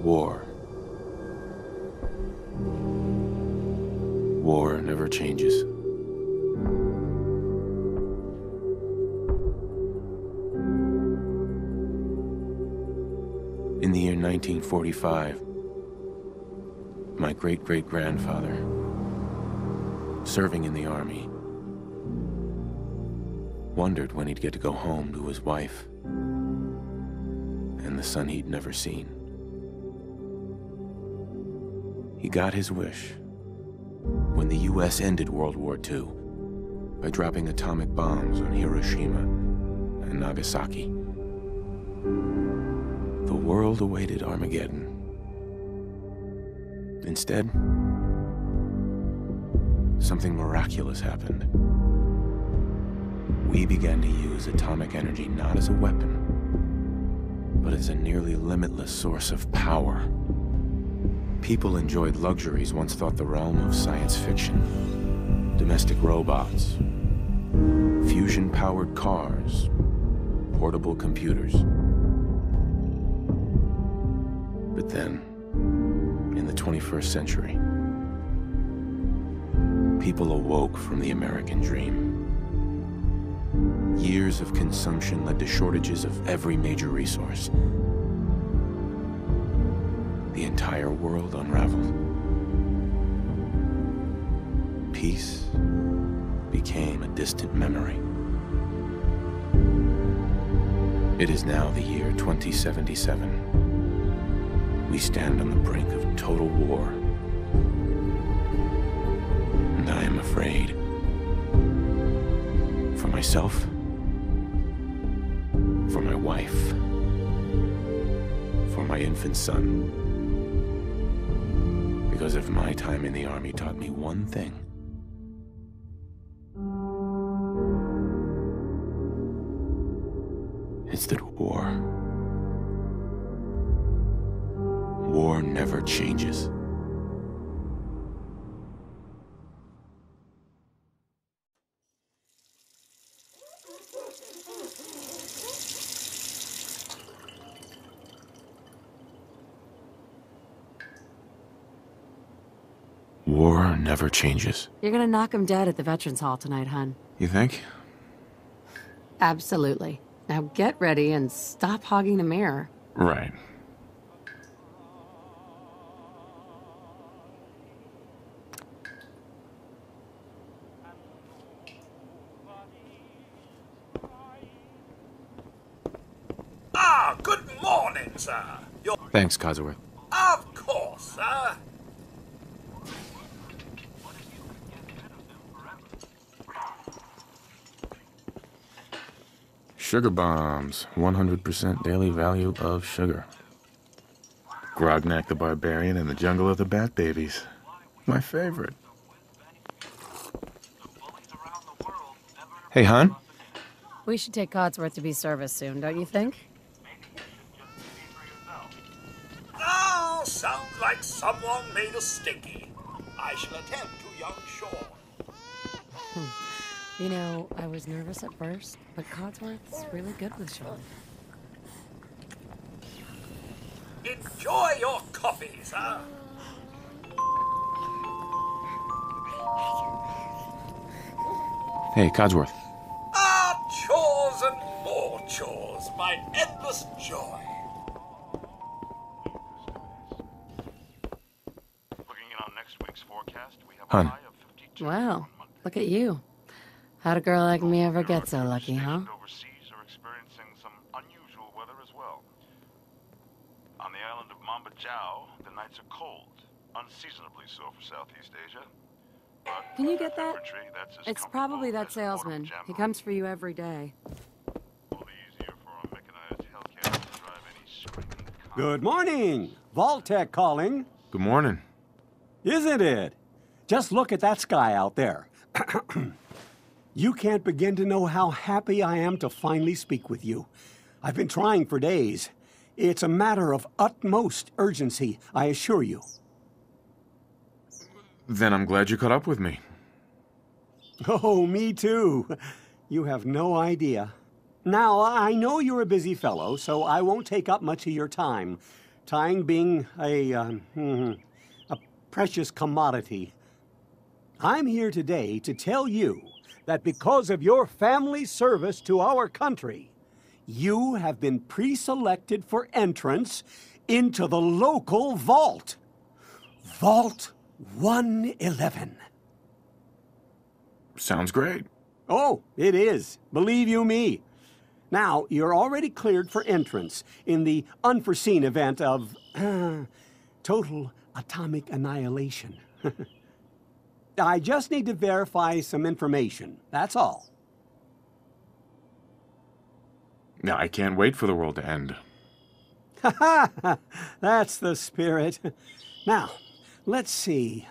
War. War never changes. In the year 1945, my great-great-grandfather, serving in the army, wondered when he'd get to go home to his wife and the son he'd never seen. He got his wish when the US ended World War II by dropping atomic bombs on Hiroshima and Nagasaki. The world awaited Armageddon. Instead, something miraculous happened. We began to use atomic energy not as a weapon, but as a nearly limitless source of power. People enjoyed luxuries once thought the realm of science fiction. Domestic robots, fusion-powered cars, portable computers. But then, in the 21st century, people awoke from the American dream. Years of consumption led to shortages of every major resource. The entire world unraveled. Peace became a distant memory. It is now the year 2077. We stand on the brink of total war. And I am afraid. For myself, for my wife, for my infant son. Because if my time in the army taught me one thing, it's that war never changes. War never changes. You're gonna knock him dead at the Veterans Hall tonight, hun. You think? Absolutely. Now get ready and stop hogging the mirror. Right. Good morning, sir. Thanks, Codsworth. Of course, sir. Sugar bombs. 100% daily value of sugar. Grognak the Barbarian and the Jungle of the Bat Babies. My favorite. Hey, hon? We should take Codsworth to be serviced soon, don't you think? Oh, sounds like someone made a stinky. I shall attend to young Shaw. You know, I was nervous at first, but Codsworth's really good with Sean. Enjoy your coffee, sir. Hey, Codsworth. Chores and more chores, my endless joy. Looking in on next week's forecast, we have Hun. a high of 52 Wow, look at you. How'd a girl like me ever get so lucky, huh? Overseas are experiencing some unusual weather as well. On the island of Mambajau, the nights are cold, unseasonably so for Southeast Asia. But Can you get that? infantry, that's as It's probably that comfortable as a salesman. pajama. He comes for you every day. All the easier for a mechanized Hellcat to drive any screaming car. Good morning. Vault-Tec calling. Good morning. Isn't it? Just look at that sky out there. You can't begin to know how happy I am to finally speak with you. I've been trying for days. It's a matter of utmost urgency, I assure you. Then I'm glad you caught up with me. Oh, me too. You have no idea. Now, I know you're a busy fellow, so I won't take up much of your time. Time being a precious commodity. I'm here today to tell you that because of your family's service to our country, you have been pre-selected for entrance into the local vault. Vault 111. Sounds great. Oh, it is. Believe you me. Now, you're already cleared for entrance in the unforeseen event of total atomic annihilation. I just need to verify some information. That's all. Now, I can't wait for the world to end. Ha ha! That's the spirit. Now, let's see.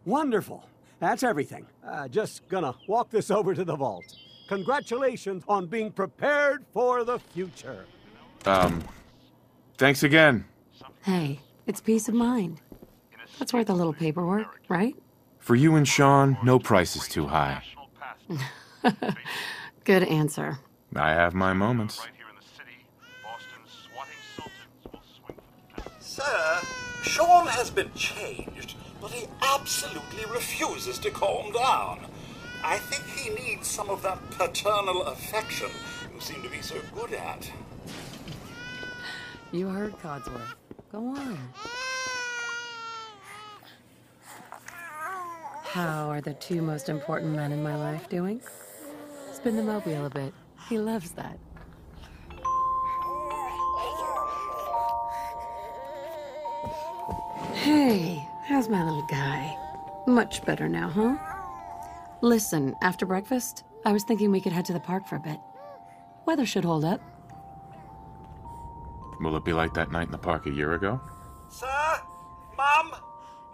Wonderful. That's everything. Just gonna walk this over to the vault. Congratulations on being prepared for the future. Thanks again. Hey, it's peace of mind. That's worth a little paperwork, right? For you and Sean, no price is too high. Good answer. I have my moments. Right here in the city, Boston's swatting sultans will swing for the fence. Sir, Sean has been changed, but he absolutely refuses to calm down. I think he needs some of that paternal affection you seem to be so good at. You heard Codsworth. Go on. How are the two most important men in my life doing? Spin the mobile a bit. He loves that. Hey, how's my little guy? Much better now, huh? Listen, after breakfast, I was thinking we could head to the park for a bit. Weather should hold up. Will it be like that night in the park a year ago? Sir, Mum,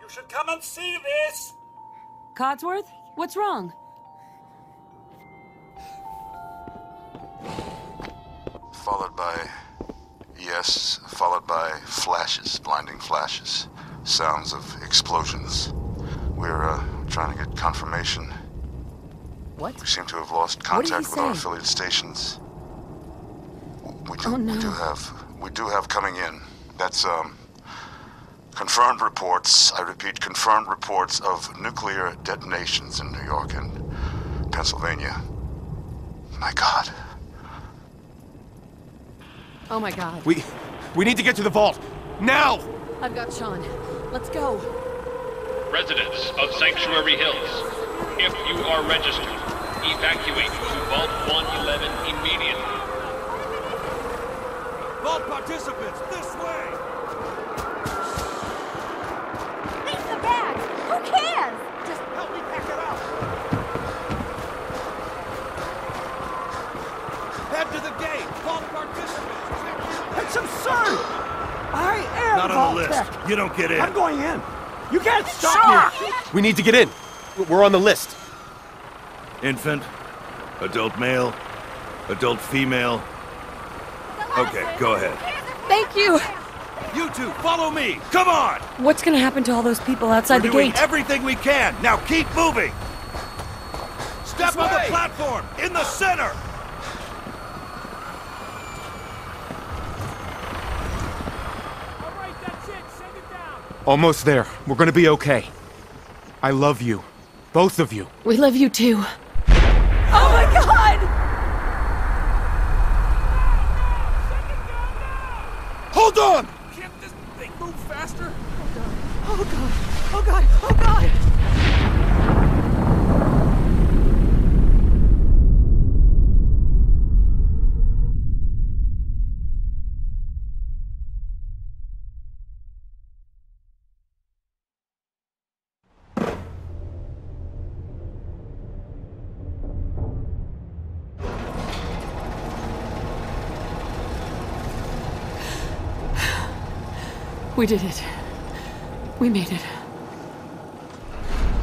you should come and see this. Codsworth? What's wrong? Followed by flashes, blinding flashes. Sounds of explosions. We're trying to get confirmation. What? We seem to have lost What did he contact with our say? affiliate stations. Oh, no. We do have coming in. That's confirmed reports. I repeat, confirmed reports of nuclear detonations in New York and Pennsylvania. My God. Oh my god. We need to get to the vault. Now! I've got Sean. Let's go. Residents of Sanctuary Hills, if you are registered, evacuate to Vault 111 immediately. Vault participants, this way! Leave the bag! Who cares? Just help me pack it up! Head to the gate! Vault participants! That's absurd! I am Not on Vault the list. Tech. You don't get in. I'm going in. You can't stop me! We need to get in. We're on the list. Infant, adult male, adult female. Okay, go ahead. Thank you! You two, follow me! Come on! What's gonna happen to all those people outside We're the doing gate? everything we can. Now keep moving! Step This on the way. platform! In the center! Almost there. We're gonna be okay. I love you. Both of you. We love you too. Oh my god! Hold on! Can't this thing move faster? Oh god! Oh god! Oh god! We did it. We made it.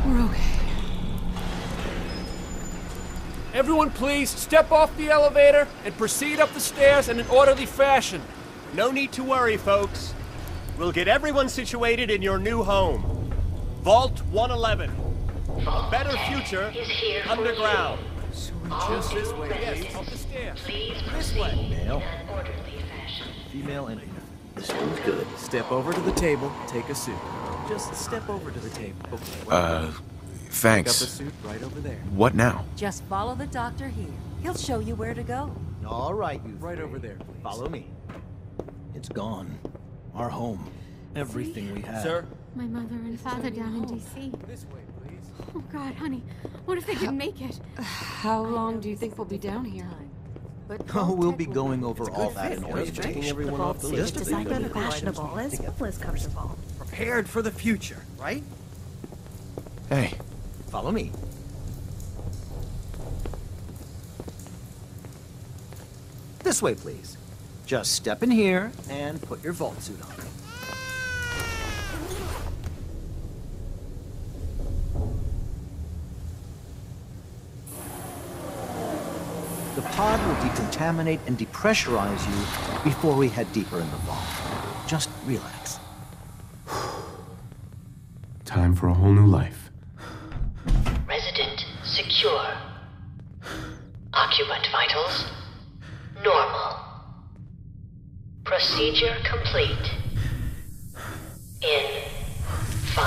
We're okay. Everyone please, step off the elevator and proceed up the stairs in an orderly fashion. No need to worry, folks. We'll get everyone situated in your new home. Vault 111. A better future underground. Just this way, yes, up the stairs. This way. Male, female, and infant. This one's good. Step over to the table, take a suit. Just step over to the table. Okay. Pick up a Thanks. suit right over there. What now? Just follow the doctor here. He'll show you where to go. All right, you right over there, please. Follow me. It's gone. Our home. Everything we had. Sir? My mother and father down in D.C. This way, please. Oh, God, honey. What if they didn't make it? How long do you think we'll be down here? Oh, we'll be going over all that in orientation. Taking everyone off the list. It's designed to be fashionable as well as comfortable. Prepared for the future, right? Hey. Follow me. This way, please. Just step in here and put your vault suit on. The pod will decontaminate and depressurize you before we head deeper in the vault. Just relax. Time for a whole new life. Resident secure. Occupant vitals normal. Procedure complete. In 5,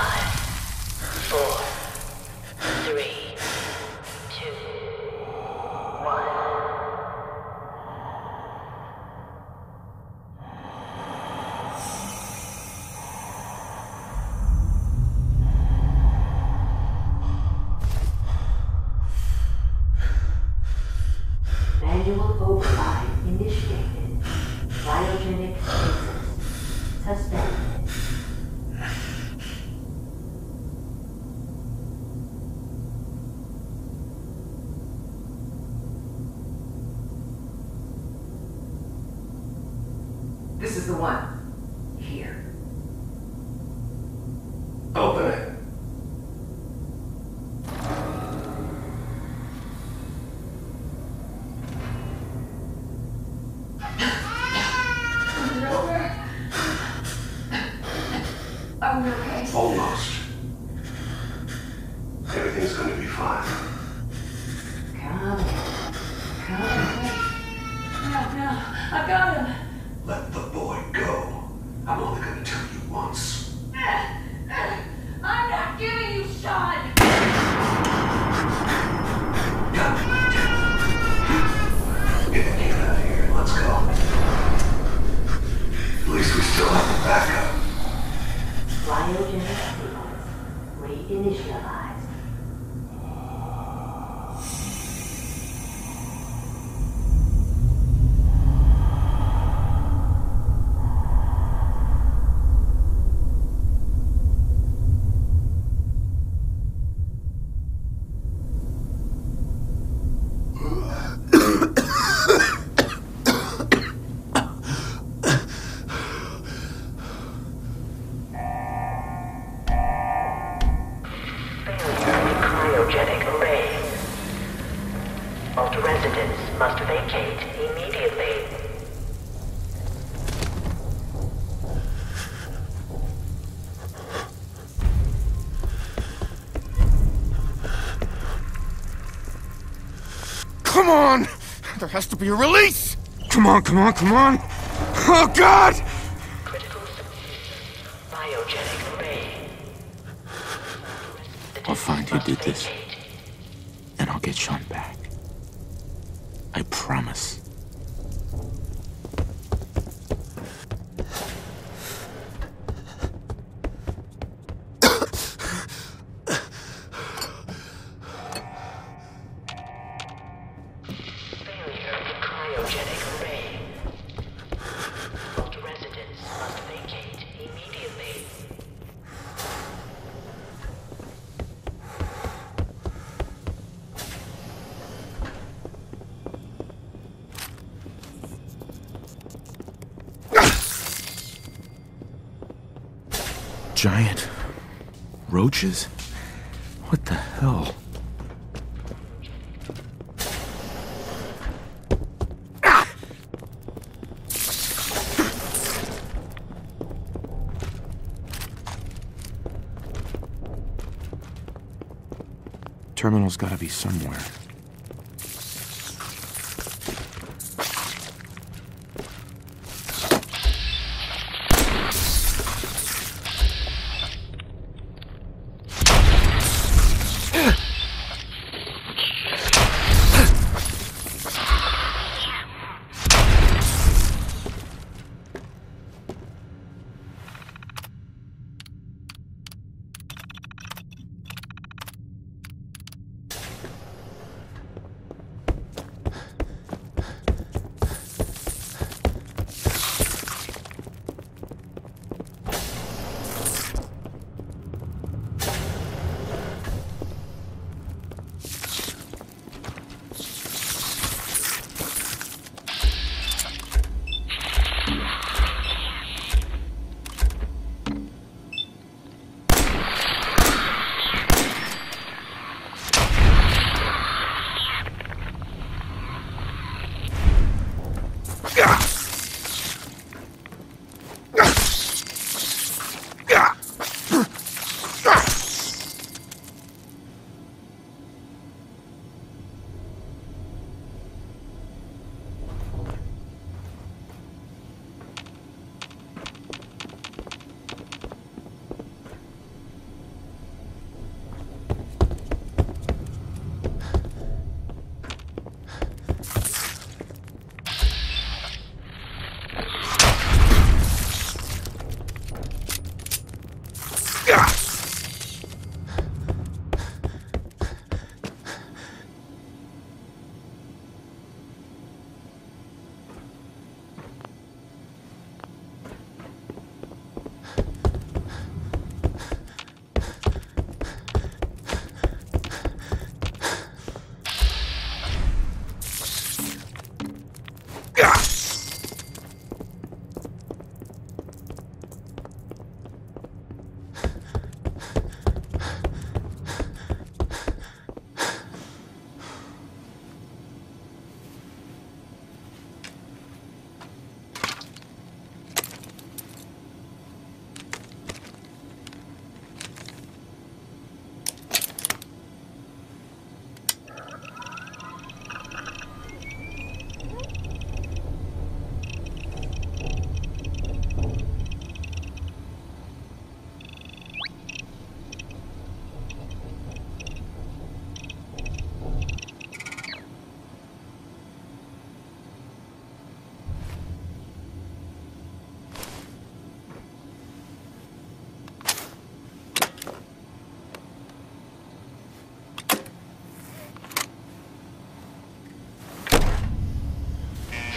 4, 3, 2, 1. Manual override initiated. Cryogenic stasis suspended. This is the one. Here. Open it. Are we okay? Almost. Everything's going to be fine. Come in. No, I got him. Let the boy go. I'm only going to tell you once. I'm not giving you Sean. Get out of here. Let's go. At least we still have the backup. Cryogenic signals reinitialized. Residents must vacate immediately. Come on! There has to be a release! Come on, come on, come on! Oh, God! Biogenic array. I'll find who did this, and I'll get Sean back. I promise. Cryogenic array. Vault residents must vacate immediately. Giant roaches? What the hell? Terminal's gotta be somewhere.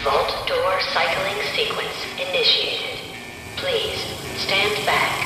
Vault door cycling sequence initiated. Please stand back.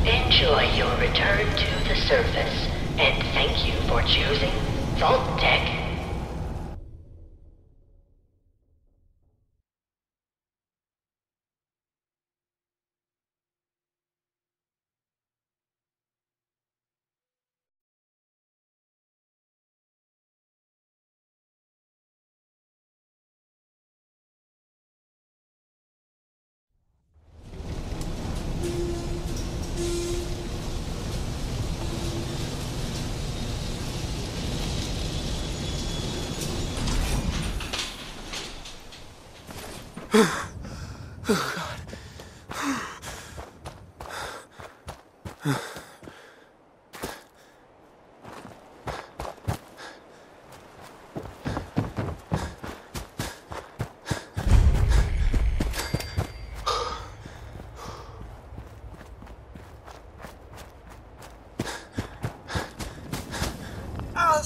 Enjoy your return to the surface, and thank you for choosing Vault-Tec. As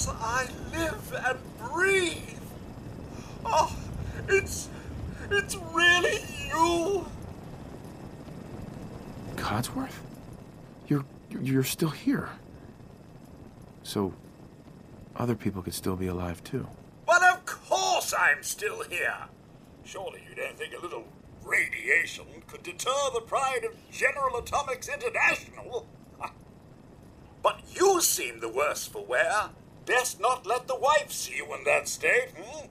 I live and breathe. Oh, it's really you. Codsworth? You're still here. So, other people could still be alive too. Well, of course I'm still here. Surely you don't think a little radiation could deter the pride of General Atomics International? But you seem the worse for wear. Best not let the wife see you in that state, hmm?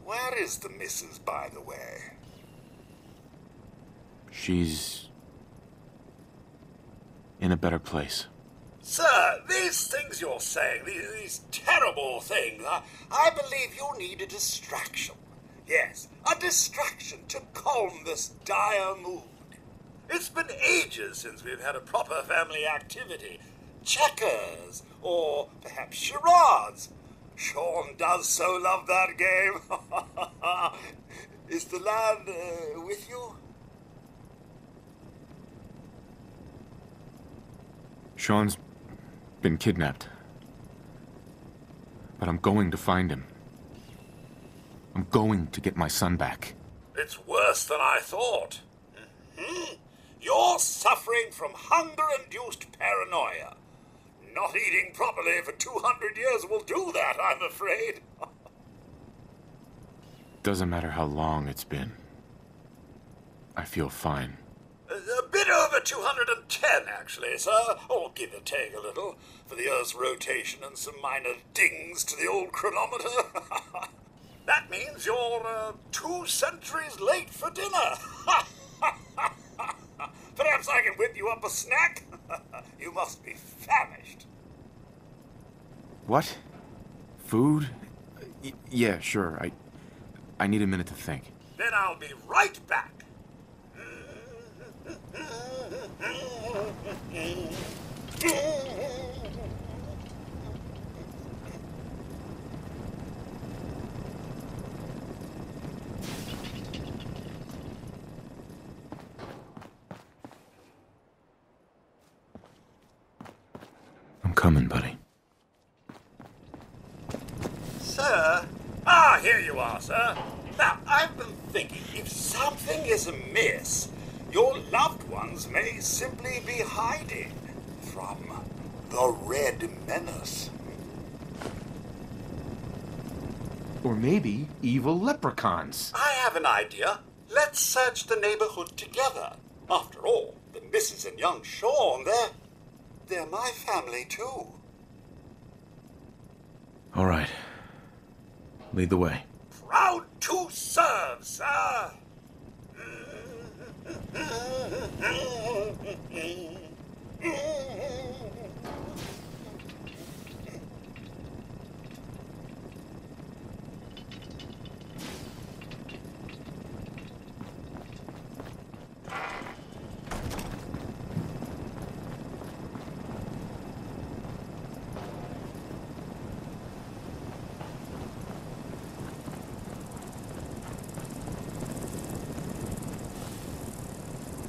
Where is the missus, by the way? She's in a better place. Sir, these things you're saying, these terrible things, I believe you need a distraction. Yes, a distraction to calm this dire mood. It's been ages since we've had a proper family activity. Checkers, or perhaps charades. Sean does so love that game. Is the lad with you? Sean's been kidnapped. But I'm going to find him. I'm going to get my son back. It's worse than I thought. You're suffering from hunger-induced paranoia. Not eating properly for 200 years will do that, I'm afraid. Doesn't matter how long it's been. I feel fine. A bit over 210, actually, sir. Or give or take a little, for the Earth's rotation and some minor dings to the old chronometer. That means you're 2 centuries late for dinner. Perhaps I can whip you up a snack? You must be famished. What? Food? Yeah, sure. I need a minute to think. Then I'll be right back. I'm coming, buddy. Sir? Here you are, sir. Now, I've been thinking, if something is amiss, your loved ones may simply be hiding from the Red Menace. Or maybe evil leprechauns. I have an idea. Let's search the neighborhood together. After all, the missus and young Sean, they're my family too. All right. Lead the way. Proud to serve, sir.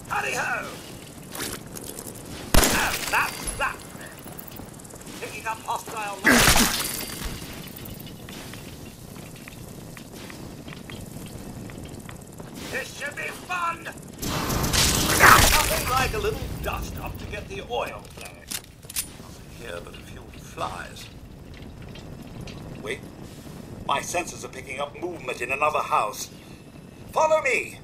Howdy-ho! That's that. Picking up hostile life. This should be fun! Nothing like a little dust-up to get the oil flowing. Nothing here but a few flies. Wait. My sensors are picking up movement in another house. Follow me!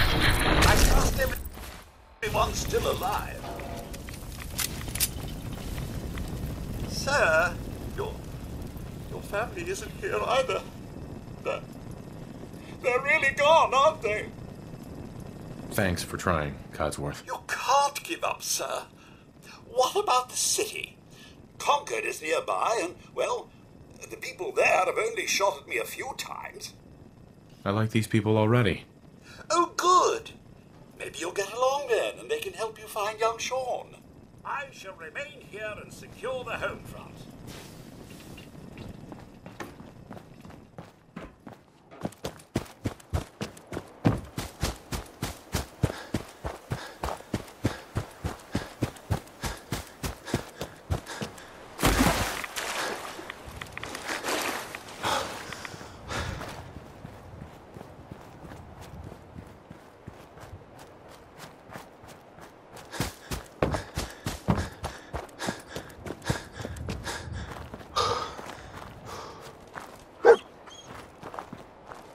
I one's still alive. Sir, your family isn't here either. They're really gone, aren't they? Thanks for trying, Codsworth. You can't give up, sir. What about the city? Concord is nearby, and, well, the people there have only shot at me a few times. I like these people already. Oh, good. Maybe you'll get along then, and they can help you find young Sean. I shall remain here and secure the home front.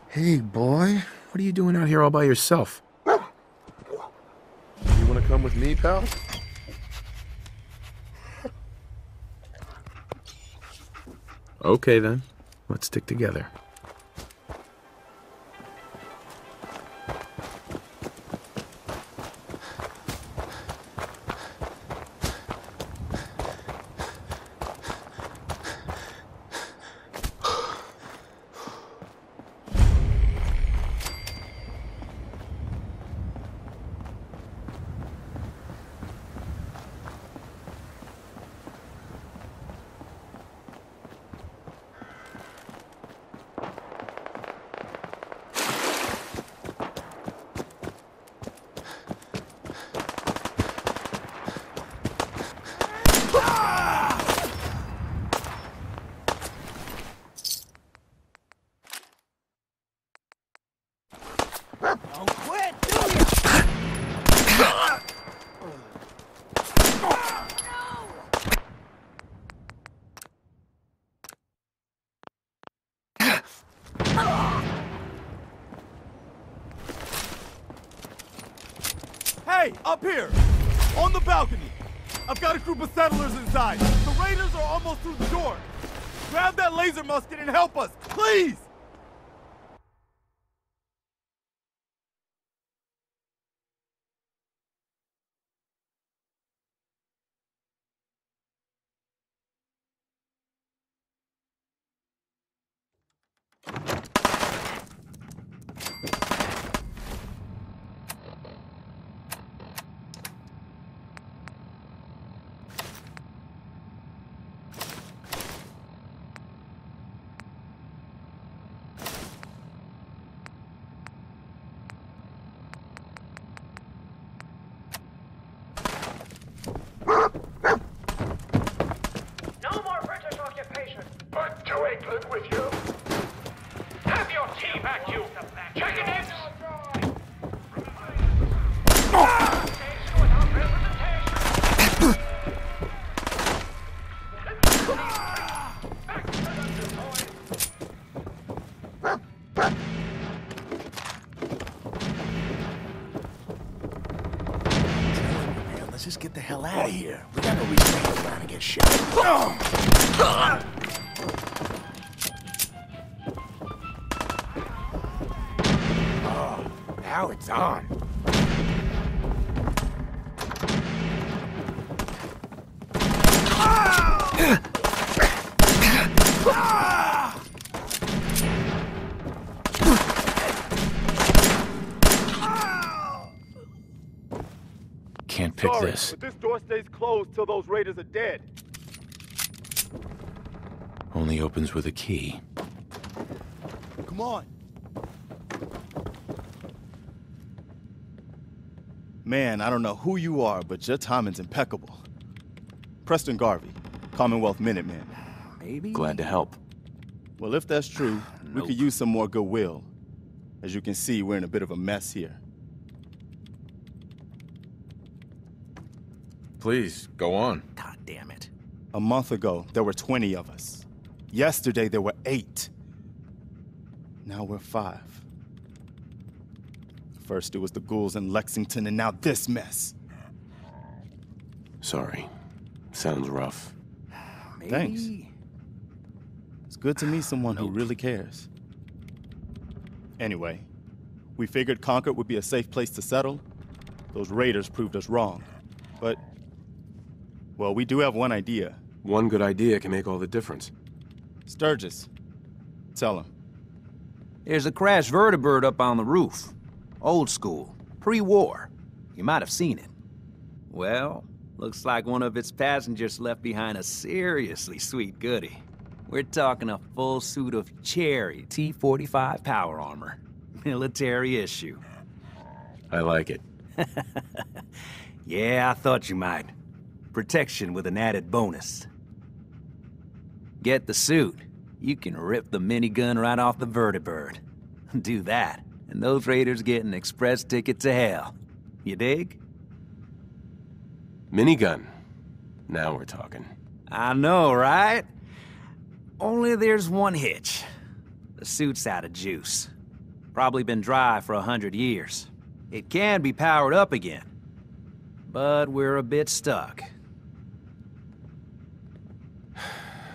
Hey, boy. What are you doing out here all by yourself? You want to come with me, pal? Okay, then. Let's stick together. Hey, up here! On the balcony! I've got a group of settlers inside. The raiders are almost through the door. Grab that laser musket and help us, please! Let's just get the hell out of here. We got no reason to hang around and get shot. Oh, now it's on. Can't pick this. But this door stays closed till those raiders are dead. Only opens with a key. Come on. Man, I don't know who you are, but your timing's impeccable. Preston Garvey, Commonwealth Minuteman. Maybe? Glad to help. Well, if that's true, we could use some more goodwill. As you can see, we're in a bit of a mess here. Please, go on. God damn it. A month ago, there were 20 of us. Yesterday, there were 8. Now we're 5. First, it was the ghouls in Lexington, and now this mess. Sorry. Sounds rough. Maybe. Thanks. It's good to meet someone who really cares. Anyway, we figured Concord would be a safe place to settle. Those raiders proved us wrong. But, well, we do have one idea. One good idea can make all the difference. Sturgis. Tell him. There's a crashed vertibird up on the roof. Old school. Pre-war. You might have seen it. Well, looks like one of its passengers left behind a seriously sweet goodie. We're talking a full suit of Cherry T-45 power armor. Military issue. I like it. Yeah, I thought you might. Protection with an added bonus. Get the suit. You can rip the minigun right off the vertibird. Do that, and those raiders get an express ticket to hell. You dig? Minigun. Now we're talking. I know, right? Only there's one hitch. The suit's out of juice. Probably been dry for 100 years. It can be powered up again. But we're a bit stuck.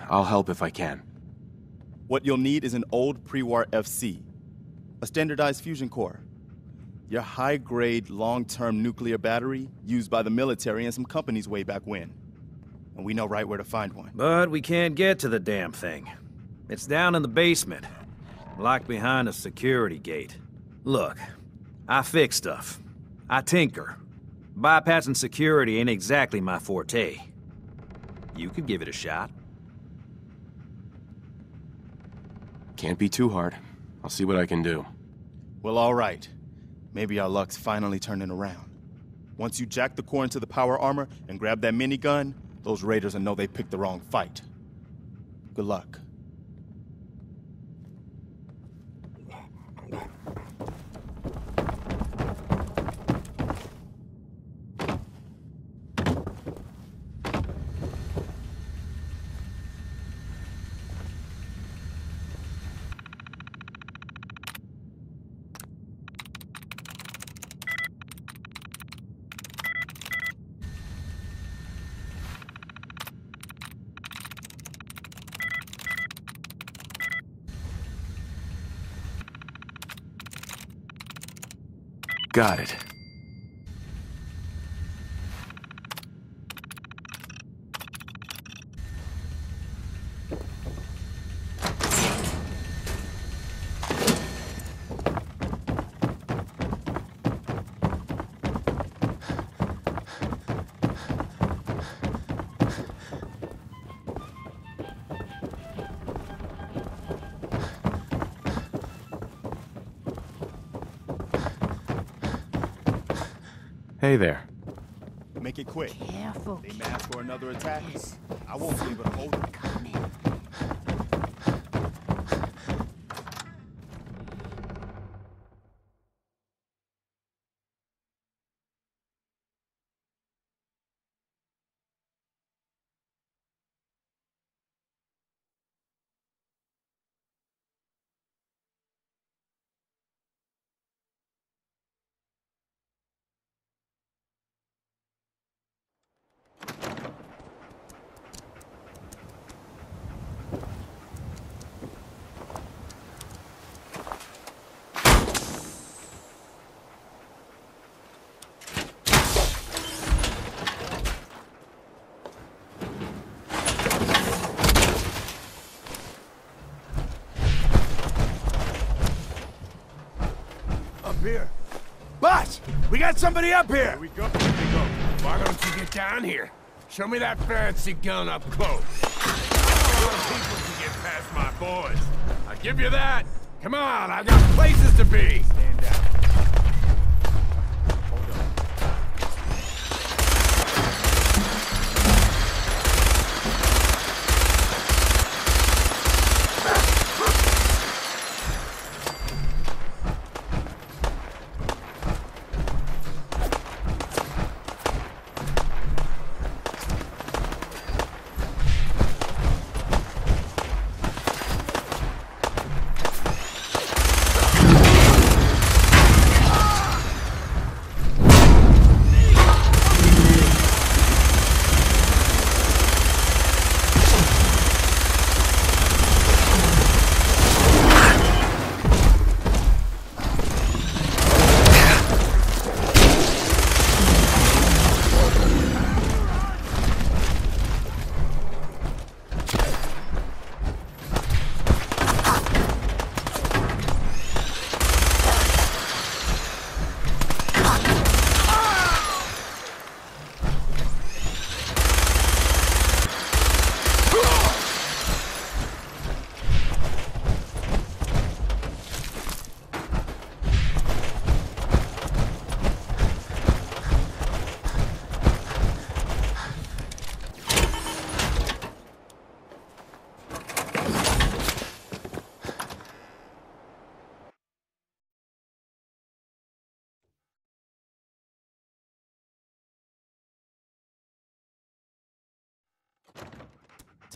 I'll help if I can. What you'll need is an old pre-war FC, a standardized fusion core, your high-grade, long-term nuclear battery used by the military and some companies way back when. And we know right where to find one. But we can't get to the damn thing. It's down in the basement, locked behind a security gate. Look, I fix stuff. I tinker. Bypassing security ain't exactly my forte. You could give it a shot. Can't be too hard. I'll see what I can do. Well, all right. Maybe our luck's finally turning around. Once you jack the core into the power armor and grab that minigun, those raiders will know they picked the wrong fight. Good luck. Got it. Hey there. Make it quick. Careful. They mask for another attack. I won't be able to hold them. Here. Boss! We got somebody up here! Here we go. Why don't you get down here? Show me that fancy gun up close. A lot of people to get past my boys. I give you that. Come on, I've got places to be. Stand down.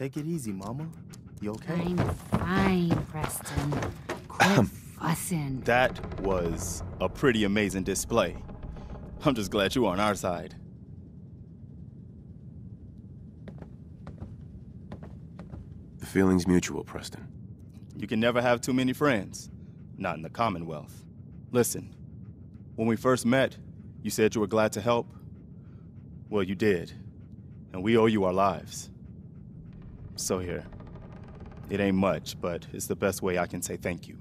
Take it easy, Mama. You okay? I'm fine, Preston. Quit fussing. That was a pretty amazing display. I'm just glad you're on our side. The feeling's mutual, Preston. You can never have too many friends. Not in the Commonwealth. Listen, when we first met, you said you were glad to help. Well, you did. And we owe you our lives. So here. It ain't much, but it's the best way I can say thank you.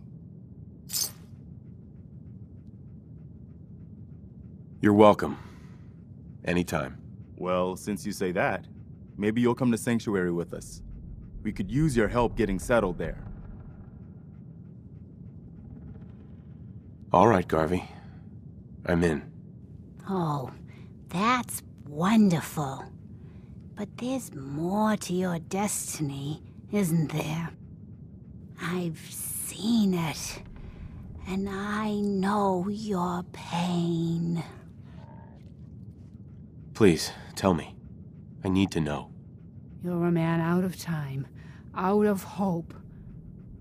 You're welcome. Anytime. Well, since you say that, maybe you'll come to Sanctuary with us. We could use your help getting settled there. All right, Garvey. I'm in. Oh, that's wonderful. But there's more to your destiny, isn't there? I've seen it, and I know your pain. Please, tell me. I need to know. You're a man out of time, out of hope.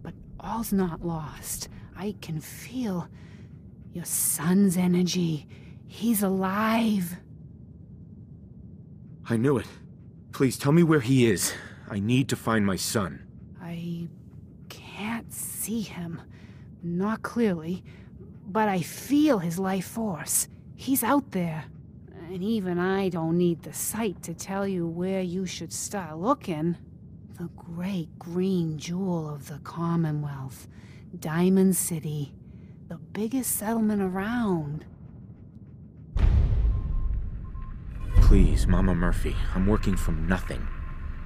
But all's not lost. I can feel your son's energy. He's alive. I knew it. Please tell me where he is. I need to find my son. I can't see him. Not clearly. But I feel his life force. He's out there. And even I don't need the sight to tell you where you should start looking. The great green jewel of the Commonwealth. Diamond City. The biggest settlement around. Please, Mama Murphy. I'm working from nothing.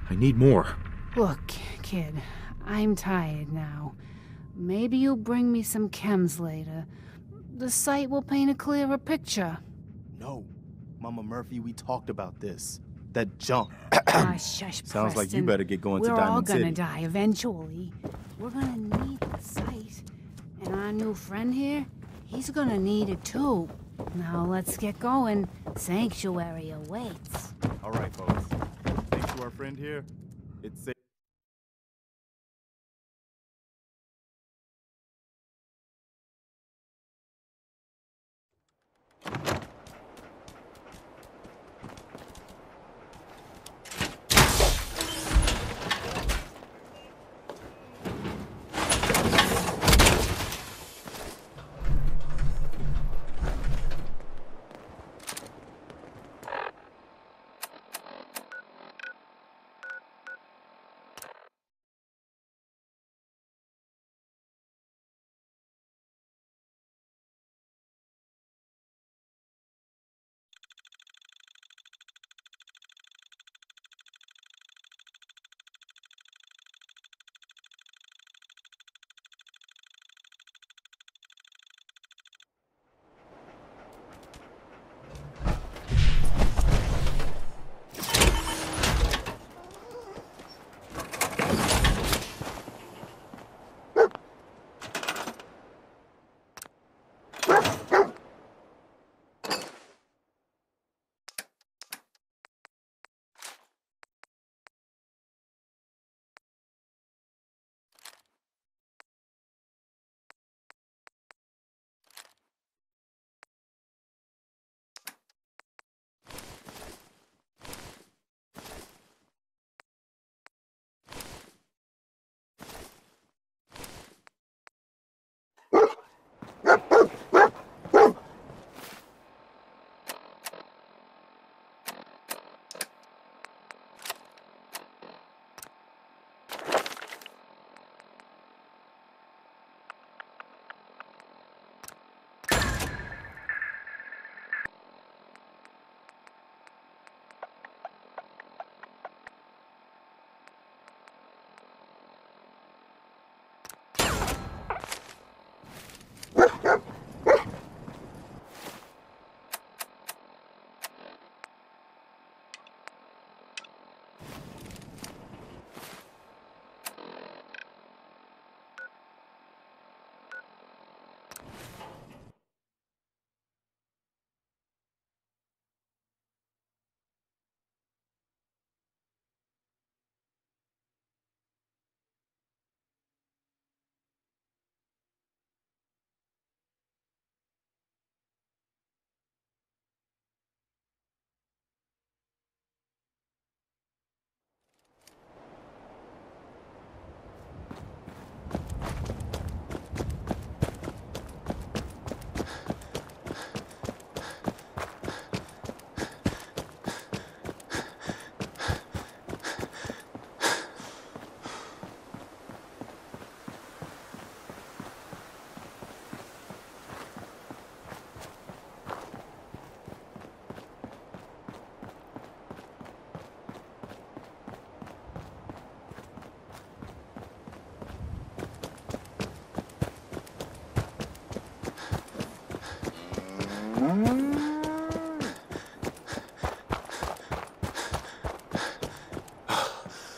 I need more. Look, kid. I'm tired now. Maybe you'll bring me some chems later. The sight will paint a clearer picture. No. Mama Murphy, we talked about this. That junk. Shush, Sounds like you better get going to We're Diamond City. all gonna die eventually. We're gonna need the sight. And our new friend here, he's gonna need it too. Now let's get going. Sanctuary awaits. All right, folks. Thanks to our friend here, it's safe.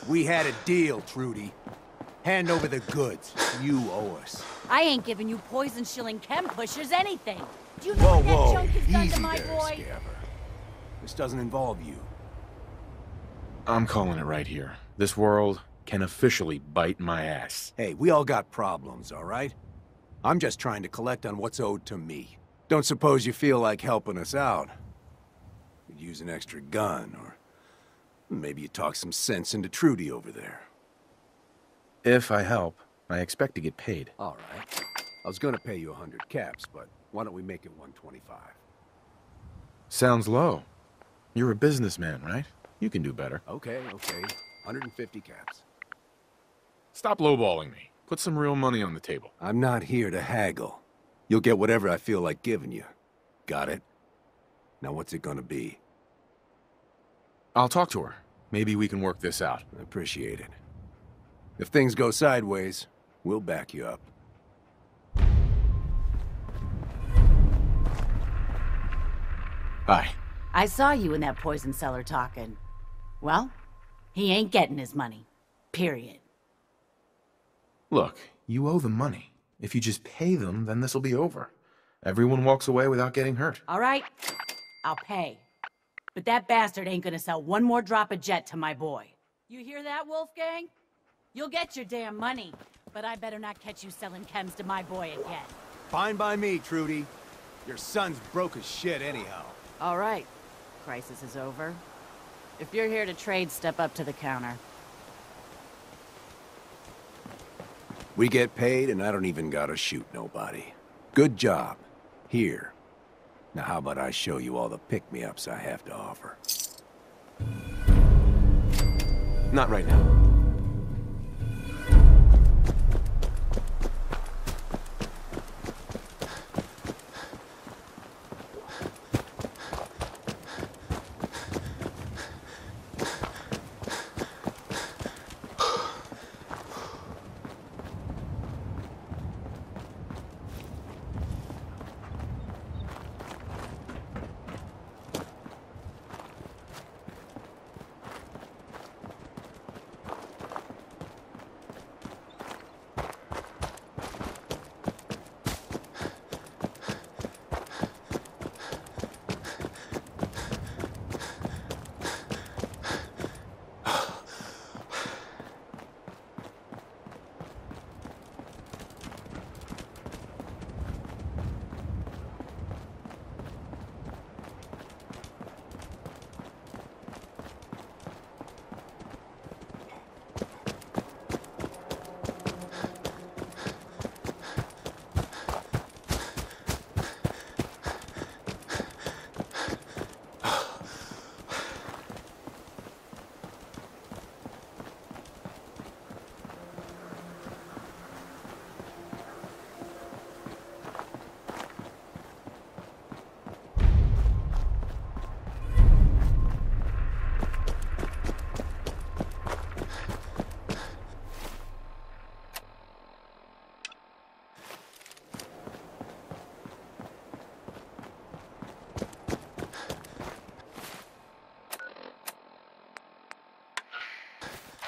We had a deal, Trudy. Hand over the goods. You owe us. I ain't giving you poison-shilling chem pushers anything. Do you know what that junk has done to my boy? Scaver. This doesn't involve you. I'm calling it right here. This world can officially bite my ass. Hey, we all got problems, all right? I'm just trying to collect on what's owed to me. Don't suppose you feel like helping us out? Could use an extra gun, or maybe you talk some sense into Trudy over there. If I help, I expect to get paid. All right. I was gonna pay you 100 caps, but why don't we make it 125? Sounds low. You're a businessman, right? You can do better. Okay. 150 caps. Stop lowballing me. Put some real money on the table. I'm not here to haggle. You'll get whatever I feel like giving you. Got it? Now what's it gonna be? I'll talk to her. Maybe we can work this out. I appreciate it. If things go sideways, we'll back you up. Hi. I saw you in that poison cellar talking. Well, he ain't getting his money. Period. Look, you owe them money. If you just pay them, then this'll be over. Everyone walks away without getting hurt. All right, I'll pay. But that bastard ain't gonna sell one more drop of jet to my boy. You hear that, Wolfgang? You'll get your damn money, but I better not catch you selling chems to my boy again. Fine by me, Trudy. Your son's broke as shit anyhow. All right. Crisis is over. If you're here to trade, step up to the counter. We get paid and I don't even gotta shoot nobody. Good job. Here. Now how about I show you all the pick-me-ups I have to offer? Not right now.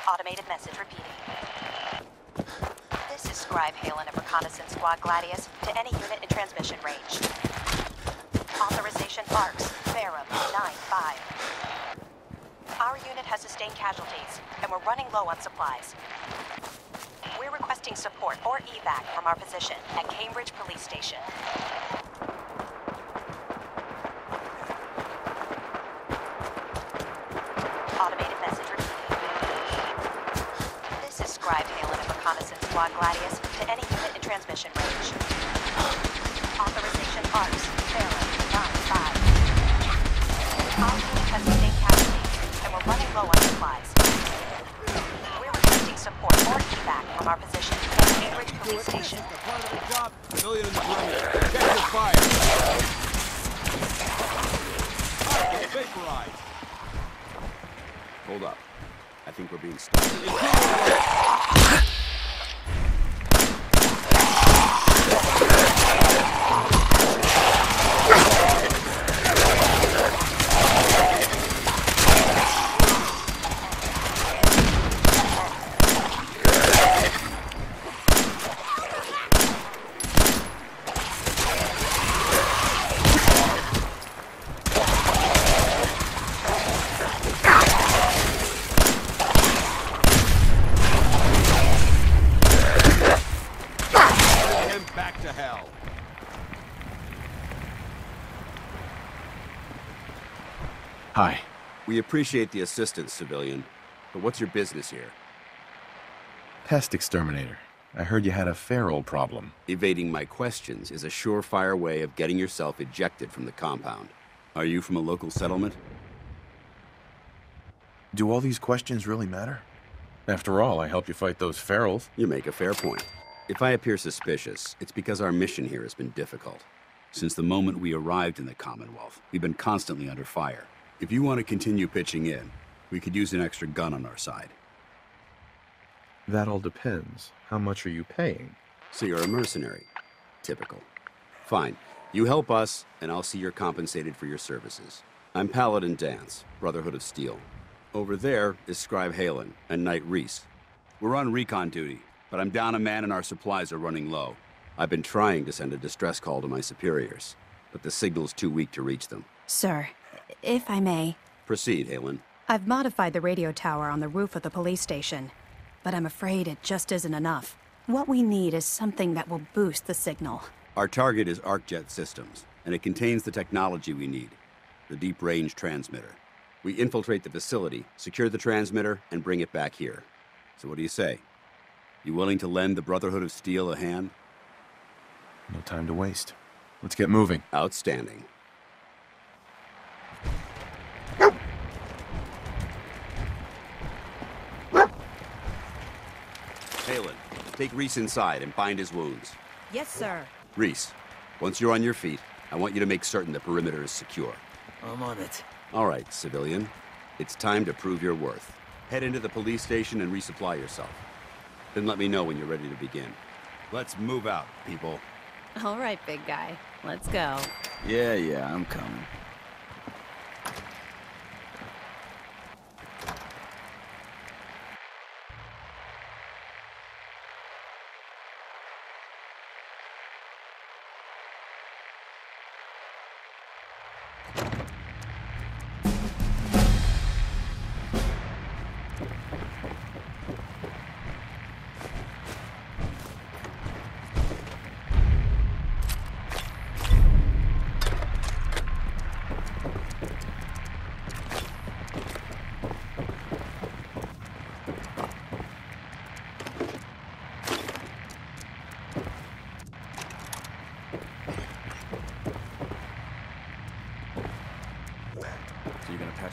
Automated message repeating. This is Scribe Halen of Reconnaissance Squad Gladius to any unit in transmission range. Authorization ARCS, Ferrum 9-5. Our unit has sustained casualties, and we're running low on supplies. We're requesting support or evac from our position at Cambridge Police Station. Automated message repeating. This is Scribe Halen of Reconnaissance Squad Gladius to any unit in transmission range. Authorization ARCS, Ferrum 9-5. Our unit has sustained casualties, and we're running low on supplies. We're requesting support or evac from our position at Cambridge Police Station. Civilian in the perimeter. Check your fire. Vaporized. Hold up. I think we're being stopped. Hi. We appreciate the assistance, civilian. But what's your business here? Pest exterminator. I heard you had a feral problem. Evading my questions is a surefire way of getting yourself ejected from the compound. Are you from a local settlement? Do all these questions really matter? After all, I helped you fight those ferals. You make a fair point. If I appear suspicious, it's because our mission here has been difficult. Since the moment we arrived in the Commonwealth, we've been constantly under fire. If you want to continue pitching in, we could use an extra gun on our side. That all depends. How much are you paying? So you're a mercenary. Typical. Fine. You help us, and I'll see you're compensated for your services. I'm Paladin Danse, Brotherhood of Steel. Over there is Scribe Halen and Knight Rhys. We're on recon duty, but I'm down a man and our supplies are running low. I've been trying to send a distress call to my superiors, but the signal's too weak to reach them. Sir, if I may. Proceed, Halen. I've modified the radio tower on the roof of the police station, but I'm afraid it just isn't enough. What we need is something that will boost the signal. Our target is ArcJet Systems, and it contains the technology we need, the deep-range transmitter. We infiltrate the facility, secure the transmitter, and bring it back here. So what do you say? You willing to lend the Brotherhood of Steel a hand? No time to waste. Let's get moving. Outstanding. Halen, take Rhys inside and bind his wounds. Yes, sir. Rhys, once you're on your feet, I want you to make certain the perimeter is secure. I'm on it. All right, civilian. It's time to prove your worth. Head into the police station and resupply yourself. Then let me know when you're ready to begin. Let's move out, people. All right, big guy. Let's go. Yeah, I'm coming.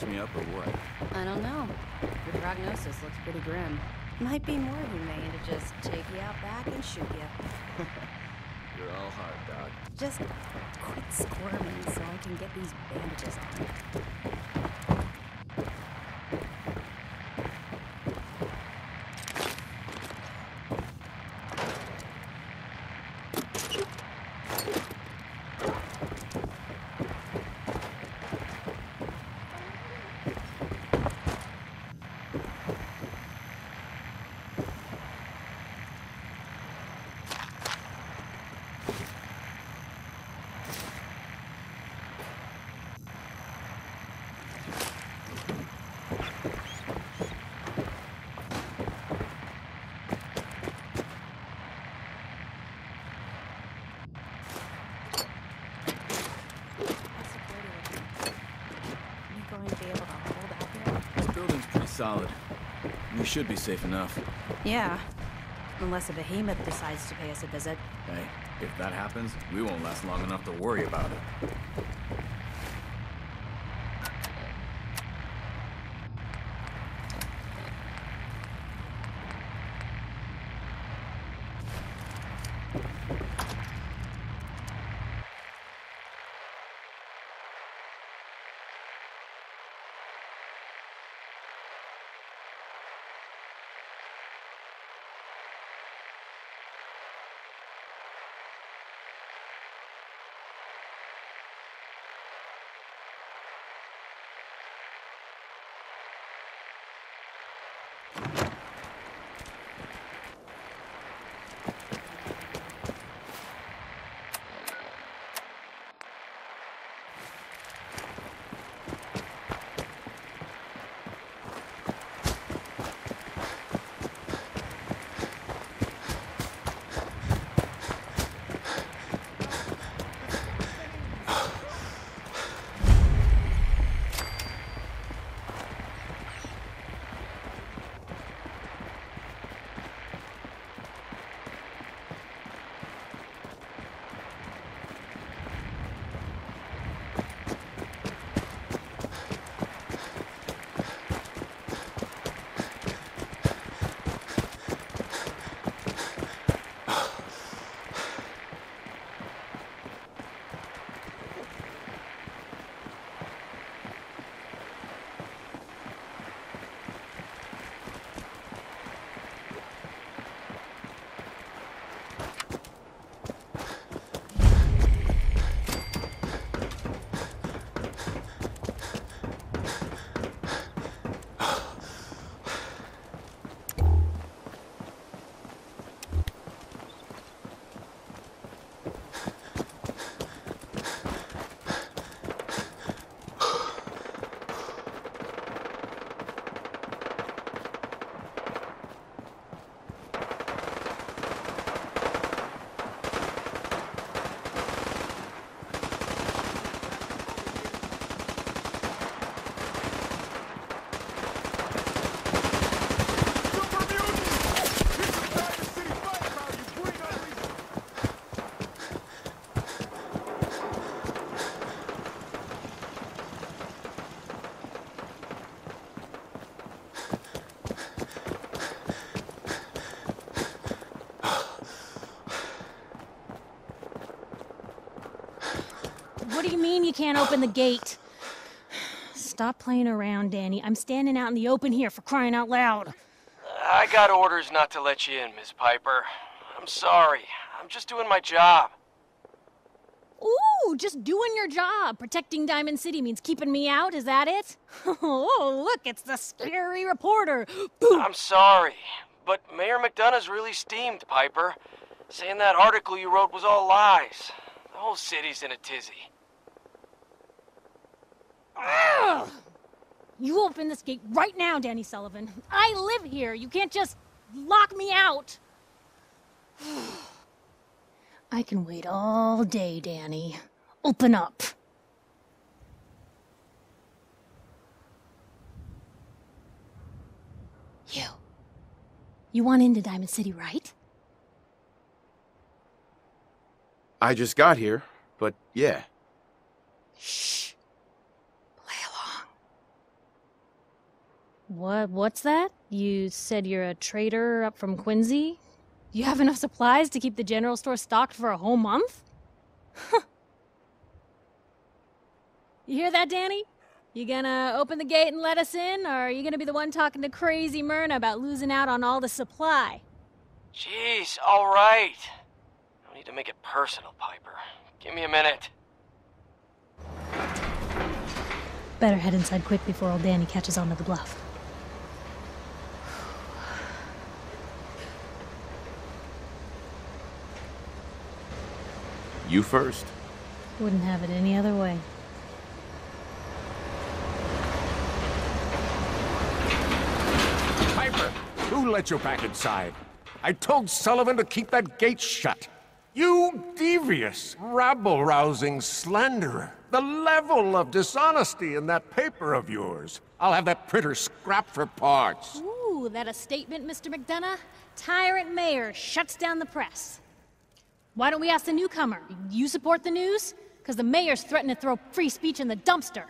Me up or what? I don't know. Your prognosis looks pretty grim. Might be more humane to just take you out back and shoot you. You're all hard, Doc. Just quit squirming so I can get these bandages on. Solid. We should be safe enough. Yeah. Unless a behemoth decides to pay us a visit. Hey, if that happens, we won't last long enough to worry about it. do you mean you can't open the gate? Stop playing around, Danny. I'm standing out in the open here for crying out loud. I got orders not to let you in, Miss Piper. I'm sorry. I'm just doing my job. Ooh, just doing your job. Protecting Diamond City means keeping me out, is that it? Oh, look, it's the scary reporter. Boom. I'm sorry, but Mayor McDonough's really steamed, Piper. Saying that article you wrote was all lies. The whole city's in a tizzy. Ugh. You open this gate right now, Danny Sullivan. I live here. You can't just lock me out. I can wait all day, Danny. Open up. You want into Diamond City, right? I just got here, but yeah. Shh. Play along. What's that? You said you're a trader up from Quincy? You have enough supplies to keep the general store stocked for a whole month? You hear that, Danny? You gonna open the gate and let us in, or are you gonna be the one talking to crazy Myrna about losing out on all the supply? Jeez, all right. No need to make it personal, Piper. Give me a minute. Better head inside quick before old Danny catches on to the bluff. You first. Wouldn't have it any other way. Piper, who let you back inside? I told Sullivan to keep that gate shut. You devious, rabble-rousing slanderer. The level of dishonesty in that paper of yours. I'll have that printer scrapped for parts. Ooh, that a statement, Mr. McDonough? Tyrant mayor shuts down the press. Why don't we ask the newcomer? You support the news? Because the mayor's threatened to throw free speech in the dumpster.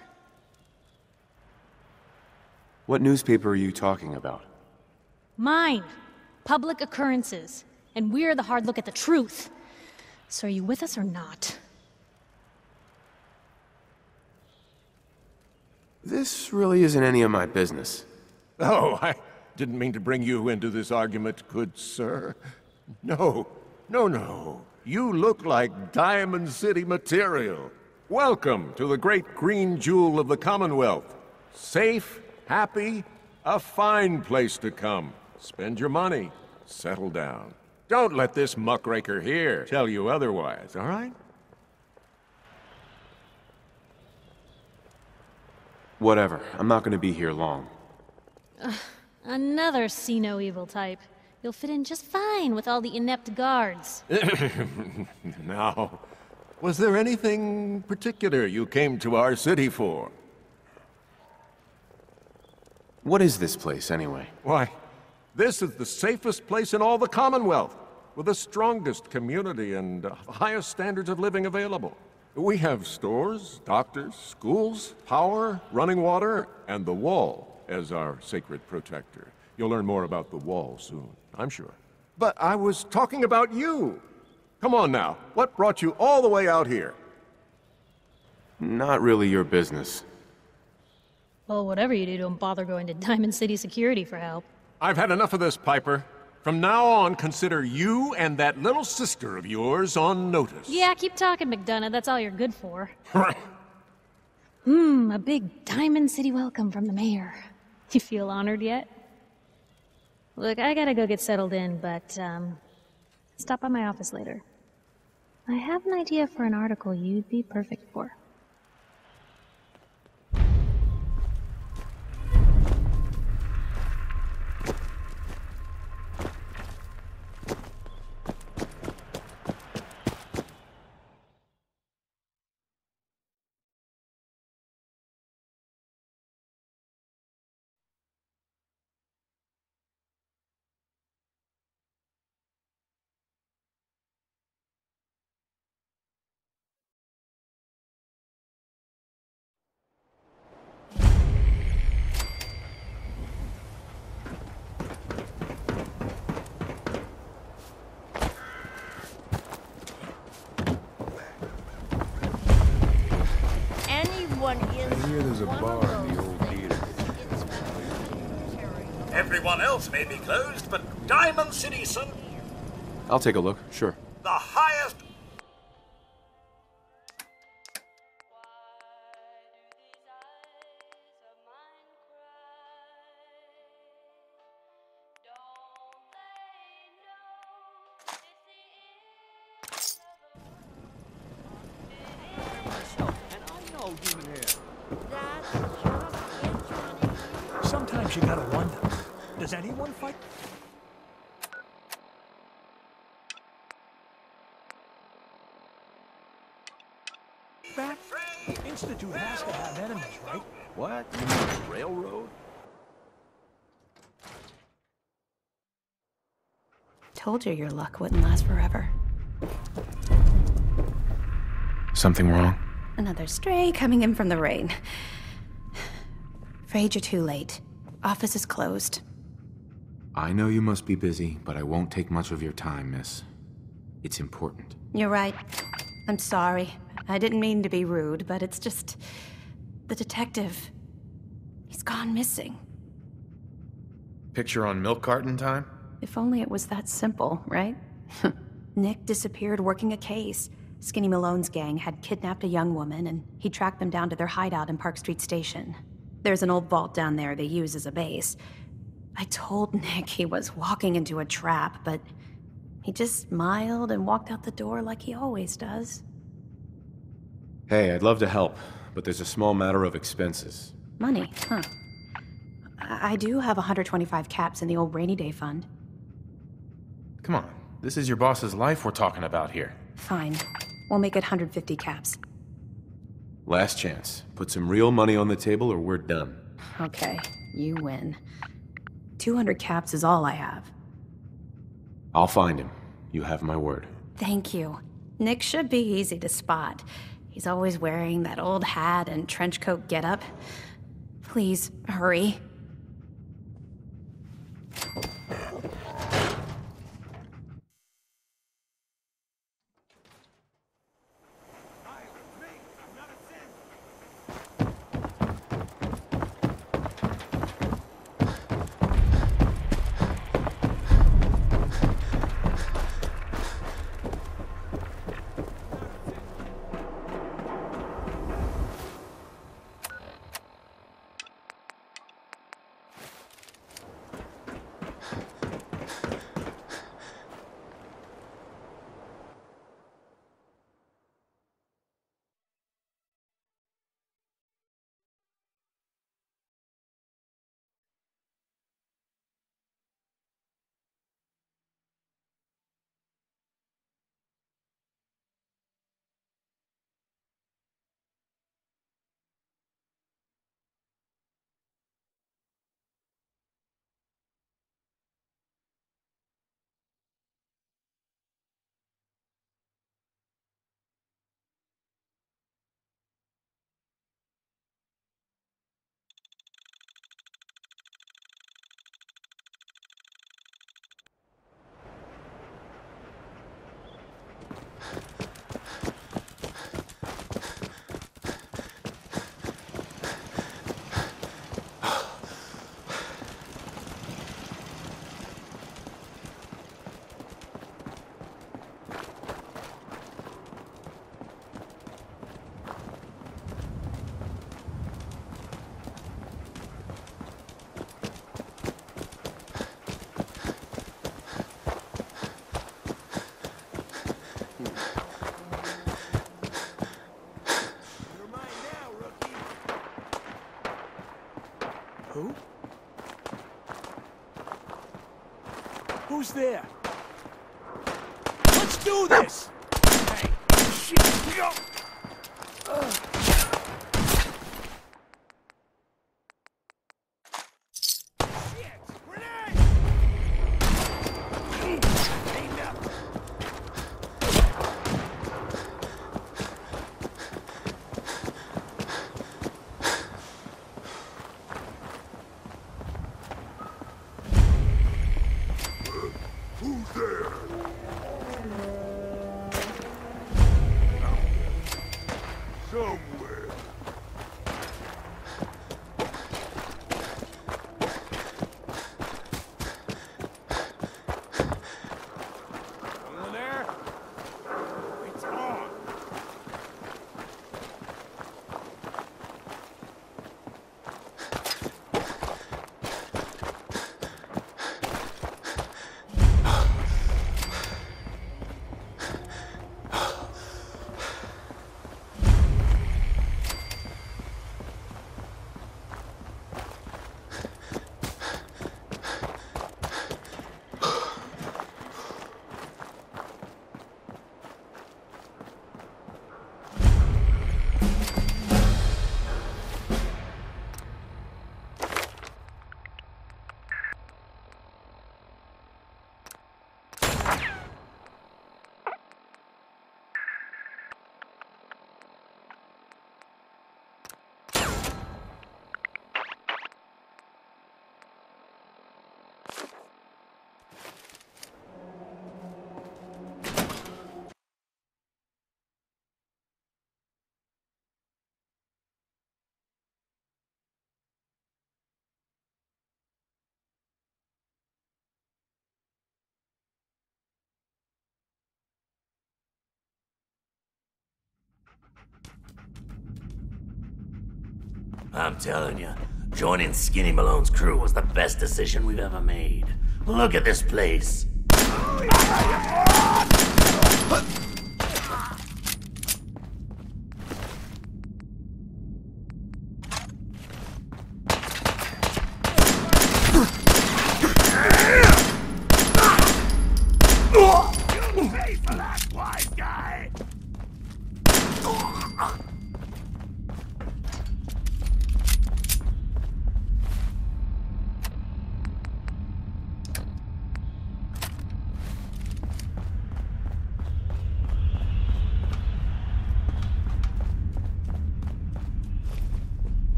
What newspaper are you talking about? Mine. Public Occurrences. And we're the hard look at the truth. So are you with us or not? This really isn't any of my business. Oh, I didn't mean to bring you into this argument, good sir. No. You look like Diamond City material. Welcome to the great green jewel of the Commonwealth. Safe, happy, a fine place to come. Spend your money, settle down. Don't let this muckraker here tell you otherwise, all right? Whatever. I'm not gonna be here long. Another see-no-evil type. You'll fit in just fine with all the inept guards. Now, was there anything particular you came to our city for? What is this place, anyway? Why, this is the safest place in all the Commonwealth, with the strongest community and highest standards of living available. We have stores, doctors, schools, power, running water, and the Wall as our sacred protector. You'll learn more about the Wall soon, I'm sure. But I was talking about you. Come on now, what brought you all the way out here? Not really your business. Well, whatever you do, don't bother going to Diamond City Security for help. I've had enough of this, Piper. From now on, consider you and that little sister of yours on notice. Yeah, keep talking, McDonough. That's all you're good for. A big Diamond City welcome from the mayor. You feel honored yet? Look, I gotta go get settled in, but, stop by my office later. I have an idea for an article you'd be perfect for. Everyone else may be closed, but Diamond City, son, I'll take a look, sure. the highest... Sometimes you gotta wonder, does anyone fight? Back? The Institute has to have enemies, right? What? You mean the railroad? Told you your luck wouldn't last forever. Something wrong? Another stray coming in from the rain. Afraid you're too late. Office is closed. I know you must be busy, but I won't take much of your time, miss. It's important. You're right. I'm sorry. I didn't mean to be rude, but it's just... the detective... he's gone missing. Picture on milk carton time? If only it was that simple, right? Nick disappeared working a case. Skinny Malone's gang had kidnapped a young woman, and he tracked them down to their hideout in Park Street Station. There's an old vault down there they use as a base. I told Nick he was walking into a trap, but he just smiled and walked out the door like he always does. Hey, I'd love to help, but there's a small matter of expenses. Money, huh? I do have 125 caps in the old rainy day fund. Come on, this is your boss's life we're talking about here. Fine. We'll make it 150 caps. Last chance. Put some real money on the table or we're done. Okay, you win. 200 caps is all I have. I'll find him. You have my word. Thank you. Nick should be easy to spot. He's always wearing that old hat and trench coat getup. Please, hurry. Who? Who's there? Let's do this! Hey, shit, go! So I'm telling you, joining Skinny Malone's crew was the best decision we've ever made. Look at this place. You pay for that, wise guy!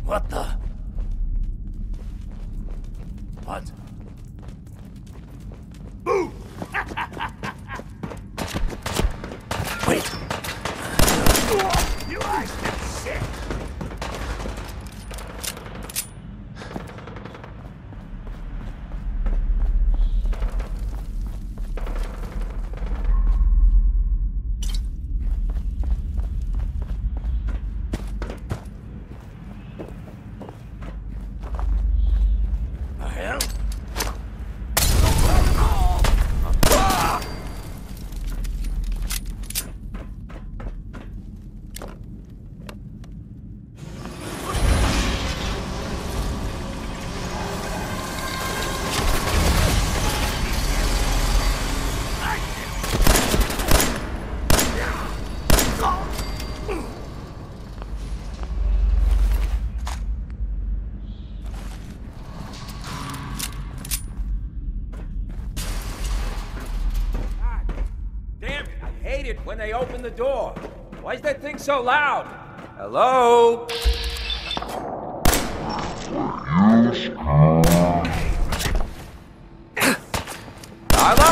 What the? What? Move! Wait! You acted sick! The hell? Damn it, I hate it when they open the door. Why is that thing so loud? Hello? Tyler?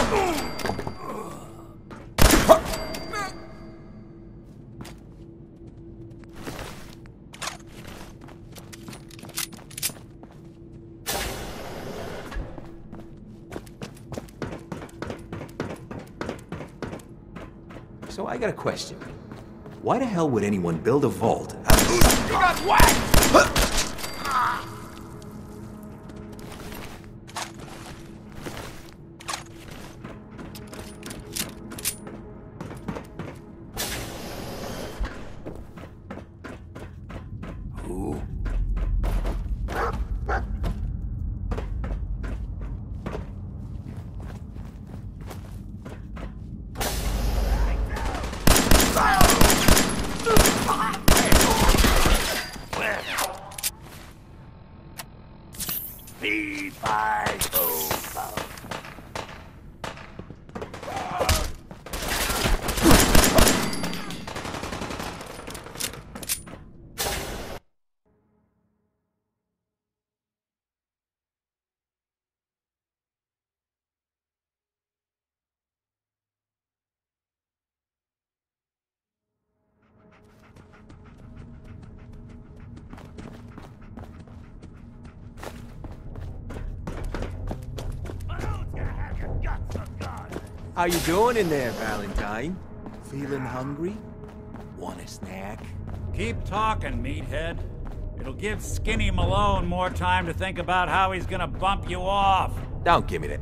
So I got a question. Why the hell would anyone build a vault out of... You got whacked! Who? How you doing in there, Valentine? Feeling hungry? Want a snack? Keep talking, meathead. It'll give Skinny Malone more time to think about how he's gonna bump you off. Don't give me that.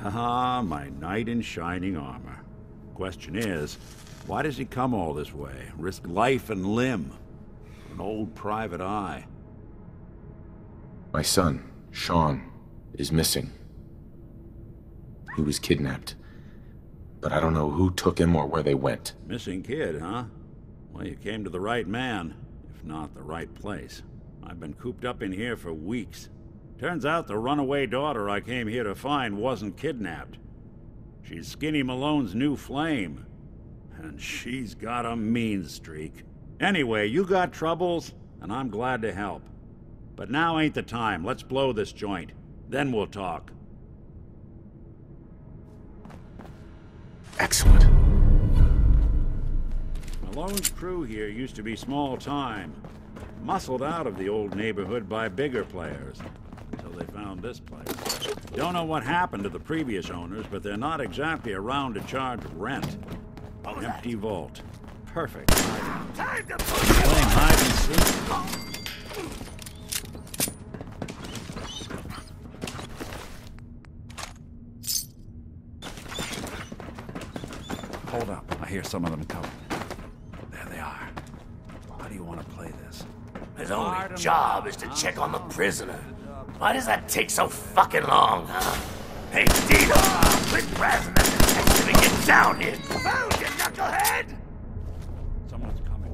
Ah, my knight in shining armor. Question is, why does he come all this way? Risk life and limb? An old private eye. My son, Sean, is missing. He was kidnapped. But I don't know who took him or where they went. Missing kid, huh? Well, you came to the right man, if not the right place. I've been cooped up in here for weeks. Turns out the runaway daughter I came here to find wasn't kidnapped. She's Skinny Malone's new flame. And she's got a mean streak. Anyway, you got troubles, and I'm glad to help. But now ain't the time. Let's blow this joint. Then we'll talk. Excellent. Malone's crew here used to be small time. Muscled out of the old neighborhood by bigger players. Until they found this place. Don't know what happened to the previous owners, but they're not exactly around to charge rent. Empty vault. Perfect. Time to Playing hide and seek. Hold up. I hear some of them coming. There they are. How do you want to play this? His only job is to check on the prisoner. Why does that take so fucking long, huh? Hey, Dino! Quit razzing that detective and get down here! Found you, knucklehead! Someone's coming.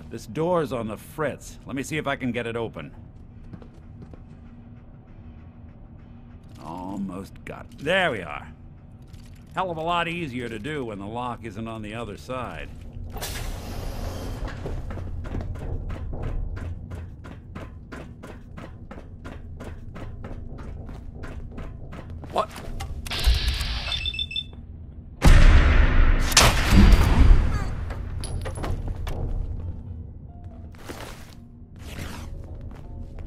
This door's on the fritz. Let me see if I can get it open. Almost got it. There we are. Hell of a lot easier to do when the lock isn't on the other side. What?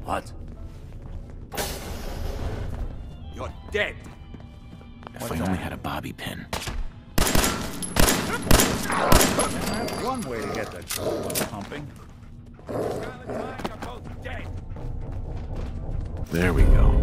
What? You're dead. If I only had a bobby pin. That's one way to get that blood pumping. There we go.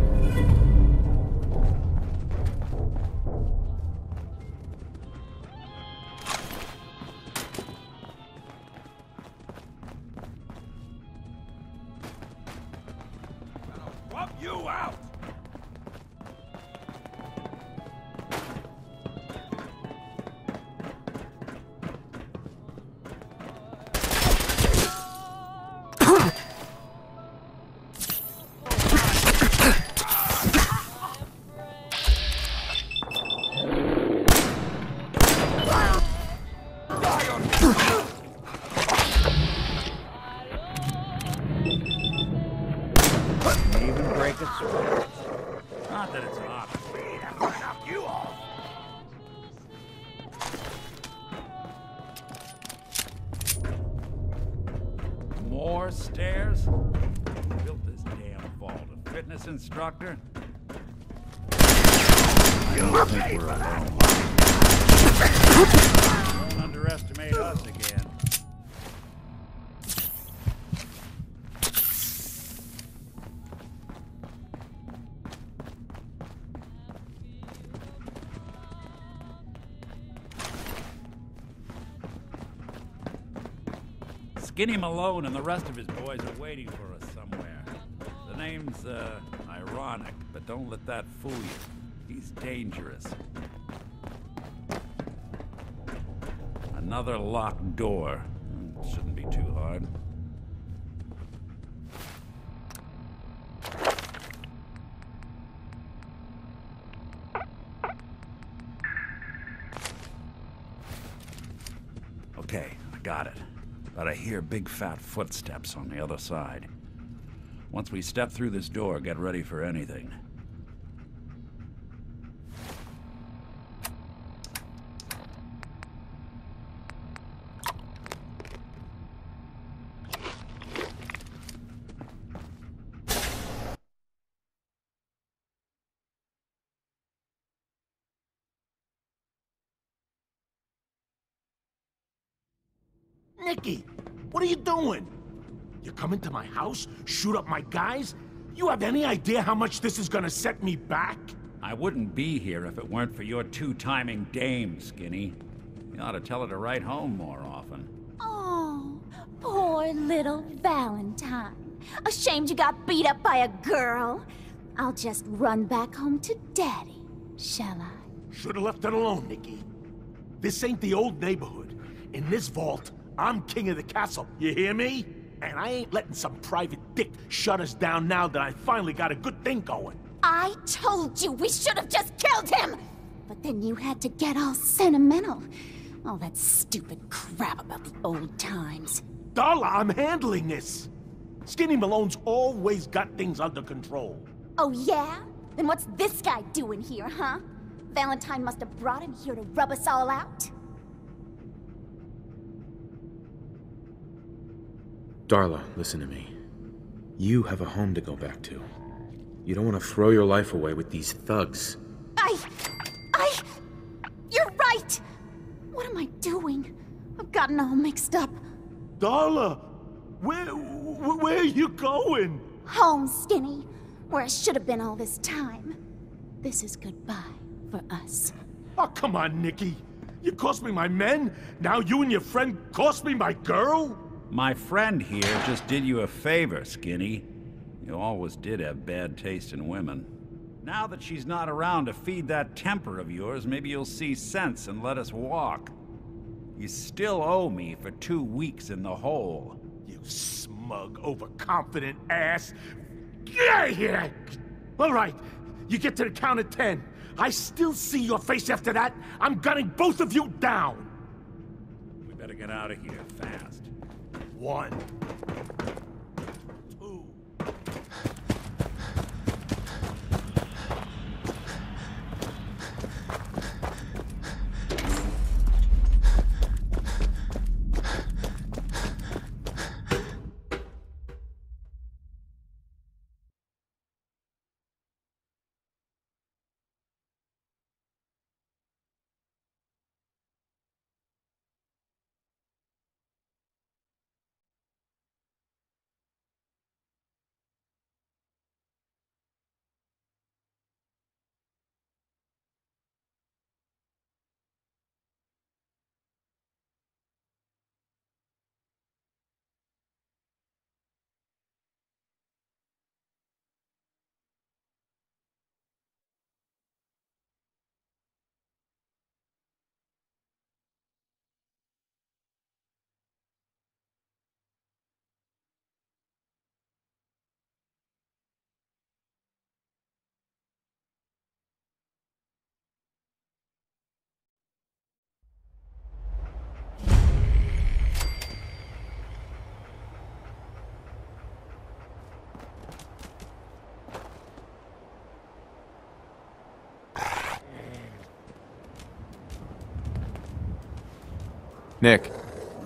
Rub you out! Not that it's an option. That might knock you off. More stairs? Who built this damn vault? A fitness instructor? I don't think we're alone. Don't underestimate us again. Skinny Malone and the rest of his boys are waiting for us somewhere. The name's, ironic, but don't let that fool you. He's dangerous. Another locked door. Shouldn't be too hard. Okay, I got it. But I hear big fat footsteps on the other side. Once we step through this door, get ready for anything. Nicky, what are you doing? You come into my house, shoot up my guys? You have any idea how much this is gonna set me back? I wouldn't be here if it weren't for your two-timing dame, Skinny. You ought to tell her to write home more often. Oh, Poor little Valentine. Ashamed you got beat up by a girl? I'll just run back home to Daddy, shall I? Should've left it alone, Nikki. This ain't the old neighborhood. In this vault, I'm king of the castle, you hear me? And I ain't letting some private dick shut us down now that I finally got a good thing going. I told you we should have just killed him! But then you had to get all sentimental. All that stupid crap about the old times. Darla, I'm handling this! Skinny Malone's always got things under control. Oh yeah? Then what's this guy doing here, huh? Valentine must have brought him here to rub us all out? Darla, listen to me. You have a home to go back to. You don't want to throw your life away with these thugs. You're right! What am I doing? I've gotten all mixed up. Darla, where are you going? Home, Skinny. Where I should have been all this time. This is goodbye for us. Oh, come on, Nikki. You cost me my men, now you and your friend cost me my girl? My friend here just did you a favor, Skinny. You always did have bad taste in women. Now that she's not around to feed that temper of yours, maybe you'll see sense and let us walk. You still owe me for 2 weeks in the hole. You smug, overconfident ass. Get out of here! All right, you get to the count of 10. I still see your face after that. I'm gunning both of you down. We better get out of here fast. 1, 2. Nick.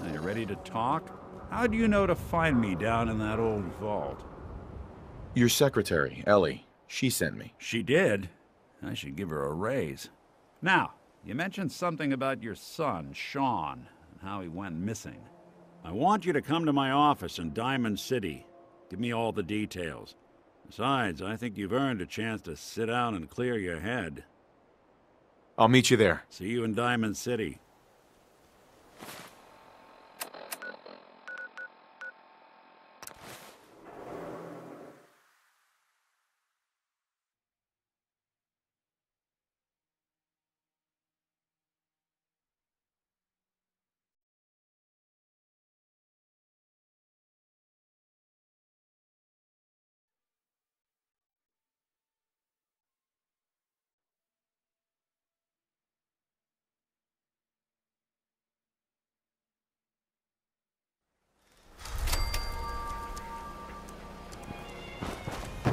Are you ready to talk? How do you know to find me down in that old vault? Your secretary, Ellie. She sent me. She did? I should give her a raise. Now, you mentioned something about your son, Sean, and how he went missing. I want you to come to my office in Diamond City. Give me all the details. Besides, I think you've earned a chance to sit down and clear your head. I'll meet you there. See you in Diamond City.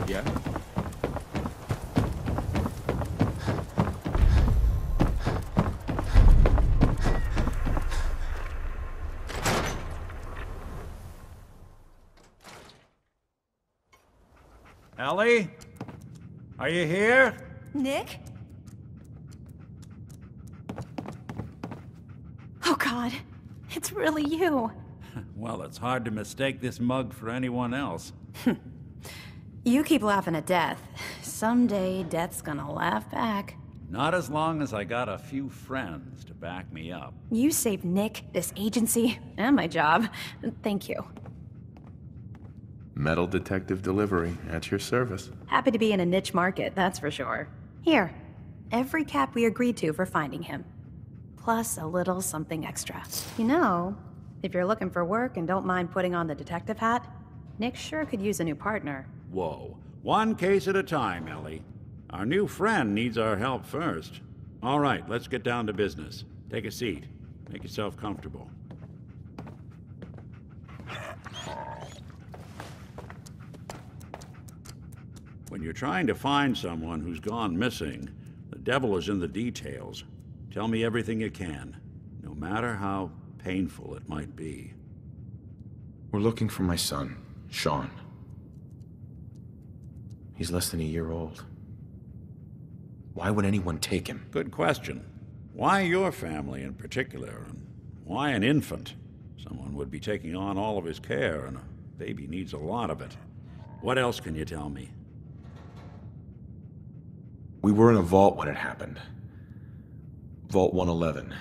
Yeah? Ellie? Are you here? Nick? Oh God, it's really you. Well, it's hard to mistake this mug for anyone else. You keep laughing at death. Someday, death's gonna laugh back. Not as long as I got a few friends to back me up. You saved Nick, this agency, and my job. Thank you. Metal detective delivery at your service. Happy to be in a niche market, that's for sure. Here, every cap we agreed to for finding him. Plus a little something extra. You know, if you're looking for work and don't mind putting on the detective hat, Nick sure could use a new partner. Whoa. One case at a time, Ellie. Our new friend needs our help first. All right, let's get down to business. Take a seat. Make yourself comfortable. When you're trying to find someone who's gone missing, the devil is in the details. Tell me everything you can, no matter how painful it might be. We're looking for my son, Sean. He's less than a year old. Why would anyone take him? Good question. Why your family in particular, and why an infant? Someone would be taking on all of his care, and a baby needs a lot of it. What else can you tell me? We were in a vault when it happened. Vault 111.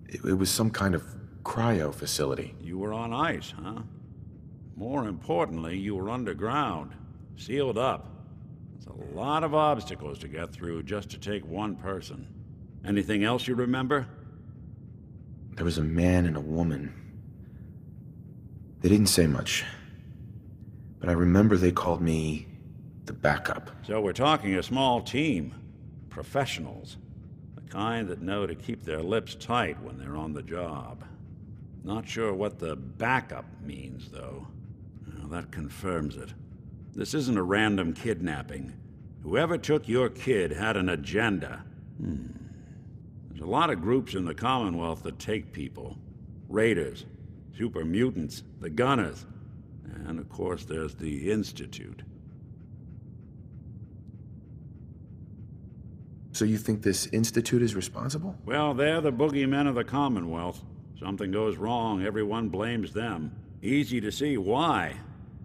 It was some kind of cryo facility. You were on ice, huh? More importantly, you were underground, sealed up. It's a lot of obstacles to get through just to take one person. Anything else you remember? There was a man and a woman. They didn't say much. But I remember they called me the backup. So we're talking a small team. Professionals. The kind that know to keep their lips tight when they're on the job. Not sure what the backup means, though. Well, that confirms it. This isn't a random kidnapping. Whoever took your kid had an agenda. There's a lot of groups in the Commonwealth that take people. Raiders, super mutants, the Gunners, and of course there's the Institute. So you think this Institute is responsible? Well, they're the boogeymen of the Commonwealth. Something goes wrong, everyone blames them. Easy to see why.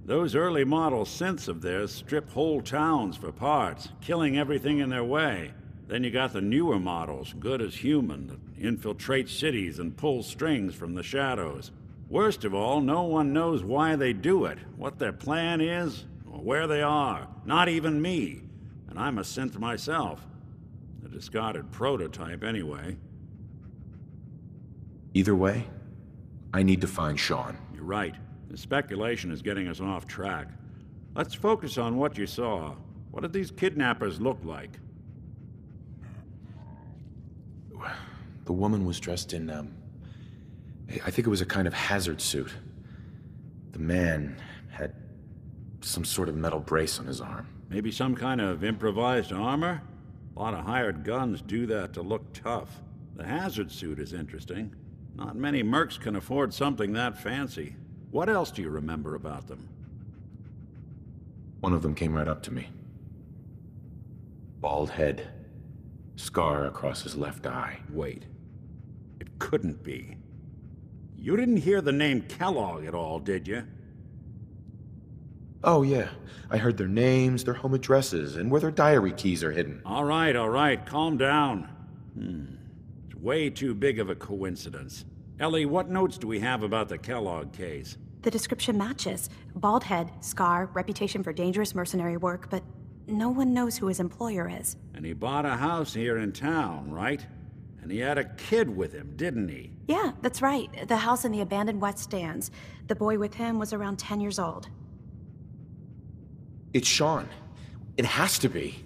Those early model synths of theirs strip whole towns for parts, killing everything in their way. Then you got the newer models, good as human, that infiltrate cities and pull strings from the shadows. Worst of all, no one knows why they do it, what their plan is, or where they are. Not even me. And I'm a synth myself. A discarded prototype, anyway. Either way, I need to find Sean. You're right. The speculation is getting us off track. Let's focus on what you saw. What did these kidnappers look like? The woman was dressed in, I think it was a kind of hazard suit. The man had some sort of metal brace on his arm. Maybe some kind of improvised armor? A lot of hired guns do that to look tough. The hazard suit is interesting. Not many mercs can afford something that fancy. What else do you remember about them? One of them came right up to me. Bald head. Scar across his left eye. Wait. It couldn't be. You didn't hear the name Kellogg at all, did you? Oh, yeah. I heard their names, their home addresses, and where their diary keys are hidden. All right. Calm down. It's way too big of a coincidence. Ellie, what notes do we have about the Kellogg case? The description matches. Bald head, scar, reputation for dangerous mercenary work, but no one knows who his employer is. And he bought a house here in town, right? And he had a kid with him, didn't he? Yeah, that's right. The house in the abandoned West Stands. The boy with him was around 10 years old. It's Sean. It has to be.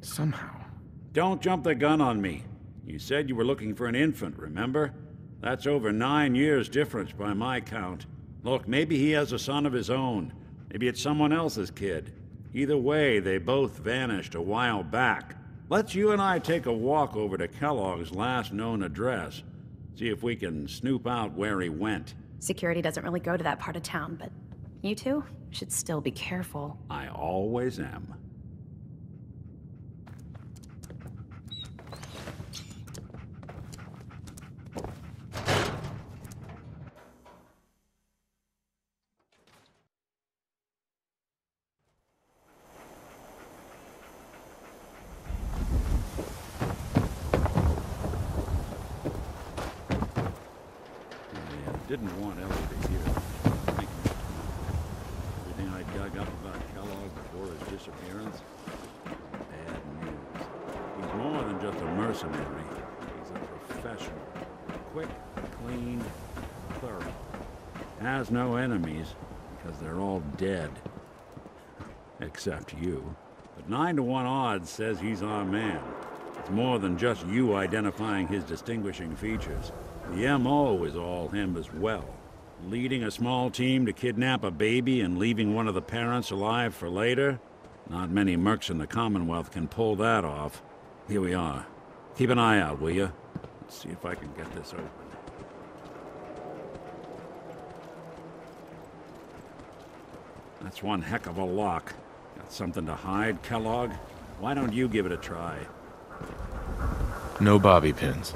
Somehow. Don't jump the gun on me. You said you were looking for an infant, remember? That's over 9 years difference by my count. Look, maybe he has a son of his own. Maybe it's someone else's kid. Either way, they both vanished a while back. Let's you and I take a walk over to Kellogg's last known address. See if we can snoop out where he went. Security doesn't really go to that part of town, but you two should still be careful. I always am. didn't want Ellie to hear. Everything I dug up about Kellogg before his disappearance? Bad news. He's more than just a mercenary. He's a professional. Quick, clean, thorough. Has no enemies, because they're all dead. Except you. But 9 to 1 odds says he's our man. It's more than just you identifying his distinguishing features. The M.O. is all him as well. Leading a small team to kidnap a baby and leaving one of the parents alive for later? Not many mercs in the Commonwealth can pull that off. Here we are. Keep an eye out, will you? Let's see if I can get this open. That's one heck of a lock. Got something to hide, Kellogg? Why don't you give it a try? No bobby pins.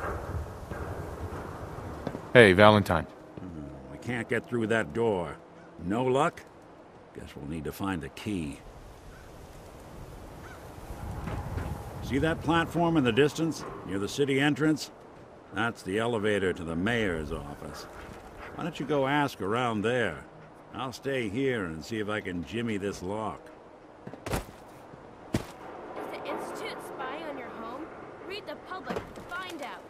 Hey, Valentine. We can't get through that door. No luck? Guess we'll need to find the key. See that platform in the distance, near the city entrance? That's the elevator to the mayor's office. Why don't you go ask around there? I'll stay here and see if I can jimmy this lock. Does the Institute spy on your home? Read the public to find out.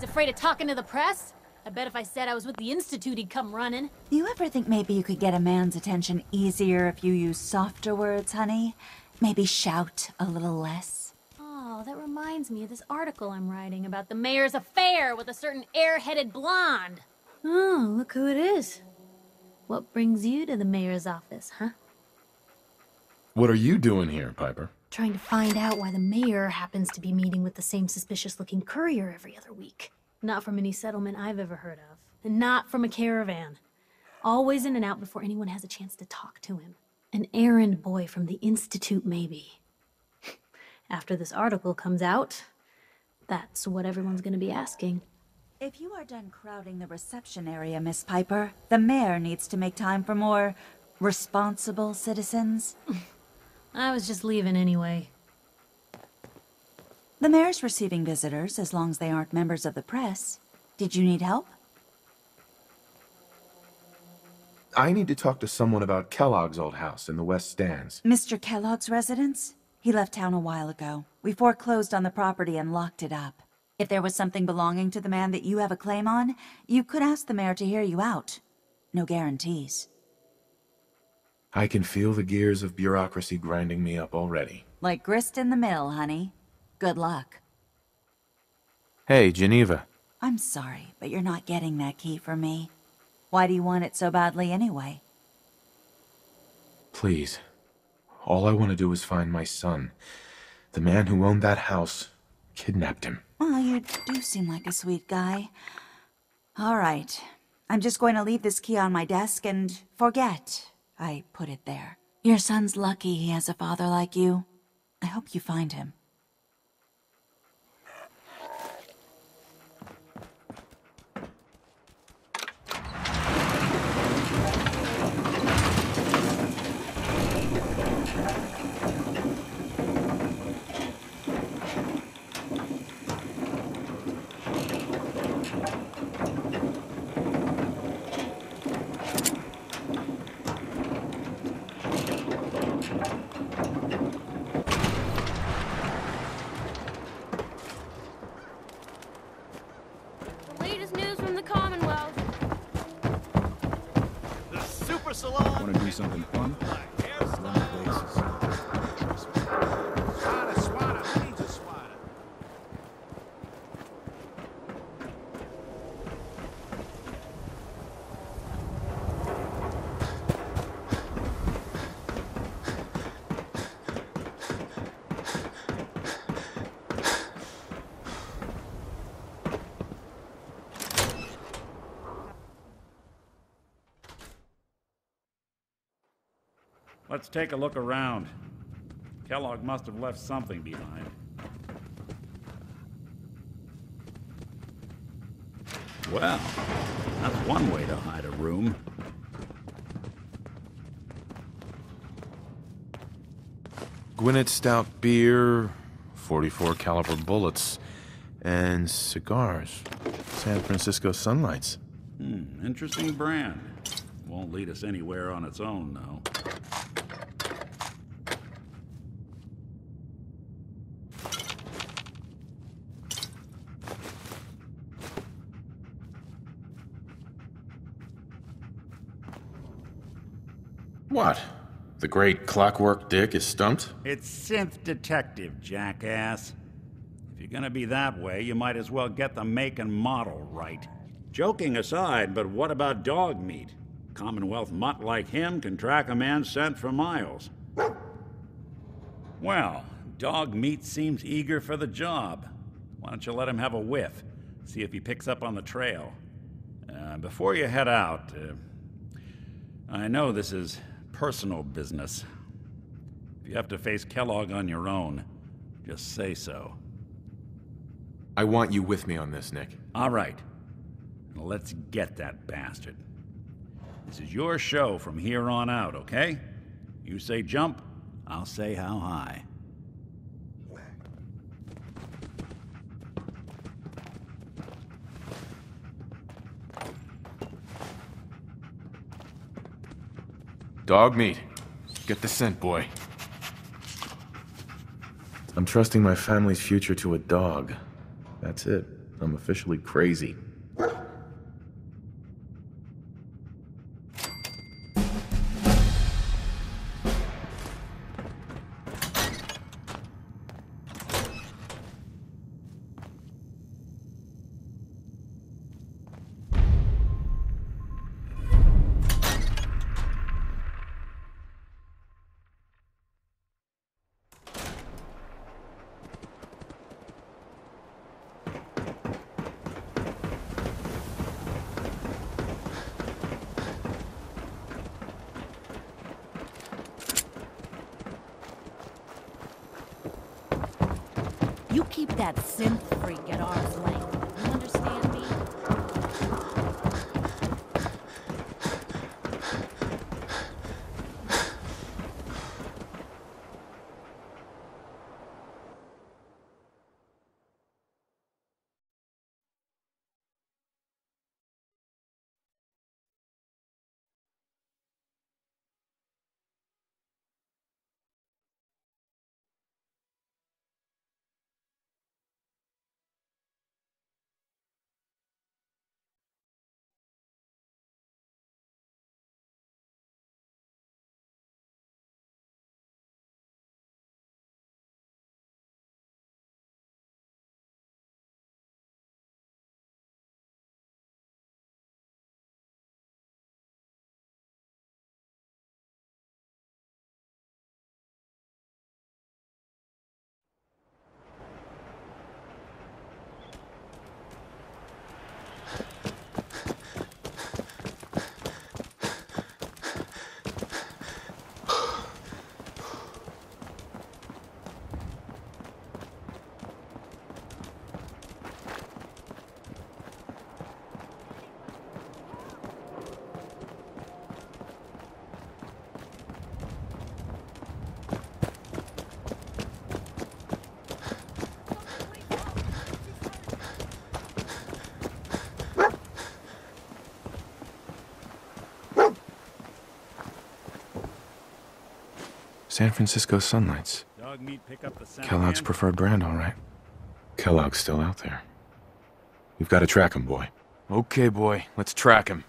Afraid of talking to the press? I bet if I said I was with the Institute, he'd come running. You ever think maybe you could get a man's attention easier if you use softer words, honey? Maybe shout a little less? Oh, that reminds me of this article I'm writing about the mayor's affair with a certain air-headed blonde. Oh, look who it is. What brings you to the mayor's office, huh? What are you doing here, Piper? Trying to find out why the mayor happens to be meeting with the same suspicious-looking courier every other week. Not from any settlement I've ever heard of. And not from a caravan. Always in and out before anyone has a chance to talk to him. An errand boy from the Institute, maybe. After this article comes out, that's what everyone's gonna be asking. If you are done crowding the reception area, Miss Piper, the mayor needs to make time for more responsible citizens. I was just leaving anyway. The mayor's receiving visitors as long as they aren't members of the press. Did you need help? I need to talk to someone about Kellogg's old house in the West Stands. Mr. Kellogg's residence? He left town a while ago. We foreclosed on the property and locked it up. If there was something belonging to the man that you have a claim on, you could ask the mayor to hear you out. No guarantees. I can feel the gears of bureaucracy grinding me up already. Like grist in the mill, honey. Good luck. Hey, Geneva. I'm sorry, but you're not getting that key from me. Why do you want it so badly anyway? Please. All I want to do is find my son. The man who owned that house kidnapped him. Well, you do seem like a sweet guy. All right. I'm just going to leave this key on my desk and forget I put it there. Your son's lucky he has a father like you. I hope you find him. Want to do something fun? Let's take a look around. Kellogg must have left something behind. Well, that's one way to hide a room. Gwinnett Stout beer, 44 caliber bullets, and cigars. San Francisco Sunlights. Interesting brand. Won't lead us anywhere on its own, though. What? The great Clockwork Dick is stumped? It's Synth Detective, jackass. If you're gonna be that way, you might as well get the make and model right. Joking aside, but what about dog meat? Commonwealth mutt like him can track a man's scent for miles. Well, dog meat seems eager for the job. Why don't you let him have a whiff? See if he picks up on the trail. Before you head out, I know this is personal business. If you have to face Kellogg on your own, just say so. I want you with me on this, Nick. All right. Let's get that bastard. This is your show from here on out, okay? You say jump, I'll say how high. Dog meat. Get the scent, boy. I'm trusting my family's future to a dog. That's it. I'm officially crazy. You keep that synth freak at arm's length. You understand me? San Francisco Sunlights. Dog meat pick up the scent, Kellogg's man? preferred brand, all right. Kellogg's still out there. We've got to track him, boy. Okay, boy. Let's track him.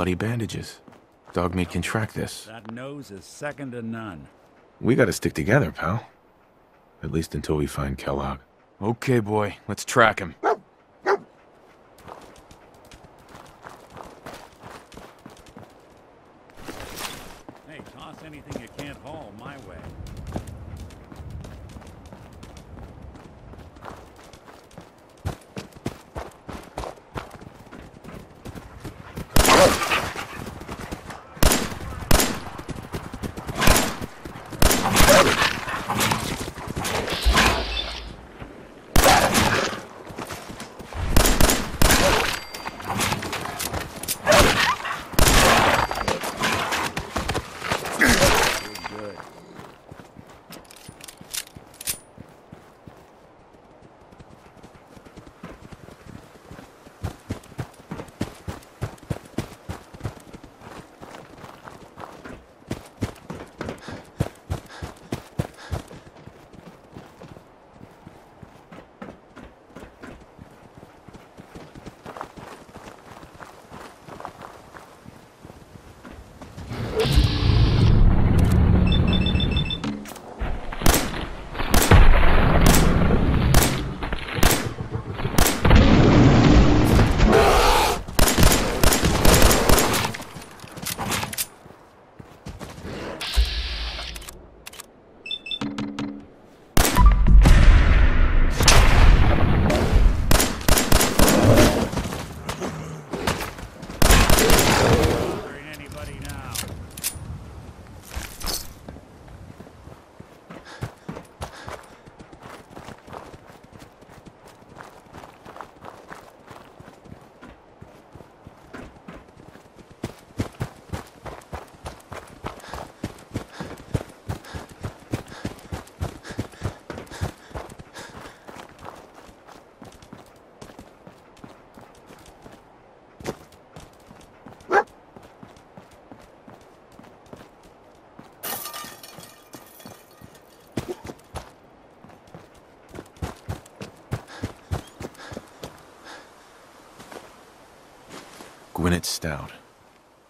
bloody bandages. Dogmeat can track this. That nose is second to none. We gotta stick together, pal. At least until we find Kellogg. Okay, boy. Let's track him. Hey, toss anything you can't haul my way. Gwinnett Stout.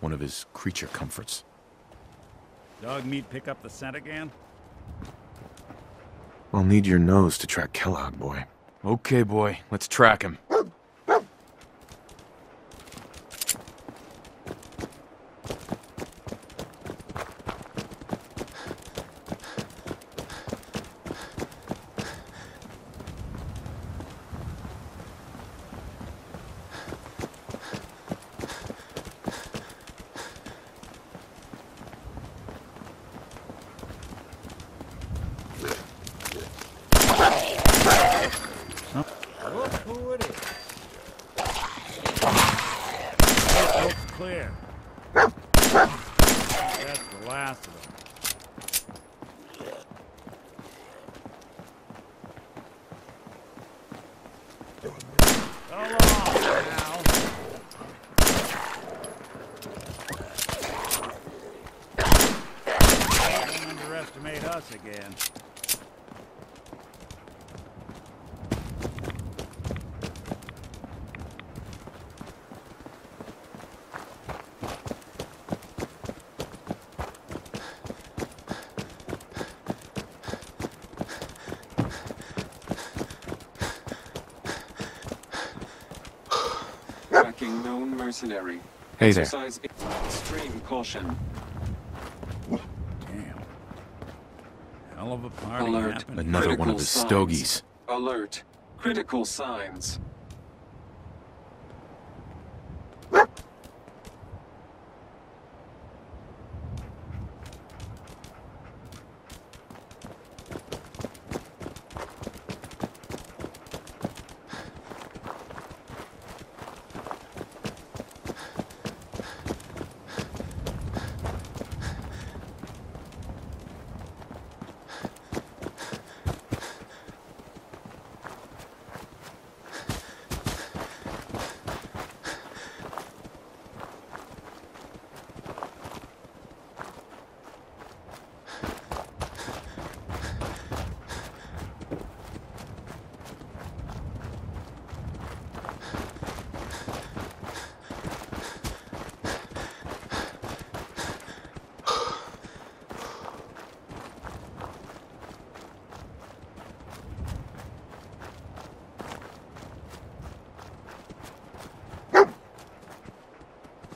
One of his creature comforts. Dogmeat pick up the scent again? I'll need your nose to track Kellogg, boy. Okay, boy. Let's track him. Look who it is. Looks clear. That's the last of them. So long now. Don't underestimate us again. Tracking known mercenary. Hey there. Exercise extreme caution. Damn. Hell of a party Alert. happened. Another one of his stogies. Alert. Critical signs.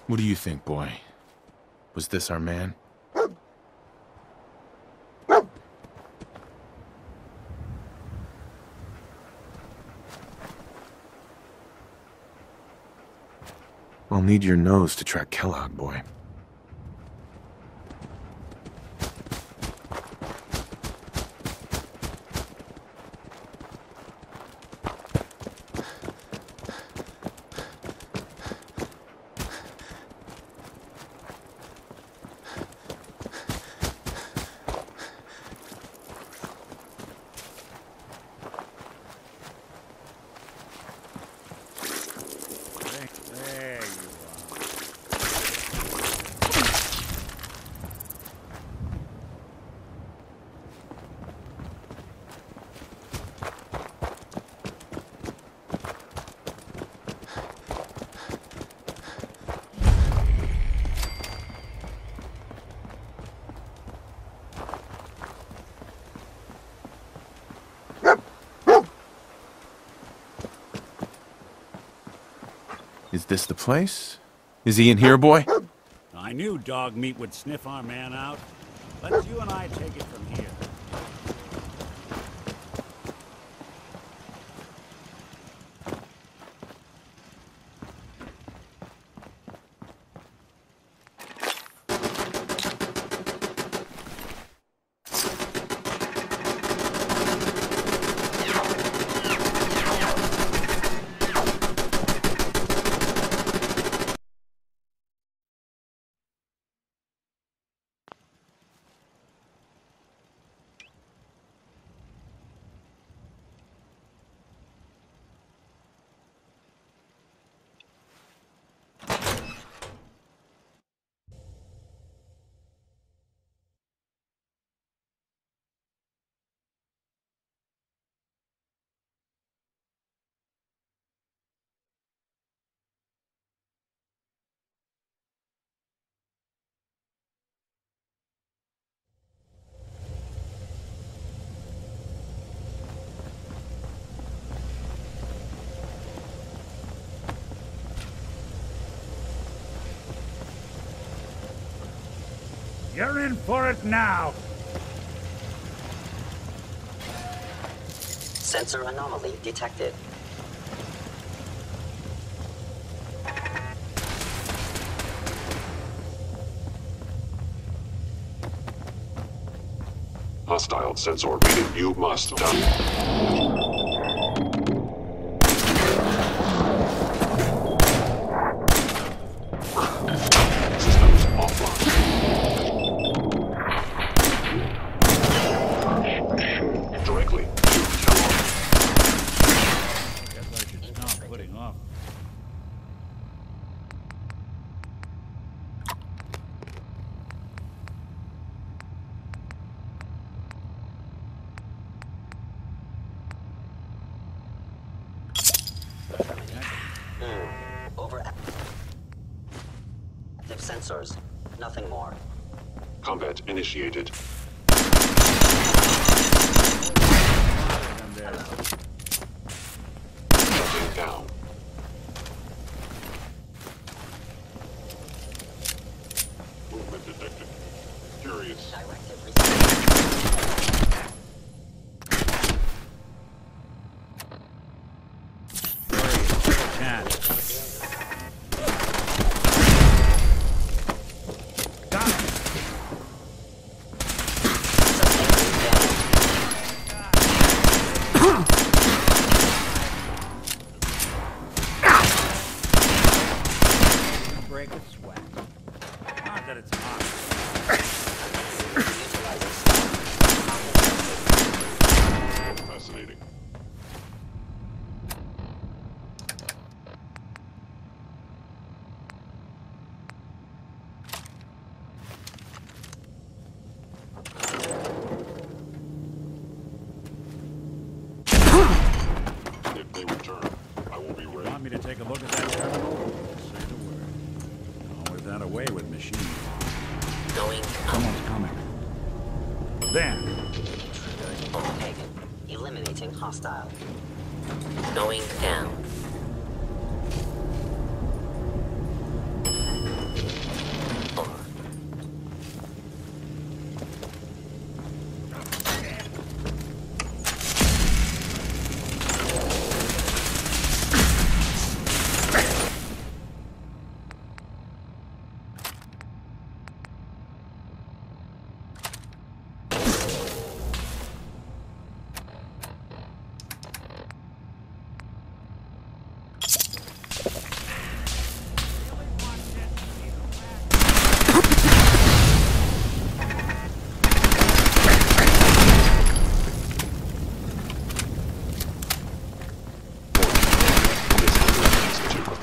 What do you think, boy? Was this our man? I'll need your nose to track Kellogg, boy. Is this the place? Is he in here, boy? I knew dog meat would sniff our man out. Let's you and I take it from here. You're in for it now! Sensor anomaly detected. Hostile sensor reading. You must die. Sensors, nothing more. Combat initiated. Shutting down. Movement detected. Curious. Directive received. Fascinating. If they return, I will be ready. Want me to take a look at that terminal? Say the word. Always that away with machines. Going Someone's coming. There. Pagan. Eliminating hostile. Going down.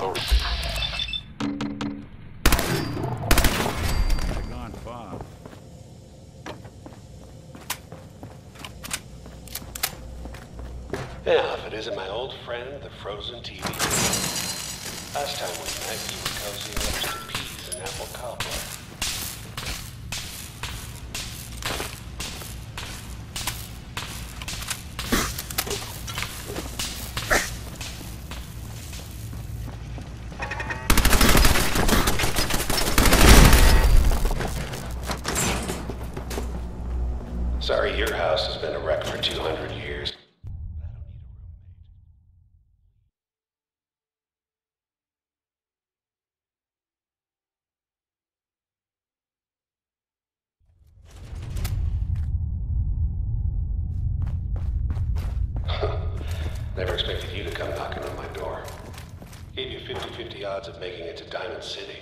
authority. They're gone far. Yeah, if it isn't my old friend, the frozen TV. Last time we met, you were cozying up to the peas and apple cobbler. Sorry, your house has been a wreck for 200 years. Never expected you to come knocking on my door. Gave you 50-50 odds of making it to Diamond City.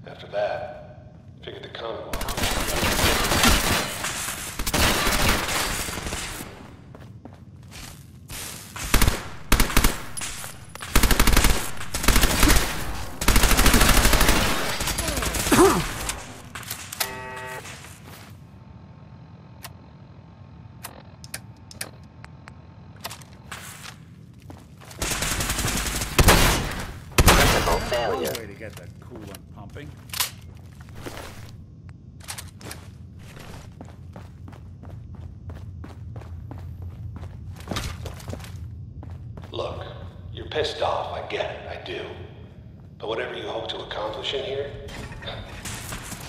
After that, figured the Commonwealth. Failure. Way to get that coolant pumping. Look, you're pissed off, I get it, I do. But whatever you hope to accomplish in here,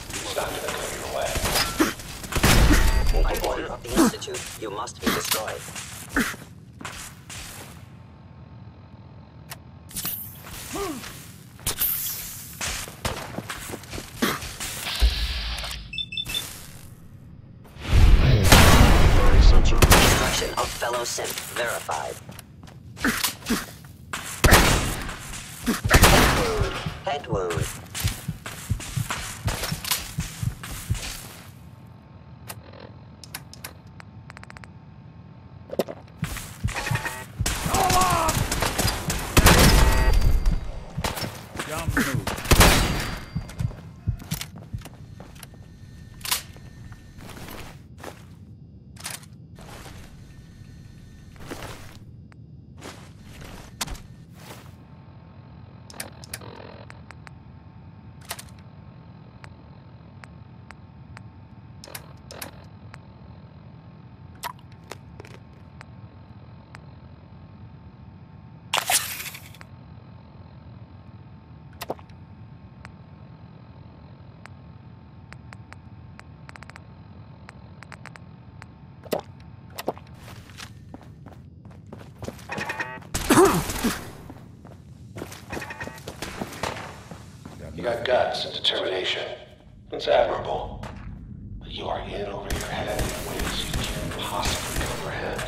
it's not gonna go your way. By order of the Institute, you must be destroyed. Destruction of fellow synth verified. Head wound. Jump move. You got guts and determination. It's admirable. But you are in over your head in ways you can't possibly comprehend.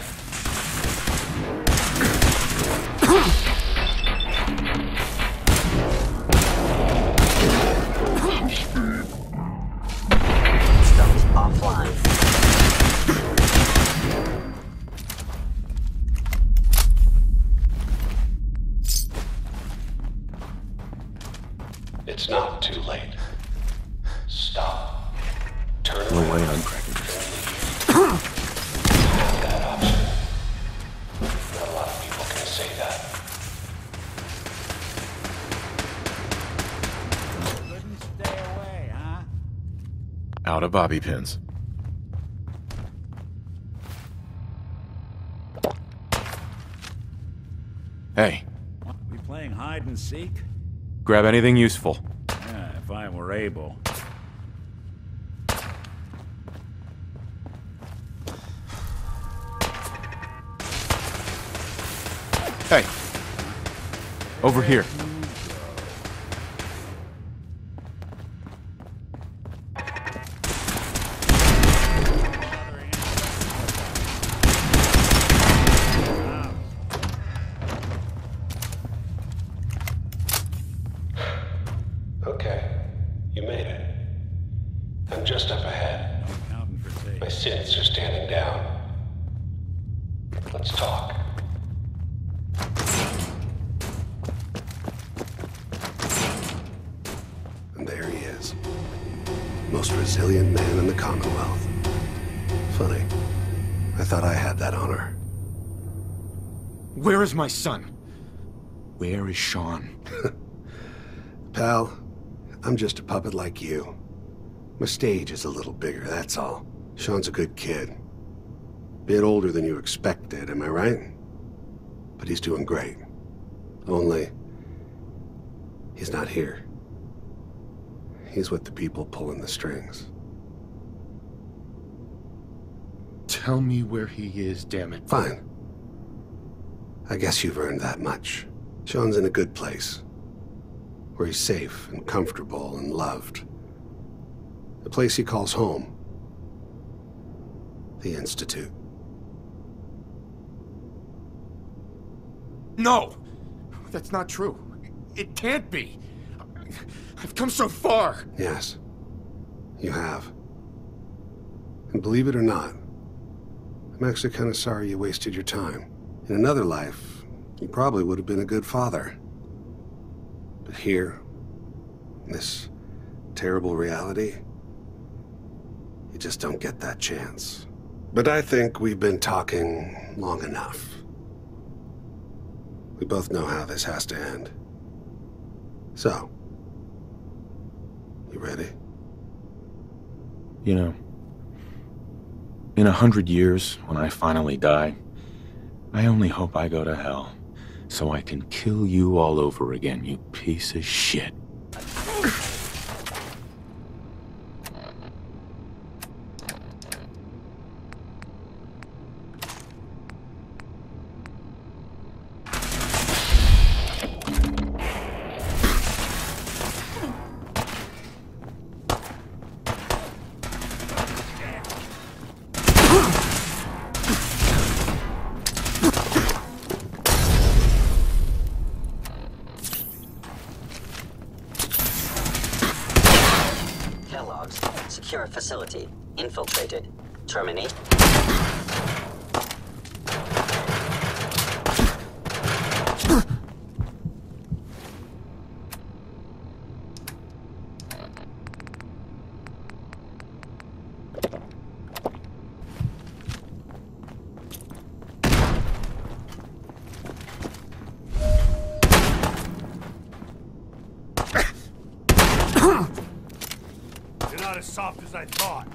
Systems offline. It's not too late. Stop. Turn No around. way I'm cracking this. Have that option. Not a lot of people can say that. Couldn't stay away, huh? Out of bobby pins. Hey, We playing hide and seek? grab anything useful. Yeah, if I were able. Hey, over here. Okay. You made it. I'm just up ahead. Counting for safe. My synths are standing down. Let's talk. Most resilient man in the Commonwealth. Funny. I thought I had that honor. Where is my son? Where is Sean? Pal, I'm just a puppet like you. My stage is a little bigger, that's all. Sean's a good kid. Bit older than you expected, am I right? But he's doing great. Only, he's not here. He's with the people pulling the strings. Tell me where he is, damn it. Fine. I guess you've earned that much. Sean's in a good place. Where he's safe and comfortable and loved. A place he calls home. The Institute. No! That's not true. It can't be. I've come so far. Yes. You have. And believe it or not, I'm actually kind of sorry you wasted your time. In another life, you probably would have been a good father. But here, in this terrible reality, you just don't get that chance. But I think we've been talking long enough. We both know how this has to end. So, you ready? You know, in 100 years, when I finally die, I only hope I go to hell, so I can kill you all over again, you piece of shit. Kellogg's. Secure facility. Infiltrated. Terminate. You're not as soft as I thought.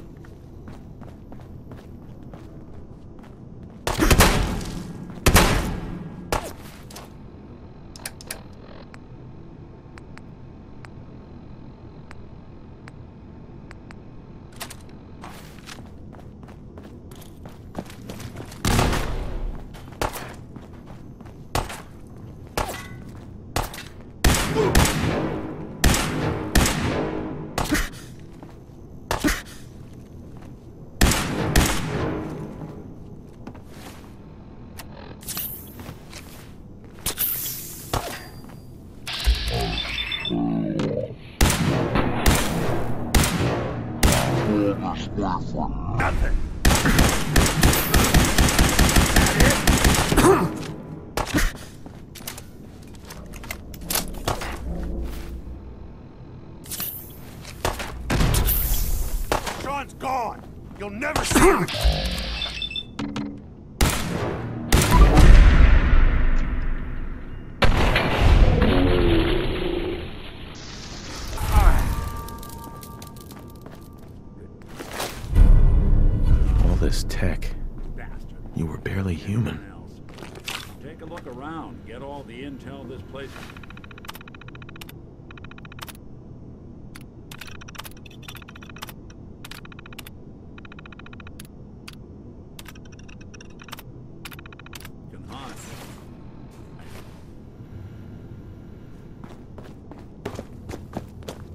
Nothing. Sean's gone. You'll never see him again. This tech. You were barely human. Take a look around. Get all the intel this place. Can hide.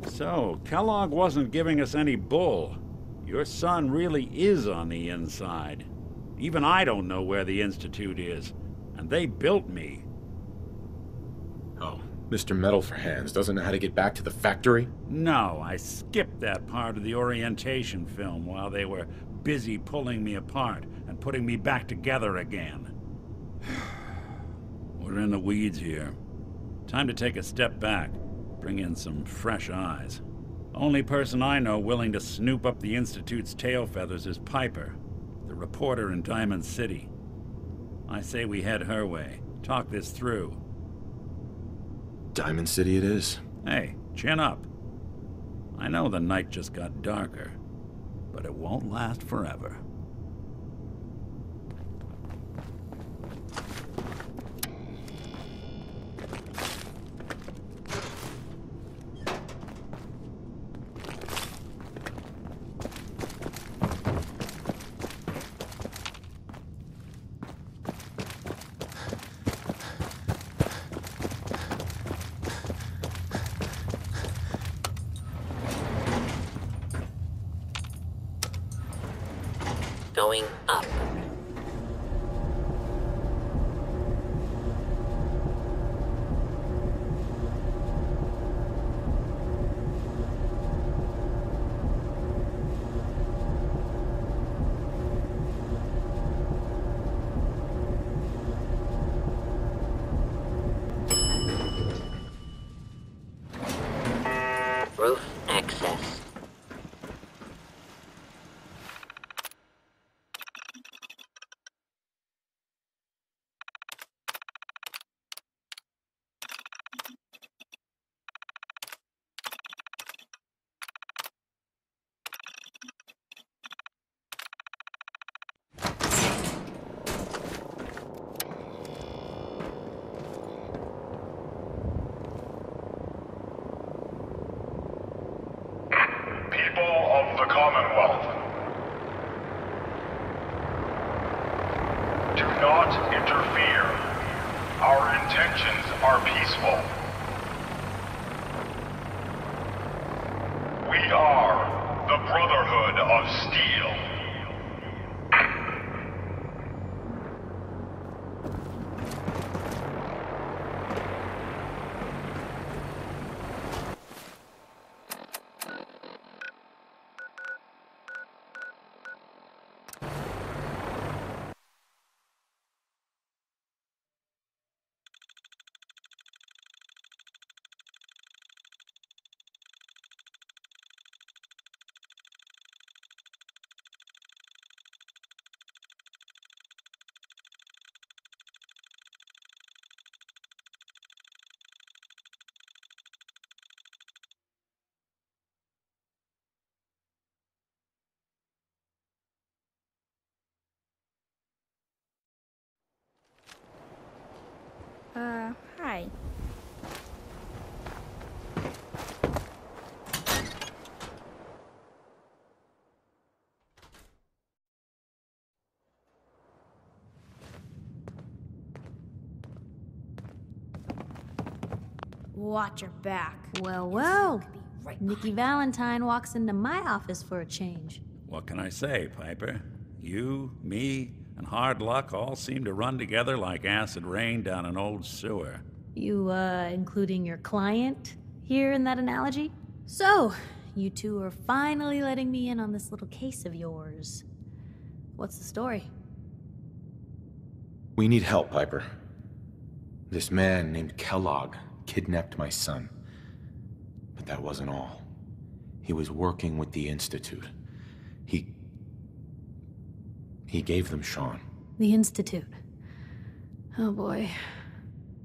So, Kellogg wasn't giving us any bull. Your son really is on the inside. Even I don't know where the Institute is. And they built me. Oh, Mr. Metal for Hands doesn't know how to get back to the factory? No, I skipped that part of the orientation film while they were busy pulling me apart and putting me back together again. We're in the weeds here. Time to take a step back. Bring in some fresh eyes. Only person I know willing to snoop up the Institute's tail feathers is Piper, the reporter in Diamond City. I say we head her way. Talk this through. Diamond City it is. Hey, chin up. I know the night just got darker, but it won't last forever. Going up. Roof access. Of the Commonwealth. Do not interfere. Our intentions are peaceful. We are the Brotherhood of Steel. Hi. Watch your back. Well, well. Nikki Valentine walks into my office for a change. What can I say, Piper? You, me, and hard luck all seem to run together like acid rain down an old sewer. You, including your client here in that analogy? So, you two are finally letting me in on this little case of yours. What's the story? We need help, Piper. This man named Kellogg kidnapped my son. But that wasn't all. He was working with the Institute. He gave them Sean. The Institute. Oh boy.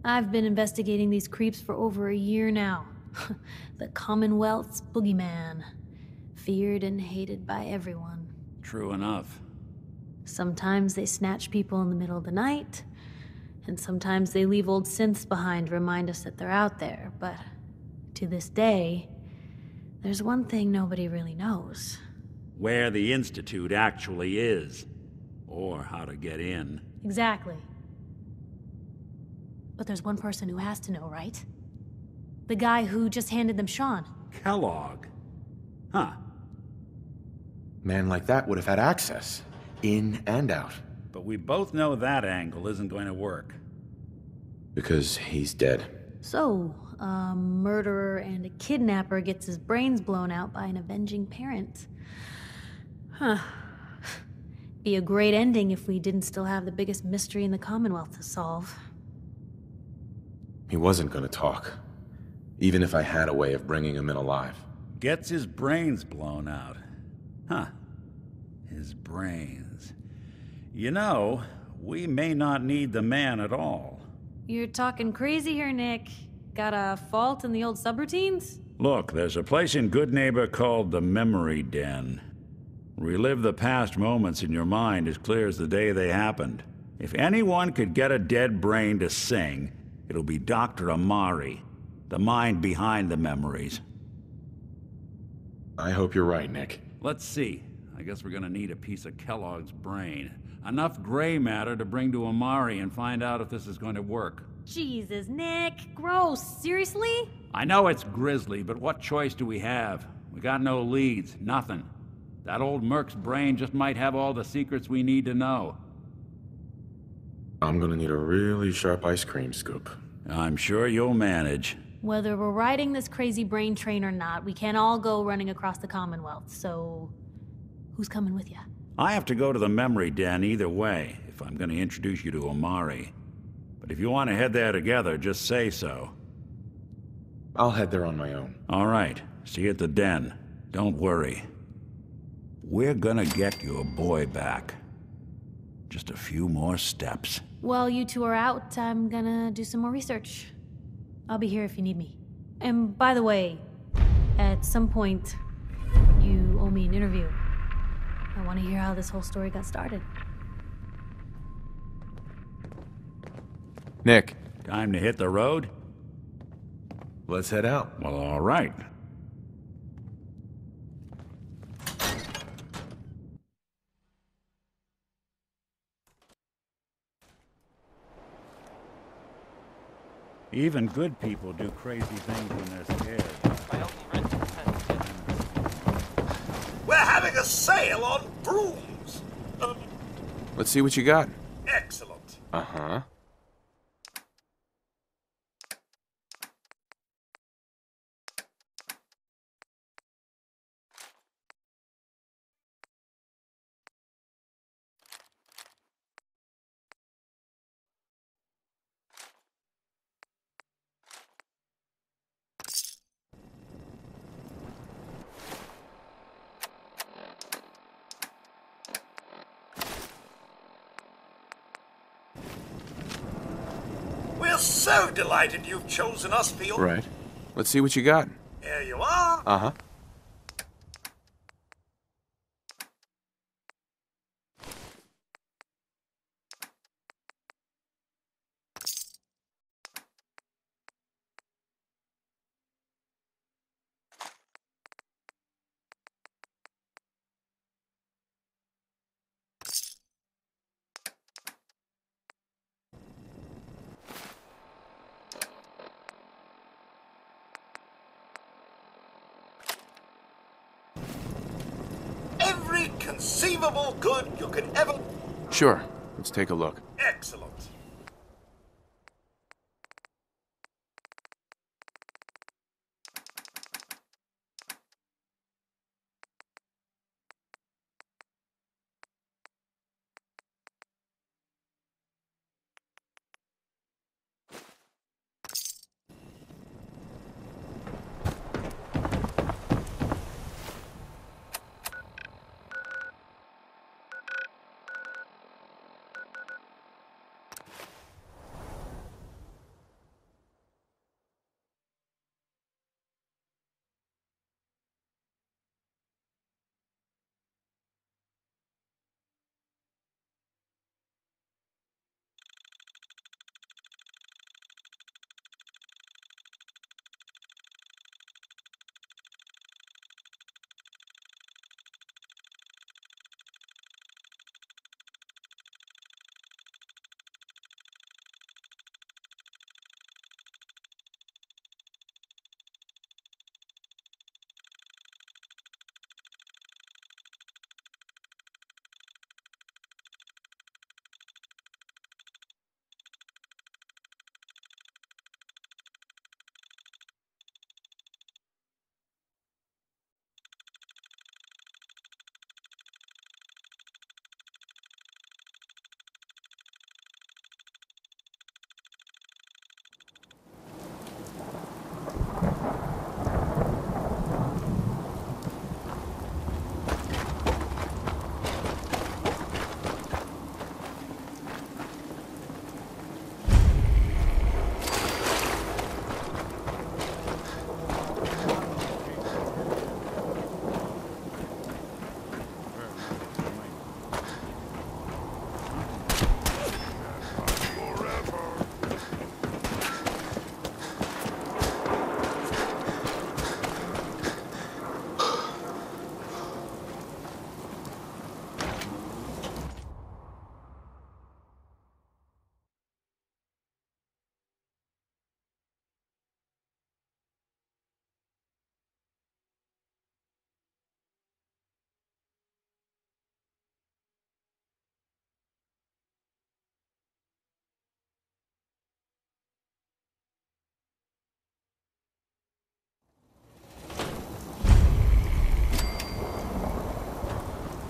I've been investigating these creeps for over a year now. The Commonwealth's boogeyman. Feared and hated by everyone. True enough. Sometimes they snatch people in the middle of the night, and sometimes they leave old synths behind to remind us that they're out there, but to this day, there's one thing nobody really knows. Where the Institute actually is. Or how to get in. Exactly. But there's one person who has to know, right? The guy who just handed them Sean. Kellogg. Huh. Man like that would have had access. In and out. But we both know that angle isn't going to work. Because he's dead. So, a murderer and a kidnapper gets his brains blown out by an avenging parent. Huh. Be a great ending if we didn't still have the biggest mystery in the Commonwealth to solve. He wasn't gonna talk. Even if I had a way of bringing him in alive. Gets his brains blown out. Huh. His brains. You know, we may not need the man at all. You're talking crazy here, Nick. Got a fault in the old subroutines? Look, there's a place in Goodneighbor called the Memory Den. Relive the past moments in your mind as clear as the day they happened. If anyone could get a dead brain to sing, it'll be Dr. Amari, the mind behind the memories. I hope you're right, Nick. Let's see. I guess we're gonna need a piece of Kellogg's brain. Enough gray matter to bring to Amari and find out if this is going to work. Jesus, Nick. Gross. Seriously? I know it's grisly, but what choice do we have? We got no leads, nothing. That old Merc's brain just might have all the secrets we need to know. I'm gonna need a really sharp ice cream scoop. I'm sure you'll manage. Whether we're riding this crazy brain train or not, we can't all go running across the Commonwealth, so... who's coming with you? I have to go to the Memory Den either way, if I'm gonna introduce you to Amari. But if you want to head there together, just say so. I'll head there on my own. All right. See you at the den. Don't worry. We're gonna get your boy back. Just a few more steps. While you two are out, I'm gonna do some more research. I'll be here if you need me. And by the way, at some point, you owe me an interview. I want to hear how this whole story got started. Nick. Time to hit the road? Let's head out. Well, all right. Even good people do crazy things when they're scared. We're having a sale on brooms. Let's see what you got. Excellent. Uh-huh. So delighted you've chosen us for your... Right. Let's see what you got. Here you are. Uh-huh. Conceivable good you could ever... Sure. Let's take a look. Excellent.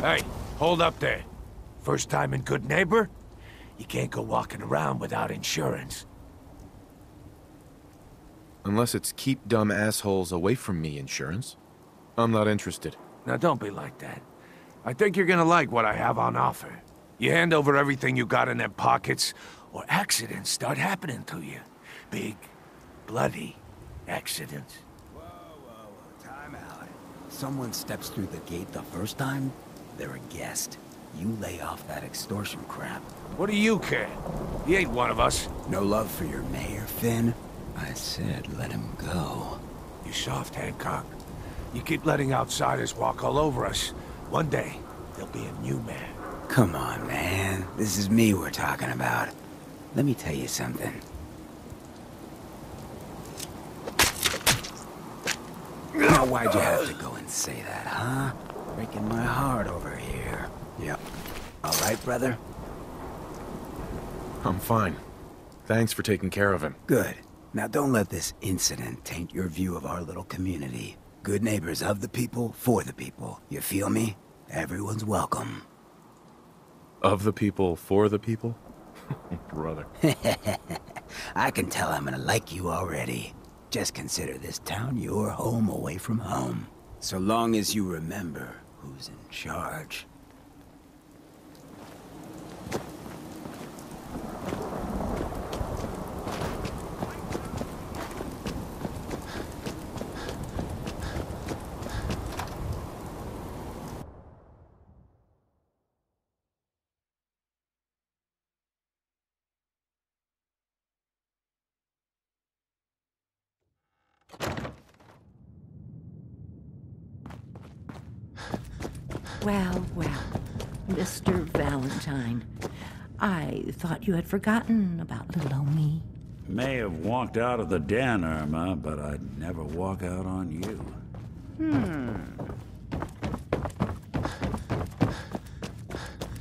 Hey, hold up there. First time in Good Neighbor? You can't go walking around without insurance. Unless it's keep dumb assholes away from me insurance. I'm not interested. Now don't be like that. I think you're gonna like what I have on offer. You hand over everything you got in them pockets, or accidents start happening to you. Big, bloody accidents. Time out. Someone steps through the gate the first time, they're a guest. You lay off that extortion crap. What do you care? He ain't one of us. No love for your mayor, Finn? I said let him go. You soft, Hancock. You keep letting outsiders walk all over us. One day, there'll be a new man. Come on, man. This is me we're talking about. Let me tell you something. Now, why'd you have to go and say that, huh? Breaking my heart over here. Yep. All right, brother? I'm fine. Thanks for taking care of him. Good. Now don't let this incident taint your view of our little community. Good neighbors of the people, for the people. You feel me? Everyone's welcome. Of the people, for the people? Brother. I can tell I'm gonna like you already. Just consider this town your home away from home. So long as you remember who's in charge. Well, well, Mr. Valentine. I thought you had forgotten about little old me. May have walked out of the den, Irma, but I'd never walk out on you.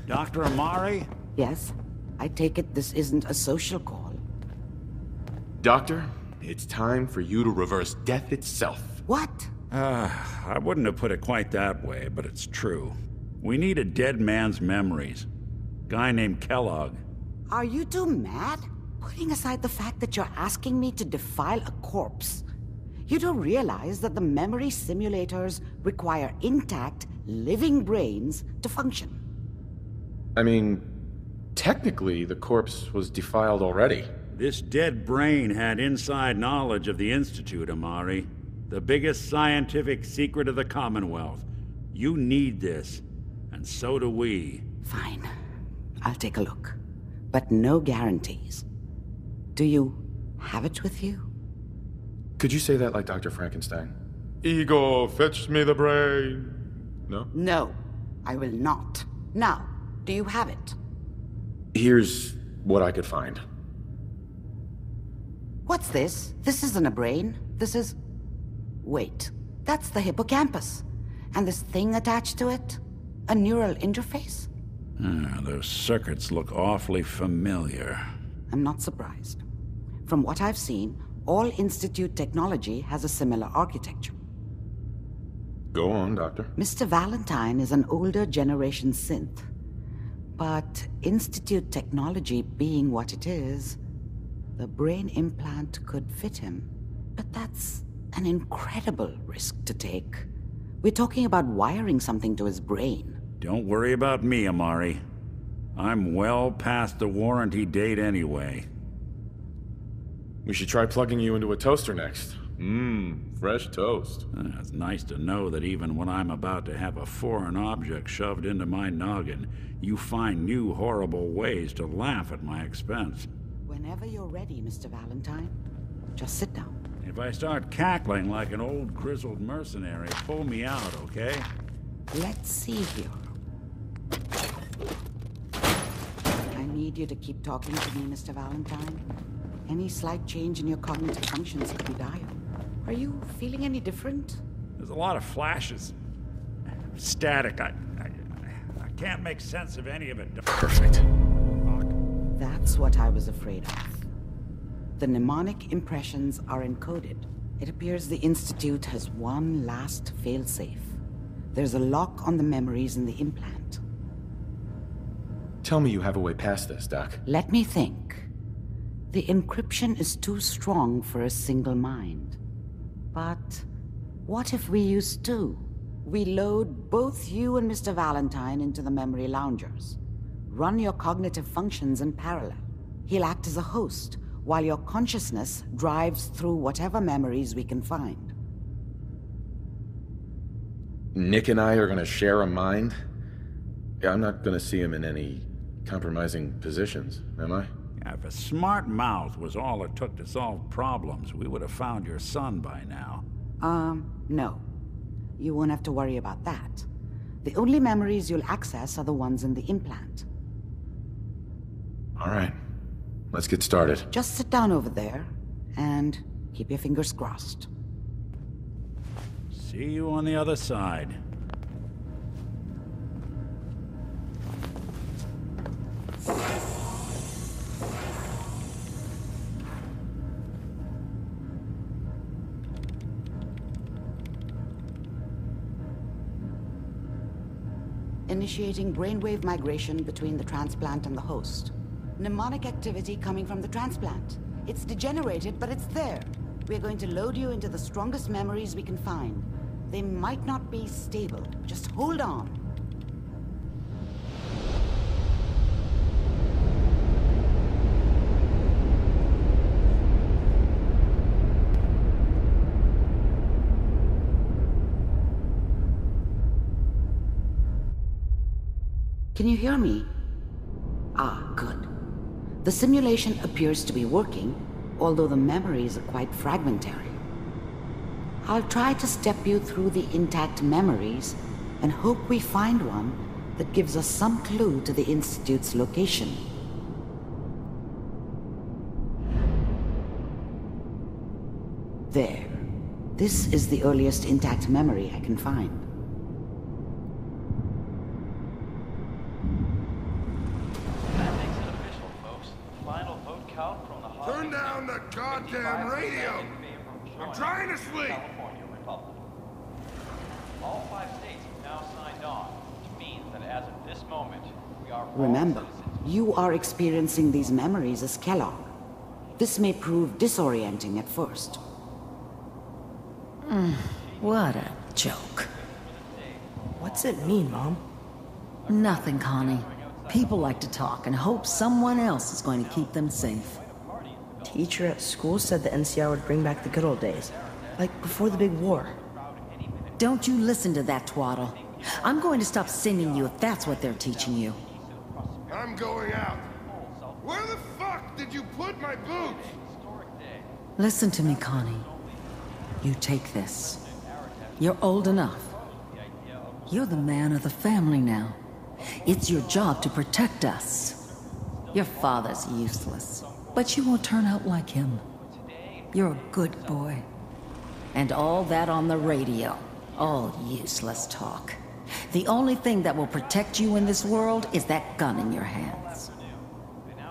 Dr. Amari? Yes? I take it this isn't a social call. Doctor, it's time for you to reverse death itself. What? I wouldn't have put it quite that way, but it's true. We need a dead man's memories. Guy named Kellogg. Are you two mad? Putting aside the fact that you're asking me to defile a corpse, you do realize that the memory simulators require intact, living brains to function. I mean, technically, the corpse was defiled already. This dead brain had inside knowledge of the Institute, Amari. The biggest scientific secret of the Commonwealth. You need this, and so do we. Fine. I'll take a look. But no guarantees. Do you have it with you? Could you say that like Dr. Frankenstein? Ego, fetch me the brain. No? No, I will not. Now, do you have it? Here's what I could find. What's this? This isn't a brain. This is... Wait, that's the hippocampus. And this thing attached to it? A neural interface? Those circuits look awfully familiar. I'm not surprised. From what I've seen, all Institute technology has a similar architecture. Go on, Doctor. Mr. Valentine is an older generation synth. But Institute technology being what it is, the brain implant could fit him. But that's an incredible risk to take. We're talking about wiring something to his brain. Don't worry about me, Amari. I'm well past the warranty date anyway. We should try plugging you into a toaster next. Fresh toast. It's nice to know that even when I'm about to have a foreign object shoved into my noggin, you find new horrible ways to laugh at my expense. Whenever you're ready, Mr. Valentine, just sit down. If I start cackling like an old grizzled mercenary, pull me out, okay? Let's see here. I need you to keep talking to me, Mr. Valentine. Any slight change in your cognitive functions could be dire. Are you feeling any different? There's a lot of flashes. Static. I can't make sense of any of it. Perfect. That's what I was afraid of. The mnemonic impressions are encoded. It appears the Institute has one last failsafe. There's a lock on the memories in the implant. Tell me you have a way past this, Doc. Let me think. The encryption is too strong for a single mind. But what if we use two? We load both you and Mr. Valentine into the memory loungers. Run your cognitive functions in parallel. He'll act as a host, while your consciousness drives through whatever memories we can find. Nick and I are gonna share a mind? Yeah, I'm not gonna see him in any compromising positions, am I? Yeah, if a smart mouth was all it took to solve problems, we would have found your son by now. No. You won't have to worry about that. The only memories you'll access are the ones in the implant. All right. Let's get started. Just sit down over there, and keep your fingers crossed. See you on the other side. Initiating brainwave migration between the transplant and the host. Mnemonic activity coming from the transplant. It's degenerated, but it's there. We're going to load you into the strongest memories we can find. They might not be stable. Just hold on. Can you hear me? Ah, good. The simulation appears to be working, although the memories are quite fragmentary. I'll try to step you through the intact memories and hope we find one that gives us some clue to the Institute's location. There. This is the earliest intact memory I can find. Turn down the goddamn radio! I'm trying to sleep! All 5 states have now signed on, which means that as of this moment, we are... Remember, you are experiencing these memories as Kellogg. This may prove disorienting at first. What a joke. What's it mean, Mom? Nothing, Connie. People like to talk and hope someone else is going to keep them safe. Teacher at school said the NCR would bring back the good old days. Like before the big war. Don't you listen to that twaddle. I'm going to stop sending you if that's what they're teaching you. I'm going out. Where the fuck did you put my boots? Listen to me, Connie. You take this. You're old enough. You're the man of the family now. It's your job to protect us. Your father's useless, but you won't turn out like him. You're a good boy. And all that on the radio, all useless talk. The only thing that will protect you in this world is that gun in your hands.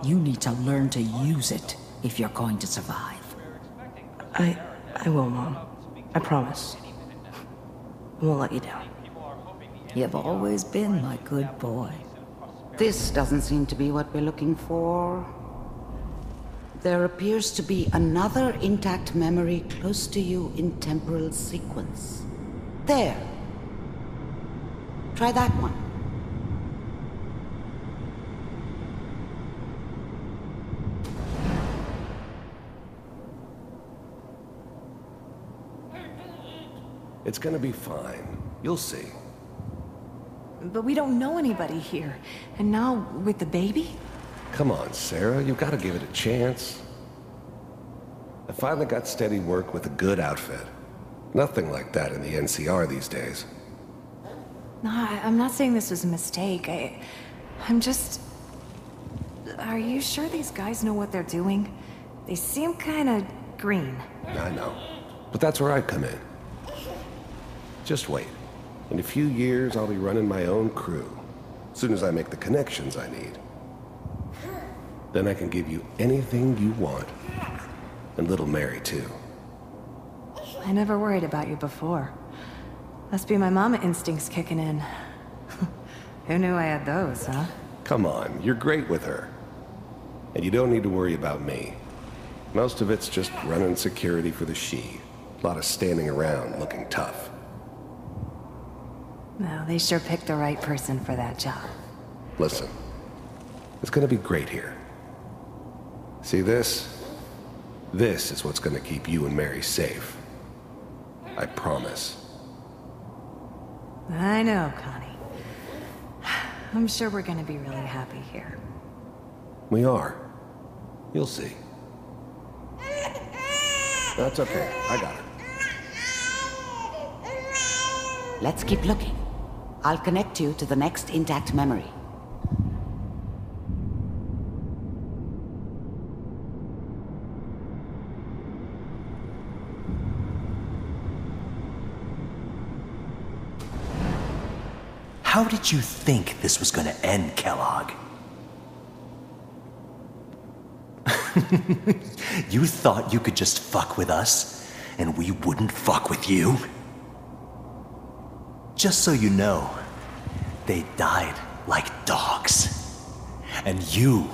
You need to learn to use it if you're going to survive. I will, Mom. I promise. I won't let you down. You've always been my good boy. This doesn't seem to be what we're looking for. There appears to be another intact memory close to you in temporal sequence. There. Try that one. It's gonna be fine. You'll see. But we don't know anybody here. And now, with the baby? Come on, Sarah, you've got to give it a chance. I finally got steady work with a good outfit. Nothing like that in the NCR these days. No, I'm not saying this was a mistake. I'm just... Are you sure these guys know what they're doing? They seem kinda green. I know. But that's where I come in. Just wait. In a few years, I'll be running my own crew. As soon as I make the connections I need. Then I can give you anything you want. And little Mary, too. I never worried about you before. Must be my mama instincts kicking in. Who knew I had those, huh? Come on, you're great with her. And you don't need to worry about me. Most of it's just running security for the She. A lot of standing around looking tough. No, they sure picked the right person for that job. Listen, it's gonna be great here. See this? This is what's gonna keep you and Mary safe. I promise. I know, Connie. I'm sure we're gonna be really happy here. We are. You'll see. That's okay. I got it. Let's keep looking. I'll connect you to the next intact memory. How did you think this was gonna end, Kellogg? You thought you could just fuck with us, and we wouldn't fuck with you? Just so you know, they died like dogs. And you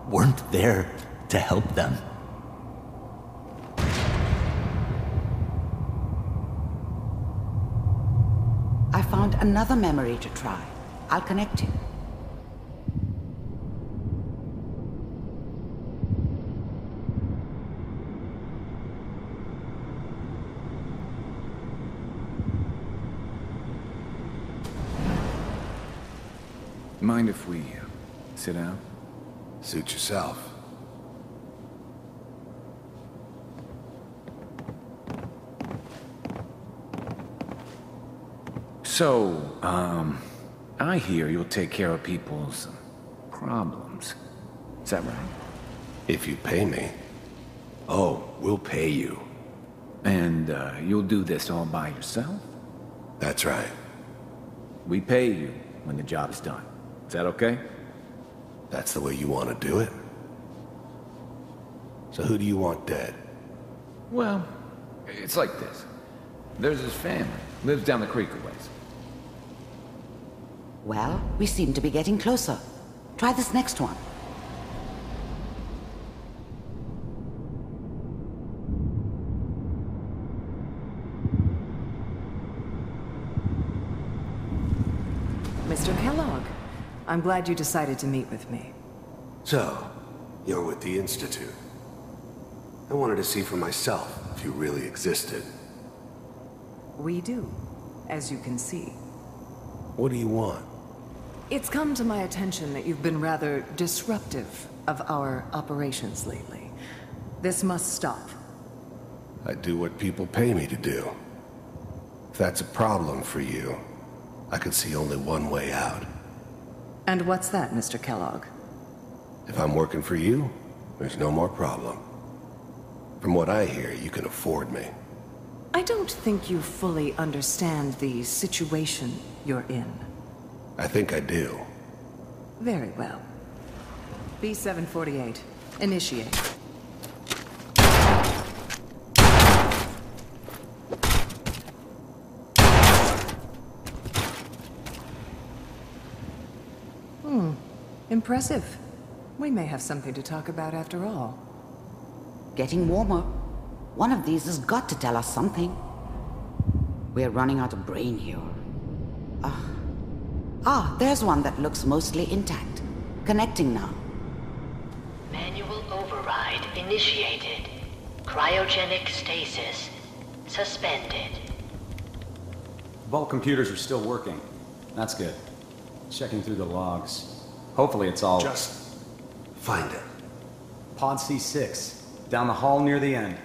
weren't there to help them. I found another memory to try. I'll connect you. Mind if we sit down? Suit yourself. So, I hear you'll take care of people's problems. Is that right? If you pay me. Oh, we'll pay you. And, you'll do this all by yourself? That's right. We pay you when the job's done. Is that okay? That's the way you want to do it? So who do you want dead? Well, it's like this. There's his family. Lives down the creek a ways. Well, we seem to be getting closer. Try this next one. Mr. Kellogg, I'm glad you decided to meet with me. So, you're with the Institute. I wanted to see for myself if you really existed. We do, as you can see. What do you want? It's come to my attention that you've been rather disruptive of our operations lately. This must stop. I do what people pay me to do. If that's a problem for you, I could see only one way out. And what's that, Mr. Kellogg? If I'm working for you, there's no more problem. From what I hear, you can afford me. I don't think you fully understand the situation you're in. I think I do. Very well. B-748, initiate. Impressive. We may have something to talk about after all. Getting warmer. One of these has got to tell us something. We're running out of brain here. There's one that looks mostly intact. Connecting now. Manual override initiated. Cryogenic stasis suspended. Vault computers are still working. That's good. Checking through the logs. Hopefully it's all... Just find it. Pod C6. Down the hall near the end.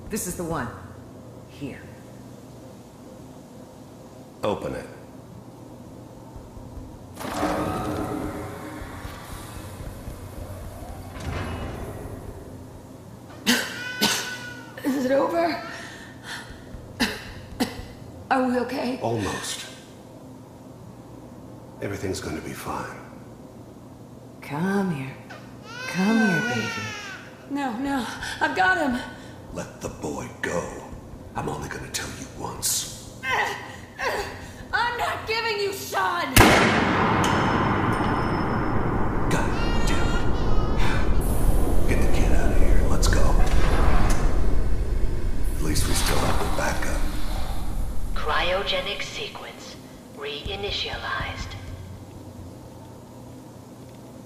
This is the one. Here. Open it. Is it over? Are we okay? Almost. Everything's gonna be fine. Come here. Come here, baby. No, I've got him. Let the boy go. I'm only gonna tell you once. I'm not giving you Sean! God damn it. Get the kid out of here. Let's go. At least we still have the backup. Cryogenic sequence reinitialized.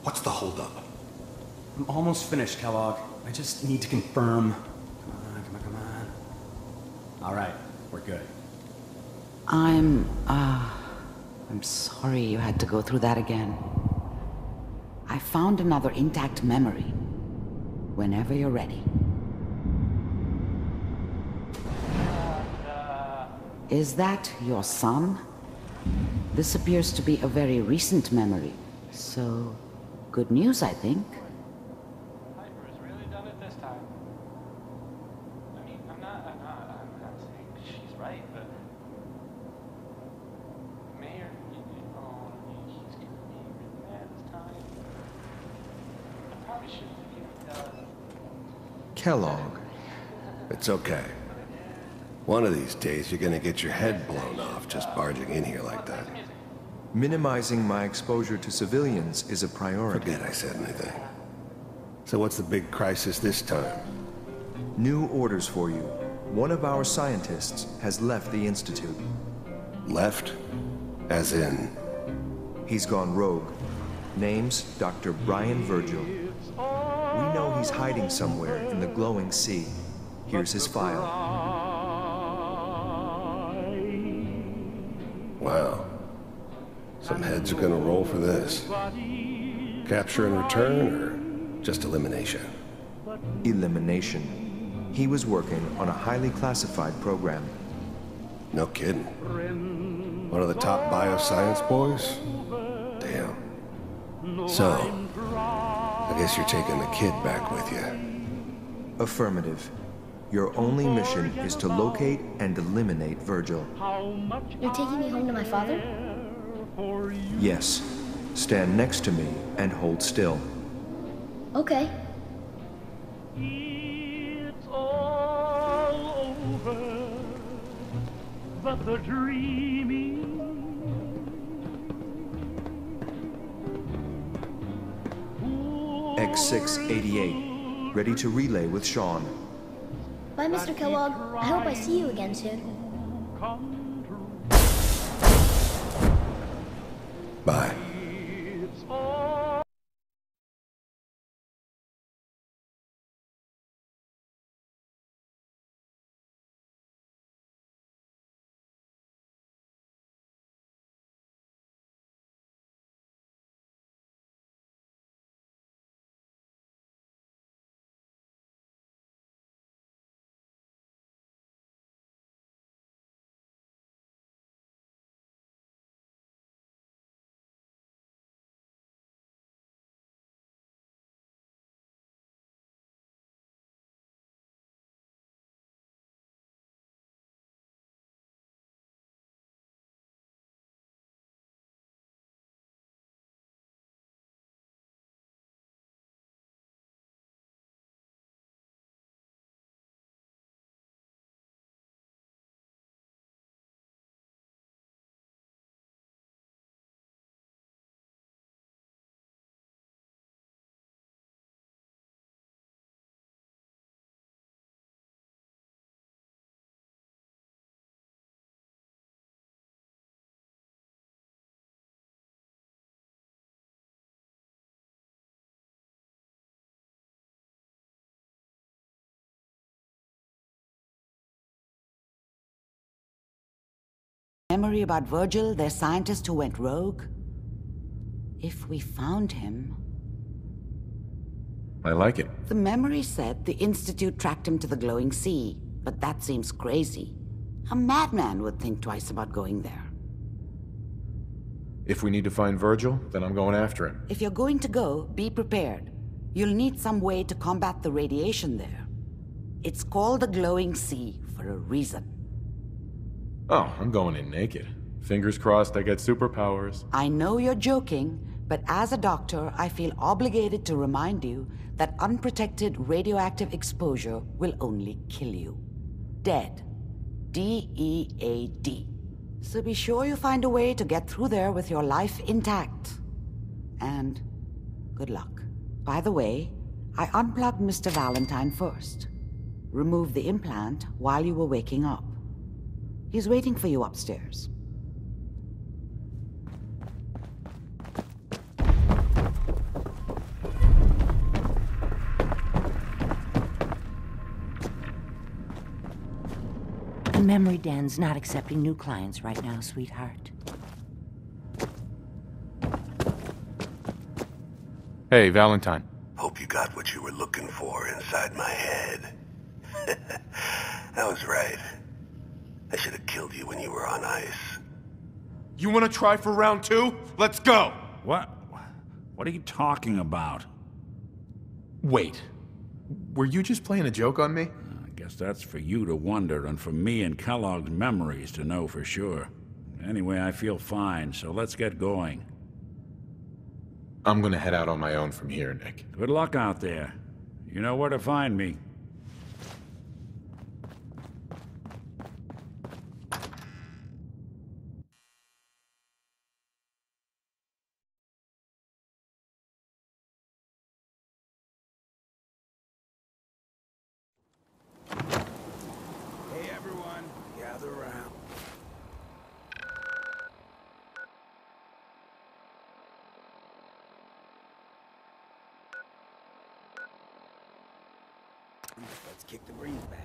What's the holdup? I'm almost finished, Kellogg. I just need to confirm. Come on. All right, we're good. I'm sorry you had to go through that again. I found another intact memory. Whenever you're ready. Is that your son? This appears to be a very recent memory. So, good news, I think. Piper's really done it this time. I mean, I'm not saying she's right, but Mayor, he's gonna be really mad this time. I probably shouldn't have given Kellogg. It's okay. One of these days, you're gonna get your head blown off just barging in here like that. Minimizing my exposure to civilians is a priority. Forget I said anything. So what's the big crisis this time? New orders for you. One of our scientists has left the Institute. Left? As in? He's gone rogue. Name's Dr. Brian Virgil. We know he's hiding somewhere in the glowing sea. Here's his file. Wow. Some heads are gonna roll for this. Capture and return, or just elimination? Elimination. He was working on a highly classified program. No kidding. One of the top bioscience boys? Damn. So, I guess you're taking the kid back with you. Affirmative. Your only mission is to locate and eliminate Virgil. You're taking me home to my father? Yes. Stand next to me and hold still. Okay. It's all over, but the dreaming. X688, ready to relay with Sean. Bye, Mr. Kellogg. I hope I see you again soon. Bye. Memory about Virgil, their scientist who went rogue? If we found him... I like it. The memory said the Institute tracked him to the glowing sea, but that seems crazy. A madman would think twice about going there. If we need to find Virgil, then I'm going after him. If you're going to go, be prepared. You'll need some way to combat the radiation there. It's called the Glowing Sea for a reason. Oh, I'm going in naked. Fingers crossed I get superpowers. I know you're joking, but as a doctor, I feel obligated to remind you that unprotected radioactive exposure will only kill you. Dead. D-E-A-D. So be sure you find a way to get through there with your life intact. And good luck. By the way, I unplugged Mr. Valentine first. Removed the implant while you were waking up. He's waiting for you upstairs. The memory den's not accepting new clients right now, sweetheart. Hey, Valentine. Hope you got what you were looking for inside my head. I was right. I should have killed you when you were on ice. You want to try for round 2? Let's go! What? What are you talking about? Wait. Were you just playing a joke on me? I guess that's for you to wonder and for me and Kellogg's memories to know for sure. Anyway, I feel fine, so let's get going. I'm gonna head out on my own from here, Nick. Good luck out there. You know where to find me. Hey everyone, gather around. Let's kick the breeze back.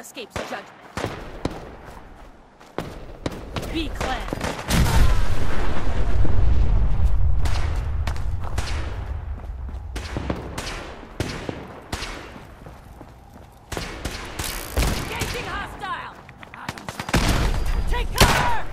escapes judgment. Be cleansed. Engaging hostile! Take cover!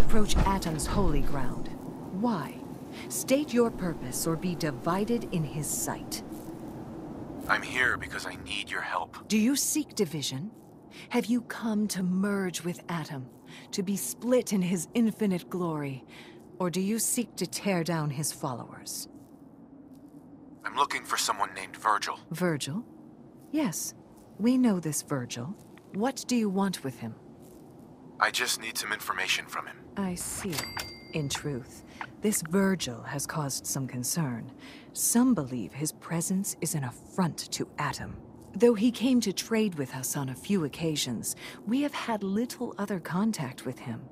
approach Atom's holy ground. Why? State your purpose or be divided in his sight. I'm here because I need your help. Do you seek division? Have you come to merge with Atom, to be split in his infinite glory? Or do you seek to tear down his followers? I'm looking for someone named Virgil. Virgil? Yes, we know this Virgil. What do you want with him? I just need some information from him. I see. In truth, this Virgil has caused some concern. Some believe his presence is an affront to Atom. Though he came to trade with us on a few occasions, we have had little other contact with him.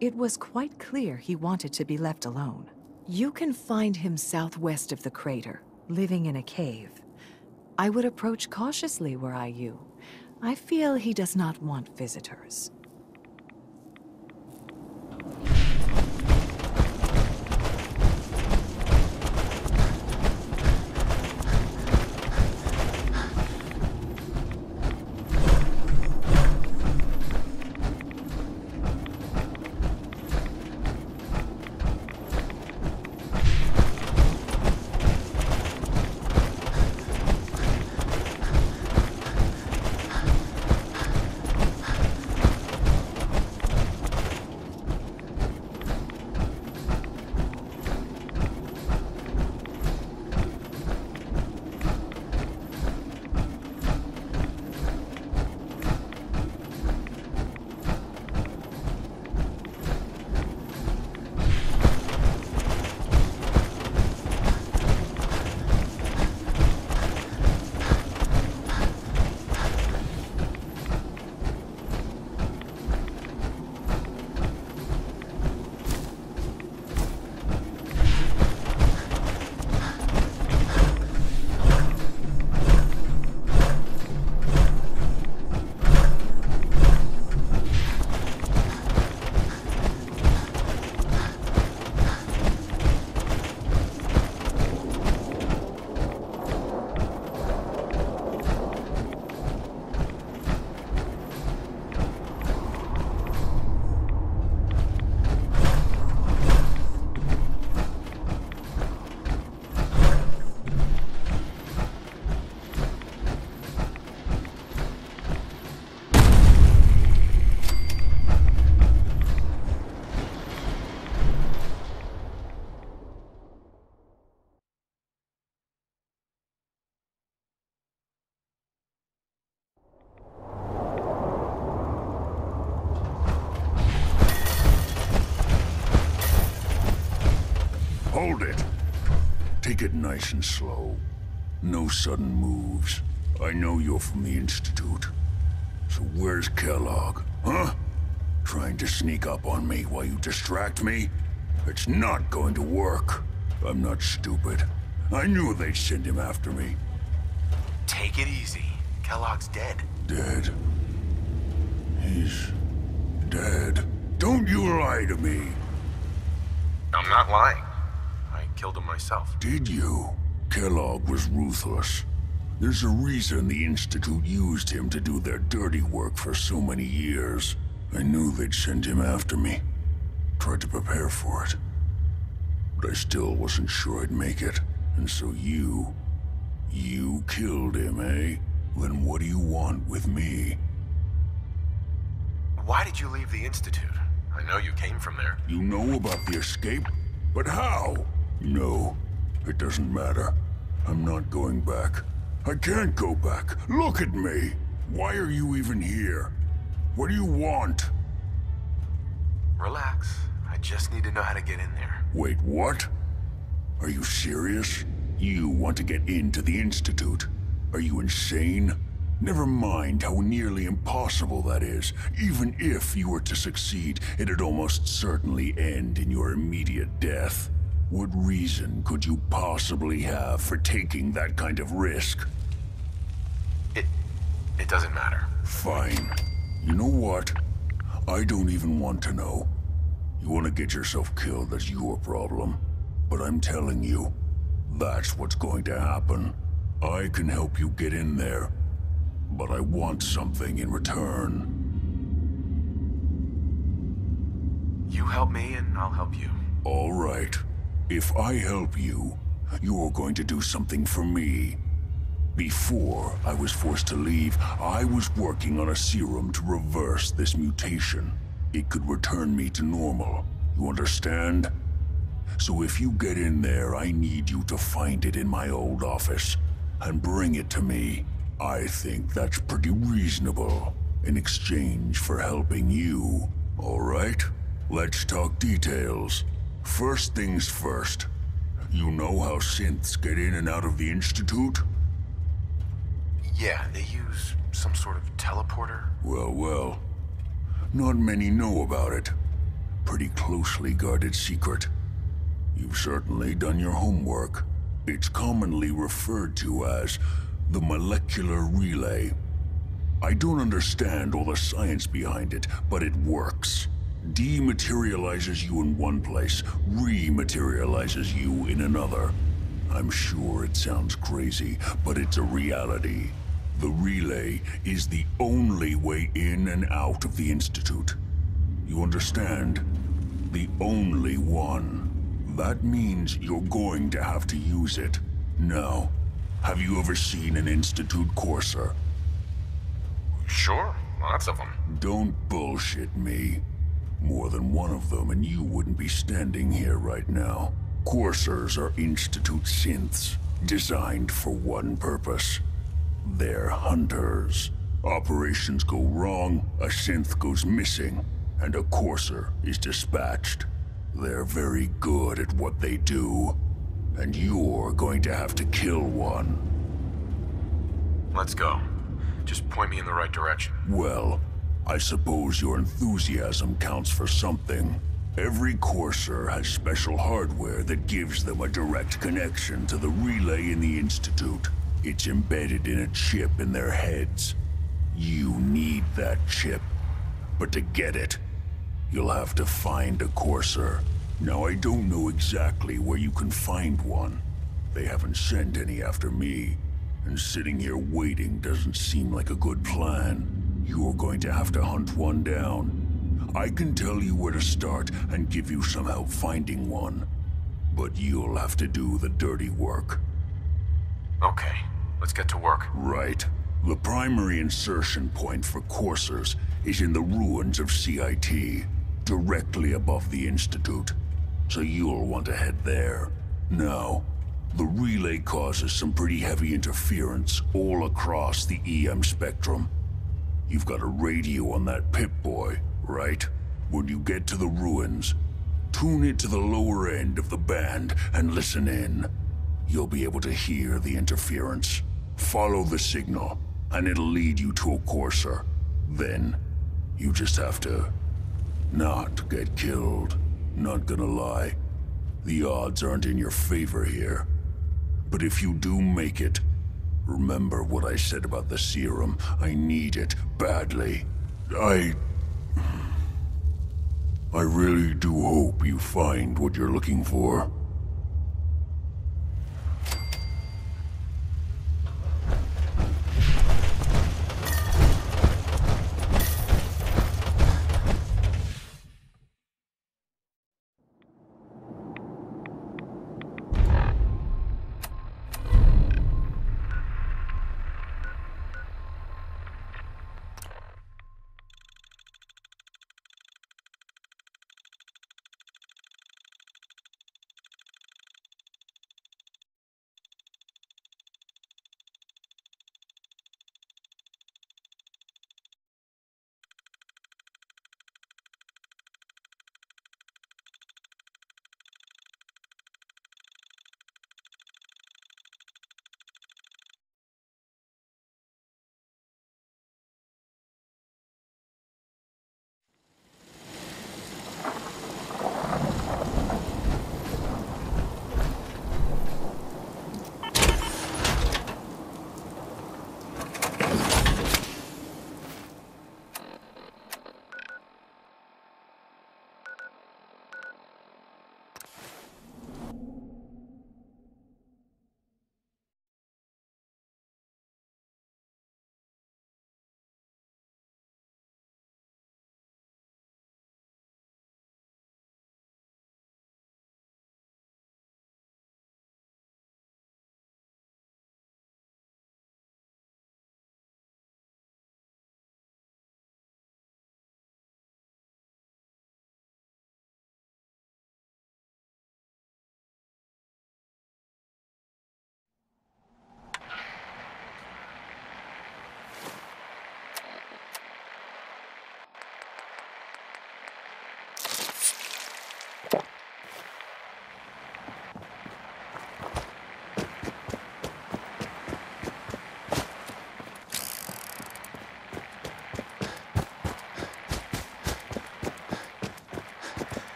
It was quite clear he wanted to be left alone. You can find him southwest of the crater, living in a cave. I would approach cautiously were I you. I feel he does not want visitors. Hold it. Take it nice and slow. No sudden moves. I know you're from the Institute. So where's Kellogg, huh? Trying to sneak up on me while you distract me? It's not going to work. I'm not stupid. I knew they'd send him after me. Take it easy. Kellogg's dead. Dead? He's dead. Don't you lie to me. I'm not lying. I killed him myself. Did you? Kellogg was ruthless. There's a reason the Institute used him to do their dirty work for so many years. I knew they'd send him after me. Tried to prepare for it. But I still wasn't sure I'd make it. And so you killed him, eh? Then what do you want with me? Why did you leave the Institute? I know you came from there. You know about the escape? But how? No, it doesn't matter. I'm not going back. I can't go back. Look at me. Why are you even here? What do you want? Relax. I just need to know how to get in there. Wait, what? Are you serious? You want to get into the Institute? Are you insane? Never mind how nearly impossible that is. Even if you were to succeed, it'd almost certainly end in your immediate death. What reason could you possibly have for taking that kind of risk? It doesn't matter. Fine. You know what? I don't even want to know. You want to get yourself killed, that's your problem. But I'm telling you, that's what's going to happen. I can help you get in there, but I want something in return. You help me and I'll help you. All right. If I help you, you're going to do something for me. Before I was forced to leave, I was working on a serum to reverse this mutation. It could return me to normal. You understand? So if you get in there, I need you to find it in my old office and bring it to me. I think that's pretty reasonable in exchange for helping you. All right? Let's talk details. First things first. You know how synths get in and out of the Institute? Yeah, they use some sort of teleporter. Well. Not many know about it. Pretty closely guarded secret. You've certainly done your homework. It's commonly referred to as the molecular relay. I don't understand all the science behind it, but it works. Dematerializes you in one place, rematerializes you in another. I'm sure it sounds crazy, but it's a reality. The relay is the only way in and out of the Institute. You understand? The only one. That means you're going to have to use it. Now, have you ever seen an Institute Courser? Sure, lots of them. Don't bullshit me. More than one of them and you wouldn't be standing here right now. Coursers are Institute synths, designed for one purpose. They're hunters. Operations go wrong, a synth goes missing, and a courser is dispatched. They're very good at what they do, and you're going to have to kill one. Let's go. Just point me in the right direction. Well, I suppose your enthusiasm counts for something. Every courser has special hardware that gives them a direct connection to the relay in the Institute. It's embedded in a chip in their heads. You need that chip. But to get it, you'll have to find a courser. Now, I don't know exactly where you can find one. They haven't sent any after me. And sitting here waiting doesn't seem like a good plan. You're going to have to hunt one down. I can tell you where to start and give you some help finding one. But you'll have to do the dirty work. Okay, let's get to work. Right. The primary insertion point for coursers is in the ruins of CIT, directly above the Institute. So you'll want to head there. Now, the relay causes some pretty heavy interference all across the EM spectrum. You've got a radio on that Pip-Boy, right? When you get to the ruins, tune it to the lower end of the band and listen in. You'll be able to hear the interference. Follow the signal, and it'll lead you to a courser. Then, you just have to not get killed. Not gonna lie, the odds aren't in your favor here. But if you do make it, remember what I said about the serum. I need it badly. I really do hope you find what you're looking for.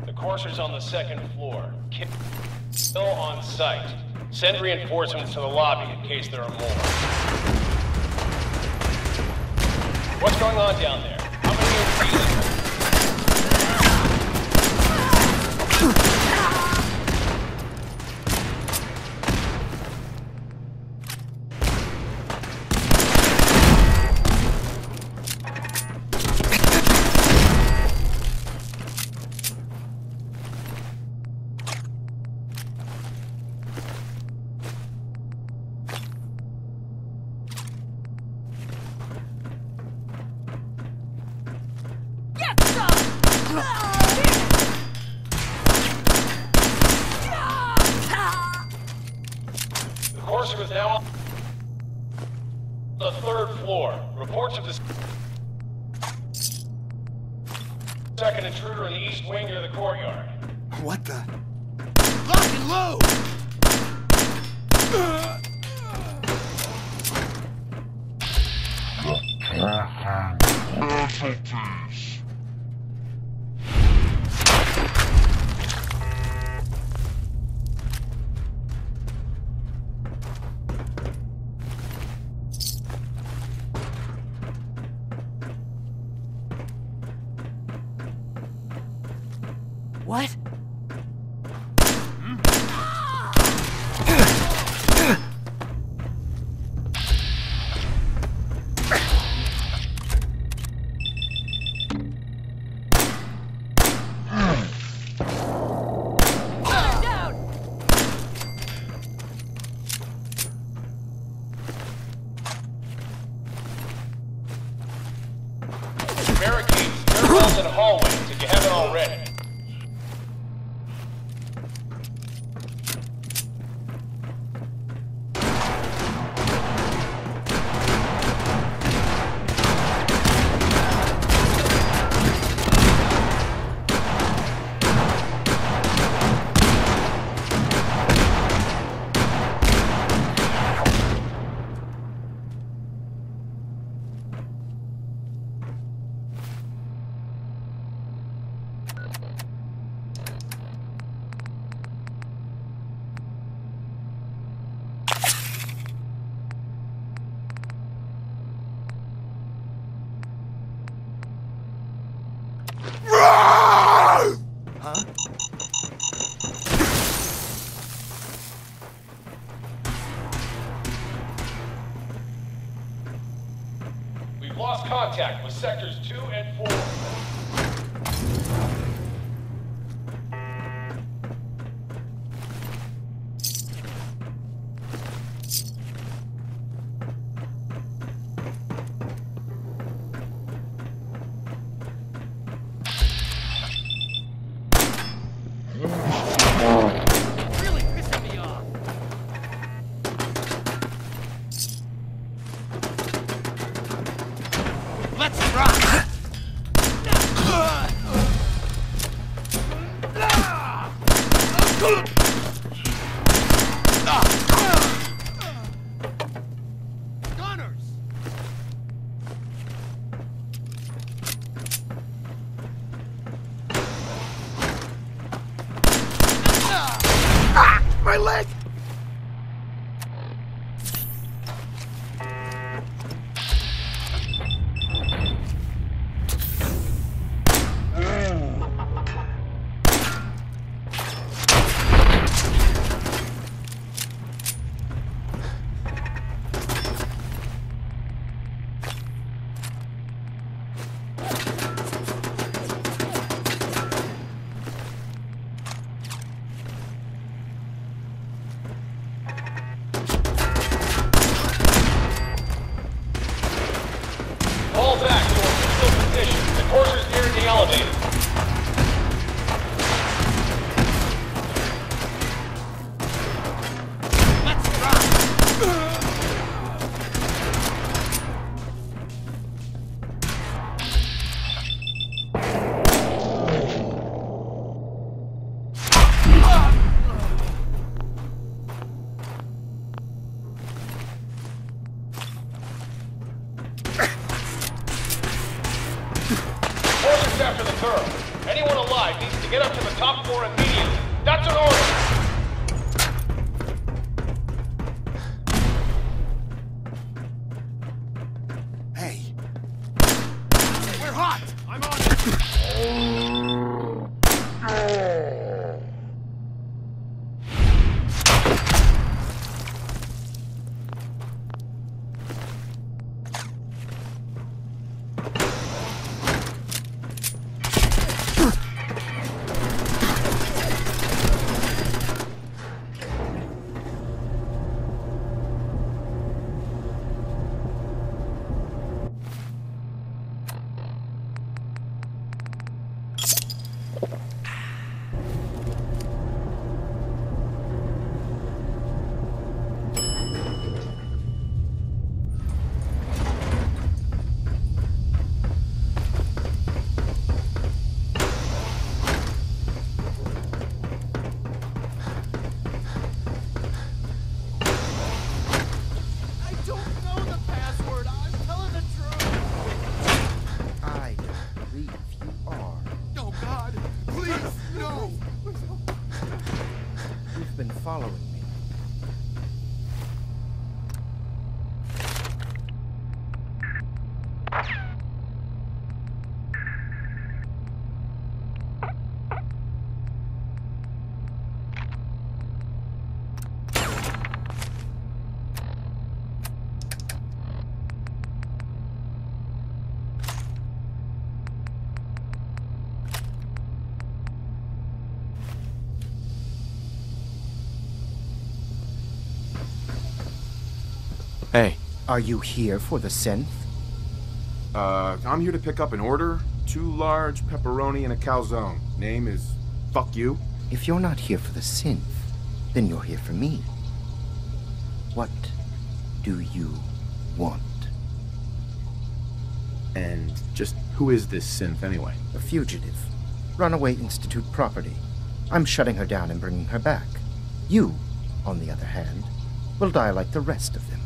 The courser's on the second floor. Kill on site. Send reinforcements to the lobby in case there are more. What's going on down there? How many are breathing? The courser is now on the third floor. Reports of the second intruder in the east wing near the courtyard. What the? Lock and load! Casualties. What? Barricades, stairwells, and hallways if you haven't already. Huh? We've lost contact with sectors 2 and 4. Really pissing me off. Let's rock. Gunners. My leg! That's an order! Hey. We're hot! I'm on it! Following me. Hey. Are you here for the synth? I'm here to pick up an order. 2 large pepperoni and a calzone. Name is Fuck You. If you're not here for the synth, then you're here for me. What do you want? And just who is this synth anyway? A fugitive. Runaway Institute property. I'm shutting her down and bringing her back. You, on the other hand, will die like the rest of them.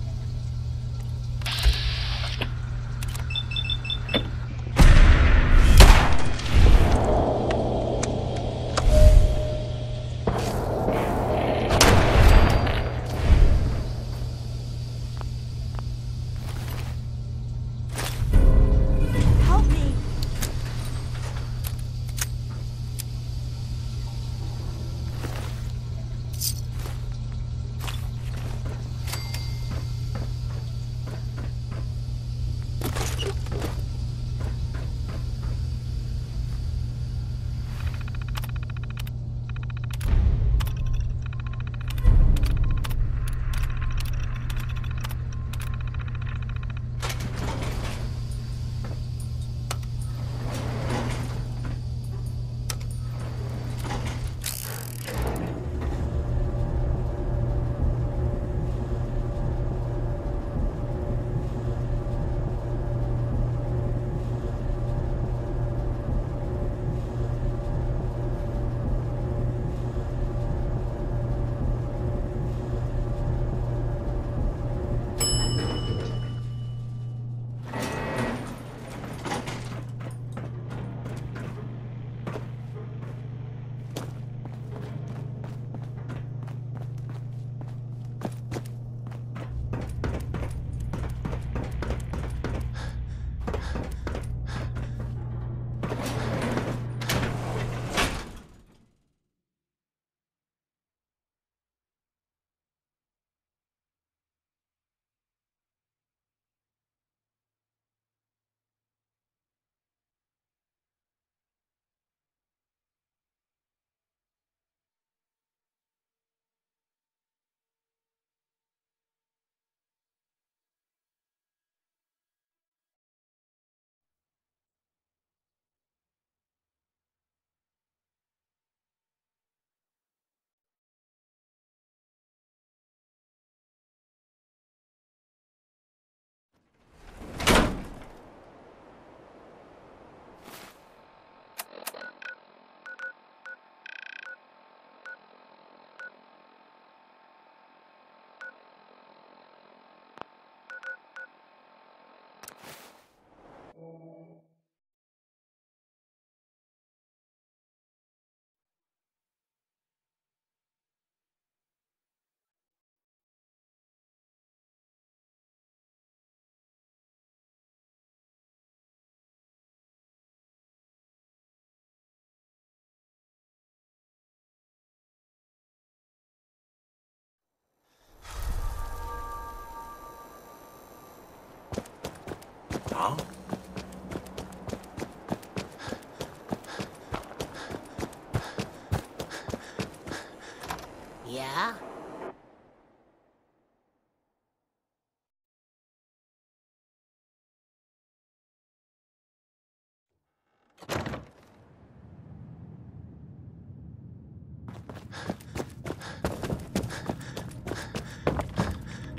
Yeah?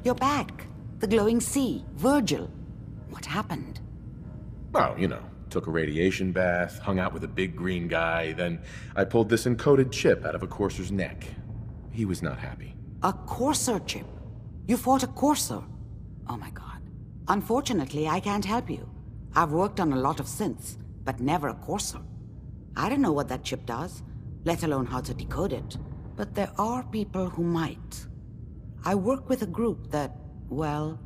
You're back. The glowing sea. Virgil. What happened? Oh, you know, took a radiation bath, hung out with a big green guy, then I pulled this encoded chip out of a courser's neck. He was not happy. A courser chip? You fought a courser? Oh my god. Unfortunately, I can't help you. I've worked on a lot of synths, but never a courser. I don't know what that chip does, let alone how to decode it. But there are people who might. I work with a group that, well,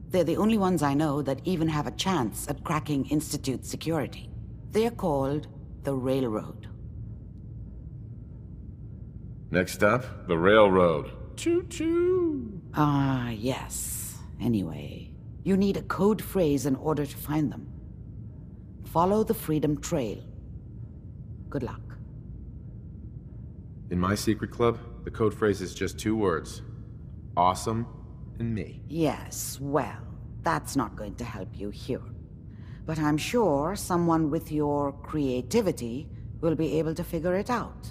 they're the only ones I know that even have a chance at cracking Institute security. They're called the Railroad. Next up, the Railroad. Choo-choo! Ah, yes. Anyway, you need a code phrase in order to find them. Follow the Freedom Trail. Good luck. In my secret club, the code phrase is just 2 words. Awesome and me. Yes, well, that's not going to help you here. But I'm sure someone with your creativity will be able to figure it out.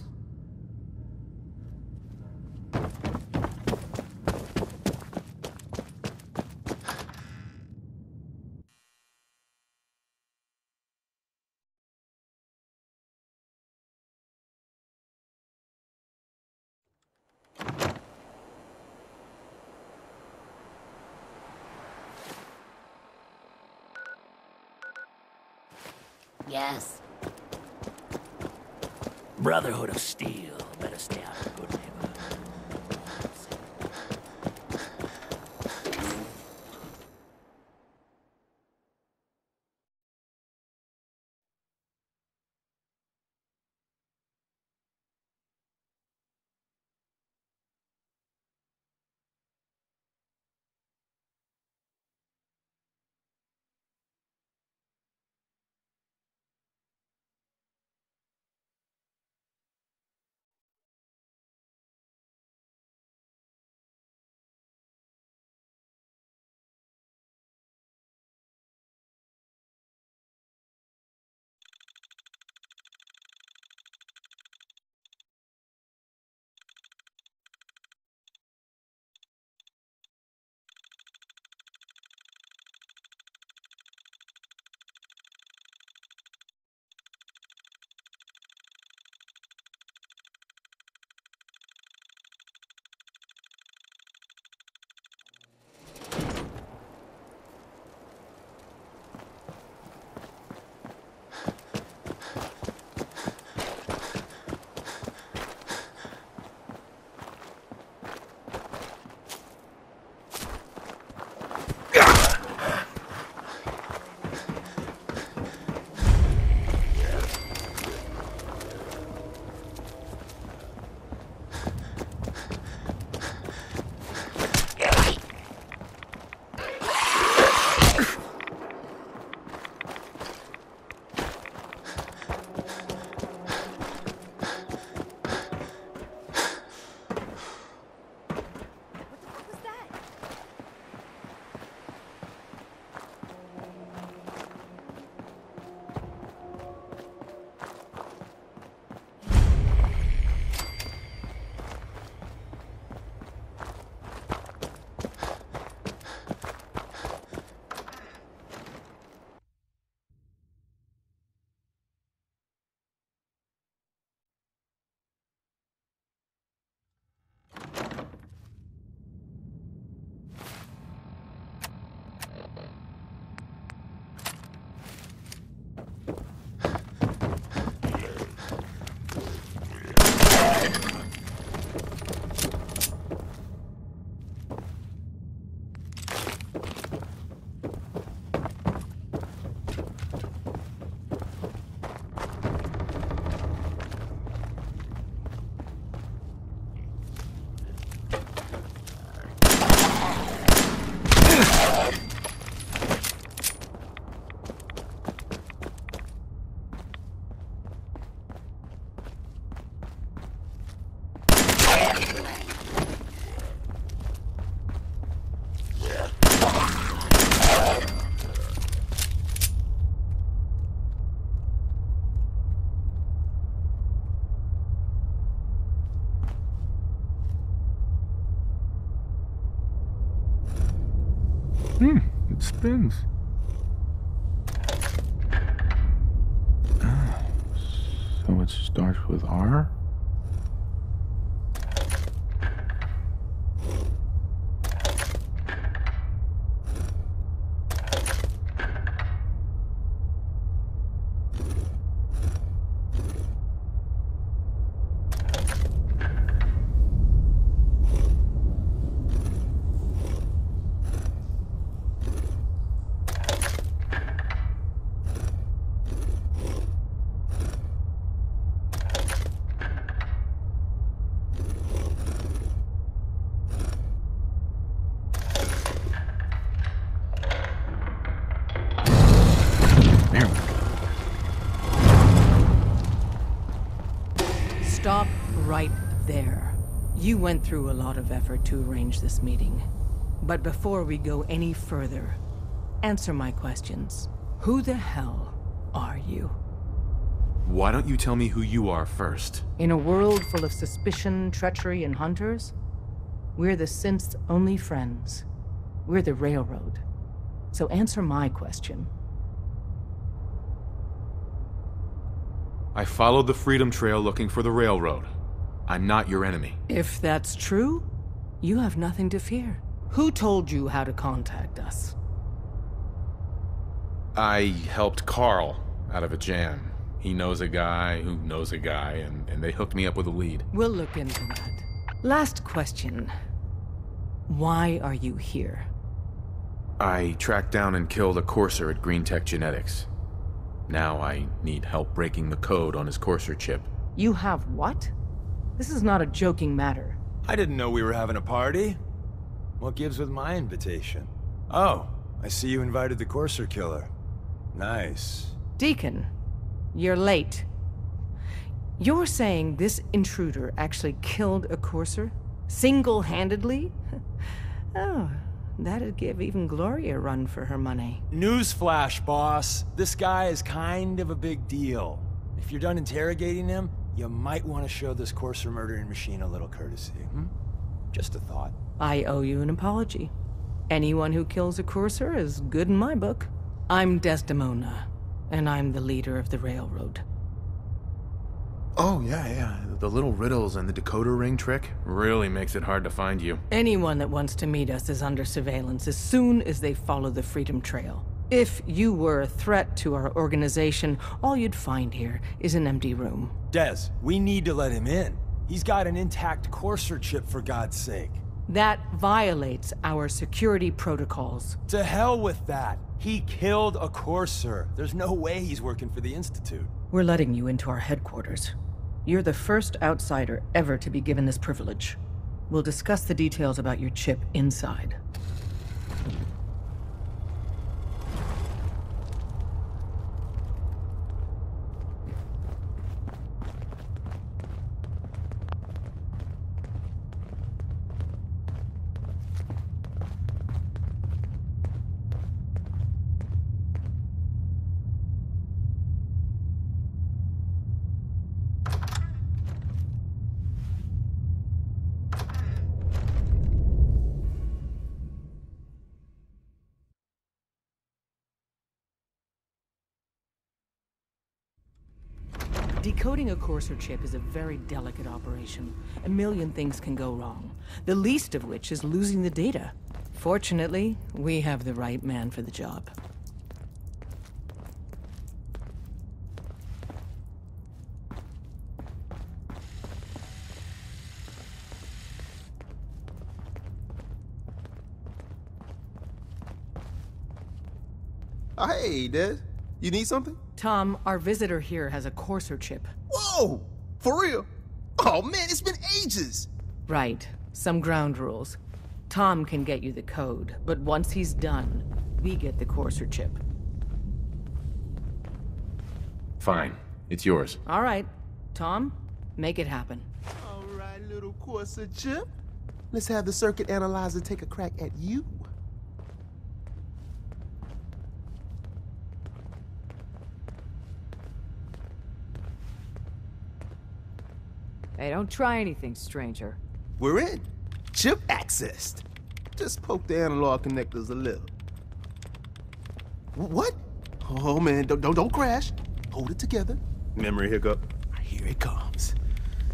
Yes. Brotherhood of Steel. Better stay out of good neighborhood. It spins. So it starts with R? Stop right there. You went through a lot of effort to arrange this meeting. But before we go any further, answer my questions. Who the hell are you? Why don't you tell me who you are first? In a world full of suspicion, treachery, and hunters, we're the synth's only friends. We're the Railroad. So answer my question. I followed the Freedom Trail looking for the Railroad. I'm not your enemy. If that's true, you have nothing to fear. Who told you how to contact us? I helped Carl out of a jam. He knows a guy who knows a guy, and they hooked me up with a lead. We'll look into that. Last question. Why are you here? I tracked down and killed a Courser at Green Tech Genetics. Now I need help breaking the code on his Courser chip. You have what? This is not a joking matter. I didn't know we were having a party. What gives with my invitation? Oh, I see you invited the Courser killer. Nice. Deacon, you're late. You're saying this intruder actually killed a Courser? Single-handedly? Oh, that'd give even Gloria a run for her money. Newsflash, boss. This guy is kind of a big deal. If you're done interrogating him, you might want to show this Courser murdering machine a little courtesy. Just a thought. I owe you an apology. Anyone who kills a Courser is good in my book. I'm Desdemona, and I'm the leader of the Railroad. Oh, yeah. The little riddles and the decoder ring trick really makes it hard to find you. Anyone that wants to meet us is under surveillance as soon as they follow the Freedom Trail. If you were a threat to our organization, all you'd find here is an empty room. Des, we need to let him in. He's got an intact Courser chip, for God's sake. That violates our security protocols. To hell with that. He killed a Courser. There's no way he's working for the Institute. We're letting you into our headquarters. You're the first outsider ever to be given this privilege. We'll discuss the details about your chip inside. Decoding a Courser chip is a very delicate operation. A million things can go wrong, the least of which is losing the data. Fortunately, we have the right man for the job. Oh, hey, Des. You need something? Tom, our visitor here has a Courser chip. Whoa! For real? Oh man, it's been ages! Right. Some ground rules. Tom can get you the code, but once he's done, we get the Courser chip. Fine. It's yours. All right. Tom, make it happen. All right, little Courser chip. Let's have the circuit analyzer take a crack at you. Hey, don't try anything, stranger. We're in. Chip accessed. Just poke the analog connectors a little. What? Oh man, don't crash. Hold it together. Memory hiccup. Here it comes.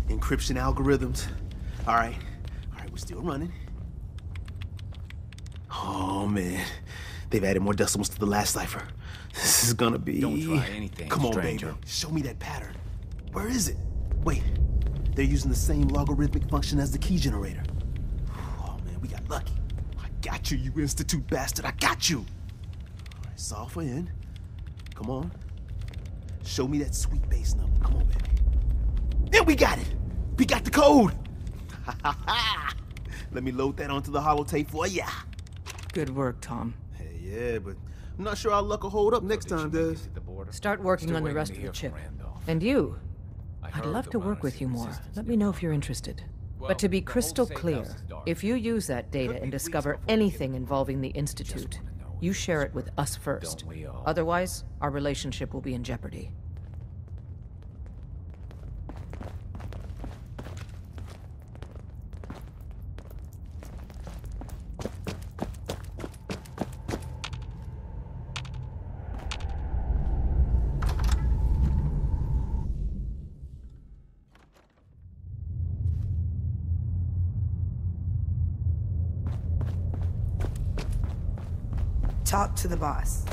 Encryption algorithms. All right, we're still running. Oh man, they've added more decimals to the last cipher. This is gonna be... Don't try anything, Come on, stranger. baby. Show me that pattern. Where is it? Wait, they're using the same logarithmic function as the key generator. Oh man, we got lucky. I got you, you Institute bastard. I got you. All right, solve for N. Come on. Show me that sweet base number. Come on, baby. And we got it. We got the code. Let me load that onto the holotape for ya. Good work, Tom. Hey, yeah, but I'm not sure our luck will hold up next time, Des. Start working on the rest of the chip. And you. I'd love to work with you more. Let me know if you're interested. But to be crystal clear, if you use that data and discover anything involving the Institute, you share it with us first. Otherwise, our relationship will be in jeopardy. Talk to the boss.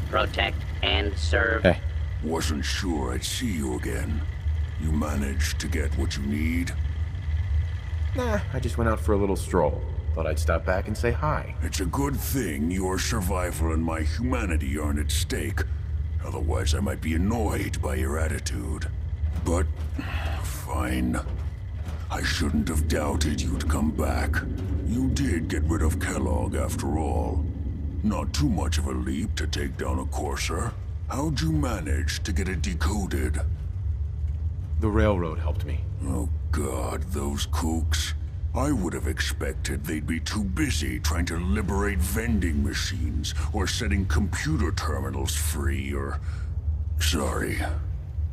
Protect and serve. Hey. Wasn't sure I'd see you again. You managed to get what you need? Nah, I just went out for a little stroll. Thought I'd stop back and say hi. It's a good thing your survival and my humanity aren't at stake. Otherwise, I might be annoyed by your attitude. But, fine. I shouldn't have doubted you'd come back. You did get rid of Kellogg after all. Not too much of a leap to take down a Courser. How'd you manage to get it decoded? The railroad helped me. Oh God, those kooks. I would have expected they'd be too busy trying to liberate vending machines, or setting computer terminals free, or... Sorry.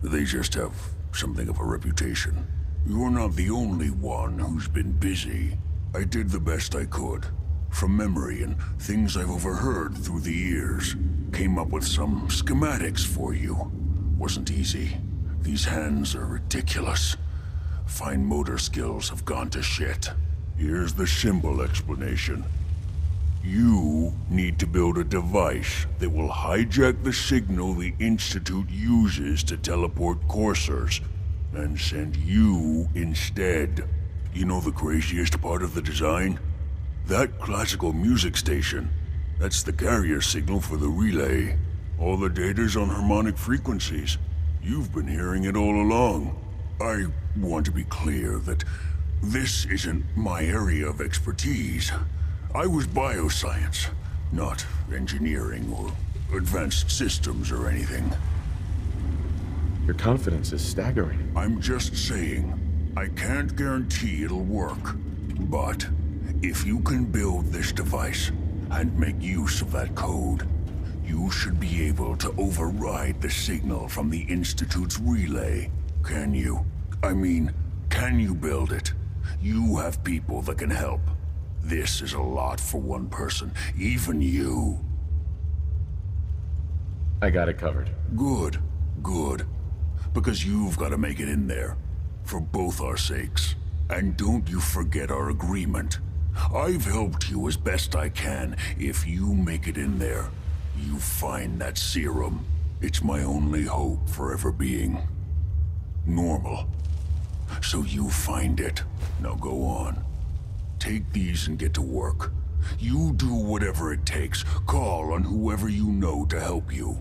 They just have something of a reputation. You're not the only one who's been busy. I did the best I could. From memory and things I've overheard through the years. Came up with some schematics for you. Wasn't easy. These hands are ridiculous. Fine motor skills have gone to shit. Here's the symbol explanation. You need to build a device that will hijack the signal the Institute uses to teleport coursers, and send you instead. You know the craziest part of the design? That classical music station. That's the carrier signal for the relay. All the data's on harmonic frequencies. You've been hearing it all along. I want to be clear that this isn't my area of expertise. I was bioscience, not engineering or advanced systems or anything. Your confidence is staggering. I'm just saying, I can't guarantee it'll work. But if you can build this device and make use of that code, you should be able to override the signal from the Institute's relay. Can you? I mean, can you build it? You have people that can help. This is a lot for one person, even you. I got it covered. Good, good. Because you've got to make it in there. For both our sakes. And don't you forget our agreement. I've helped you as best I can. If you make it in there, you find that serum. It's my only hope for ever being normal. So you find it. Now go on. Take these and get to work. You do whatever it takes. Call on whoever you know to help you.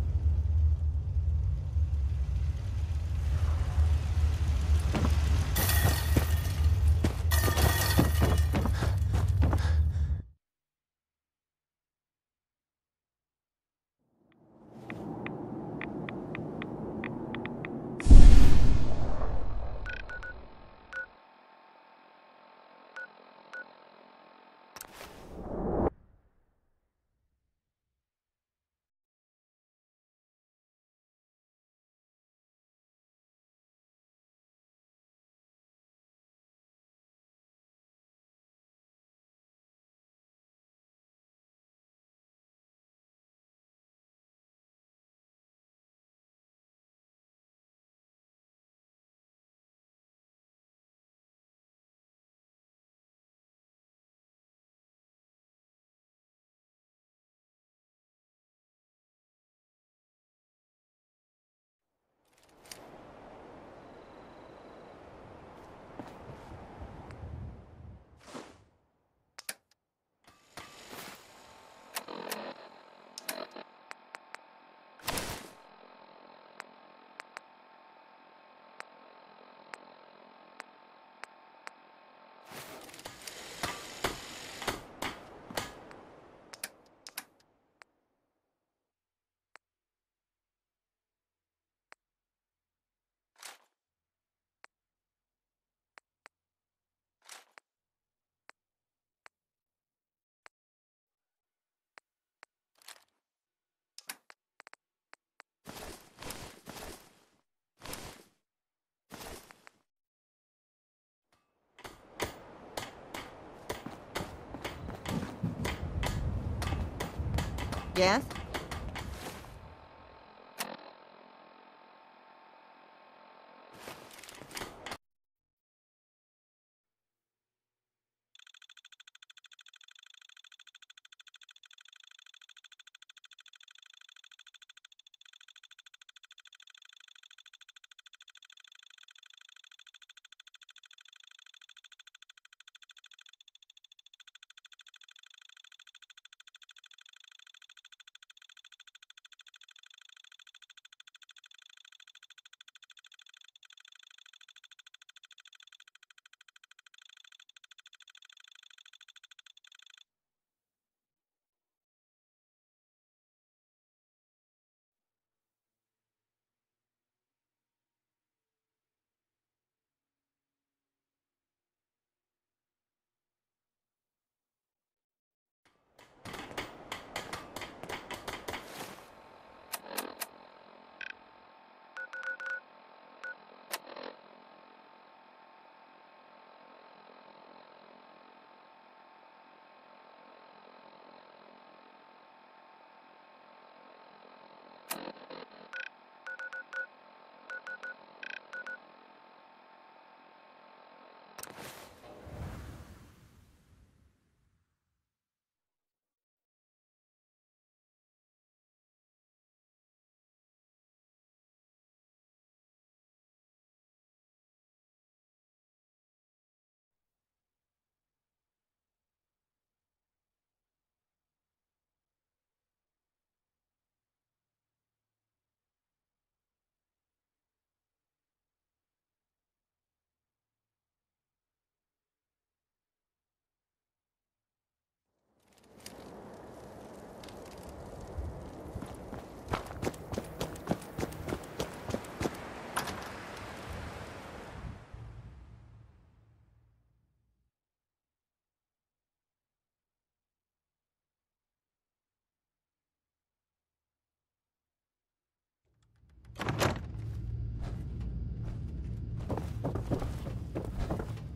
Yes?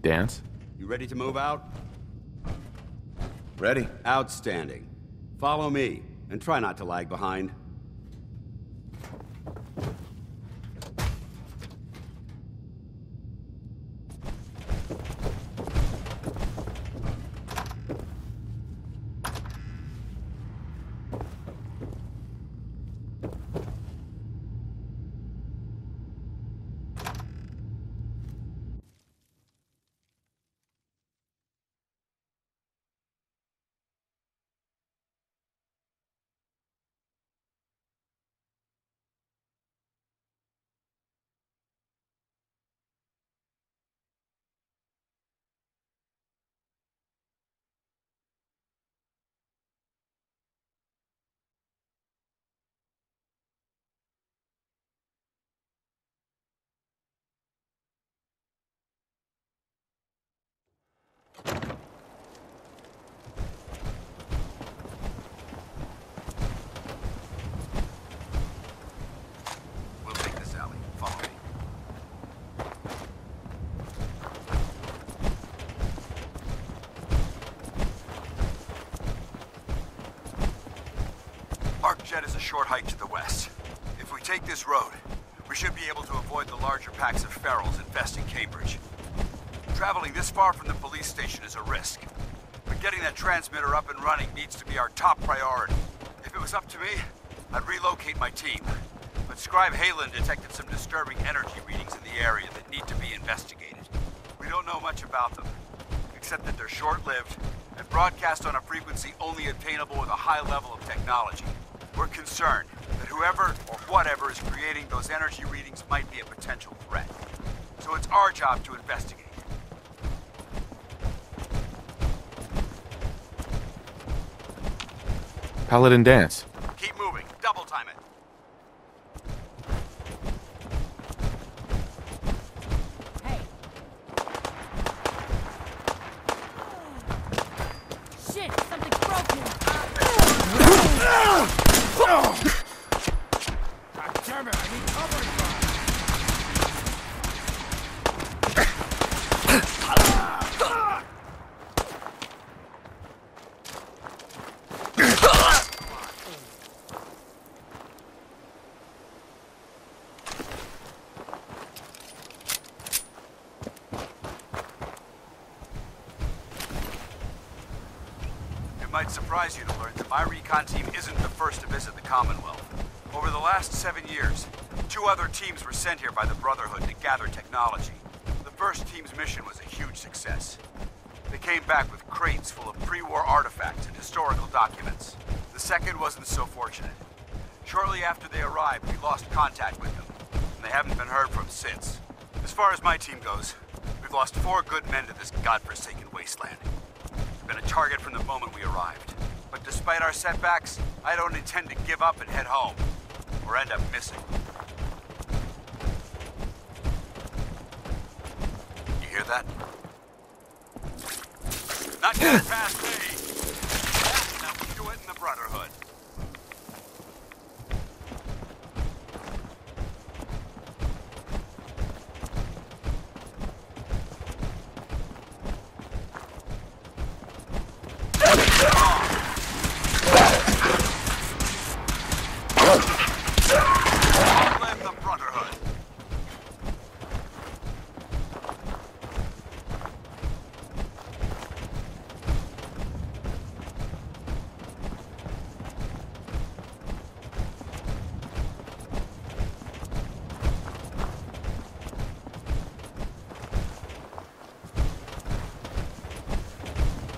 Dance? You ready to move out? Ready. Outstanding. Follow me, and try not to lag behind. We'll take this alley. Follow me. Arcjet is a short hike to the west. If we take this road, we should be able to avoid the larger packs of ferals infesting Cambridge. Traveling this far from the police station is a risk, but getting that transmitter up and running needs to be our top priority. If it was up to me, I'd relocate my team. But Scribe Halen detected some disturbing energy readings in the area that need to be investigated. We don't know much about them, except that they're short-lived and broadcast on a frequency only attainable with a high level of technology. We're concerned that whoever or whatever is creating those energy readings might be a potential threat. So it's our job to investigate. Paladin Dance. Keep moving. Double time it. Shit, something's broken. God damn it, I need covering fire. It might surprise you to learn that my recon team isn't the first to visit the Commonwealth. Over the last 7 years, 2 other teams were sent here by the Brotherhood to gather technology. The first team's mission was a huge success. They came back with crates full of pre-war artifacts and historical documents. The second wasn't so fortunate. Shortly after they arrived, we lost contact with them, and they haven't been heard from since. As far as my team goes, we've lost 4 good men to this godforsaken wasteland. We've been a target from the moment we arrived. But despite our setbacks, I don't intend to give up and head home, or end up missing. You hear that? Not getting past me! That's enough to do it in the Brotherhood. Live the Brotherhood.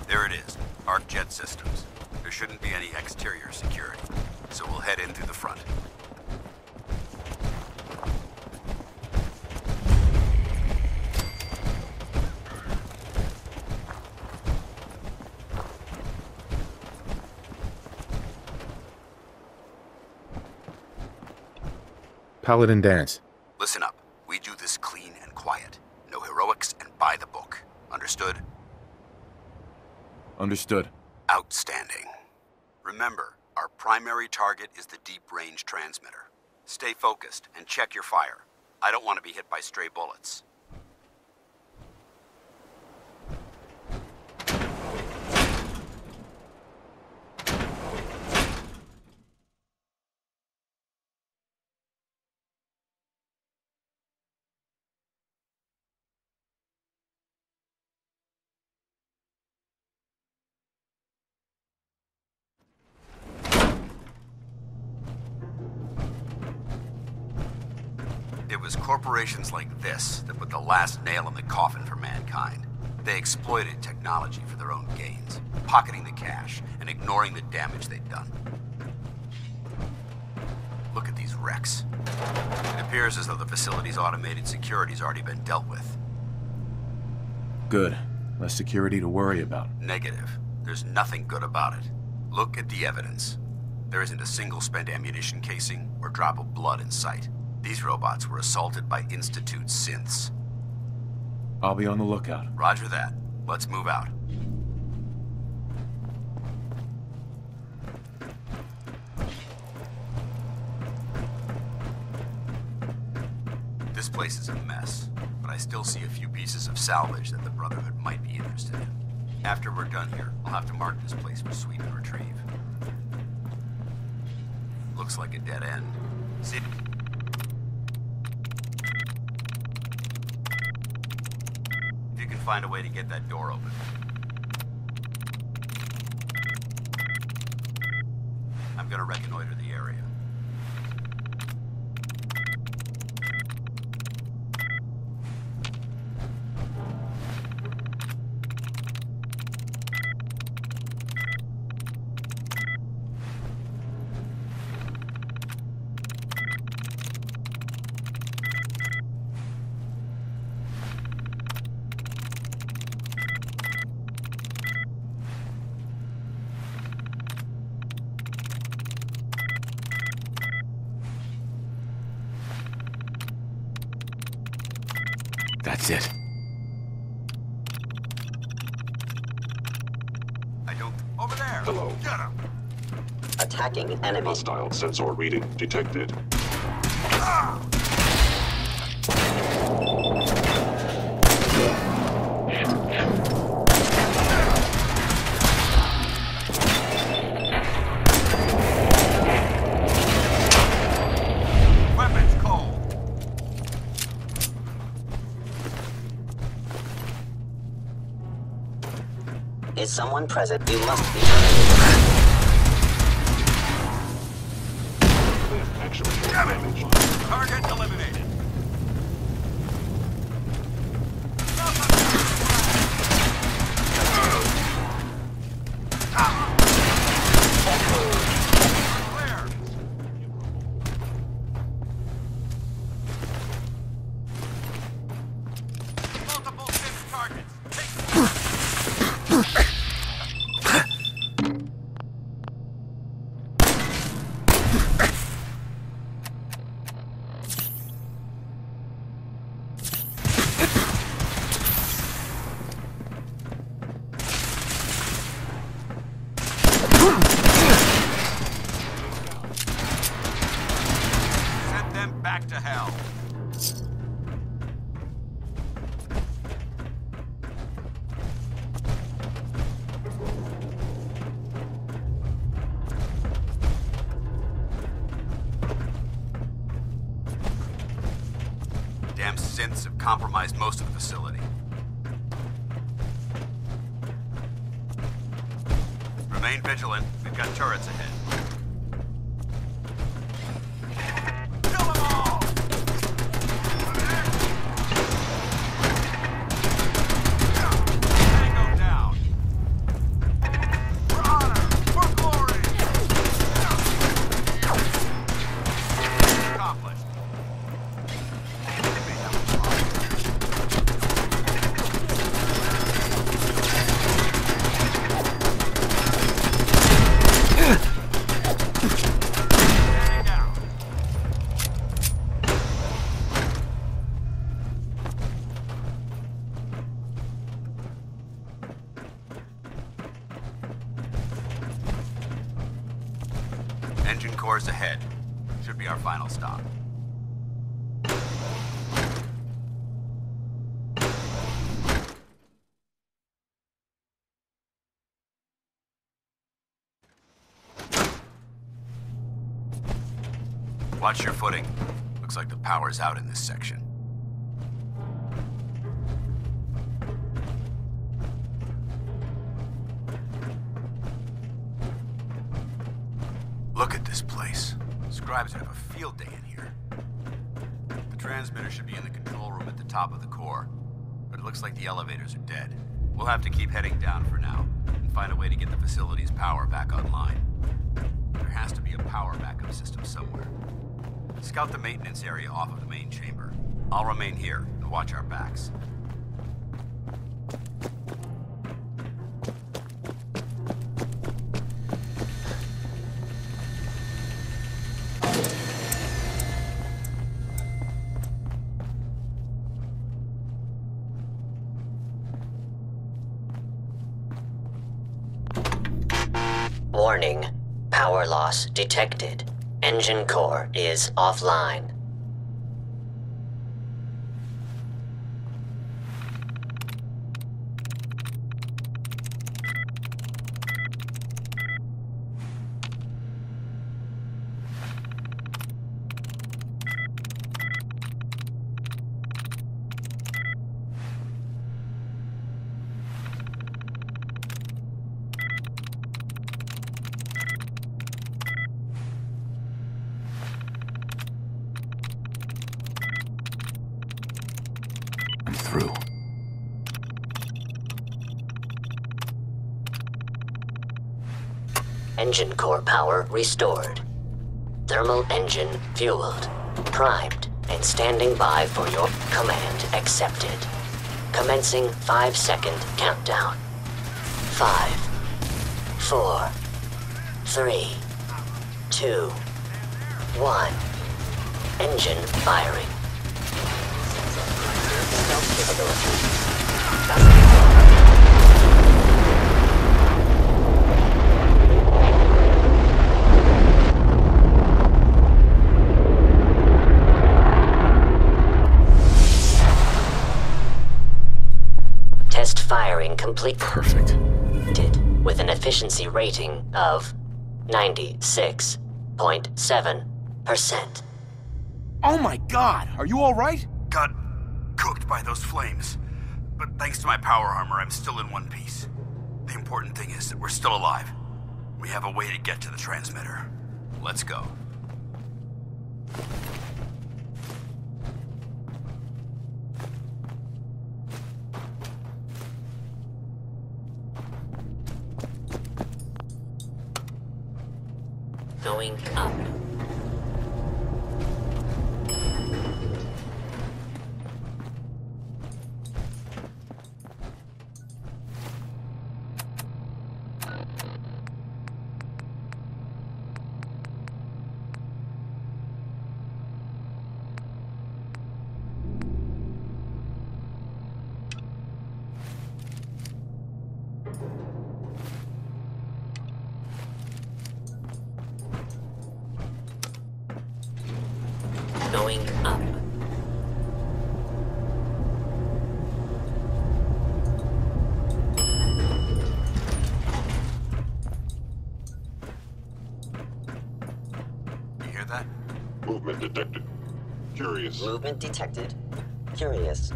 There it is, Arcjet Systems. There shouldn't be any exterior security, so we'll head in through the front. Paladin Dance. Listen up. We do this clean and quiet. No heroics and by the book. Understood? Understood. Outstanding. Remember, our primary target is the deep-range transmitter. Stay focused and check your fire. I don't want to be hit by stray bullets. was corporations like this that put the last nail in the coffin for mankind. They exploited technology for their own gains, pocketing the cash and ignoring the damage they'd done. Look at these wrecks. It appears as though the facility's automated security's already been dealt with. Good. Less security to worry about. Negative. There's nothing good about it. Look at the evidence. There isn't a single spent ammunition casing or drop of blood in sight. These robots were assaulted by Institute synths. I'll be on the lookout. Roger that. Let's move out. This place is a mess, but I still see a few pieces of salvage that the Brotherhood might be interested in. After we're done here, I'll have to mark this place for sweep and retrieve. Looks like a dead end. See? If you can find a way to get that door open. I'm gonna reconnoiter the area. That's it. I don't... Over there! Hello. Get him! Attacking enemy. Hostile sensor reading detected. Ah! Weapons cold. Is someone present? You must be Damage. Target eliminated. Multiple hit targets. Send them back to hell. Damn synths have compromised most of the facility. Remain vigilant. We've got turrets ahead. Kill them all! Tango down. For honor! For glory! Accomplished. Engine cores ahead. Should be our final stop. Watch your footing. Looks like the power's out in this section. Look at this place. Scribes would have a field day in here. The transmitter should be in the control room at the top of the core, but it looks like the elevators are dead. We'll have to keep heading down for now, and find a way to get the facility's power back online. There has to be a power backup system somewhere. Scout the maintenance area off of the main chamber. I'll remain here and watch our backs. Warning. Power loss detected. Engine core is offline. Through. Engine core power restored. Thermal engine fueled, primed, and standing by for your command accepted. Commencing 5-second countdown. 5, 4, 3, 2, 1. Engine firing. Test firing complete. Perfect. With an efficiency rating of 96.7%. Oh my god, are you alright? Got cooked by those flames. But thanks to my power armor, I'm still in one piece. The important thing is that we're still alive. We have a way to get to the transmitter. Let's go. Going up. Going up. You hear that? Movement detected. Curious. Movement detected. Curious.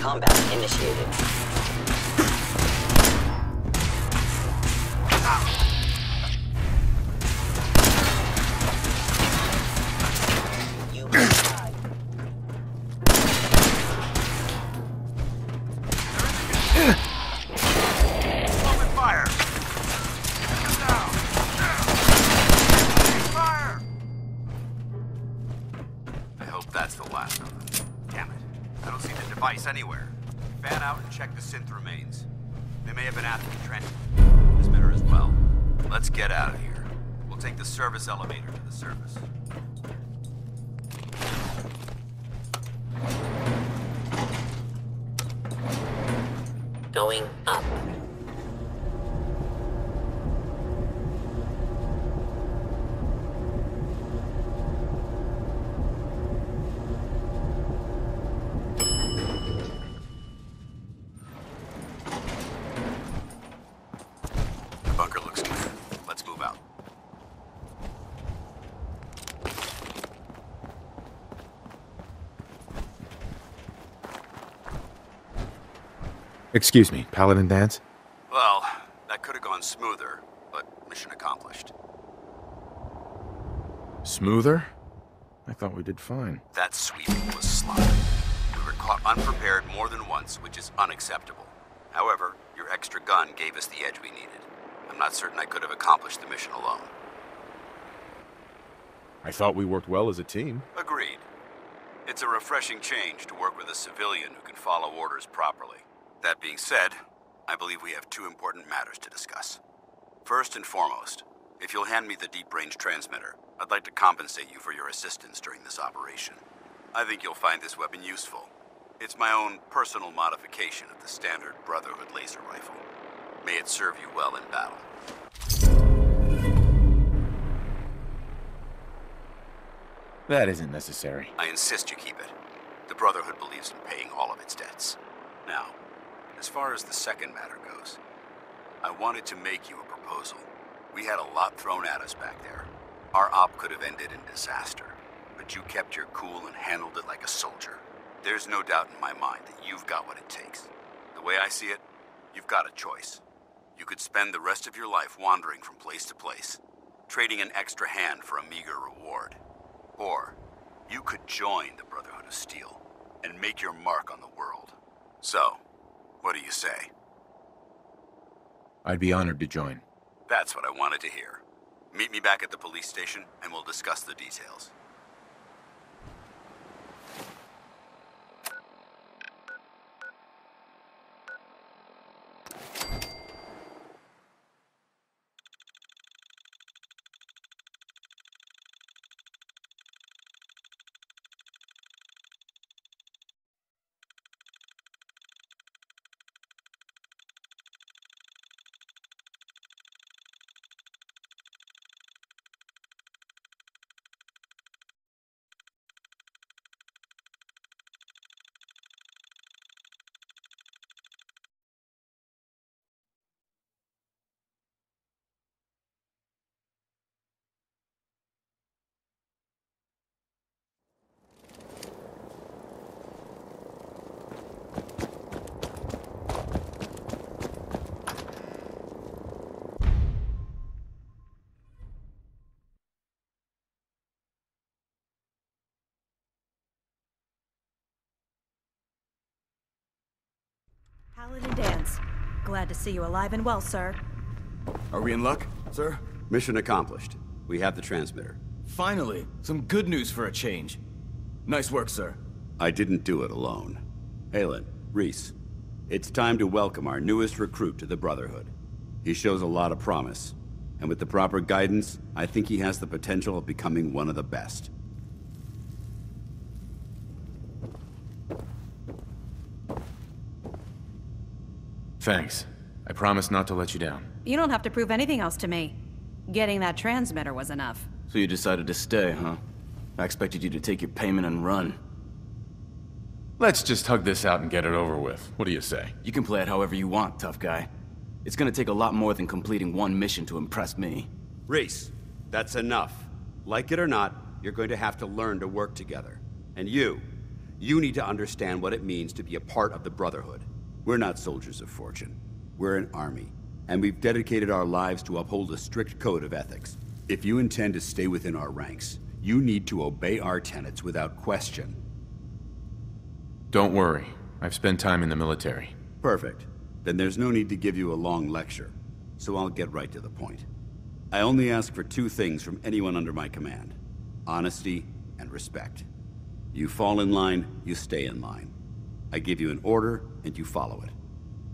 Combat initiated. Anywhere. Fan out and check the synth remains. They may have been after the transmitter as well. Let's get out of here. We'll take the service elevator to the surface. Going up. Excuse me, Paladin Danse? Well, that could have gone smoother, but mission accomplished. Smoother? I thought we did fine. That sweeping was slop. We were caught unprepared more than once, which is unacceptable. However, your extra gun gave us the edge we needed. I'm not certain I could have accomplished the mission alone. I thought we worked well as a team. Agreed. It's a refreshing change to work with a civilian who can follow orders properly. That being said, I believe we have two important matters to discuss. First and foremost, if you'll hand me the deep-range transmitter, I'd like to compensate you for your assistance during this operation. I think you'll find this weapon useful. It's my own personal modification of the standard Brotherhood laser rifle. May it serve you well in battle. That isn't necessary. I insist you keep it. The Brotherhood believes in paying all of its debts. Now, as far as the second matter goes, I wanted to make you a proposal. We had a lot thrown at us back there. Our op could have ended in disaster, but you kept your cool and handled it like a soldier. There's no doubt in my mind that you've got what it takes. The way I see it, you've got a choice. You could spend the rest of your life wandering from place to place, trading an extra hand for a meager reward. Or, you could join the Brotherhood of Steel and make your mark on the world. So, what do you say? I'd be honored to join. That's what I wanted to hear. Meet me back at the police station and we'll discuss the details. Paladin Danse. Glad to see you alive and well, sir. Are we in luck, sir? Mission accomplished. We have the transmitter. Finally, some good news for a change. Nice work, sir. I didn't do it alone. Haylen, Rhys, it's time to welcome our newest recruit to the Brotherhood. He shows a lot of promise, and with the proper guidance, I think he has the potential of becoming one of the best. Thanks. I promise not to let you down. You don't have to prove anything else to me. Getting that transmitter was enough. So you decided to stay, huh? I expected you to take your payment and run. Let's just hug this out and get it over with. What do you say? You can play it however you want, tough guy. It's gonna take a lot more than completing one mission to impress me. Rhys, that's enough. Like it or not, you're going to have to learn to work together. And you need to understand what it means to be a part of the Brotherhood. We're not soldiers of fortune. We're an army, and we've dedicated our lives to uphold a strict code of ethics. If you intend to stay within our ranks, you need to obey our tenets without question. Don't worry. I've spent time in the military. Perfect. Then there's no need to give you a long lecture, so I'll get right to the point. I only ask for two things from anyone under my command: honesty and respect. You fall in line, you stay in line. I give you an order, and you follow it.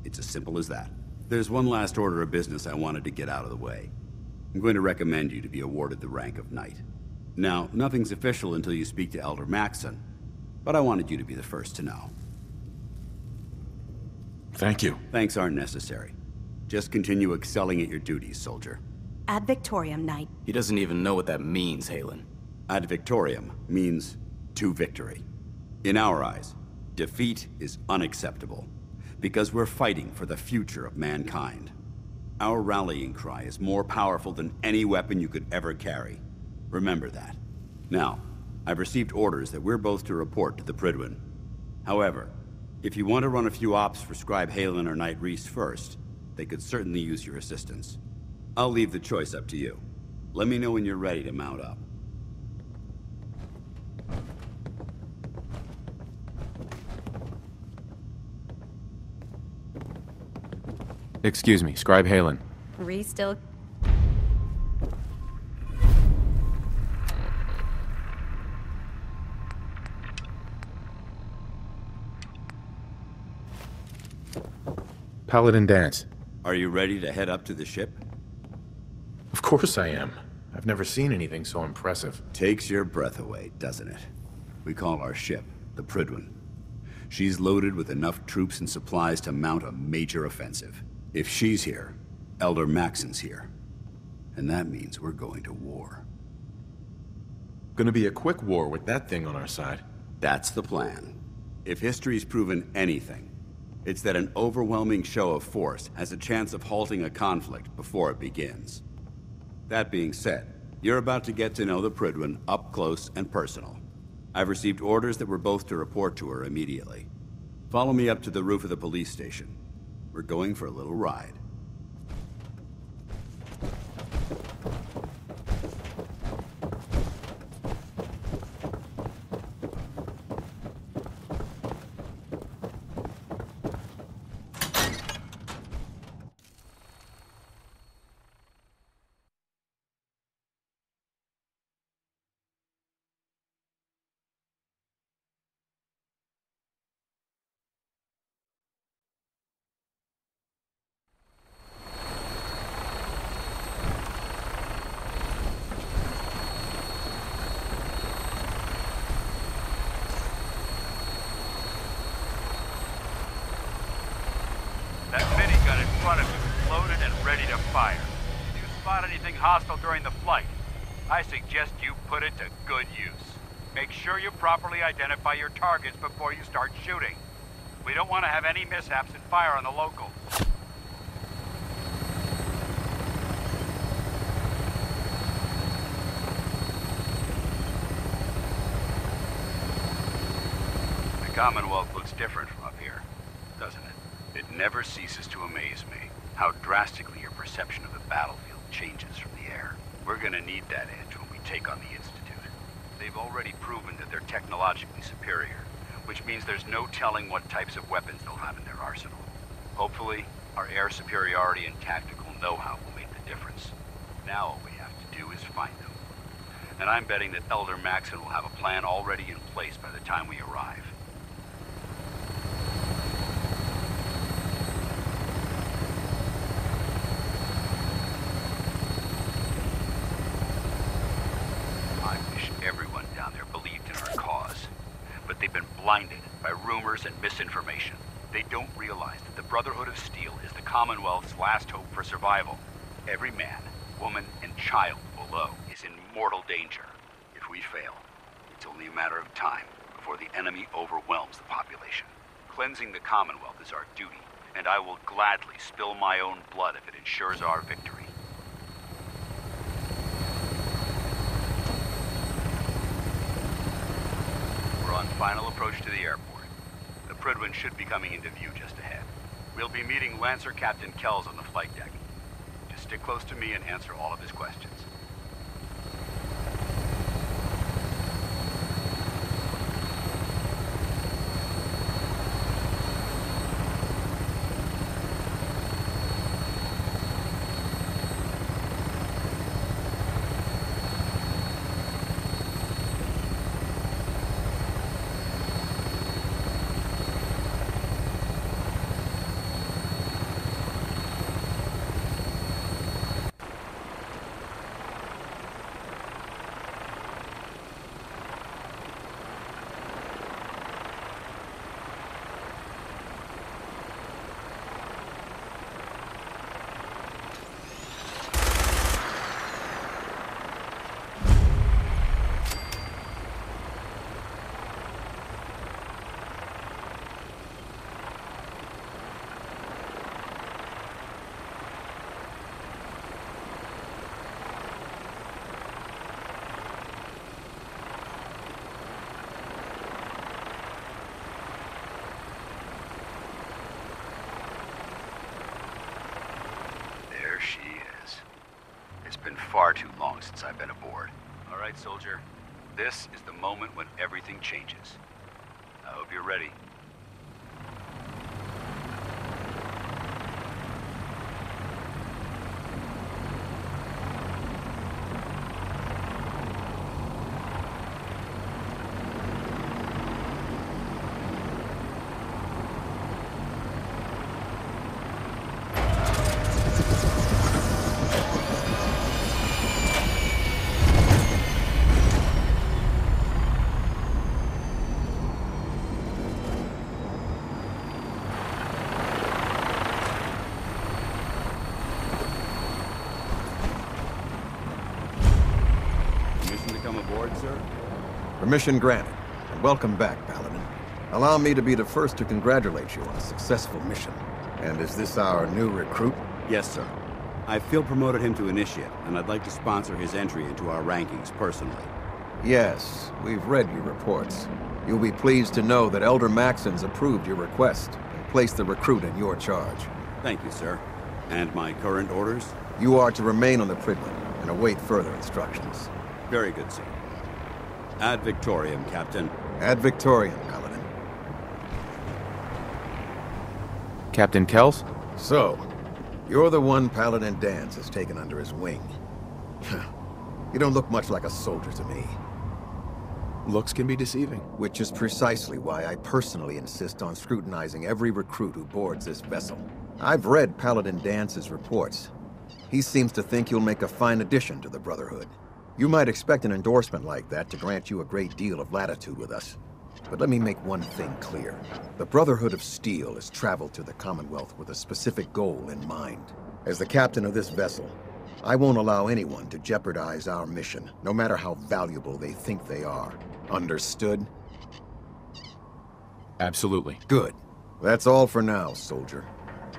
It's as simple as that. There's one last order of business I wanted to get out of the way. I'm going to recommend you to be awarded the rank of Knight. Now, nothing's official until you speak to Elder Maxson, but I wanted you to be the first to know. Thank you. Thanks aren't necessary. Just continue excelling at your duties, soldier. Ad Victoriam, Knight. He doesn't even know what that means, Haylen. Ad Victoriam means to victory. In our eyes, defeat is unacceptable, because we're fighting for the future of mankind. Our rallying cry is more powerful than any weapon you could ever carry. Remember that. Now, I've received orders that we're both to report to the Prydwen. However, if you want to run a few ops for Scribe Haylen or Knight Rhys first, they could certainly use your assistance. I'll leave the choice up to you. Let me know when you're ready to mount up. Excuse me, Scribe Halen. Ree still... Paladin Danse. Are you ready to head up to the ship? Of course I am. I've never seen anything so impressive. Takes your breath away, doesn't it? We call our ship the Prydwen. She's loaded with enough troops and supplies to mount a major offensive. If she's here, Elder Maxson's here. And that means we're going to war. Gonna be a quick war with that thing on our side. That's the plan. If history's proven anything, it's that an overwhelming show of force has a chance of halting a conflict before it begins. That being said, you're about to get to know the Prydwen up close and personal. I've received orders that we're both to report to her immediately. Follow me up to the roof of the police station. We're going for a little ride. That minigun in front of you is loaded and ready to fire. If you spot anything hostile during the flight, I suggest you put it to good use. Make sure you properly identify your targets before you start shooting. We don't want to have any mishaps and fire on the locals. The Commonwealth looks different from up here, doesn't it? It never ceases to amaze me how drastically your perception of the battlefield changes from the air. We're gonna need that edge when we take on the Institute. They've already proven that they're technologically superior, which means there's no telling what types of weapons they'll have in their arsenal. Hopefully, our air superiority and tactical know-how will make the difference. Now all we have to do is find them. And I'm betting that Elder Maxson will have a plan already in place by the time we arrive. Everyone down there believed in our cause, but they've been blinded by rumors and misinformation. They don't realize that the Brotherhood of Steel is the Commonwealth's last hope for survival. Every man, woman, and child below is in mortal danger. If we fail, it's only a matter of time before the enemy overwhelms the population. Cleansing the Commonwealth is our duty, and I will gladly spill my own blood if it ensures our victory. We're on final approach to the airport. The Prydwen should be coming into view just ahead. We'll be meeting Lancer Captain Kells on the flight deck. Just stick close to me and answer all of his questions. Far too long since I've been aboard. All right, soldier. This is the moment when everything changes. I hope you're ready. Permission granted, and welcome back, Paladin. Allow me to be the first to congratulate you on a successful mission. And is this our new recruit? Yes, sir. I field promoted him to Initiate, and I'd like to sponsor his entry into our rankings personally. Yes, we've read your reports. You'll be pleased to know that Elder Maxon's approved your request and placed the recruit in your charge. Thank you, sir. And my current orders? You are to remain on the Pridlin and await further instructions. Very good, sir. Ad Victoriam, Captain. Ad Victoriam, Paladin. Captain Kells? So, you're the one Paladin Danse has taken under his wing. You don't look much like a soldier to me. Looks can be deceiving. Which is precisely why I personally insist on scrutinizing every recruit who boards this vessel. I've read Paladin Dance's reports. He seems to think you'll make a fine addition to the Brotherhood. You might expect an endorsement like that to grant you a great deal of latitude with us. But let me make one thing clear. The Brotherhood of Steel has traveled to the Commonwealth with a specific goal in mind. As the captain of this vessel, I won't allow anyone to jeopardize our mission, no matter how valuable they think they are. Understood? Absolutely. Good. That's all for now, soldier.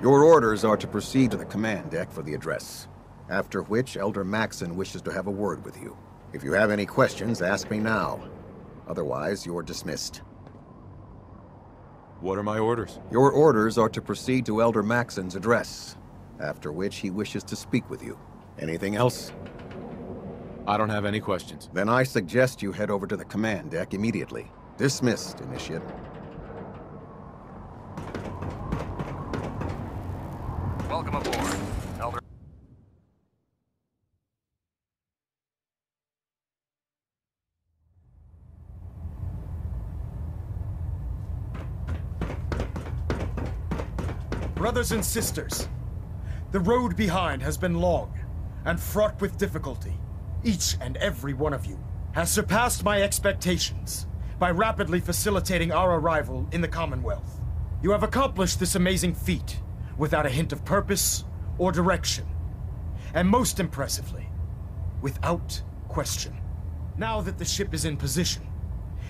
Your orders are to proceed to the command deck for the address. After which, Elder Maxon wishes to have a word with you. If you have any questions, ask me now. Otherwise, you're dismissed. What are my orders? Your orders are to proceed to Elder Maxon's address, after which he wishes to speak with you. Anything else? I don't have any questions. Then I suggest you head over to the command deck immediately. Dismissed, Initiate. Welcome aboard, Elder. Brothers and sisters, the road behind has been long and fraught with difficulty. Each and every one of you has surpassed my expectations by rapidly facilitating our arrival in the Commonwealth. You have accomplished this amazing feat without a hint of purpose or direction, and most impressively, without question. Now that the ship is in position,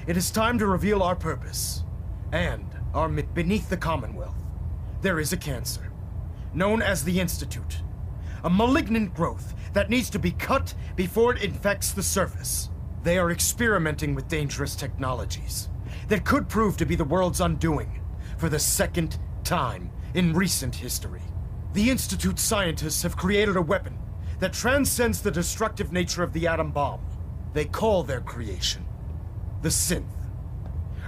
it is time to reveal our purpose and our beneath the Commonwealth. There is a cancer, known as the Institute. A malignant growth that needs to be cut before it infects the surface. They are experimenting with dangerous technologies that could prove to be the world's undoing for the second time in recent history. The Institute scientists have created a weapon that transcends the destructive nature of the atom bomb. They call their creation the Synth.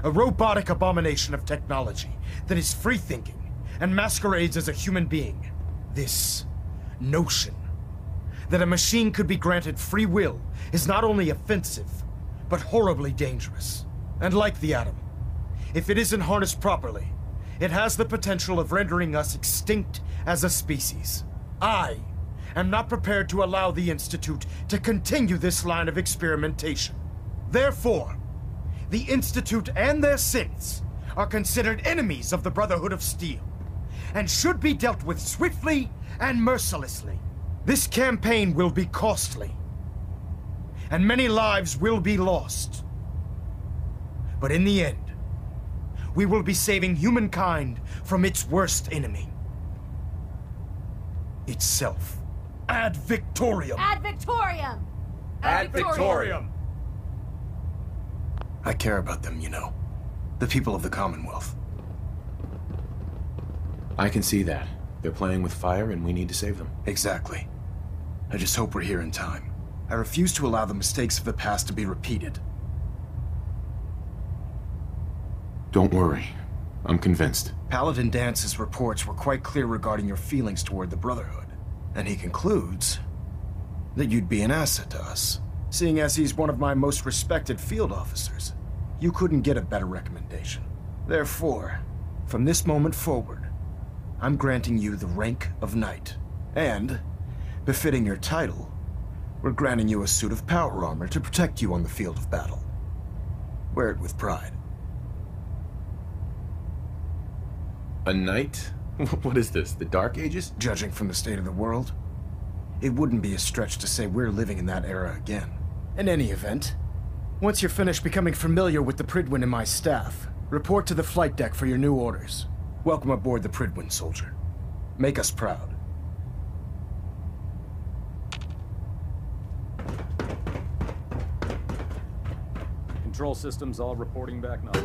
A robotic abomination of technology that is free-thinking and masquerades as a human being. This notion that a machine could be granted free will is not only offensive, but horribly dangerous. And like the atom, if it isn't harnessed properly, it has the potential of rendering us extinct as a species. I am not prepared to allow the Institute to continue this line of experimentation. Therefore, the Institute and their synths are considered enemies of the Brotherhood of Steel, and should be dealt with swiftly and mercilessly. This campaign will be costly, and many lives will be lost. But in the end, we will be saving humankind from its worst enemy. Itself. Ad Victoriam! Ad Victoriam! Ad Victoriam! I care about them, you know. The people of the Commonwealth. I can see that. They're playing with fire and we need to save them. Exactly. I just hope we're here in time. I refuse to allow the mistakes of the past to be repeated. Don't worry. I'm convinced. Paladin Dance's reports were quite clear regarding your feelings toward the Brotherhood. And he concludes that you'd be an asset to us. Seeing as he's one of my most respected field officers, you couldn't get a better recommendation. Therefore, from this moment forward, I'm granting you the rank of Knight. And, befitting your title, we're granting you a suit of power armor to protect you on the field of battle. Wear it with pride. A knight? What is this, the Dark Ages? Judging from the state of the world, it wouldn't be a stretch to say we're living in that era again. In any event, Once you're finished becoming familiar with the Prydwen and my staff, report to the flight deck for your new orders. Welcome aboard the Prydwen, soldier. Make us proud. Control systems all reporting back now.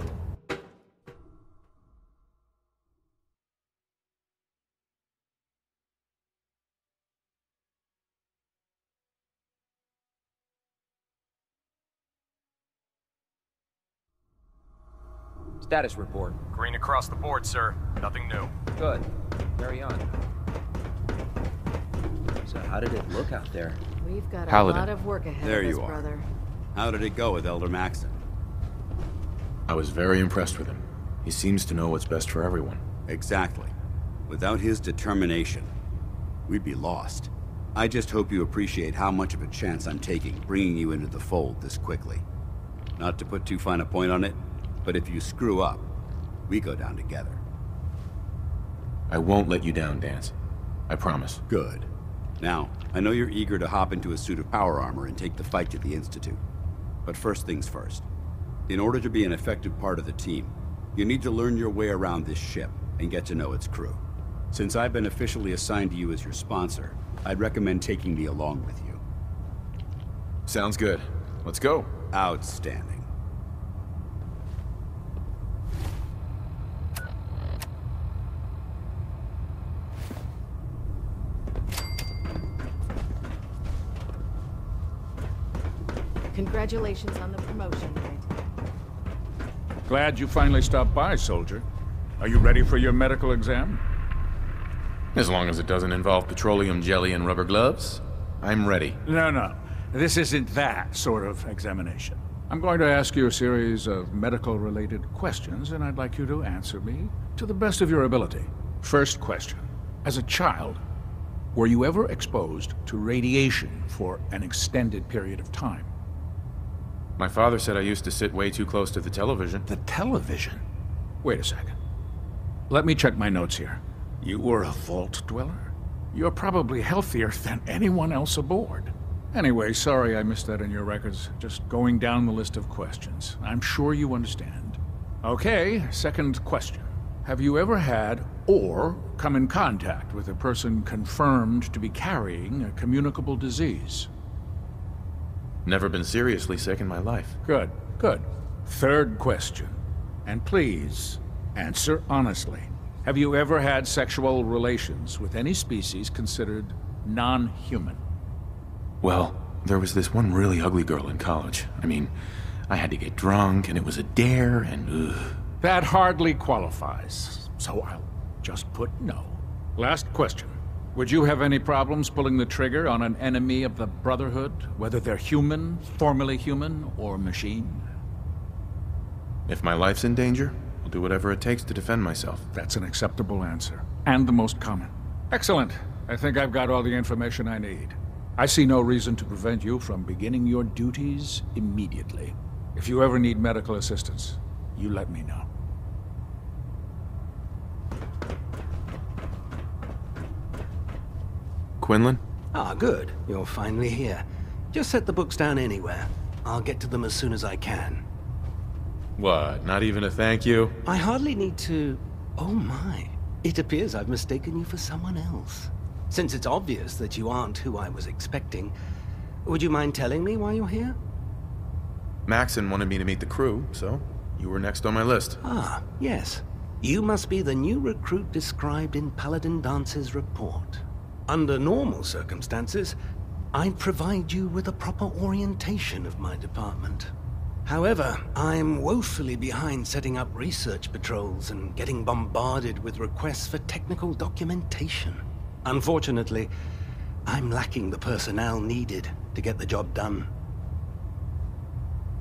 Status report. Green across the board, sir. Nothing new. Good. Carry on. So how did it look out there? We've got Paladin. a lot of work ahead There of us, you are. brother. How did it go with Elder Maxon? I was very impressed with him. He seems to know what's best for everyone. Exactly. Without his determination, we'd be lost. I just hope you appreciate how much of a chance I'm taking bringing you into the fold this quickly. Not to put too fine a point on it, but if you screw up, we go down together. I won't let you down, Danse. I promise. Good. Now, I know you're eager to hop into a suit of power armor and take the fight to the Institute. But first things first. In order to be an effective part of the team, you need to learn your way around this ship and get to know its crew. Since I've been officially assigned to you as your sponsor, I'd recommend taking me along with you. Sounds good. Let's go. Outstanding. Congratulations on the promotion, Knight. Glad you finally stopped by, soldier. Are you ready for your medical exam? As long as it doesn't involve petroleum jelly and rubber gloves, I'm ready. No. This isn't that sort of examination. I'm going to ask you a series of medical-related questions, and I'd like you to answer me to the best of your ability. First question. As a child, were you ever exposed to radiation for an extended period of time? My father said I used to sit way too close to the television. The television? Wait a second. Let me check my notes here. You were a vault dweller? You're probably healthier than anyone else aboard. Anyway, sorry I missed that in your records. Just going down the list of questions. I'm sure you understand. Okay, second question. Have you ever had or come in contact with a person confirmed to be carrying a communicable disease? Never been seriously sick in my life. Good. Third question. And please, answer honestly. Have you ever had sexual relations with any species considered non-human? Well, there was this one really ugly girl in college. I mean, I had to get drunk, and it was a dare, and ugh. That hardly qualifies, so I'll just put no. Last question. Would you have any problems pulling the trigger on an enemy of the Brotherhood, whether they're human, formerly human, or machine? If my life's in danger, I'll do whatever it takes to defend myself. That's an acceptable answer, and the most common. Excellent. I think I've got all the information I need. I see no reason to prevent you from beginning your duties immediately. If you ever need medical assistance, you let me know. Quinlan? Ah, good. You're finally here. Just set the books down anywhere. I'll get to them as soon as I can. What, not even a thank you? I hardly need to... Oh my. It appears I've mistaken you for someone else. Since it's obvious that you aren't who I was expecting, would you mind telling me why you're here? Maxon wanted me to meet the crew, so you were next on my list. Ah, yes. You must be the new recruit described in Paladin Dance's report. Under normal circumstances, I'd provide you with a proper orientation of my department. However, I'm woefully behind setting up research patrols and getting bombarded with requests for technical documentation. Unfortunately, I'm lacking the personnel needed to get the job done.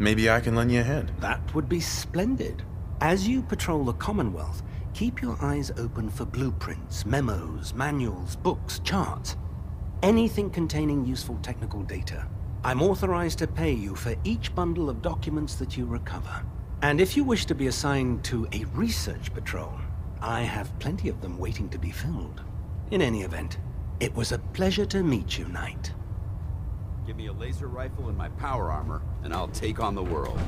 Maybe I can lend you a hand. That would be splendid. As you patrol the Commonwealth, keep your eyes open for blueprints, memos, manuals, books, charts. Anything containing useful technical data. I'm authorized to pay you for each bundle of documents that you recover. And if you wish to be assigned to a research patrol, I have plenty of them waiting to be filled. In any event, it was a pleasure to meet you, Knight. Give me a laser rifle and my power armor, and I'll take on the world.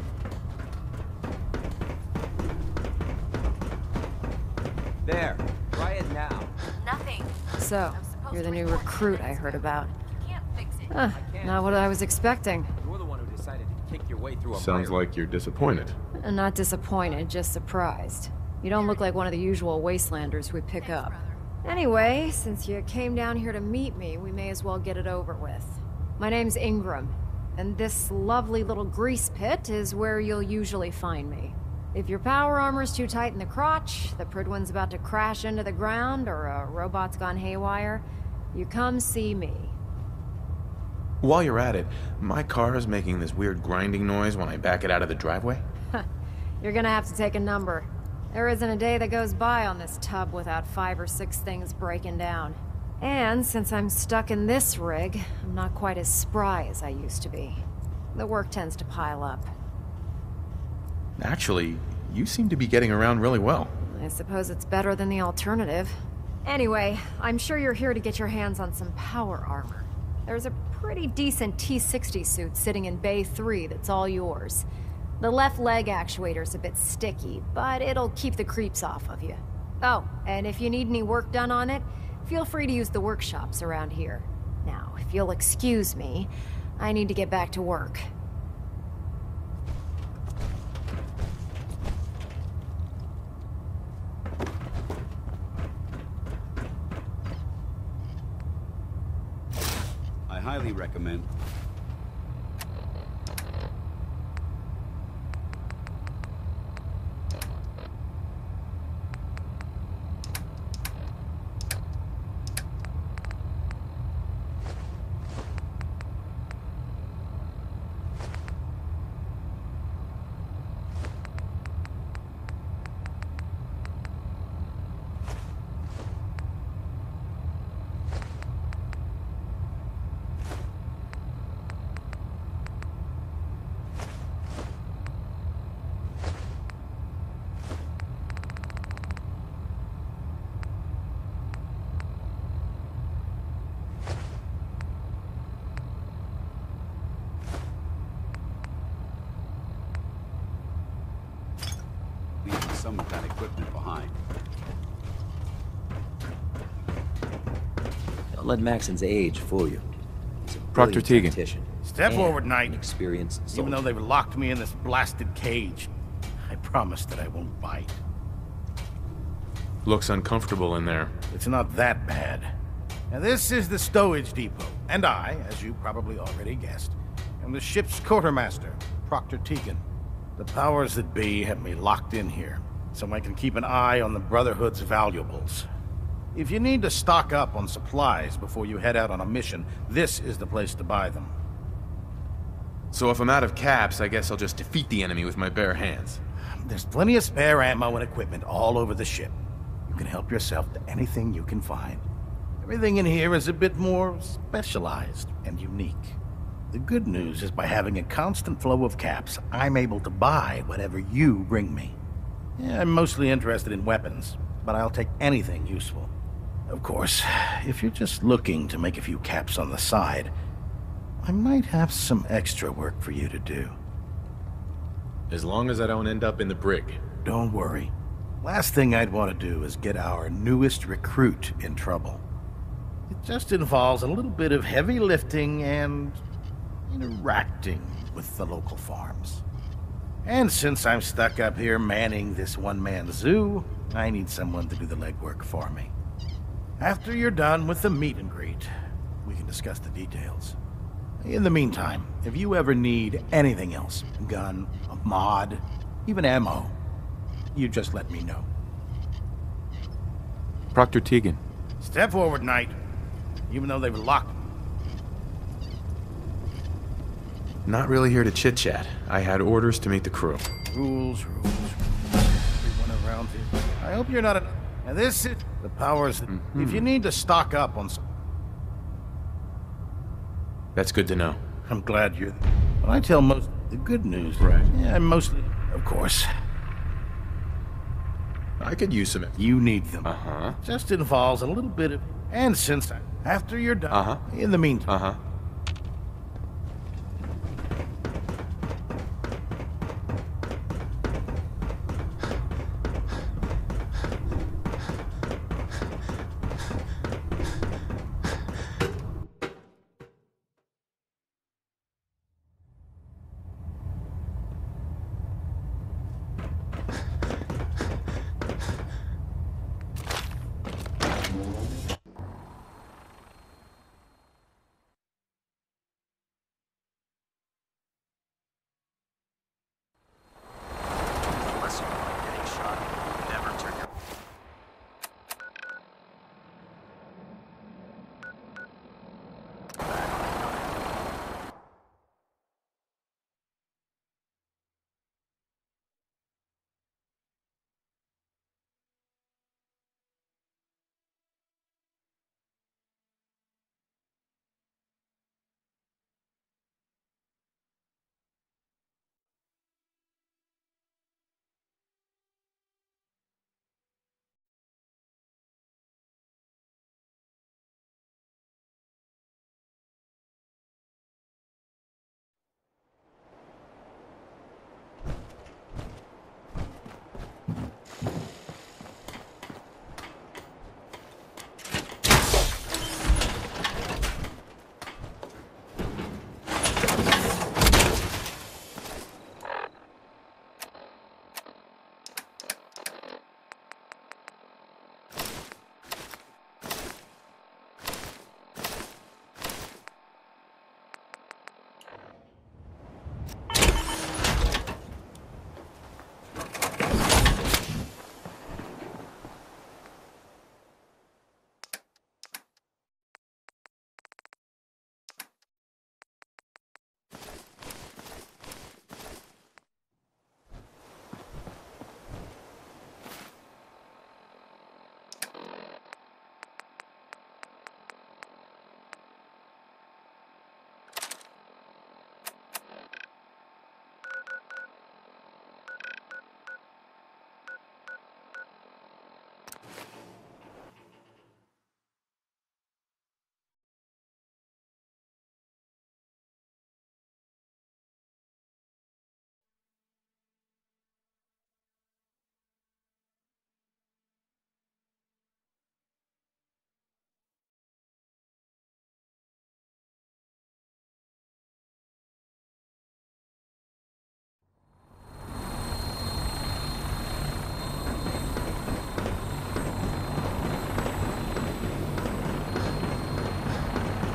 There. Try it now. Nothing. So, you're the new recruit I heard about. Huh, not what I was expecting. You're the one who decided to kick your way through a Sounds like you're disappointed. Not disappointed, just surprised. You don't look like one of the usual wastelanders we pick up. Anyway, since you came down here to meet me, we may as well get it over with. My name's Ingram, and this lovely little grease pit is where you'll usually find me. If your power armor's too tight in the crotch, the Prydwen's about to crash into the ground, or a robot's gone haywire, you come see me. While you're at it, my car is making this weird grinding noise when I back it out of the driveway. You're gonna have to take a number. There isn't a day that goes by on this tub without 5 or 6 things breaking down. And since I'm stuck in this rig, I'm not quite as spry as I used to be. The work tends to pile up. Actually, you seem to be getting around really well. I suppose it's better than the alternative. Anyway, I'm sure you're here to get your hands on some power armor. There's a pretty decent T-60 suit sitting in Bay 3 that's all yours. The left leg actuator's a bit sticky, but it'll keep the creeps off of you. Oh, and if you need any work done on it, feel free to use the workshops around here. Now, if you'll excuse me, I need to get back to work. I highly recommend. Leaving some of that equipment behind. Don't let Maxon's age fool you. He's a Proctor brilliant Teagan. tactician. Step forward, Knight. Experienced soldier. Even though they've locked me in this blasted cage, I promise that I won't bite. Looks uncomfortable in there. It's not that bad. Now, this is the stowage depot, and I, as you probably already guessed, am the ship's quartermaster, Proctor Teagan. The powers that be have me locked in here, so I can keep an eye on the Brotherhood's valuables. If you need to stock up on supplies before you head out on a mission, this is the place to buy them. So if I'm out of caps, I guess I'll just defeat the enemy with my bare hands. There's plenty of spare ammo and equipment all over the ship. You can help yourself to anything you can find. Everything in here is a bit more specialized and unique. The good news is by having a constant flow of caps, I'm able to buy whatever you bring me. Yeah, I'm mostly interested in weapons, but I'll take anything useful. Of course, if you're just looking to make a few caps on the side, I might have some extra work for you to do. As long as I don't end up in the brig. Don't worry. Last thing I'd want to do is get our newest recruit in trouble. It just involves a little bit of heavy lifting and interacting with the local farms. And since I'm stuck up here manning this one-man zoo, I need someone to do the legwork for me. After you're done with the meet and greet, we can discuss the details. In the meantime, if you ever need anything else, a gun, a mod, even ammo, you just let me know. Proctor Teagan. Step forward, Knight. Even though they've locked. Not really here to chit-chat. I had orders to meet the crew. Rules. Everyone around here. I hope you're not a... Now this is the powers that... If you need to stock up on some... That's good to know. I'm glad you're... But I tell most... The good news... Right. Yeah, mostly... Of course. I could use some... You need them. Uh-huh. Just involves a little bit of... And since... After you're done... In the meantime...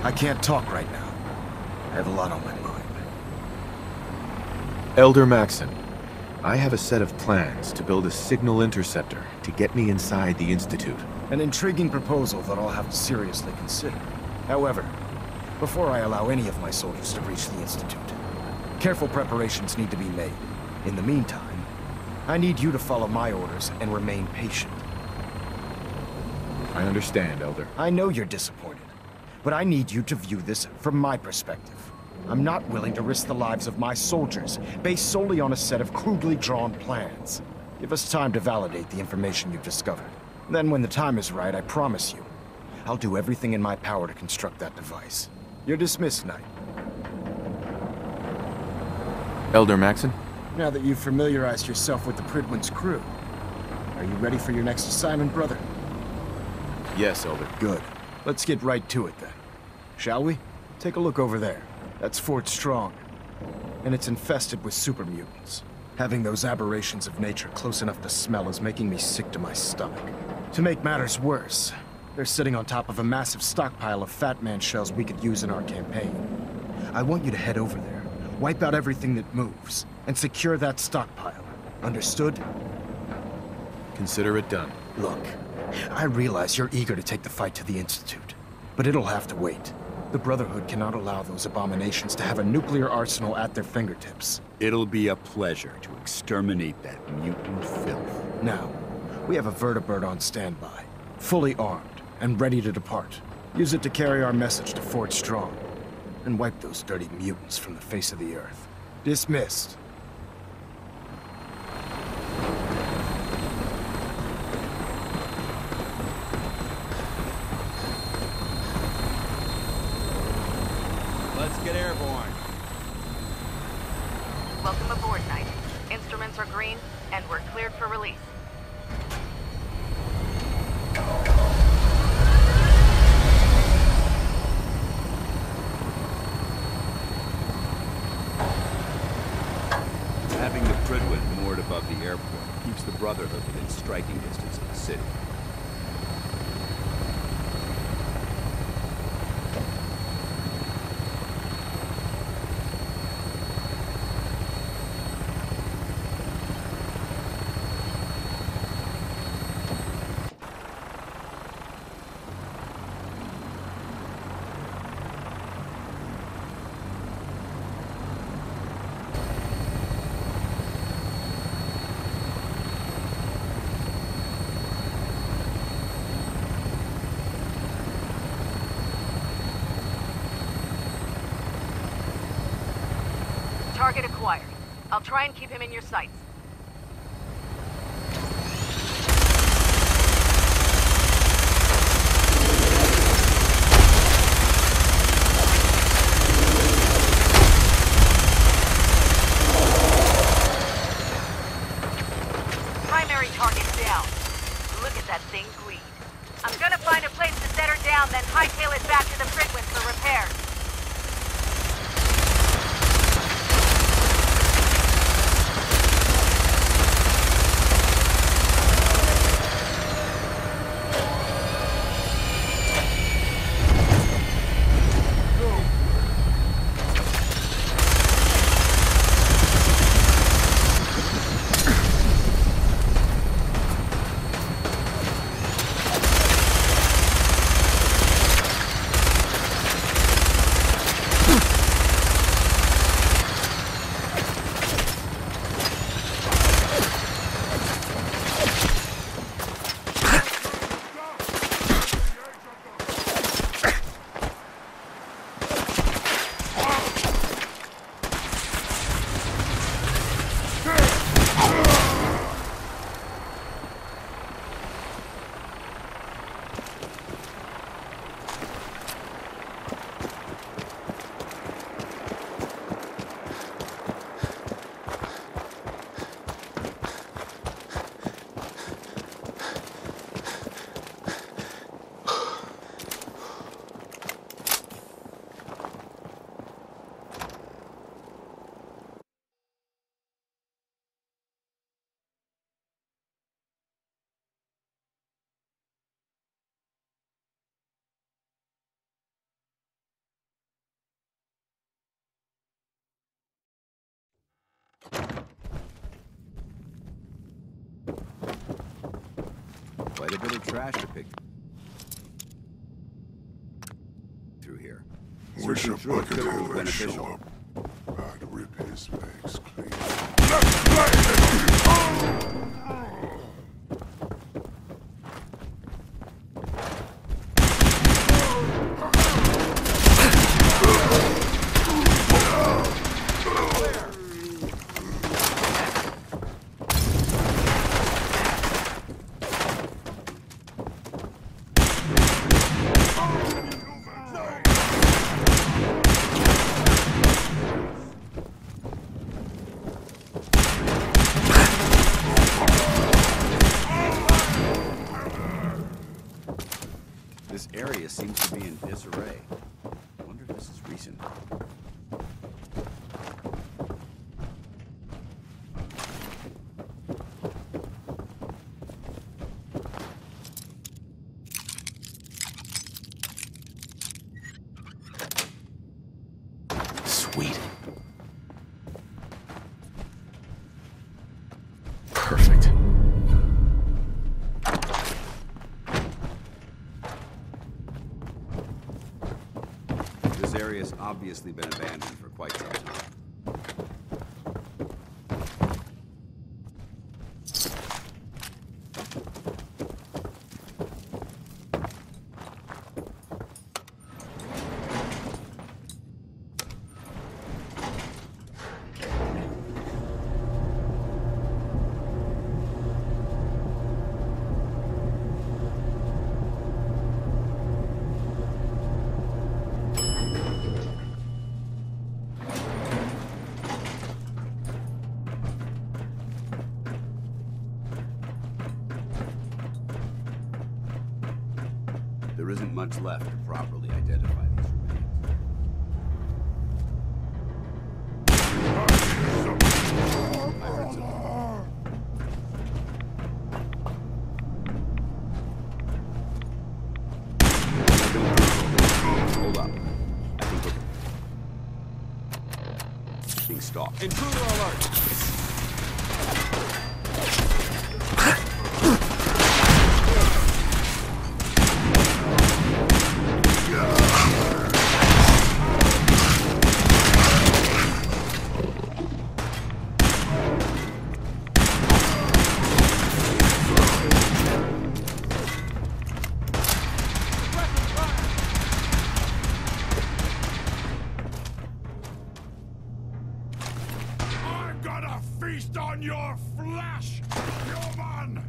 I can't talk right now. I have a lot on my mind. Elder Maxson, I have a set of plans to build a signal interceptor to get me inside the Institute. An intriguing proposal that I'll have to seriously consider. However, before I allow any of my soldiers to reach the Institute, careful preparations need to be made. In the meantime, I need you to follow my orders and remain patient. I understand, Elder. I know you're disappointed, but I need you to view this from my perspective. I'm not willing to risk the lives of my soldiers based solely on a set of crudely drawn plans. Give us time to validate the information you've discovered. Then when the time is right, I promise you, I'll do everything in my power to construct that device. You're dismissed, Knight. Elder Maxson? Now that you've familiarized yourself with the Prydwen's crew, are you ready for your next assignment, brother? Yes, Elder. Good. Let's get right to it then. Shall we? Take a look over there. That's Fort Strong. And it's infested with super mutants. Having those aberrations of nature close enough to smell is making me sick to my stomach. To make matters worse, they're sitting on top of a massive stockpile of Fat Man shells we could use in our campaign. I want you to head over there, wipe out everything that moves, and secure that stockpile. Understood? Consider it done. Look, I realize you're eager to take the fight to the Institute, but it'll have to wait. The Brotherhood cannot allow those abominations to have a nuclear arsenal at their fingertips. It'll be a pleasure to exterminate that mutant filth. Now, we have a vertibird on standby, fully armed and ready to depart. Use it to carry our message to Fort Strong, and wipe those dirty mutants from the face of the earth. Dismissed. Let's get airborne. Welcome aboard, Knight. Instruments are green, and we're cleared for release. Having the Prydwen moored above the airport keeps the Brotherhood within striking distance of the city. Target acquired. I'll try and keep him in your sights. Primary target down. Look at that thing bleed. I'm gonna find a place to set her down, then hightail it back to the Prydwen for repairs. Quite a bit of trash to pick through here. Wish a Searching through it bucket could be had show beneficial. up. I'd rip his legs clean. This area seems to be in disarray. I wonder if this is recent. Sweet. Perfect. This area's obviously been abandoned for quite some time. There isn't much left to properly identify these remains. I heard something. Hold up. I think we're being stalked. Intruder alert! I'm gonna feast on your flesh, human!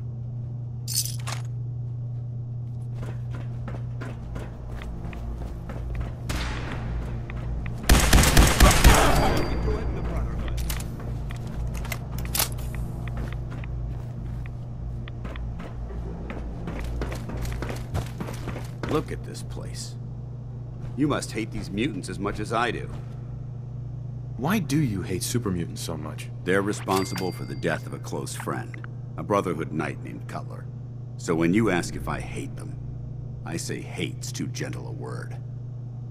Look at this place. You must hate these mutants as much as I do. Why do you hate super mutants so much? They're responsible for the death of a close friend, a Brotherhood knight named Cutler. So when you ask if I hate them, I say hate's too gentle a word.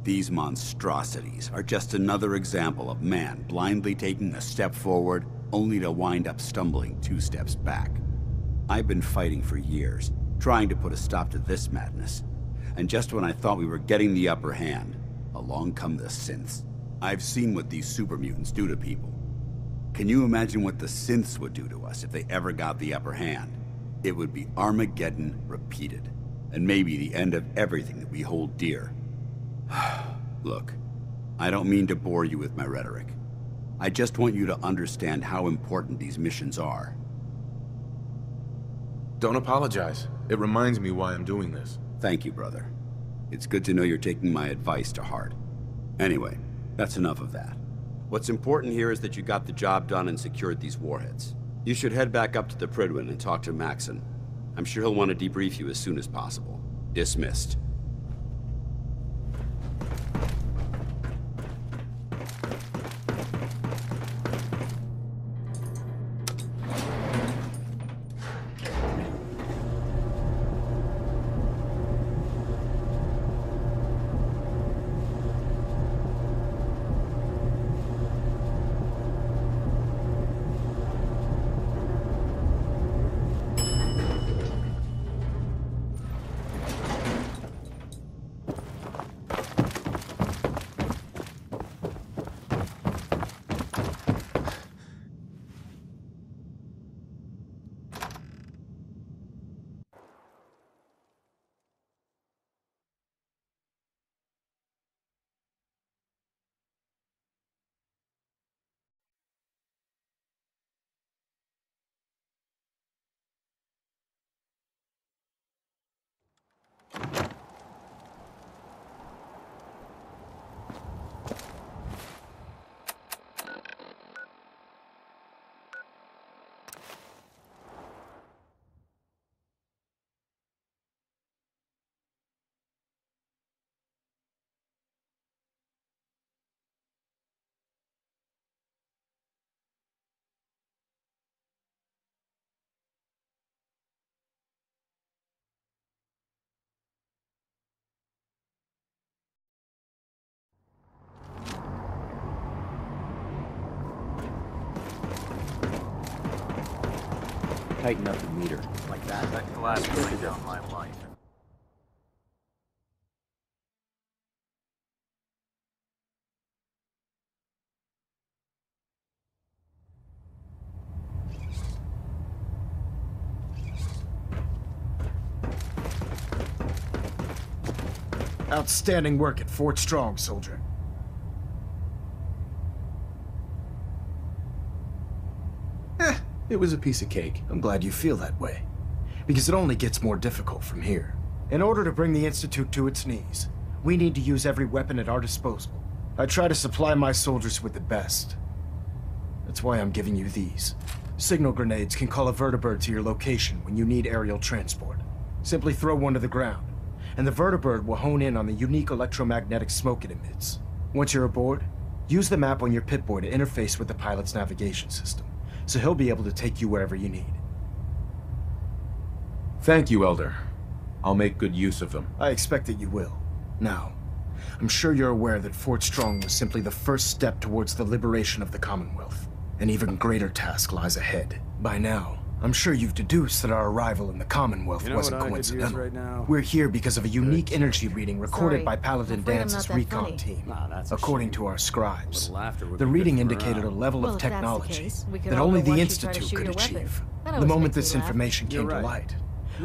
These monstrosities are just another example of man blindly taking a step forward, only to wind up stumbling 2 steps back. I've been fighting for years, trying to put a stop to this madness. And just when I thought we were getting the upper hand, along come the synths. I've seen what these super mutants do to people. Can you imagine what the synths would do to us if they ever got the upper hand? It would be Armageddon repeated, and maybe the end of everything that we hold dear. Look, I don't mean to bore you with my rhetoric. I just want you to understand how important these missions are. Don't apologize. It reminds me why I'm doing this. Thank you, brother. It's good to know you're taking my advice to heart. Anyway, that's enough of that. What's important here is that you got the job done and secured these warheads. You should head back up to the Prydwen and talk to Maxson. I'm sure he'll want to debrief you as soon as possible. Dismissed. tighten up the meter. Like that? That glass really down my life. Outstanding work at Fort Strong, soldier. It was a piece of cake. I'm glad you feel that way. Because it only gets more difficult from here. In order to bring the Institute to its knees, we need to use every weapon at our disposal. I try to supply my soldiers with the best. That's why I'm giving you these. Signal grenades can call a vertibird to your location when you need aerial transport. Simply throw one to the ground, and the vertibird will hone in on the unique electromagnetic smoke it emits. Once you're aboard, use the map on your Pip-Boy to interface with the pilot's navigation system, so he'll be able to take you wherever you need. Thank you, Elder. I'll make good use of them. I expect that you will. Now, I'm sure you're aware that Fort Strong was simply the first step towards the liberation of the Commonwealth. An even greater task lies ahead. By now, I'm sure you've deduced that our arrival in the Commonwealth wasn't coincidental. Right now? We're here because of a unique energy reading recorded by Paladin Dance's recon team. According to our scribes, the reading indicated a level of technology that only the Institute could achieve. The moment this information came to light,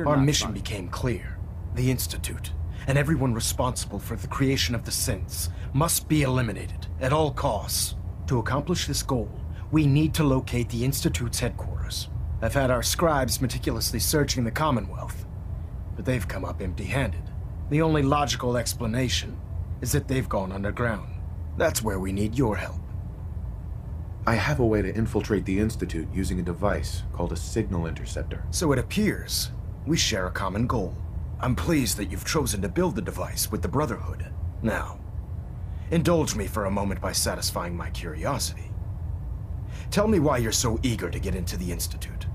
our mission became clear. The Institute, and everyone responsible for the creation of the synths, must be eliminated at all costs. To accomplish this goal, we need to locate the Institute's headquarters. I've had our scribes meticulously searching the Commonwealth, but they've come up empty-handed. The only logical explanation is that they've gone underground. That's where we need your help. I have a way to infiltrate the Institute using a device called a signal interceptor. So it appears we share a common goal. I'm pleased that you've chosen to build the device with the Brotherhood. Now, indulge me for a moment by satisfying my curiosity. Tell me why you're so eager to get into the Institute.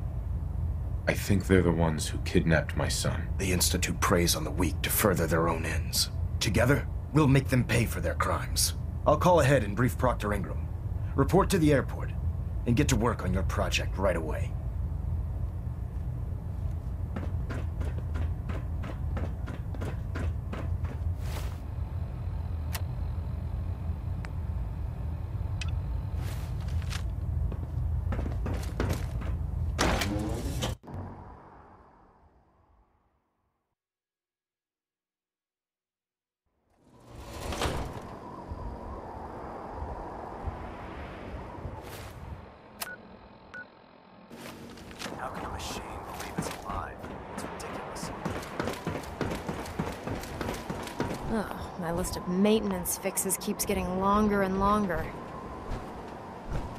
I think they're the ones who kidnapped my son. The Institute preys on the weak to further their own ends. Together, we'll make them pay for their crimes. I'll call ahead and brief Proctor Ingram. Report to the airport, and get to work on your project right away. How can a machine believe it's alive? It's ridiculous. Ugh, my list of maintenance fixes keeps getting longer and longer.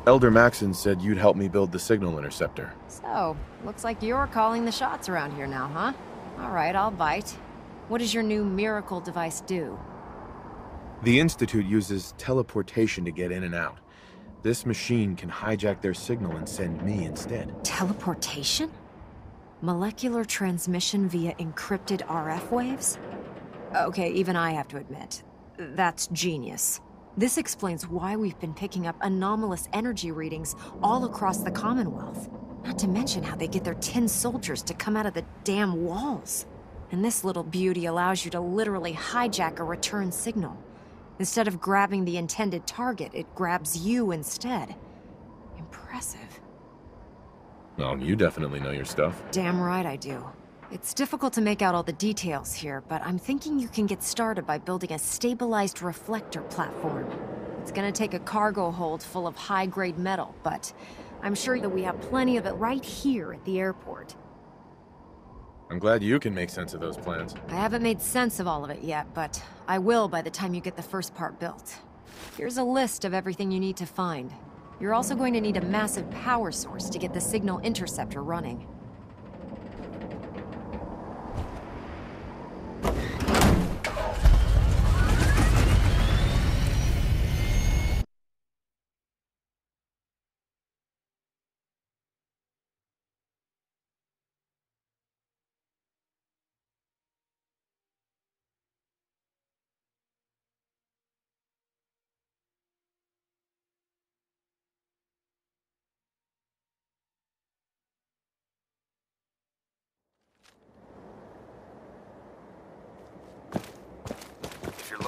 Elder Maxon said you'd help me build the signal interceptor. So, looks like you're calling the shots around here now, huh? Alright, I'll bite. What does your new miracle device do? The Institute uses teleportation to get in and out. This machine can hijack their signal and send me instead. Teleportation? Molecular transmission via encrypted RF waves? Okay, even I have to admit, that's genius. This explains why we've been picking up anomalous energy readings all across the Commonwealth. Not to mention how they get their tin soldiers to come out of the damn walls. And this little beauty allows you to literally hijack a return signal. Instead of grabbing the intended target, it grabs you instead. Impressive. Well, you definitely know your stuff. Damn right I do. It's difficult to make out all the details here, but I'm thinking you can get started by building a stabilized reflector platform. It's gonna take a cargo hold full of high-grade metal, but I'm sure that we have plenty of it right here at the airport. I'm glad you can make sense of those plans. I haven't made sense of all of it yet, but I will by the time you get the first part built. Here's a list of everything you need to find. You're also going to need a massive power source to get the signal interceptor running.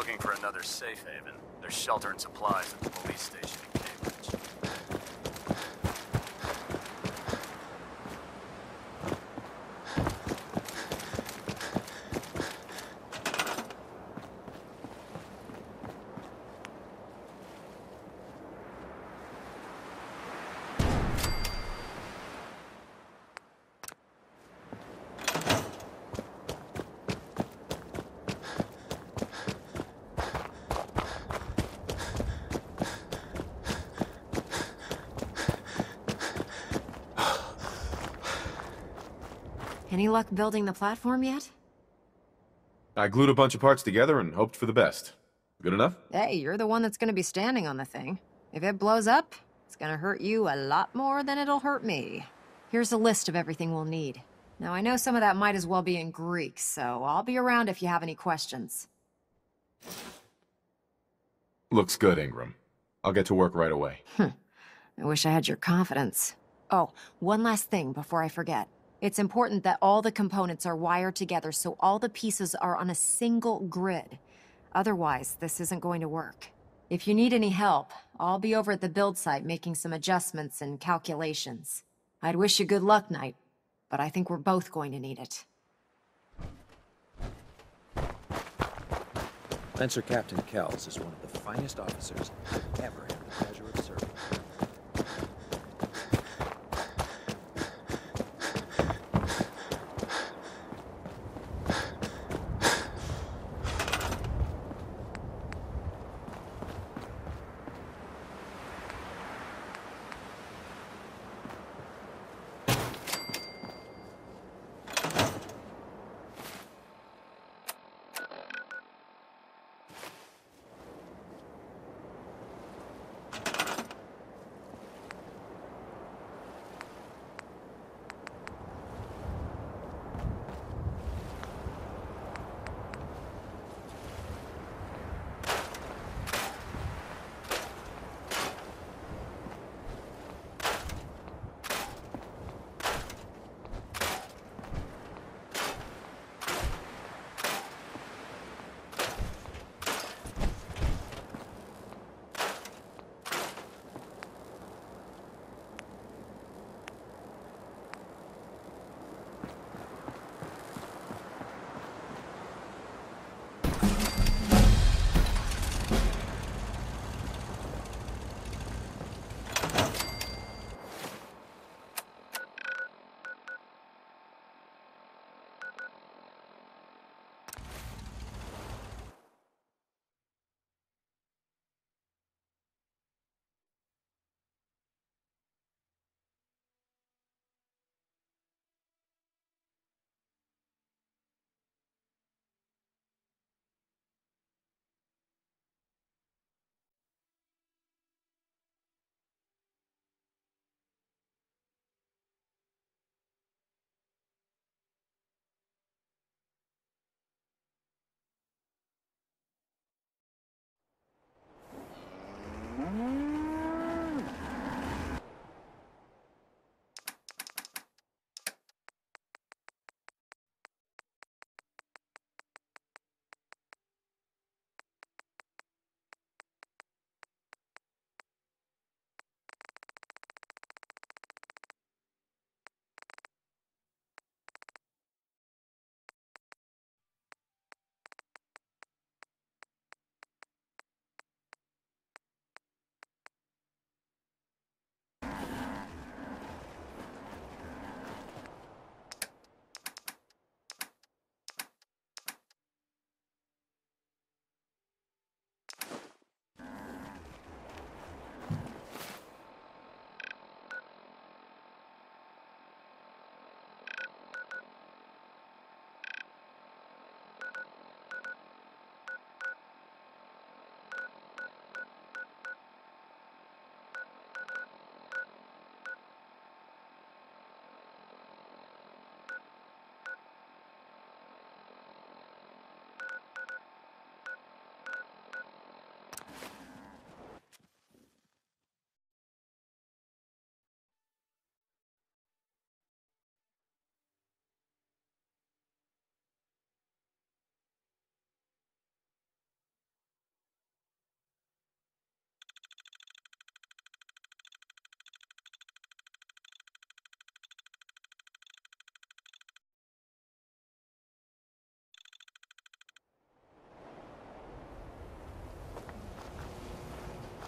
looking for another safe haven. There's shelter and supplies at the police station in Cambridge. Any luck building the platform yet? I glued a bunch of parts together and hoped for the best. Good enough? Hey, you're the one that's gonna be standing on the thing. If it blows up, it's gonna hurt you a lot more than it'll hurt me. Here's a list of everything we'll need. Now, I know some of that might as well be in Greek, so I'll be around if you have any questions. Looks good, Ingram. I'll get to work right away. I wish I had your confidence. Oh, one last thing before I forget. It's important that all the components are wired together so all the pieces are on a single grid. Otherwise, this isn't going to work. If you need any help, I'll be over at the build site making some adjustments and calculations. I'd wish you good luck, Knight, but I think we're both going to need it. Lancer Captain Kells is one of the finest officers I've ever had the pleasure of serving.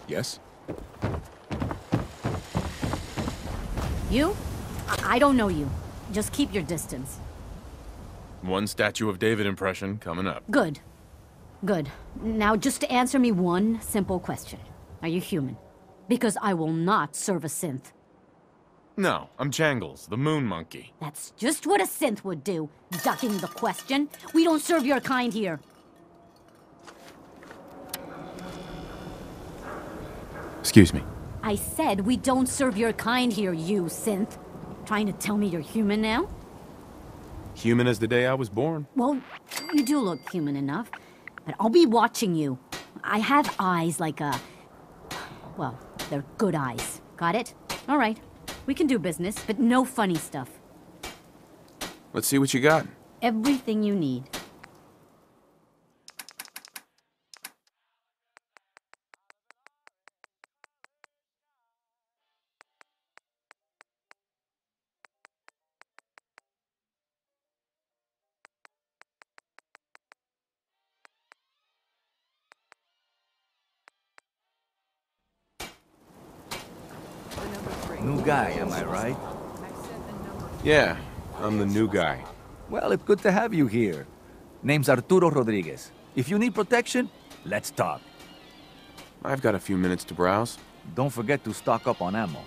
Yes? You? I don't know you. Just keep your distance. One Statue of David impression coming up. Good. Good. Now just answer me one simple question. Are you human? Because I will not serve a synth. No, I'm Jangles, the moon monkey. That's just what a synth would do, ducking the question. We don't serve your kind here. Excuse me. I said we don't serve your kind here, you synth. Trying to tell me you're human now? Human as the day I was born. Well, you do look human enough. But I'll be watching you. I have eyes like a... Well, they're good eyes. Got it? All right. We can do business, but no funny stuff. Let's see what you got. Everything you need. New guy, am I right? Yeah, I'm the new guy. Well, it's good to have you here. Name's Arturo Rodriguez. If you need protection, let's talk. I've got a few minutes to browse. Don't forget to stock up on ammo.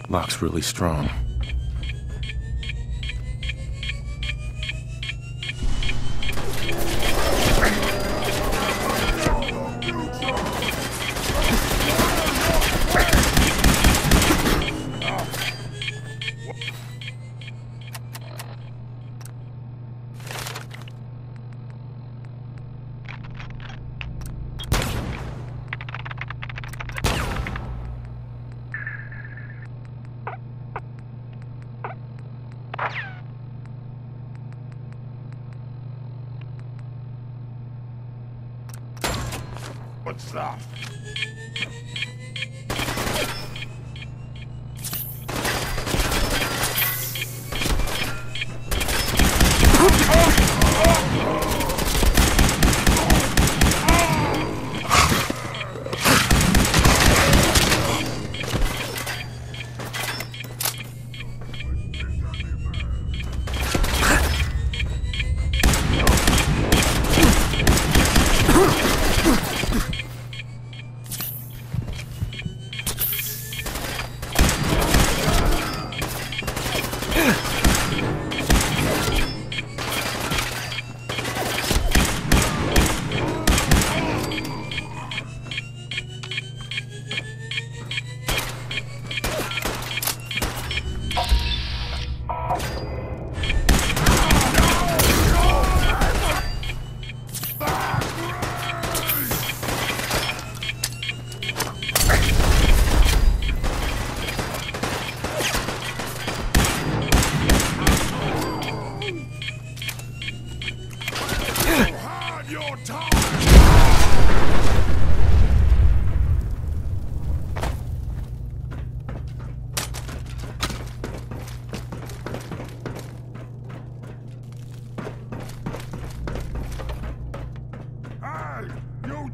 Lock's really strong. What's that?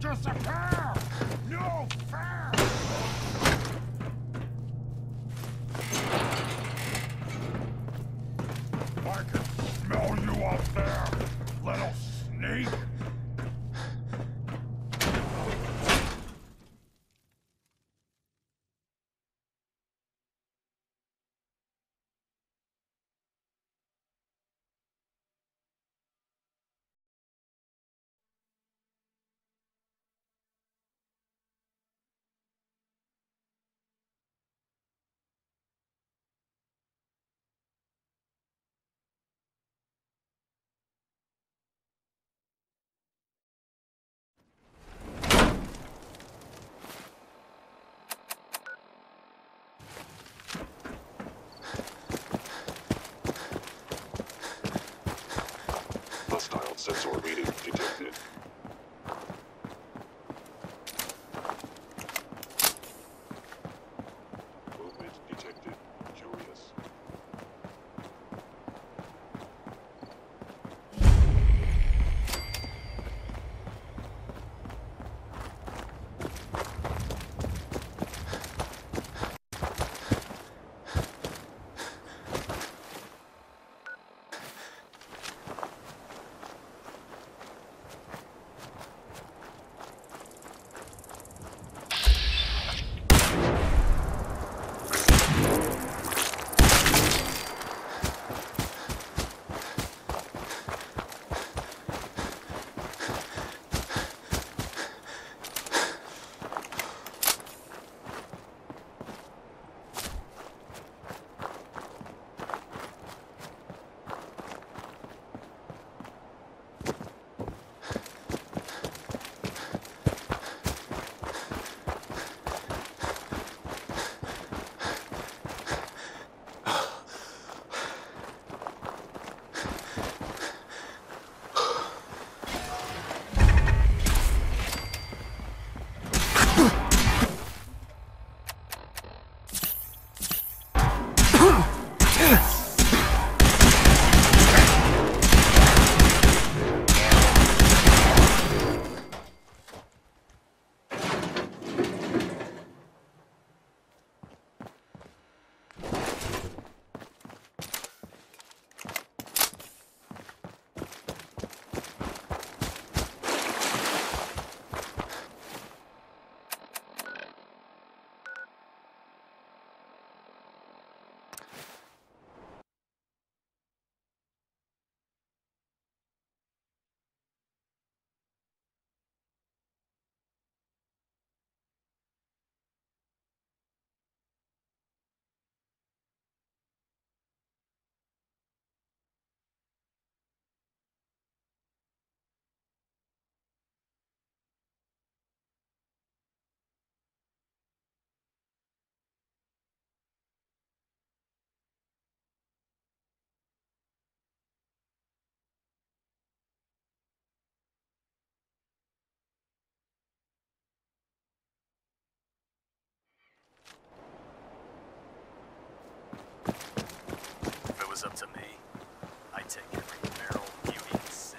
Disappear! No fair! I can smell you up there, little sneak! it's up to me, I take every barrel, beauty, and sin.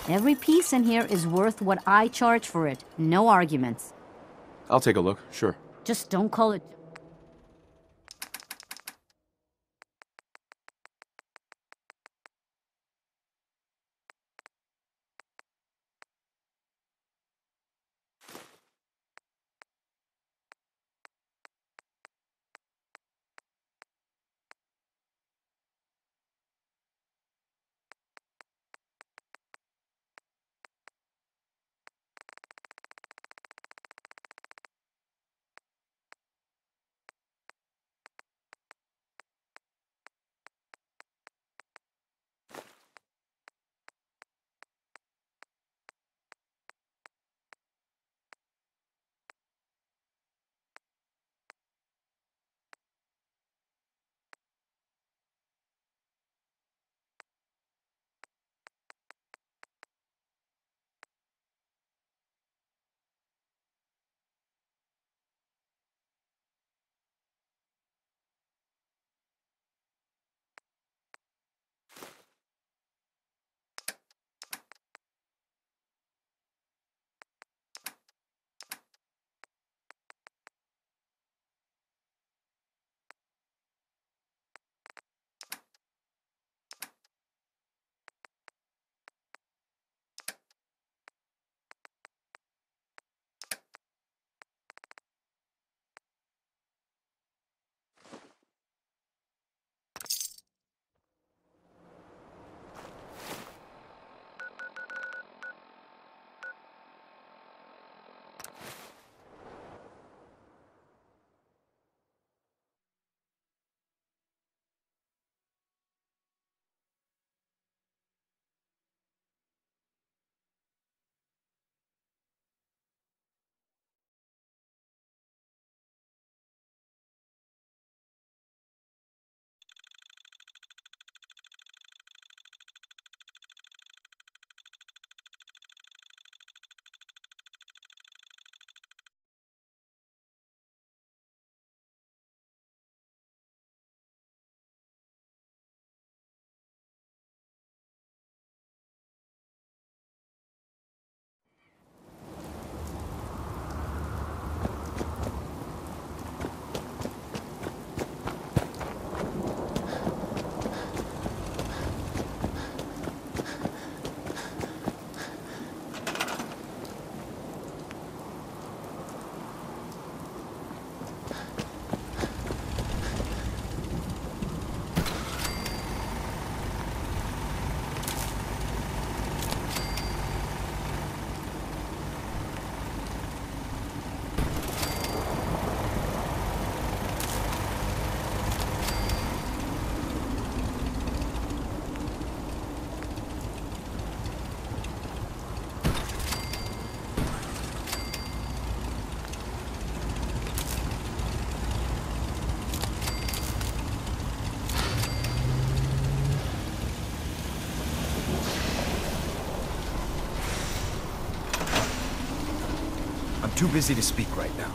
Every piece in here is worth what I charge for it. No arguments. I'll take a look, sure. Just don't call it... too busy to speak right now.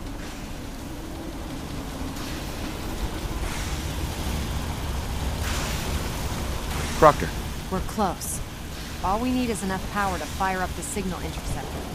Proctor. We're close. All we need is enough power to fire up the signal interceptor.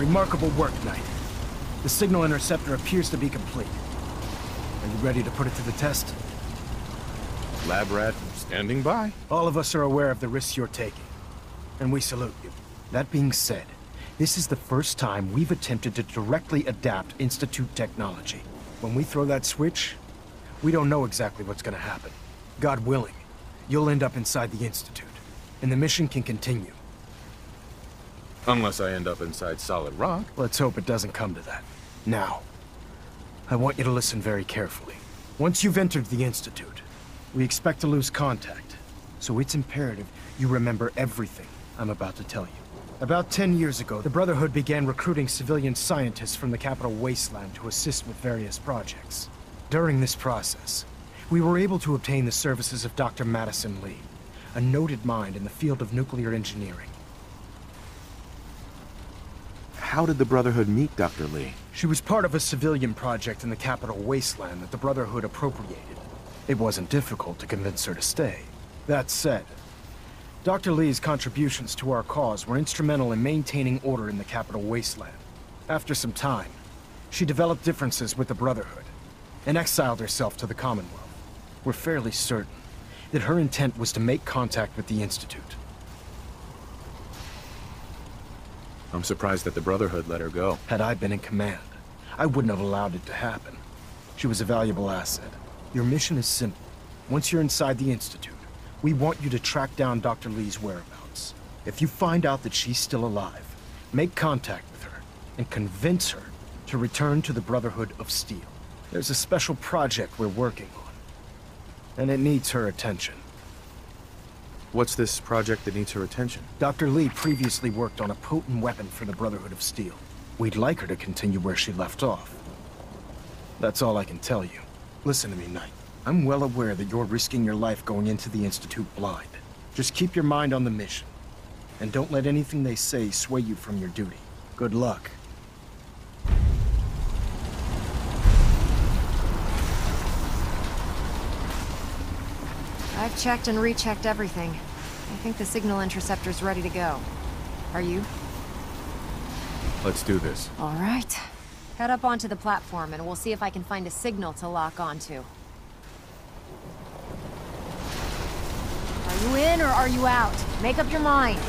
Remarkable work, Knight. The signal interceptor appears to be complete. Are you ready to put it to the test? Lab rat standing by. All of us are aware of the risks you're taking, and we salute you. That being said, this is the first time we've attempted to directly adapt Institute technology. When we throw that switch, we don't know exactly what's gonna happen. God willing, you'll end up inside the Institute, and the mission can continue. Unless I end up inside solid rock. Let's hope it doesn't come to that. Now, I want you to listen very carefully. Once you've entered the Institute, we expect to lose contact, so it's imperative you remember everything I'm about to tell you. About 10 years ago, the Brotherhood began recruiting civilian scientists from the capital wasteland to assist with various projects. During this process, we were able to obtain the services of Dr. Madison Li, a noted mind in the field of nuclear engineering. How did the Brotherhood meet Dr. Li? She was part of a civilian project in the capital wasteland that the Brotherhood appropriated. It wasn't difficult to convince her to stay. That said, Dr. Li's contributions to our cause were instrumental in maintaining order in the capital wasteland. After some time, she developed differences with the Brotherhood and exiled herself to the Commonwealth. We're fairly certain that her intent was to make contact with the Institute. I'm surprised that the Brotherhood let her go. Had I been in command, I wouldn't have allowed it to happen. She was a valuable asset. Your mission is simple. Once you're inside the Institute, we want you to track down Dr. Li's whereabouts. If you find out that she's still alive, make contact with her and convince her to return to the Brotherhood of Steel. There's a special project we're working on, and it needs her attention. What's this project that needs her attention? Dr. Li previously worked on a potent weapon for the Brotherhood of Steel. We'd like her to continue where she left off. That's all I can tell you. Listen to me, Knight. I'm well aware that you're risking your life going into the Institute blind. Just keep your mind on the mission, and don't let anything they say sway you from your duty. Good luck. I've checked and rechecked everything. I think the signal interceptor's ready to go. Are you? Let's do this. All right. Head up onto the platform and we'll see if I can find a signal to lock onto. Are you in or are you out? Make up your mind.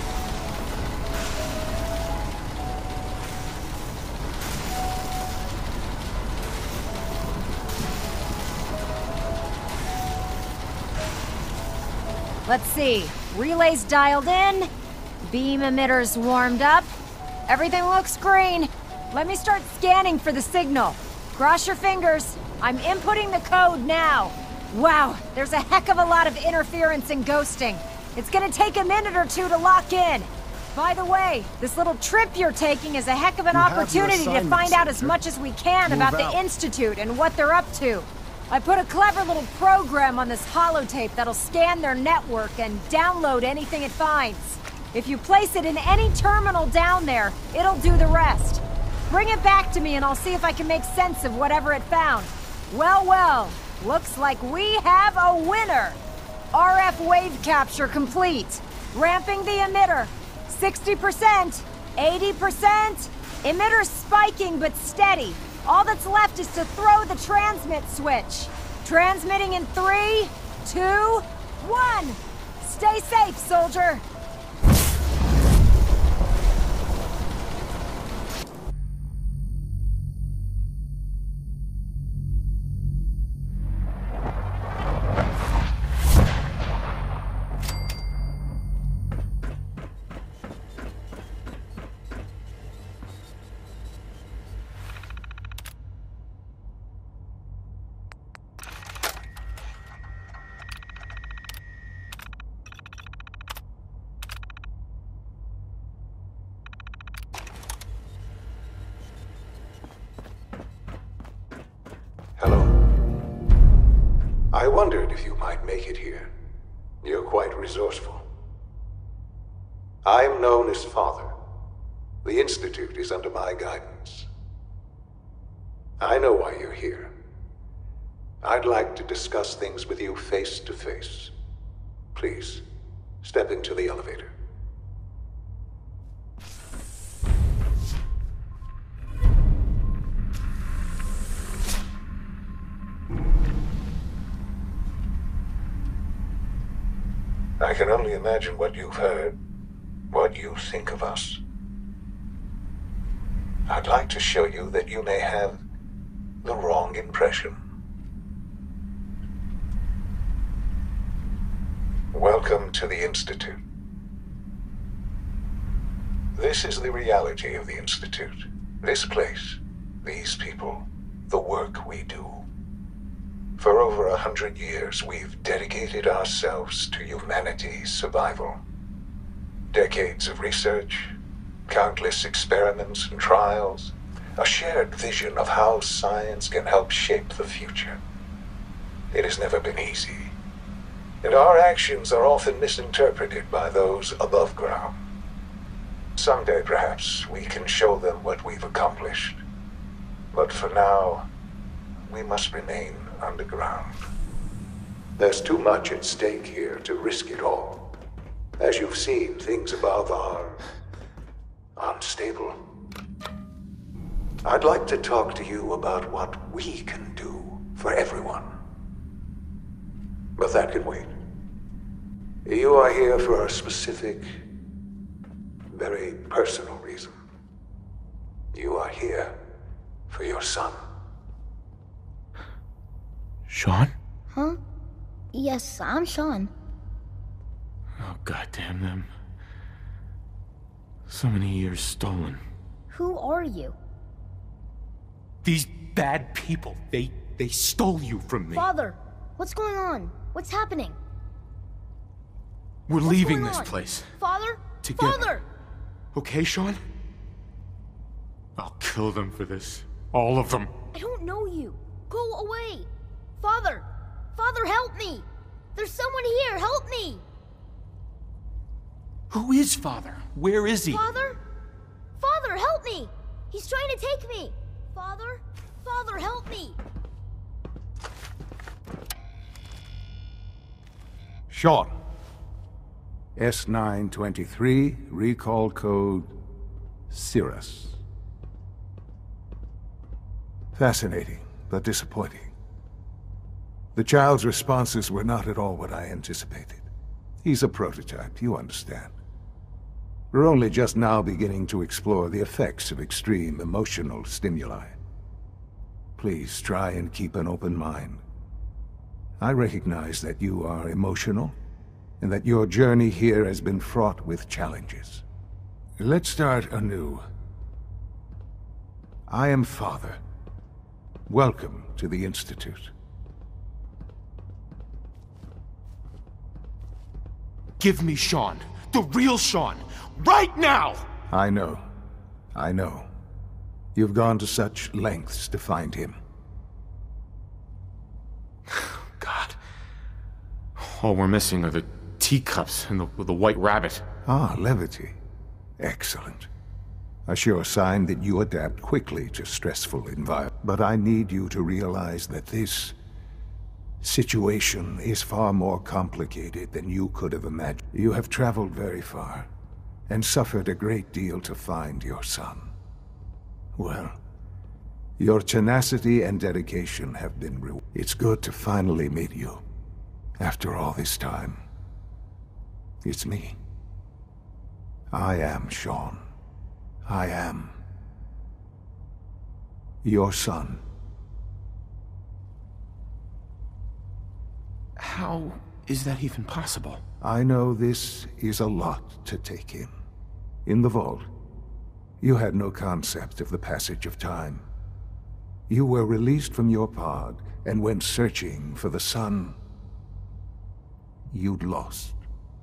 Let's see. Relays dialed in. Beam emitters warmed up. Everything looks green. Let me start scanning for the signal. Cross your fingers. I'm inputting the code now. Wow, there's a heck of a lot of interference and ghosting. It's gonna take a minute or two to lock in. By the way, this little trip you're taking is a heck of an You have your opportunity to assignment, find out as Soldier. much as we can Move about out. the Institute and what they're up to. I put a clever little program on this holotape that'll scan their network and download anything it finds. If you place it in any terminal down there, it'll do the rest. Bring it back to me and I'll see if I can make sense of whatever it found. Well, well, looks like we have a winner. RF wave capture complete. Ramping the emitter. 60%, 80%. Emitter spiking but steady. All that's left is to throw the transmit switch. Transmitting in 3, 2, 1. Stay safe, soldier. I wondered if you might make it here. You're quite resourceful. I'm known as Father. The Institute is under my guidance. I know why you're here. I'd like to discuss things with you face to face. Please, step into the elevator. I can only imagine what you've heard, what you think of us. I'd like to show you that you may have the wrong impression. Welcome to the Institute. This is the reality of the Institute. This place, these people, the work we do. For over 100 years, we've dedicated ourselves to humanity's survival. Decades of research, countless experiments and trials, a shared vision of how science can help shape the future. It has never been easy, and our actions are often misinterpreted by those above ground. Someday, perhaps, we can show them what we've accomplished. But for now, we must remain underground. There's too much at stake here to risk it all. As you've seen, things above are unstable. I'd like to talk to you about what we can do for everyone. But that can wait. You are here for a specific, very personal reason. You are here for your son. Sean? Huh? Yes, I'm Sean. Oh, goddamn them. So many years stolen. Who are you? These bad people, they stole you from me. Father, what's going on? What's happening? We're What's leaving going this on? place. Father? Together. Father! Okay, Sean? I'll kill them for this. All of them. I don't know you. Go away. Father! Father, help me! There's someone here, help me! Who is Father? Where is he? Father? Father, help me! He's trying to take me! Father? Father, help me! Sean. S923, recall code Cirrus. Fascinating, but disappointing. The child's responses were not at all what I anticipated. He's a prototype, you understand. We're only just now beginning to explore the effects of extreme emotional stimuli. Please try and keep an open mind. I recognize that you are emotional, and that your journey here has been fraught with challenges. Let's start anew. I am Father. Welcome to the Institute. Give me Sean. the real Sean, right now! I know. I know. You've gone to such lengths to find him. God. All we're missing are the teacups and the white rabbit. Ah, levity. Excellent. A sure sign that you adapt quickly to stressful environments. But I need you to realize that this situation is far more complicated than you could have imagined. You have traveled very far, and suffered a great deal to find your son. Well, your tenacity and dedication have been rewarded. It's good to finally meet you, after all this time. It's me. I am Sean. I am your son. How is that even possible? I know this is a lot to take in. In the vault, you had no concept of the passage of time. You were released from your pod and went searching for the sun you'd lost.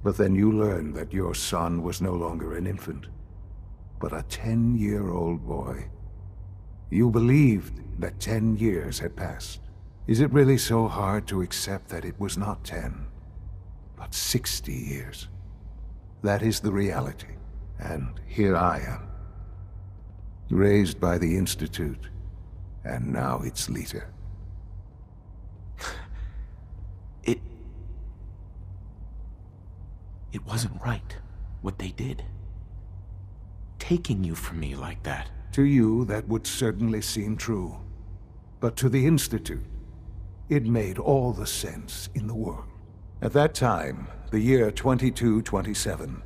But then you learned that your son was no longer an infant, but a 10-year-old boy. You believed that 10 years had passed. Is it really so hard to accept that it was not 10, but 60 years? That is the reality, and here I am. Raised by the Institute, and now its leader. It wasn't right, what they did. Taking you from me like that. To you, that would certainly seem true. But to the Institute, it made all the sense in the world. At that time, the year 2227,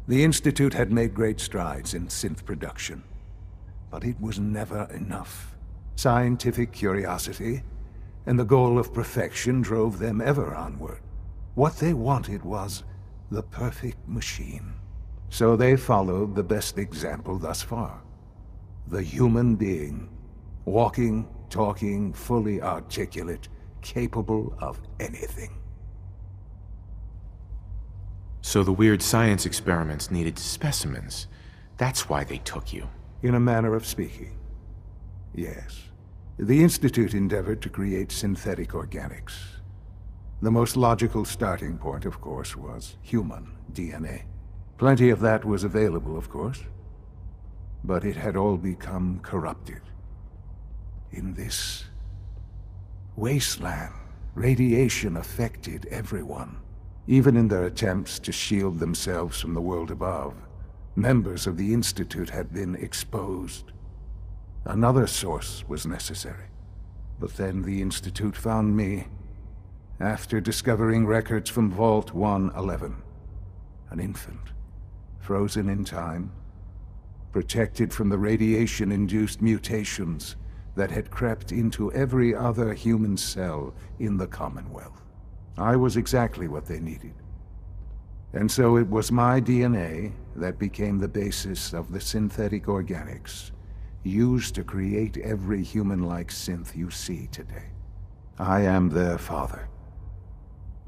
the Institute had made great strides in synth production. But it was never enough. Scientific curiosity and the goal of perfection drove them ever onward. What they wanted was the perfect machine. So they followed the best example thus far. The human being, walking, talking, fully articulate, capable of anything. So the weird science experiments needed specimens. That's why they took you. In a manner of speaking, yes. The Institute endeavored to create synthetic organics. The most logical starting point, of course, was human DNA. Plenty of that was available, of course. But it had all become corrupted. In this wasteland, radiation affected everyone. Even in their attempts to shield themselves from the world above, members of the Institute had been exposed. Another source was necessary. But then the Institute found me, after discovering records from Vault 111. An infant, frozen in time, protected from the radiation-induced mutations that had crept into every other human cell in the Commonwealth. I was exactly what they needed. And so it was my DNA that became the basis of the synthetic organics used to create every human-like synth you see today. I am their father.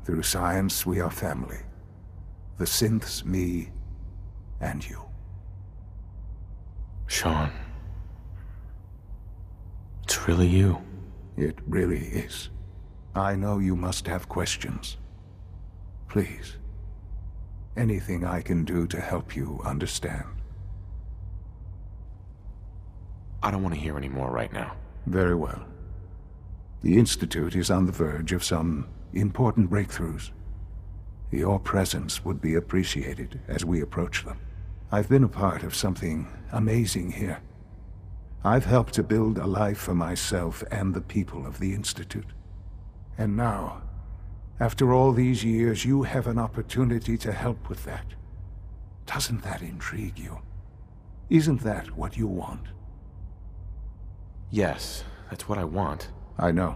Through science, we are family. The synths, me, and you. Sean. It's really you. It really is. I know you must have questions. Please. Anything I can do to help you understand. I don't want to hear any more right now. Very well. The Institute is on the verge of some important breakthroughs. Your presence would be appreciated as we approach them. I've been a part of something amazing here. I've helped to build a life for myself and the people of the Institute. And now, after all these years, you have an opportunity to help with that. Doesn't that intrigue you? Isn't that what you want? Yes, that's what I want. I know.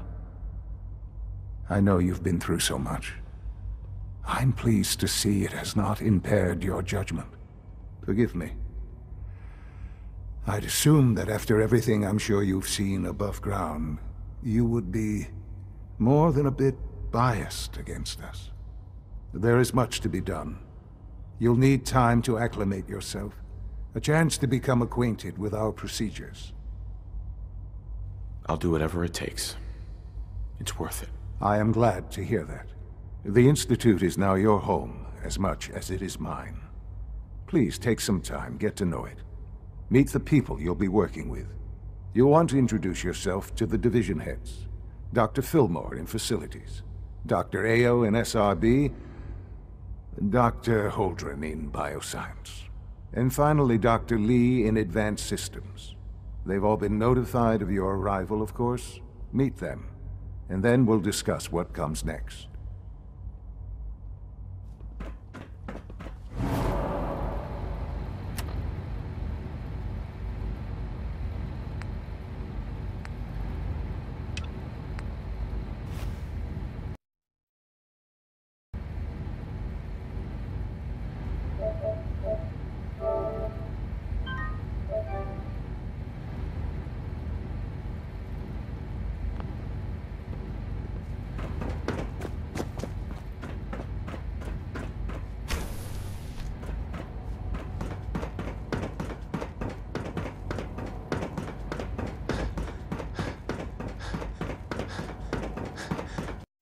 I know you've been through so much. I'm pleased to see it has not impaired your judgment. Forgive me. I'd assumed that after everything I'm sure you've seen above ground, you would be more than a bit biased against us. There is much to be done. You'll need time to acclimate yourself. A chance to become acquainted with our procedures. I'll do whatever it takes. It's worth it. I am glad to hear that. The Institute is now your home, as much as it is mine. Please take some time, get to know it. Meet the people you'll be working with. You'll want to introduce yourself to the division heads. Dr. Fillmore in Facilities, Dr. Ayo in SRB, Dr. Holdren in Bioscience, and finally Dr. Lee in Advanced Systems. They've all been notified of your arrival, of course. Meet them, and then we'll discuss what comes next.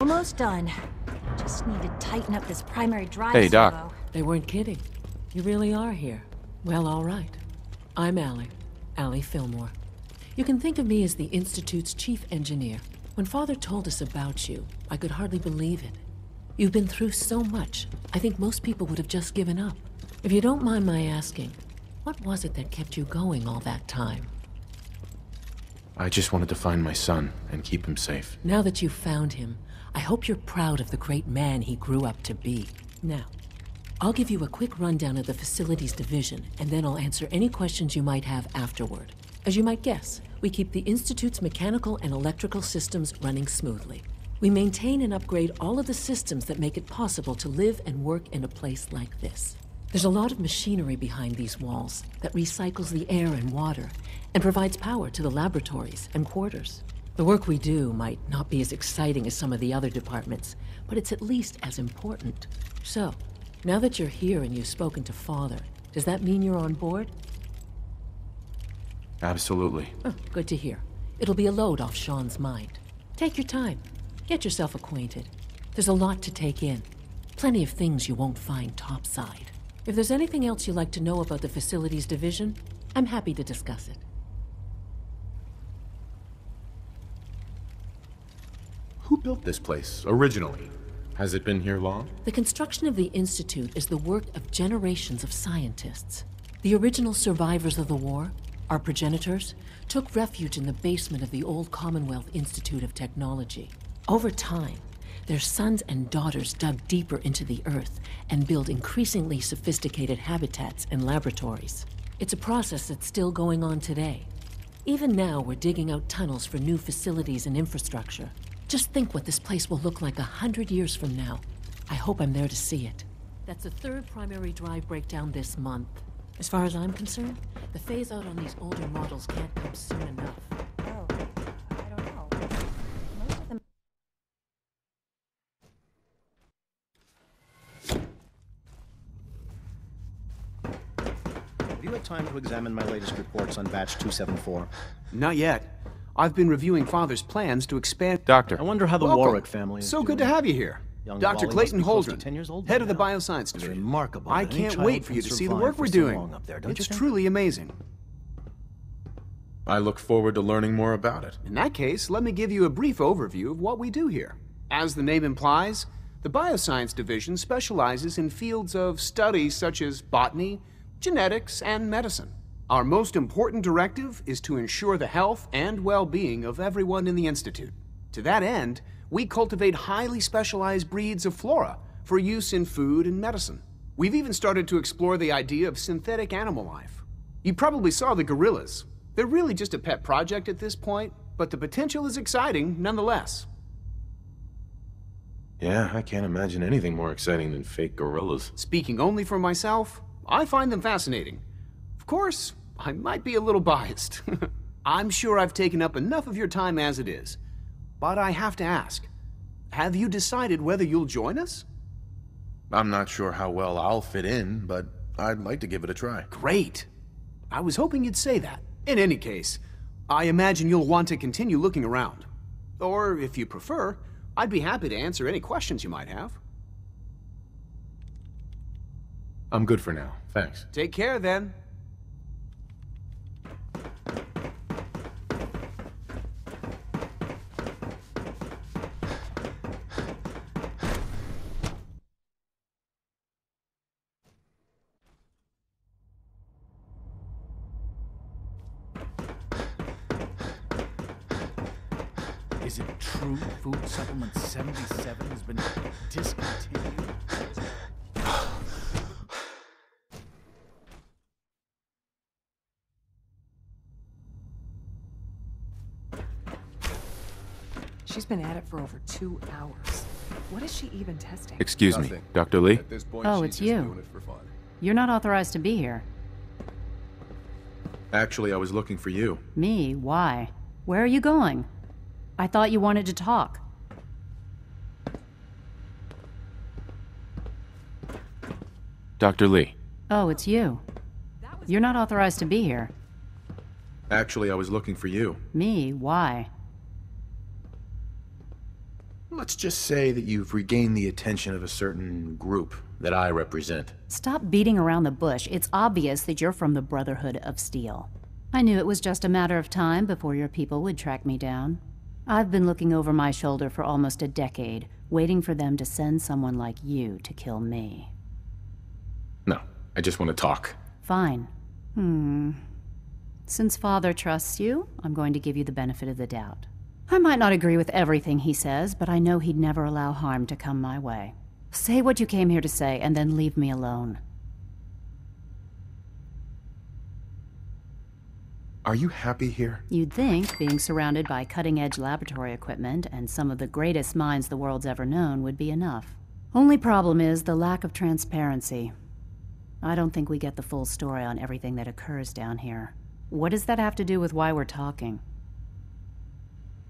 Almost done. Just need to tighten up this primary drive Hey, Doc. servo. They weren't kidding. You really are here. Well, all right. I'm Allie Fillmore. You can think of me as the Institute's chief engineer. When Father told us about you, I could hardly believe it. You've been through so much, I think most people would have just given up. If you don't mind my asking, what was it that kept you going all that time? I just wanted to find my son and keep him safe. Now that you've found him, I hope you're proud of the great man he grew up to be. Now, I'll give you a quick rundown of the Facilities Division, and then I'll answer any questions you might have afterward. As you might guess, we keep the Institute's mechanical and electrical systems running smoothly. We maintain and upgrade all of the systems that make it possible to live and work in a place like this. There's a lot of machinery behind these walls that recycles the air and water and provides power to the laboratories and quarters. The work we do might not be as exciting as some of the other departments, but it's at least as important. So, now that you're here and you've spoken to Father, does that mean you're on board? Absolutely. Oh, good to hear. It'll be a load off Sean's mind. Take your time. Get yourself acquainted. There's a lot to take in. Plenty of things you won't find topside. If there's anything else you'd like to know about the Facilities Division, I'm happy to discuss it. Who built this place, originally? Has it been here long? The construction of the Institute is the work of generations of scientists. The original survivors of the war, our progenitors, took refuge in the basement of the old Commonwealth Institute of Technology. Over time, their sons and daughters dug deeper into the earth and built increasingly sophisticated habitats and laboratories. It's a process that's still going on today. Even now, we're digging out tunnels for new facilities and infrastructure. Just think what this place will look like 100 years from now. I hope I'm there to see it. That's the third primary drive breakdown this month. As far as I'm concerned, the phase out on these older models can't come soon enough. Oh, I don't know. Most of them... Have you had time to examine my latest reports on Batch 274? Not yet. I've been reviewing Father's plans to expand... Doctor. I wonder how the Welcome. Warwick family is So doing. good to have you here. Young Dr. Wally Clayton must be close to Holdren, 10 years old head by of the now. Bioscience It's Division. remarkable I that any can't child wait for can you to see the survive work for we're so doing. long up there, don't you It's think? truly amazing. I look forward to learning more about it. In that case, let me give you a brief overview of what we do here. As the name implies, the Bioscience Division specializes in fields of study such as botany, genetics, and medicine. Our most important directive is to ensure the health and well-being of everyone in the Institute. To that end, we cultivate highly specialized breeds of flora for use in food and medicine. We've even started to explore the idea of synthetic animal life. You probably saw the gorillas. They're really just a pet project at this point, but the potential is exciting nonetheless. Yeah, I can't imagine anything more exciting than fake gorillas. Speaking only for myself, I find them fascinating. Of course, I might be a little biased. I'm sure I've taken up enough of your time as it is. But I have to ask, have you decided whether you'll join us? I'm not sure how well I'll fit in, but I'd like to give it a try. Great. I was hoping you'd say that. In any case, I imagine you'll want to continue looking around. Or, if you prefer, I'd be happy to answer any questions you might have. I'm good for now, thanks. Take care, then. Is it true Food Supplement 77 has been discontinued? She's been at it for over 2 hours. What is she even testing? Excuse me, Dr. Lee? Oh, it's you. You're not authorized to be here. Actually, I was looking for you. Me? Why? Where are you going? I thought you wanted to talk. Dr. Lee. Oh, it's you. You're not authorized to be here. Actually, I was looking for you. Me? Why? Let's just say that you've regained the attention of a certain group that I represent. Stop beating around the bush. It's obvious that you're from the Brotherhood of Steel. I knew it was just a matter of time before your people would track me down. I've been looking over my shoulder for almost a decade, waiting for them to send someone like you to kill me. No, I just want to talk. Fine. Since Father trusts you, I'm going to give you the benefit of the doubt. I might not agree with everything he says, but I know he'd never allow harm to come my way. Say what you came here to say, and then leave me alone. Are you happy here? You'd think being surrounded by cutting-edge laboratory equipment and some of the greatest minds the world's ever known would be enough. Only problem is the lack of transparency. I don't think we get the full story on everything that occurs down here. What does that have to do with why we're talking?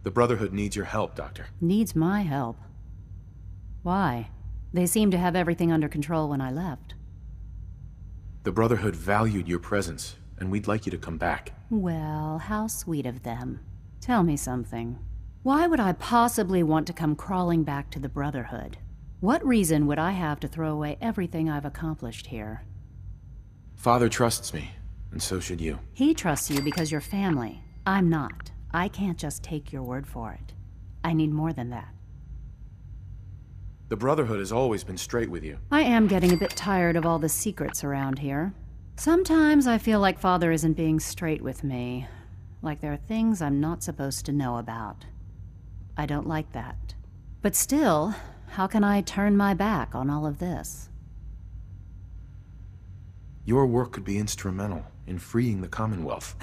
The Brotherhood needs your help, Doctor. Needs my help? Why? They seemed to have everything under control when I left. The Brotherhood valued your presence, and we'd like you to come back. Well, how sweet of them. Tell me something. Why would I possibly want to come crawling back to the Brotherhood? What reason would I have to throw away everything I've accomplished here? Father trusts me, and so should you. He trusts you because you're family. I'm not. I can't just take your word for it. I need more than that. The Brotherhood has always been straight with you. I am getting a bit tired of all the secrets around here. Sometimes I feel like Father isn't being straight with me. Like there are things I'm not supposed to know about. I don't like that. But still, how can I turn my back on all of this? Your work could be instrumental in freeing the Commonwealth.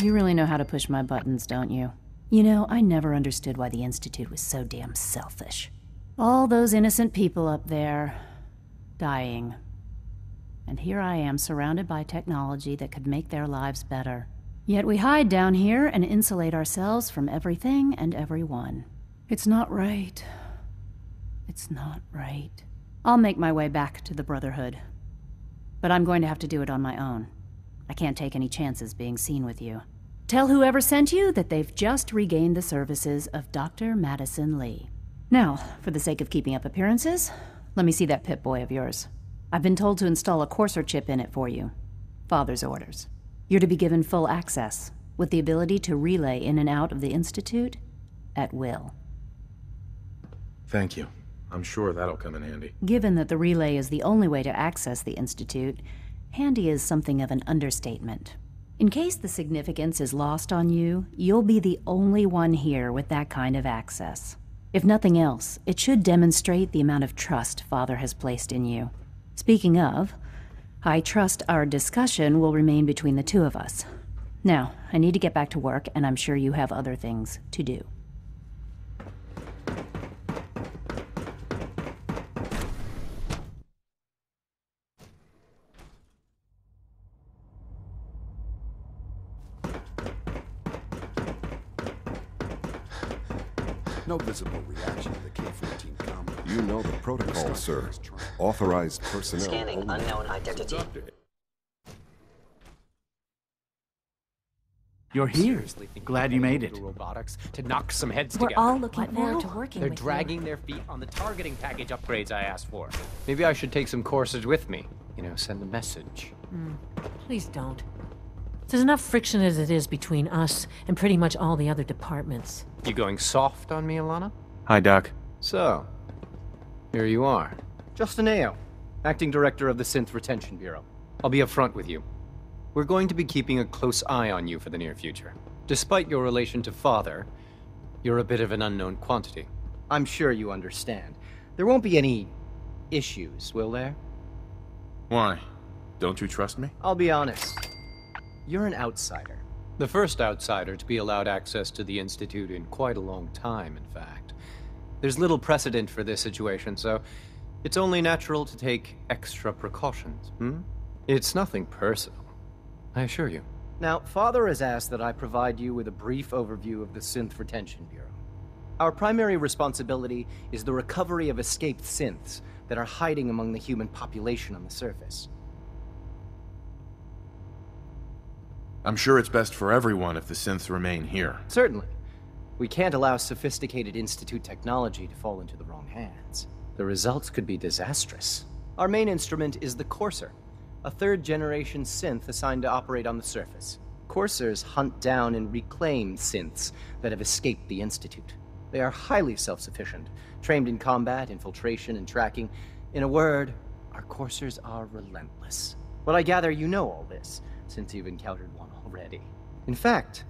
You really know how to push my buttons, don't you? You know, I never understood why the Institute was so damn selfish. All those innocent people up there, dying. And here I am surrounded by technology that could make their lives better. Yet we hide down here and insulate ourselves from everything and everyone. It's not right. It's not right. I'll make my way back to the Brotherhood. But I'm going to have to do it on my own. I can't take any chances being seen with you. Tell whoever sent you that they've just regained the services of Dr. Madison Lee. Now, for the sake of keeping up appearances, let me see that Pip-Boy of yours. I've been told to install a Courser chip in it for you. Father's orders. You're to be given full access, with the ability to relay in and out of the Institute at will. Thank you. I'm sure that'll come in handy. Given that the relay is the only way to access the Institute, handy is something of an understatement. In case the significance is lost on you, you'll be the only one here with that kind of access. If nothing else, it should demonstrate the amount of trust Father has placed in you. Speaking of, I trust our discussion will remain between the two of us. Now, I need to get back to work, and I'm sure you have other things to do. No visible reaction to the K-14 comm. You know the protocol, sir. Authorized personnel. Scanning unknown identity. You're here. Glad you made it. Robotics to knock some heads We're together. all looking forward to working They're with you. dragging their feet on the targeting package upgrades I asked for. Maybe I should take some courses with me. You know, send a message. Please don't. There's enough friction as it is between us and pretty much all the other departments. You going soft on me, Alana? Hi, Doc. So, here you are. Justin Ayo, Acting Director of the Synth Retention Bureau. I'll be upfront with you. We're going to be keeping a close eye on you for the near future. Despite your relation to Father, you're a bit of an unknown quantity. I'm sure you understand. There won't be any issues, will there? Why? Don't you trust me? I'll be honest. You're an outsider. The first outsider to be allowed access to the Institute in quite a long time, in fact. There's little precedent for this situation, so it's only natural to take extra precautions, It's nothing personal, I assure you. Now, Father has asked that I provide you with a brief overview of the Synth Retention Bureau. Our primary responsibility is the recovery of escaped synths that are hiding among the human population on the surface. I'm sure it's best for everyone if the synths remain here. Certainly. We can't allow sophisticated Institute technology to fall into the wrong hands. The results could be disastrous. Our main instrument is the Courser, a third-generation synth assigned to operate on the surface. Coursers hunt down and reclaim synths that have escaped the Institute. They are highly self-sufficient, trained in combat, infiltration, and tracking. In a word, our Coursers are relentless. But I gather you know all this, since you've encountered one already. In fact,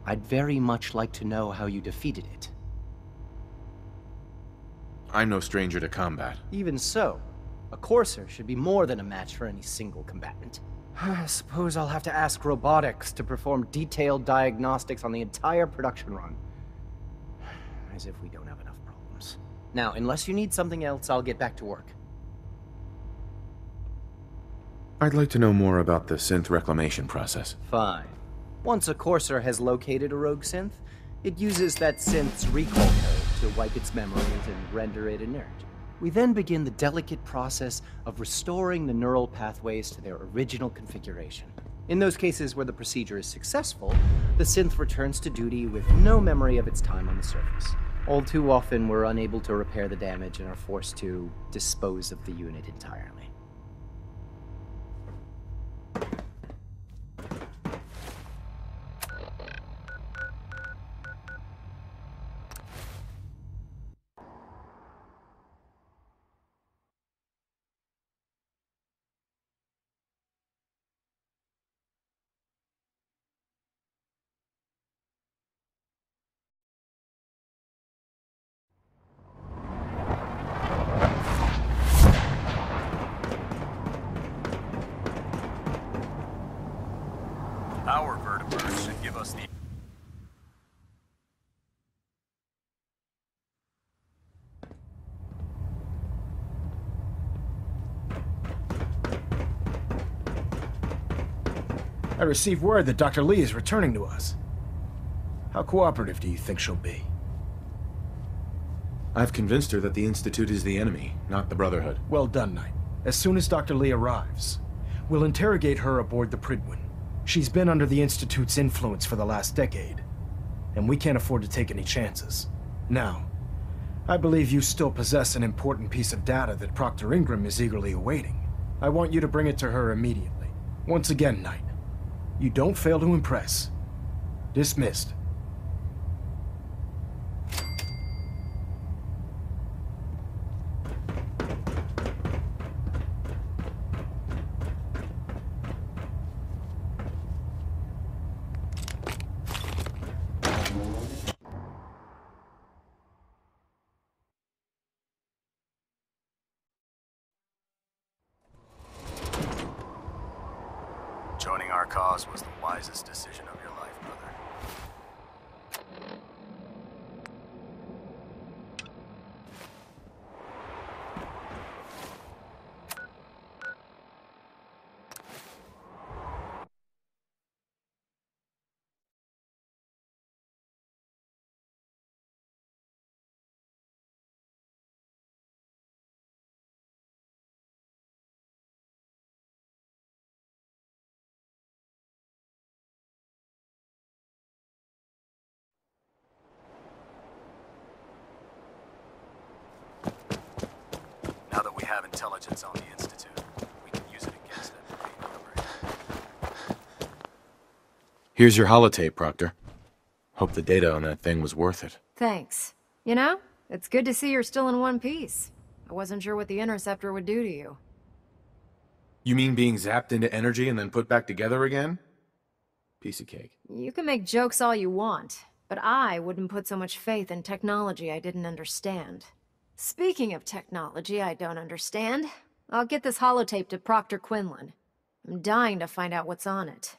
I'd very much like to know how you defeated it. I'm no stranger to combat. Even so, a Courser should be more than a match for any single combatant. I suppose I'll have to ask robotics to perform detailed diagnostics on the entire production run. As if we don't have enough problems. Now, unless you need something else, I'll get back to work. I'd like to know more about the synth reclamation process. Fine. Once a Courser has located a rogue synth, it uses that synth's recall code to wipe its memories and render it inert. We then begin the delicate process of restoring the neural pathways to their original configuration. In those cases where the procedure is successful, the synth returns to duty with no memory of its time on the surface. All too often, we're unable to repair the damage and are forced to dispose of the unit entirely. Our vertebrae should give us the... I received word that Dr. Lee is returning to us. How cooperative do you think she'll be? I've convinced her that the Institute is the enemy, not the Brotherhood. Well done, Knight. As soon as Dr. Lee arrives, we'll interrogate her aboard the Prydwen. She's been under the Institute's influence for the last decade, and we can't afford to take any chances. Now, I believe you still possess an important piece of data that Proctor Ingram is eagerly awaiting. I want you to bring it to her immediately. Once again, Knight, you don't fail to impress. Dismissed. Joining our cause was the wisest decision of your life, brother. intelligence on the Institute. We can use it against them if they cover. Here's your holotape, Proctor. Hope the data on that thing was worth it. Thanks. You know, it's good to see you're still in one piece. I wasn't sure what the Interceptor would do to you. You mean being zapped into energy and then put back together again? Piece of cake. You can make jokes all you want, but I wouldn't put so much faith in technology I didn't understand. Speaking of technology I don't understand, I'll get this holotape to Proctor Quinlan. I'm dying to find out what's on it.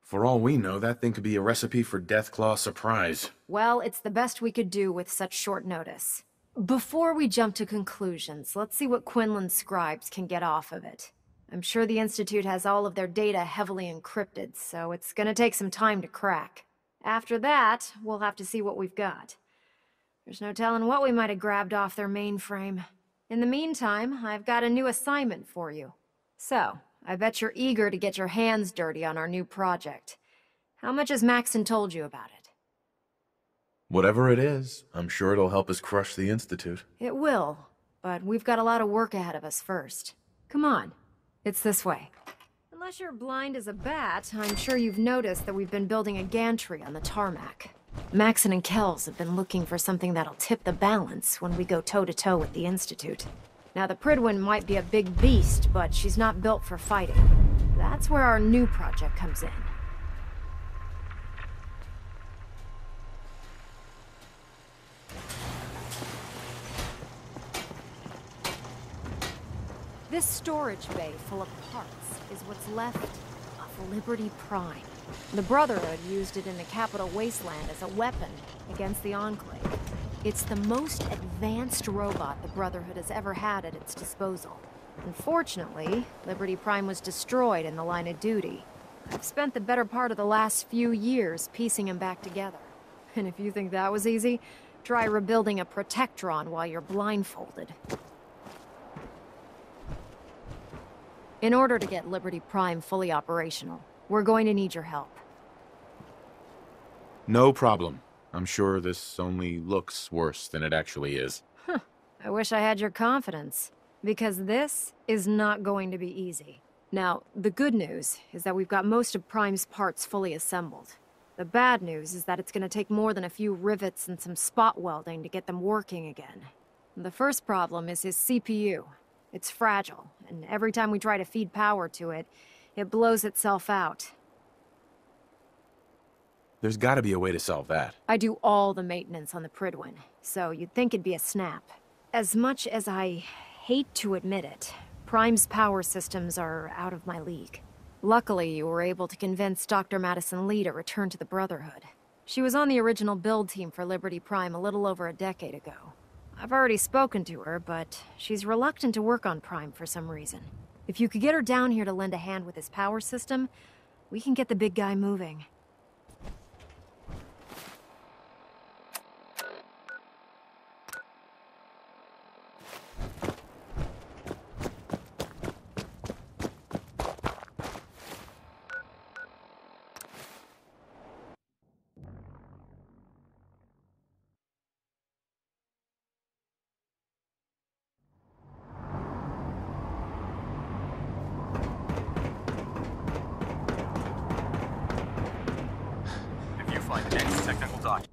For all we know, that thing could be a recipe for Deathclaw surprise. Well, it's the best we could do with such short notice. Before we jump to conclusions, let's see what Quinlan's scribes can get off of it. I'm sure the Institute has all of their data heavily encrypted, so it's gonna take some time to crack. After that, we'll have to see what we've got. There's no telling what we might have grabbed off their mainframe. In the meantime, I've got a new assignment for you. So, I bet you're eager to get your hands dirty on our new project. How much has Maxon told you about it? Whatever it is, I'm sure it'll help us crush the Institute. It will, but we've got a lot of work ahead of us first. Come on, it's this way. Unless you're blind as a bat, I'm sure you've noticed that we've been building a gantry on the tarmac. Maxon and Kells have been looking for something that'll tip the balance when we go toe-to-toe with the Institute. Now, the Prydwen might be a big beast, but she's not built for fighting. That's where our new project comes in. This storage bay full of parts is what's left of Liberty Prime. The Brotherhood used it in the Capital Wasteland as a weapon against the Enclave. It's the most advanced robot the Brotherhood has ever had at its disposal. Unfortunately, Liberty Prime was destroyed in the line of duty. I've spent the better part of the last few years piecing him back together. And if you think that was easy, try rebuilding a Protectron while you're blindfolded. In order to get Liberty Prime fully operational, we're going to need your help. No problem. I'm sure this only looks worse than it actually is. Huh. I wish I had your confidence, because this is not going to be easy. Now, the good news is that we've got most of Prime's parts fully assembled. The bad news is that it's going to take more than a few rivets and some spot welding to get them working again. The first problem is his CPU. It's fragile, and every time we try to feed power to it, it blows itself out. There's gotta be a way to solve that. I do all the maintenance on the Prydwen, so you'd think it'd be a snap. As much as I hate to admit it, Prime's power systems are out of my league. Luckily, you were able to convince Dr. Madison Lee to return to the Brotherhood. She was on the original build team for Liberty Prime a little over a decade ago. I've already spoken to her, but she's reluctant to work on Prime for some reason. If you could get her down here to lend a hand with his power system, we can get the big guy moving. Technical document.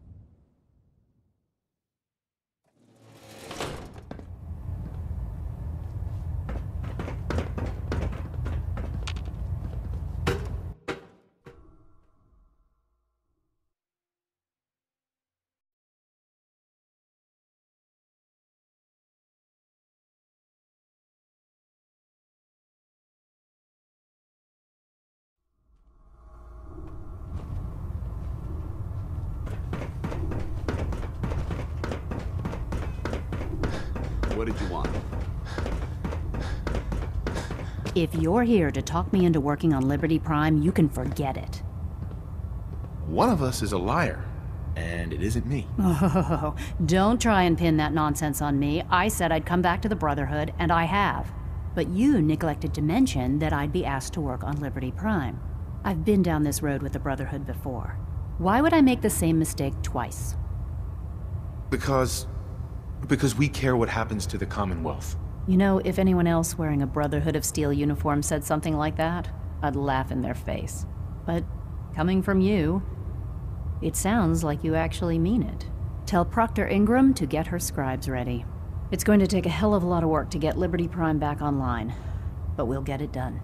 What did you want? If you're here to talk me into working on Liberty Prime, you can forget it. One of us is a liar, and it isn't me. Oh, don't try and pin that nonsense on me. I said I'd come back to the Brotherhood, and I have. But you neglected to mention that I'd be asked to work on Liberty Prime. I've been down this road with the Brotherhood before. Why would I make the same mistake twice? Because we care what happens to the Commonwealth. You know, if anyone else wearing a Brotherhood of Steel uniform said something like that, I'd laugh in their face. But coming from you, it sounds like you actually mean it. Tell Proctor Ingram to get her scribes ready. It's going to take a hell of a lot of work to get Liberty Prime back online, but we'll get it done.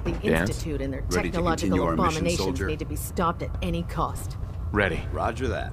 The Dance? Institute and their Ready to technological continue our mission, abominations soldier? need to be stopped at any cost. Ready. Roger that.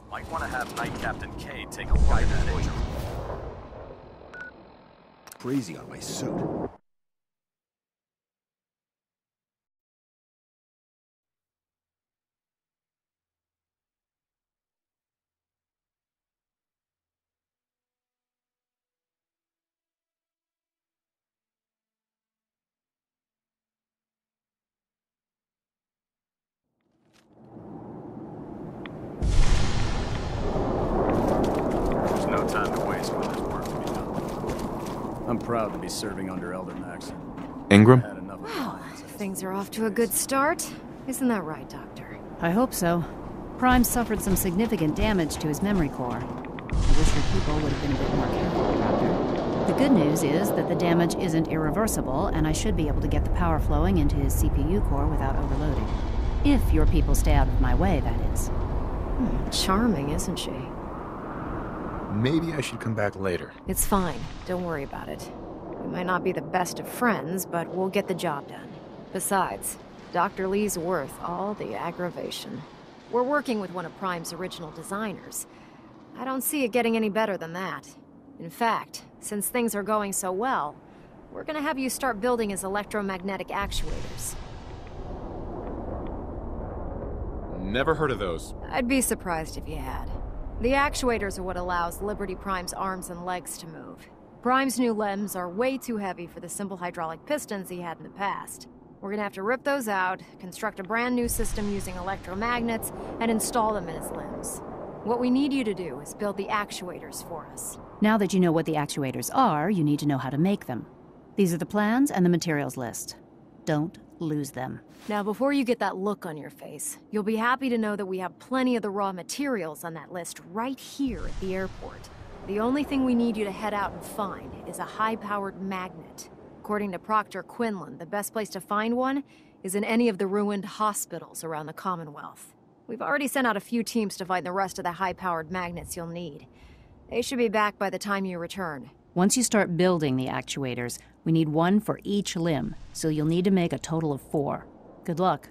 Might want to have Knight Captain K take a look at that engine. Crazy on my suit. There's no time to waste when there's work to be done. I'm proud to be serving under Elder Maxon. Ingram? Well, things are off to a good start. Isn't that right, Doctor? I hope so. Prime suffered some significant damage to his memory core. I wish your people would have been a bit more careful, Doctor. The good news is that the damage isn't irreversible, and I should be able to get the power flowing into his CPU core without overloading. If your people stay out of my way, that is. Charming, isn't she? Maybe I should come back later. It's fine. Don't worry about it. We might not be the best of friends, but we'll get the job done. Besides, Dr. Lee's worth all the aggravation. We're working with one of Prime's original designers. I don't see it getting any better than that. In fact, since things are going so well, we're gonna have you start building his electromagnetic actuators. Never heard of those. I'd be surprised if you had. The actuators are what allows Liberty Prime's arms and legs to move. Prime's new limbs are way too heavy for the simple hydraulic pistons he had in the past. We're gonna have to rip those out, construct a brand new system using electromagnets, and install them in his limbs. What we need you to do is build the actuators for us. Now that you know what the actuators are, you need to know how to make them. These are the plans and the materials list. Don't lose them. Now, before you get that look on your face, you'll be happy to know that we have plenty of the raw materials on that list right here at the airport. The only thing we need you to head out and find is a high-powered magnet. According to Proctor Quinlan, the best place to find one is in any of the ruined hospitals around the Commonwealth. We've already sent out a few teams to find the rest of the high-powered magnets you'll need. They should be back by the time you return. Once you start building the actuators, we need one for each limb, so you'll need to make a total of 4. Good luck.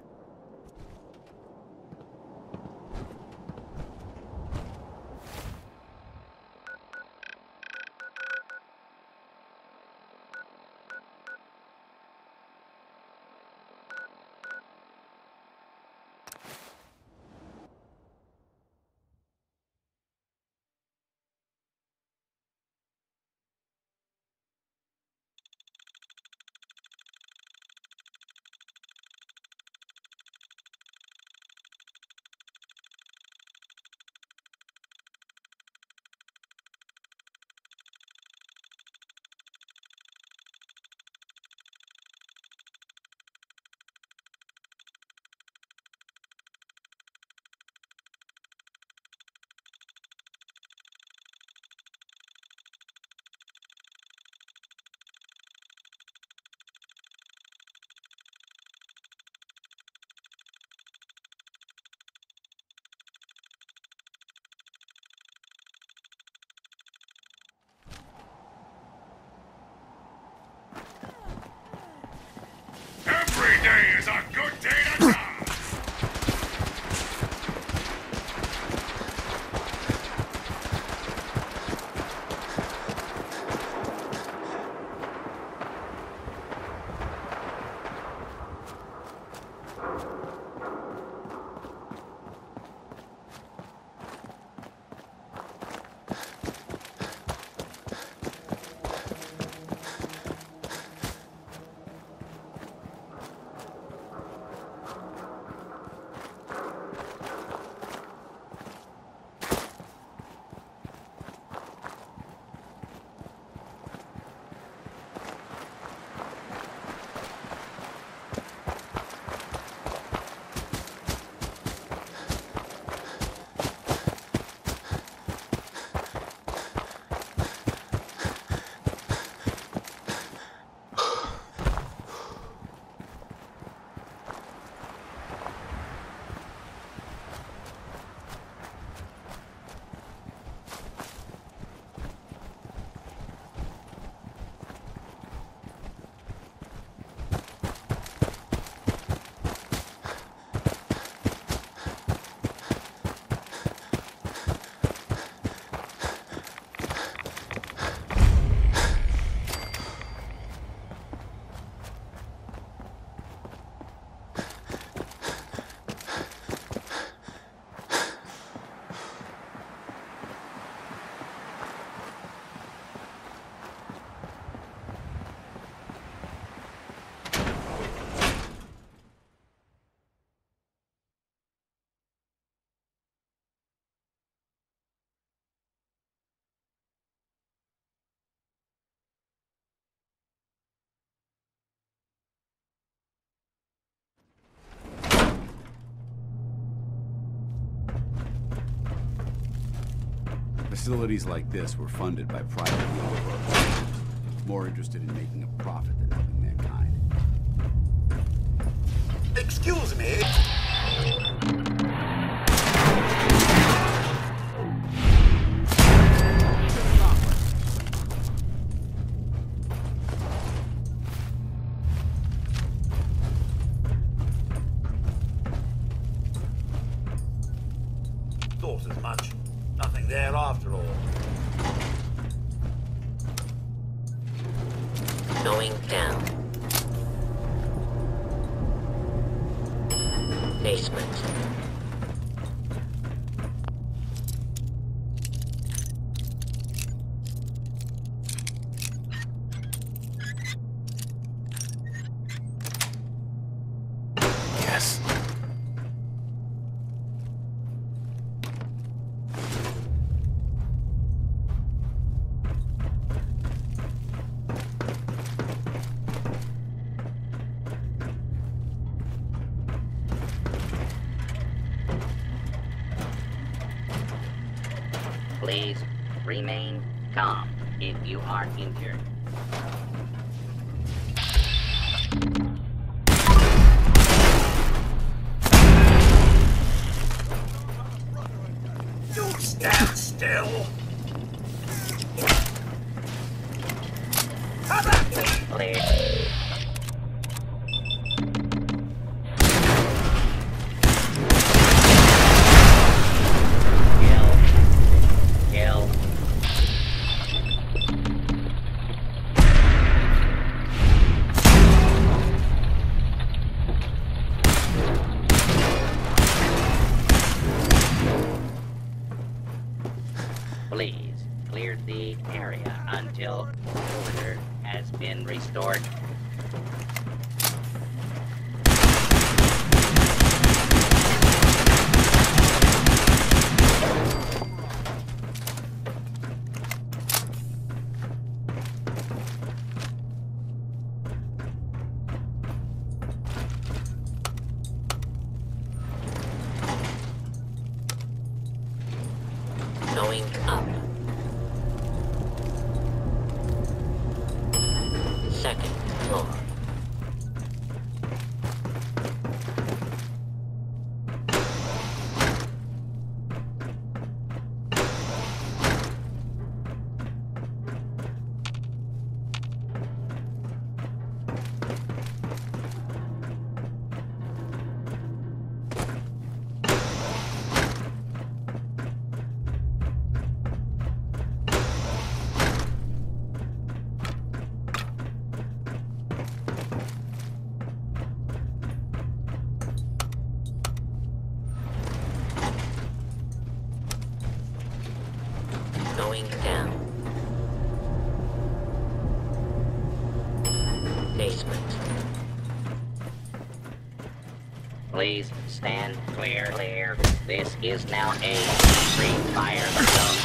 Facilities like this were funded by private developers, more interested in making a profit than helping mankind. Excuse me. Thought as much. Nothing there after all. Going down. Basement. Yes. Please remain calm if you are injured. You stand still. Come at me. Please. Kill. Please clear the area until order has been restored. Going up. Second floor. Going down. Basement. Please stand clear. This is now a free fire zone.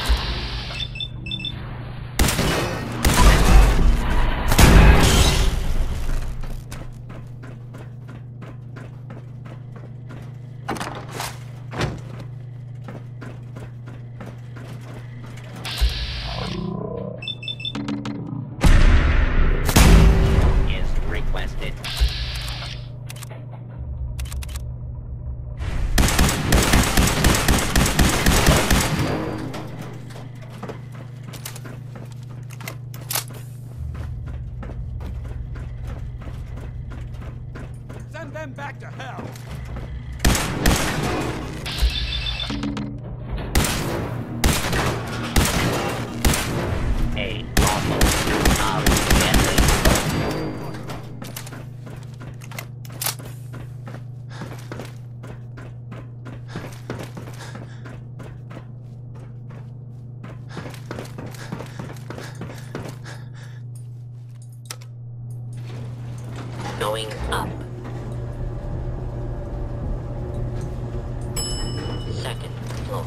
Requested. Send them back to hell. A lawful of Henry. Going up. Second floor.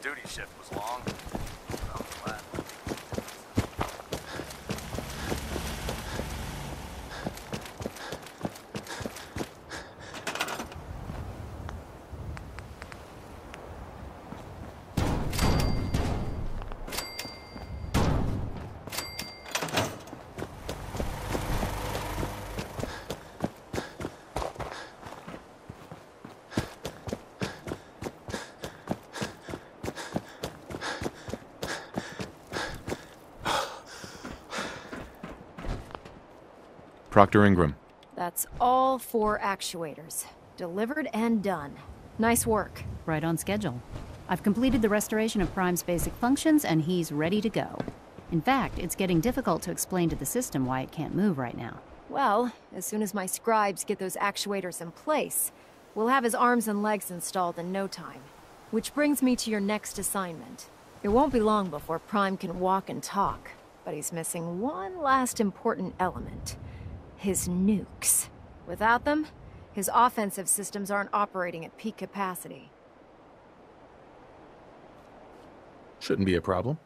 duty shift was long. I'm glad. Proctor Ingram. That's all 4 actuators. Delivered and done. Nice work. Right on schedule. I've completed the restoration of Prime's basic functions, and he's ready to go. In fact, it's getting difficult to explain to the system why it can't move right now. Well, as soon as my scribes get those actuators in place, we'll have his arms and legs installed in no time. Which brings me to your next assignment. It won't be long before Prime can walk and talk, but he's missing one last important element. His nukes. Without them, his offensive systems aren't operating at peak capacity. Shouldn't be a problem.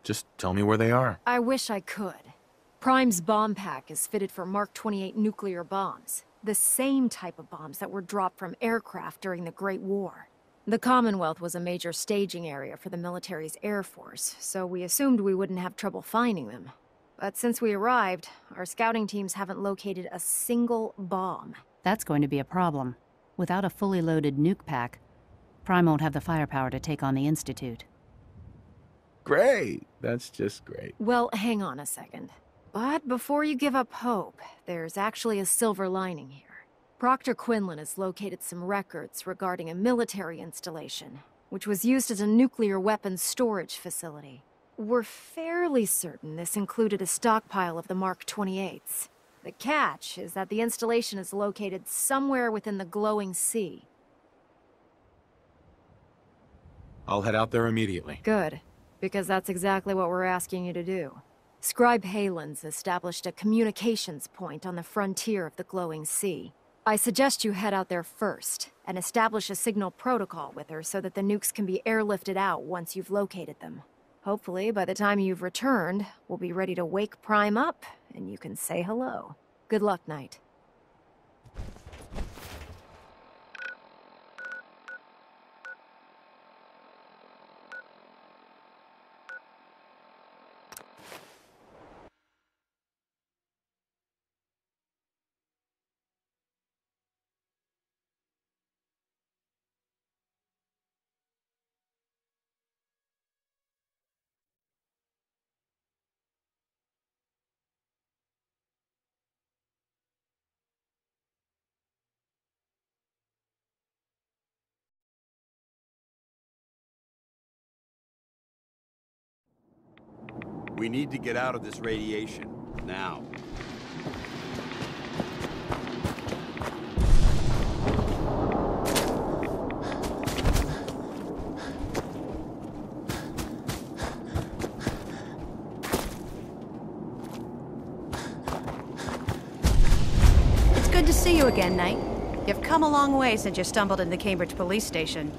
Just tell me where they are. I wish I could. Prime's bomb pack is fitted for Mark 28 nuclear bombs. The same type of bombs that were dropped from aircraft during the Great War. The Commonwealth was a major staging area for the military's air force, so we assumed we wouldn't have trouble finding them. But since we arrived, our scouting teams haven't located a single bomb. That's going to be a problem. Without a fully loaded nuke pack, Prime won't have the firepower to take on the Institute. Great! That's just great. Well, hang on a second. But before you give up hope, there's actually a silver lining here. Proctor Quinlan has located some records regarding a military installation, which was used as a nuclear weapons storage facility. We're fairly certain this included a stockpile of the Mark 28s. The catch is that the installation is located somewhere within the glowing sea. I'll head out there immediately. Good, because that's exactly what we're asking you to do. Scribe Halen's established a communications point on the frontier of the glowing sea. I suggest you head out there first, and establish a signal protocol with her so that the nukes can be airlifted out once you've located them. Hopefully, by the time you've returned, we'll be ready to wake Prime up, and you can say hello. Good luck, Knight. We need to get out of this radiation, now. It's good to see you again, Knight. You've come a long way since you stumbled into the Cambridge police station.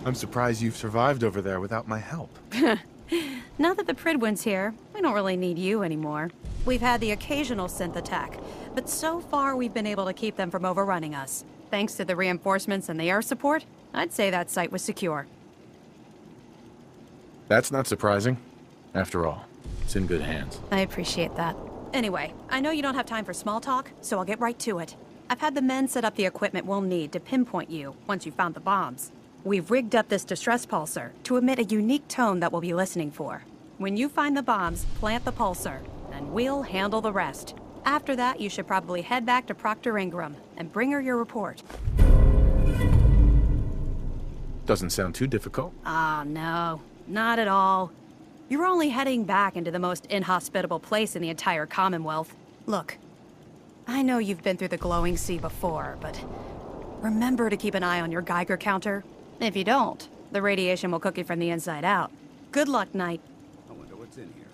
I'm surprised you've survived over there without my help. Now that the Prydwen's here, we don't really need you anymore. We've had the occasional synth attack, but so far we've been able to keep them from overrunning us. Thanks to the reinforcements and the air support, I'd say that site was secure. That's not surprising. After all, it's in good hands. I appreciate that. Anyway, I know you don't have time for small talk, so I'll get right to it. I've had the men set up the equipment we'll need to pinpoint you once you've found the bombs. We've rigged up this distress pulsar to emit a unique tone that we'll be listening for. When you find the bombs, plant the pulsar, and we'll handle the rest. After that, you should probably head back to Proctor Ingram and bring her your report. Doesn't sound too difficult. Ah, no. Not at all. You're only heading back into the most inhospitable place in the entire Commonwealth. Look, I know you've been through the glowing sea before, but remember to keep an eye on your Geiger counter. If you don't, the radiation will cook you from the inside out. Good luck, Knight. I wonder what's in here.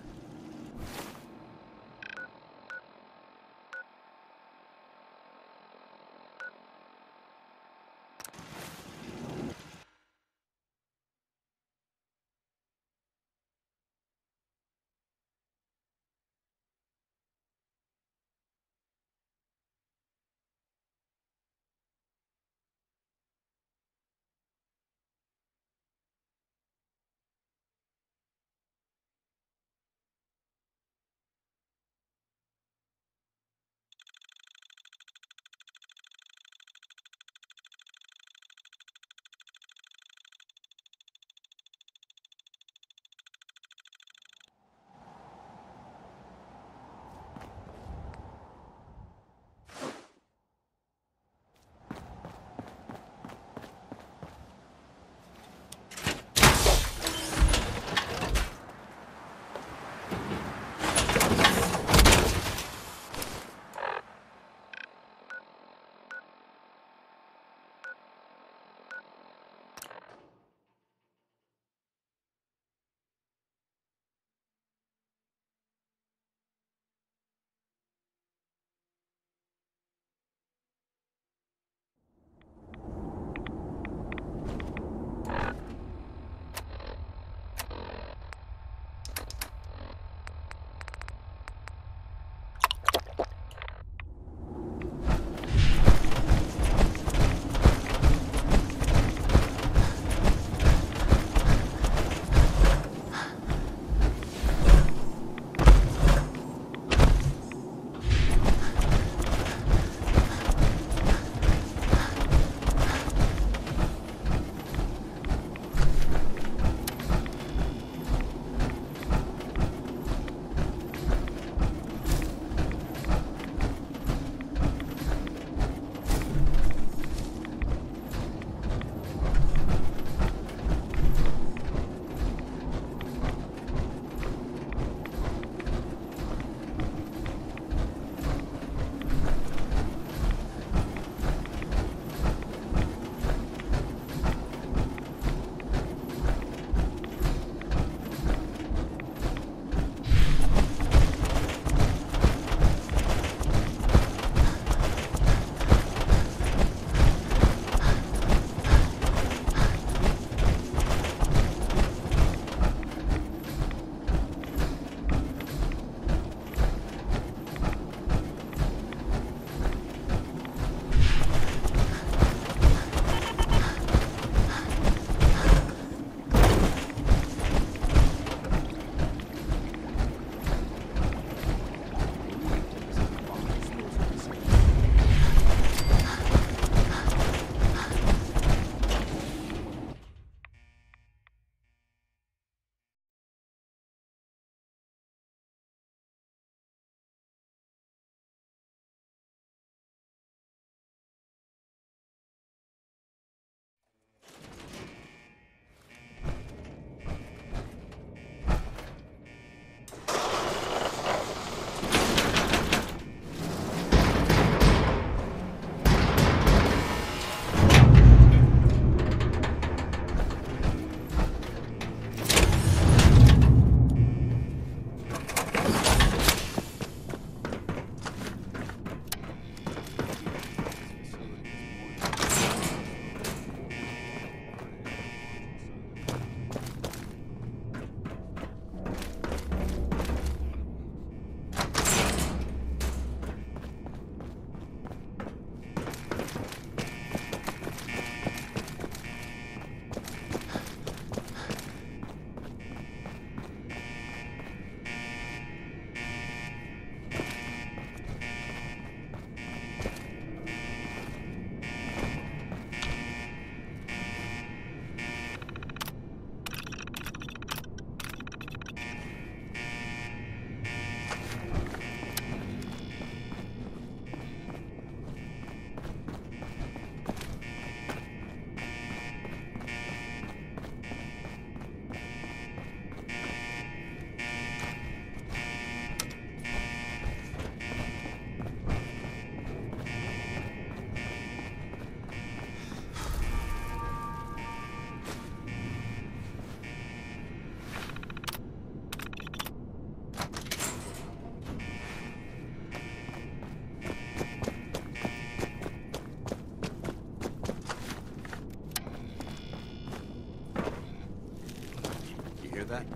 that?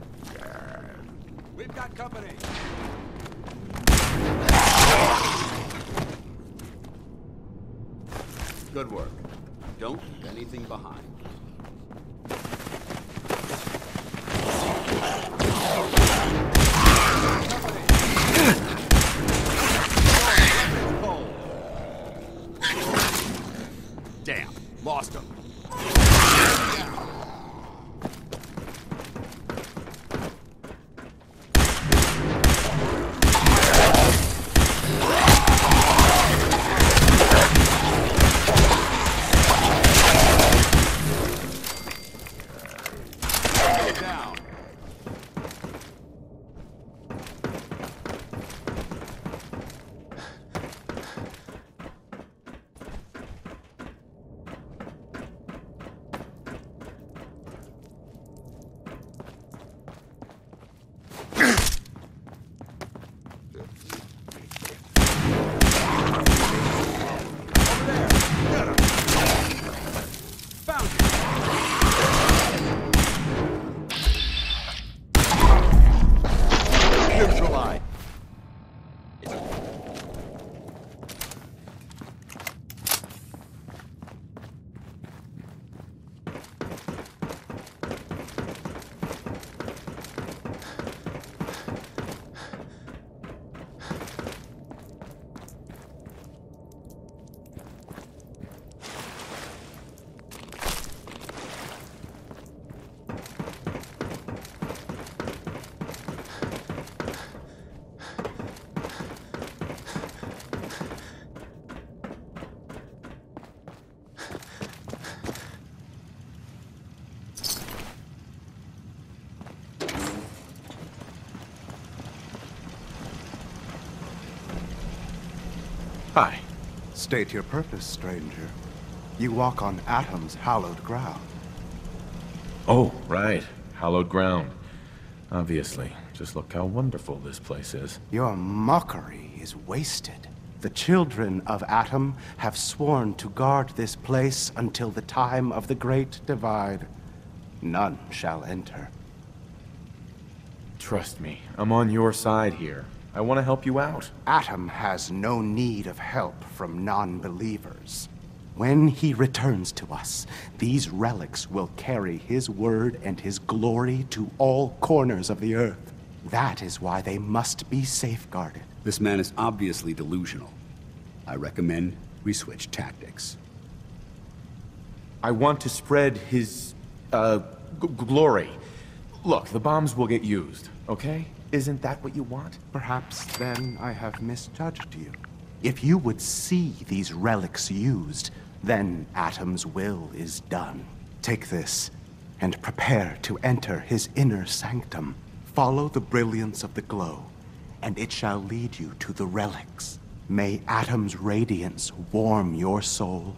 We've got company. Good work. Don't leave anything behind. Damn, lost him. Hi. State your purpose, stranger. You walk on Atom's hallowed ground. Oh, right. Hallowed ground. Obviously. Just look how wonderful this place is. Your mockery is wasted. The children of Atom have sworn to guard this place until the time of the Great Divide. None shall enter. Trust me, I'm on your side here. I want to help you out. Atom has no need of help from non-believers. When he returns to us, these relics will carry his word and his glory to all corners of the earth. That is why they must be safeguarded. This man is obviously delusional. I recommend we switch tactics. I want to spread his, glory. Look, the bombs will get used, okay? Isn't that what you want? Perhaps then I have misjudged you. If you would see these relics used, then Atom's will is done. Take this, and prepare to enter his inner sanctum. Follow the brilliance of the glow, and it shall lead you to the relics. May Atom's radiance warm your soul.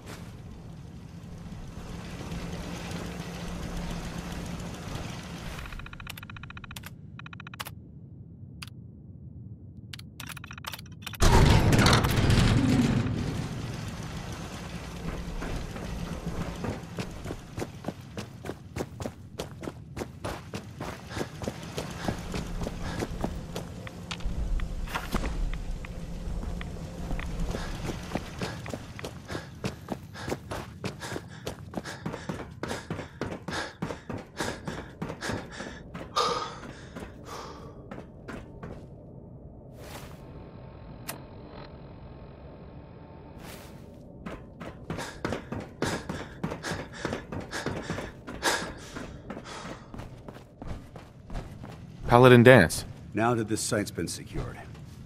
Paladin Danse. Now that this site's been secured,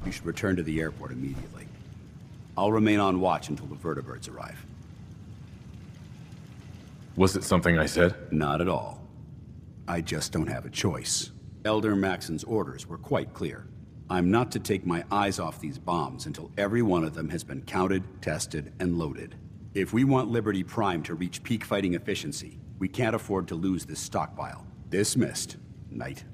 you should return to the airport immediately. I'll remain on watch until the vertibirds arrive. Was it something I said? Not at all. I just don't have a choice. Elder Maxon's orders were quite clear. I'm not to take my eyes off these bombs until every one of them has been counted, tested, and loaded. If we want Liberty Prime to reach peak fighting efficiency, we can't afford to lose this stockpile. Dismissed, Knight.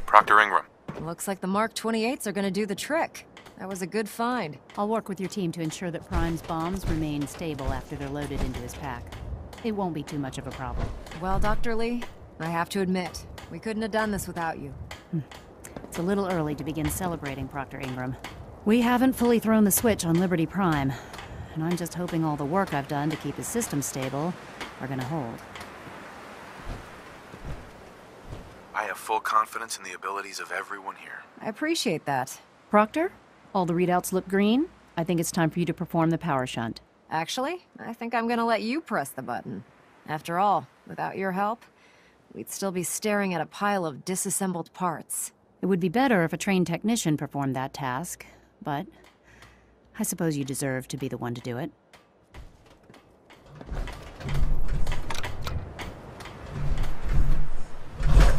Proctor Ingram. Looks like the Mark 28s are gonna do the trick. That was a good find. I'll work with your team to ensure that Prime's bombs remain stable after they're loaded into his pack. It won't be too much of a problem. Well, Dr. Lee, I have to admit, we couldn't have done this without you. It's a little early to begin celebrating, Proctor Ingram. We haven't fully thrown the switch on Liberty Prime, and I'm just hoping all the work I've done to keep his system stable are gonna hold. I have full confidence in the abilities of everyone here. I appreciate that. Proctor, all the readouts look green. I think it's time for you to perform the power shunt. Actually, I think I'm gonna let you press the button. After all, without your help, we'd still be staring at a pile of disassembled parts. It would be better if a trained technician performed that task, but I suppose you deserve to be the one to do it.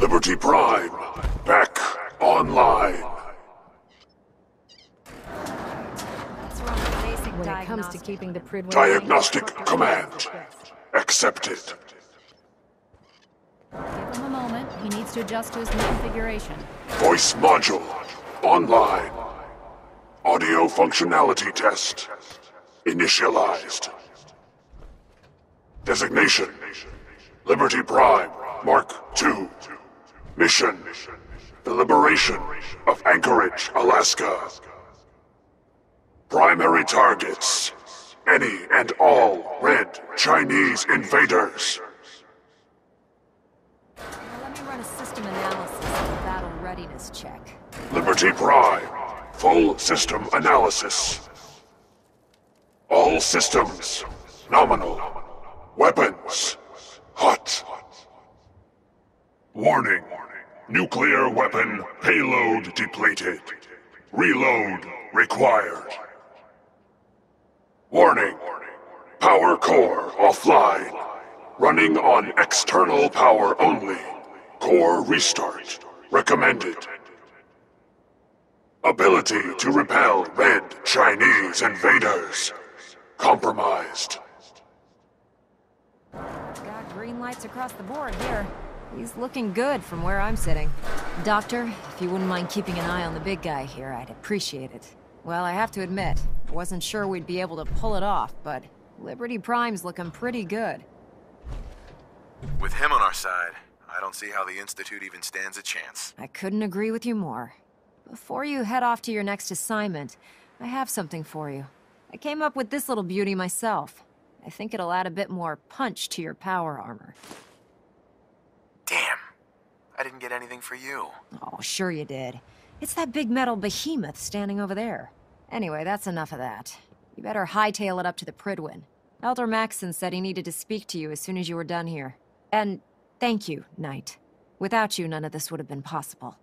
Liberty Prime, back online. When it comes to keeping the Pridwen... Diagnostic command accepted. Give him a moment. He needs to adjust to his new configuration. Voice module online. Audio functionality test initialized. Designation: Liberty Prime Mark II. Mission: the liberation of Anchorage, Alaska. Primary targets: any and all red Chinese invaders. Let me run a system analysis and a battle readiness check. Liberty Prime, full system analysis. All systems nominal. Weapons hot. Warning: nuclear weapon payload depleted. Reload required. Warning: power core offline. Running on external power only. Core restart recommended. Ability to repel red Chinese invaders compromised. Got green lights across the board here. He's looking good from where I'm sitting. Doctor, if you wouldn't mind keeping an eye on the big guy here, I'd appreciate it. Well, I have to admit, I wasn't sure we'd be able to pull it off, but Liberty Prime's looking pretty good. With him on our side, I don't see how the Institute even stands a chance. I couldn't agree with you more. Before you head off to your next assignment, I have something for you. I came up with this little beauty myself. I think it'll add a bit more punch to your power armor. Damn. I didn't get anything for you. Oh, sure you did. It's that big metal behemoth standing over there. Anyway, that's enough of that. You better hightail it up to the Pridwen. Elder Maxson said he needed to speak to you as soon as you were done here. And thank you, Knight. Without you, none of this would have been possible.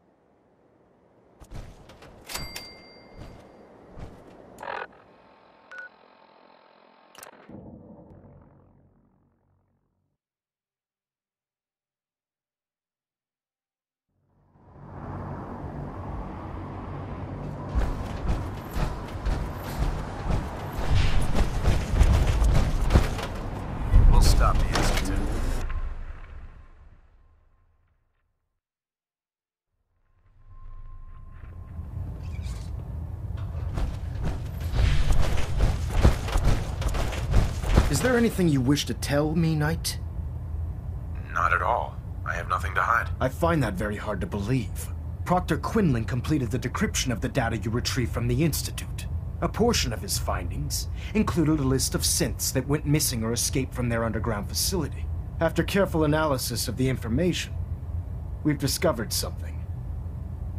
Stop the Institute. Is there anything you wish to tell me, Knight? Not at all. I have nothing to hide. I find that very hard to believe. Proctor Quinlan completed the decryption of the data you retrieved from the Institute. A portion of his findings included a list of synths that went missing or escaped from their underground facility. After careful analysis of the information, we've discovered something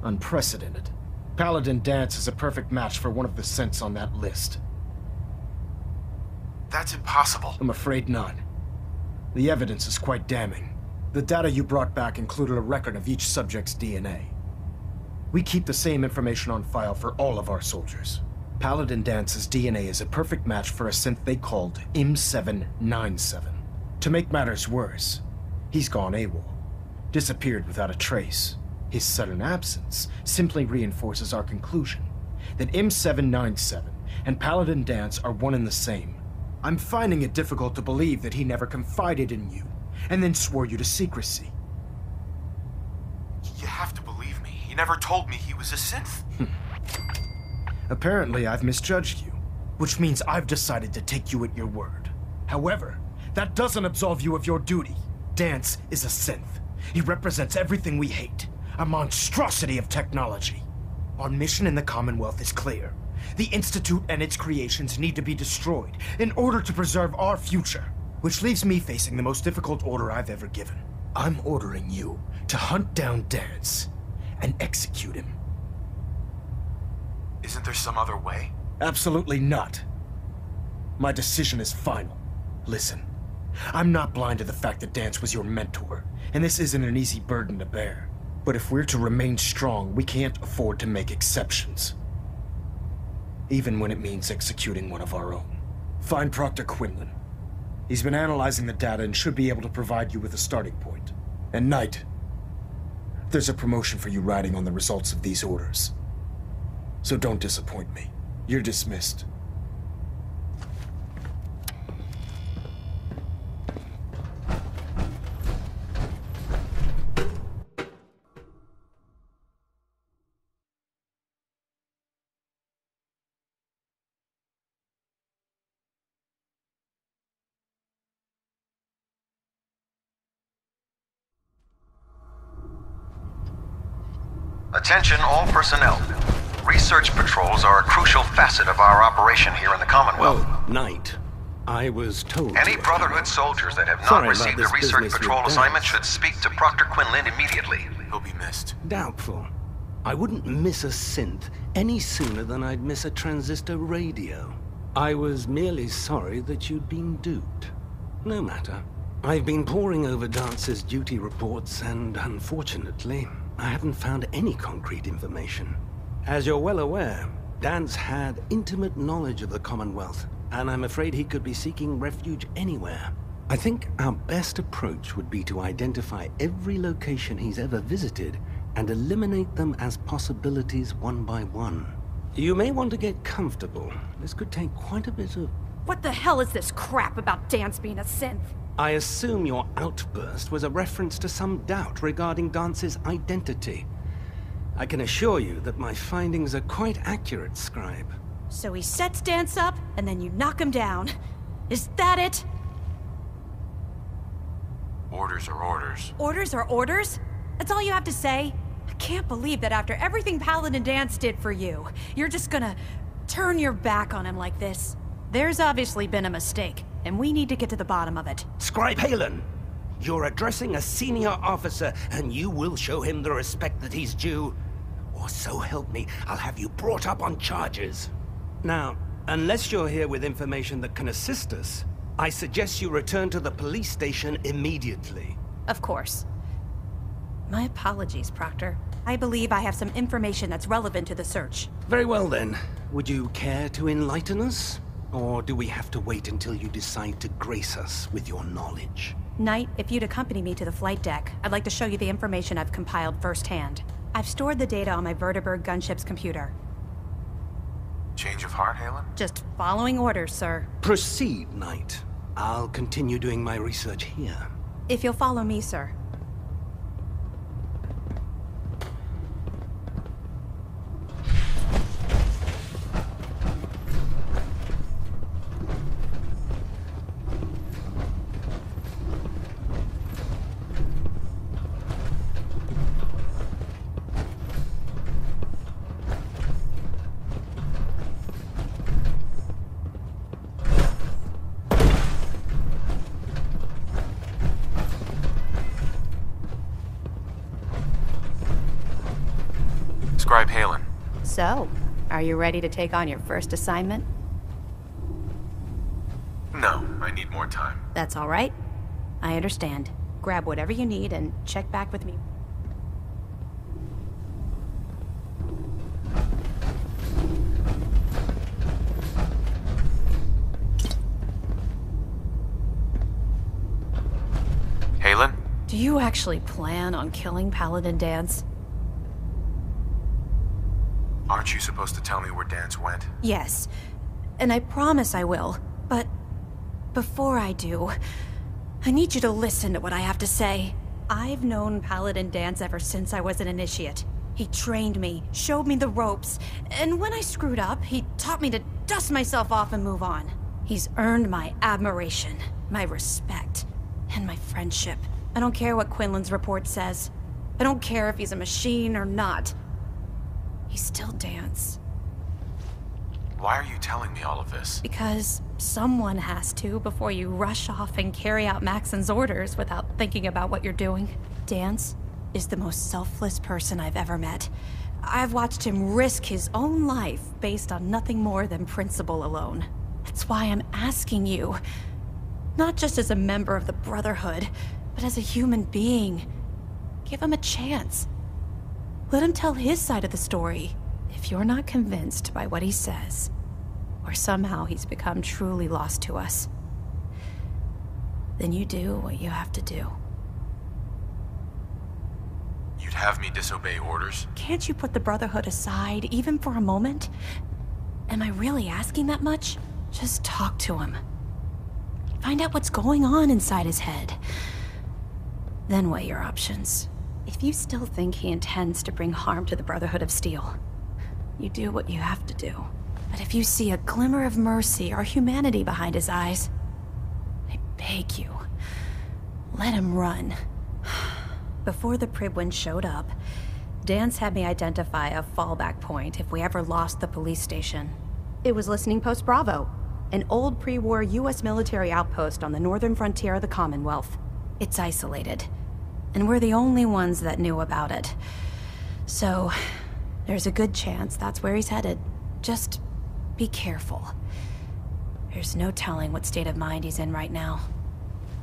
unprecedented. Paladin Danse is a perfect match for one of the synths on that list. That's impossible. I'm afraid not. The evidence is quite damning. The data you brought back included a record of each subject's DNA. We keep the same information on file for all of our soldiers. Paladin Dance's DNA is a perfect match for a synth they called M797. To make matters worse, he's gone AWOL, disappeared without a trace. His sudden absence simply reinforces our conclusion that M797 and Paladin Danse are one and the same. I'm finding it difficult to believe that he never confided in you, and then swore you to secrecy. You have to believe me. He never told me he was a synth. Apparently, I've misjudged you, which means I've decided to take you at your word. However, that doesn't absolve you of your duty. Danse is a synth. He represents everything we hate, a monstrosity of technology. Our mission in the Commonwealth is clear. The Institute and its creations need to be destroyed in order to preserve our future, which leaves me facing the most difficult order I've ever given. I'm ordering you to hunt down Danse and execute him. Isn't there some other way? Absolutely not. My decision is final. Listen, I'm not blind to the fact that Danse was your mentor, and this isn't an easy burden to bear. But if we're to remain strong, we can't afford to make exceptions. Even when it means executing one of our own. Find Proctor Quinlan. He's been analyzing the data and should be able to provide you with a starting point. And Knight, there's a promotion for you riding on the results of these orders. So don't disappoint me. You're dismissed. Attention all personnel. Research patrols are a crucial facet of our operation here in the Commonwealth. Oh, Knight. I was told... Any Brotherhood soldiers that have not received a research patrol assignment should speak to Proctor Quinlan immediately. He'll be missed. Doubtful. I wouldn't miss a synth any sooner than I'd miss a transistor radio. I was merely sorry that you'd been duped. No matter. I've been poring over Dance's duty reports and, unfortunately, I haven't found any concrete information. As you're well aware, Danse had intimate knowledge of the Commonwealth, and I'm afraid he could be seeking refuge anywhere. I think our best approach would be to identify every location he's ever visited and eliminate them as possibilities one by one. You may want to get comfortable. This could take quite a bit of... What the hell is this crap about Danse being a synth? I assume your outburst was a reference to some doubt regarding Dance's identity. I can assure you that my findings are quite accurate, Scribe. So he sets Danse up, and then you knock him down. Is that it? Orders are orders. Orders are orders? That's all you have to say? I can't believe that after everything Paladin Danse did for you, you're just gonna turn your back on him like this. There's obviously been a mistake, and we need to get to the bottom of it. Scribe Haylen! You're addressing a senior officer, and you will show him the respect that he's due. Or so help me, I'll have you brought up on charges. Now, unless you're here with information that can assist us, I suggest you return to the police station immediately. Of course. My apologies, Proctor. I believe I have some information that's relevant to the search. Very well then. Would you care to enlighten us? Or do we have to wait until you decide to grace us with your knowledge? Knight, if you'd accompany me to the flight deck, I'd like to show you the information I've compiled firsthand. I've stored the data on my Vertibird gunship's computer. Change of heart, Haylen? Just following orders, sir. Proceed, Knight. I'll continue doing my research here. If you'll follow me, sir. Scribe Haylen. So, are you ready to take on your first assignment? No, I need more time. That's all right. I understand. Grab whatever you need and check back with me. Haylen? Do you actually plan on killing Paladin Danse? Aren't you supposed to tell me where Danse went? Yes, and I promise I will, but before I do, I need you to listen to what I have to say. I've known Paladin Danse ever since I was an initiate. He trained me, showed me the ropes, and when I screwed up, he taught me to dust myself off and move on. He's earned my admiration, my respect, and my friendship. I don't care what Quinlan's report says. I don't care if he's a machine or not. He still Danse. Why are you telling me all of this? Because someone has to before you rush off and carry out Maxon's orders without thinking about what you're doing. Danse is the most selfless person I've ever met. I've watched him risk his own life based on nothing more than principle alone. That's why I'm asking you. Not just as a member of the Brotherhood, but as a human being. Give him a chance. Let him tell his side of the story. If you're not convinced by what he says, or somehow he's become truly lost to us, then you do what you have to do. You'd have me disobey orders? Can't you put the Brotherhood aside, even for a moment? Am I really asking that much? Just talk to him. Find out what's going on inside his head. Then weigh your options. If you still think he intends to bring harm to the Brotherhood of Steel, you do what you have to do. But if you see a glimmer of mercy or humanity behind his eyes, I beg you, let him run. Before the Pribwin showed up, Danse had me identify a fallback point if we ever lost the police station. It was Listening Post Bravo, an old pre-war US military outpost on the northern frontier of the Commonwealth. It's isolated, and we're the only ones that knew about it. So, there's a good chance that's where he's headed. Just be careful. There's no telling what state of mind he's in right now,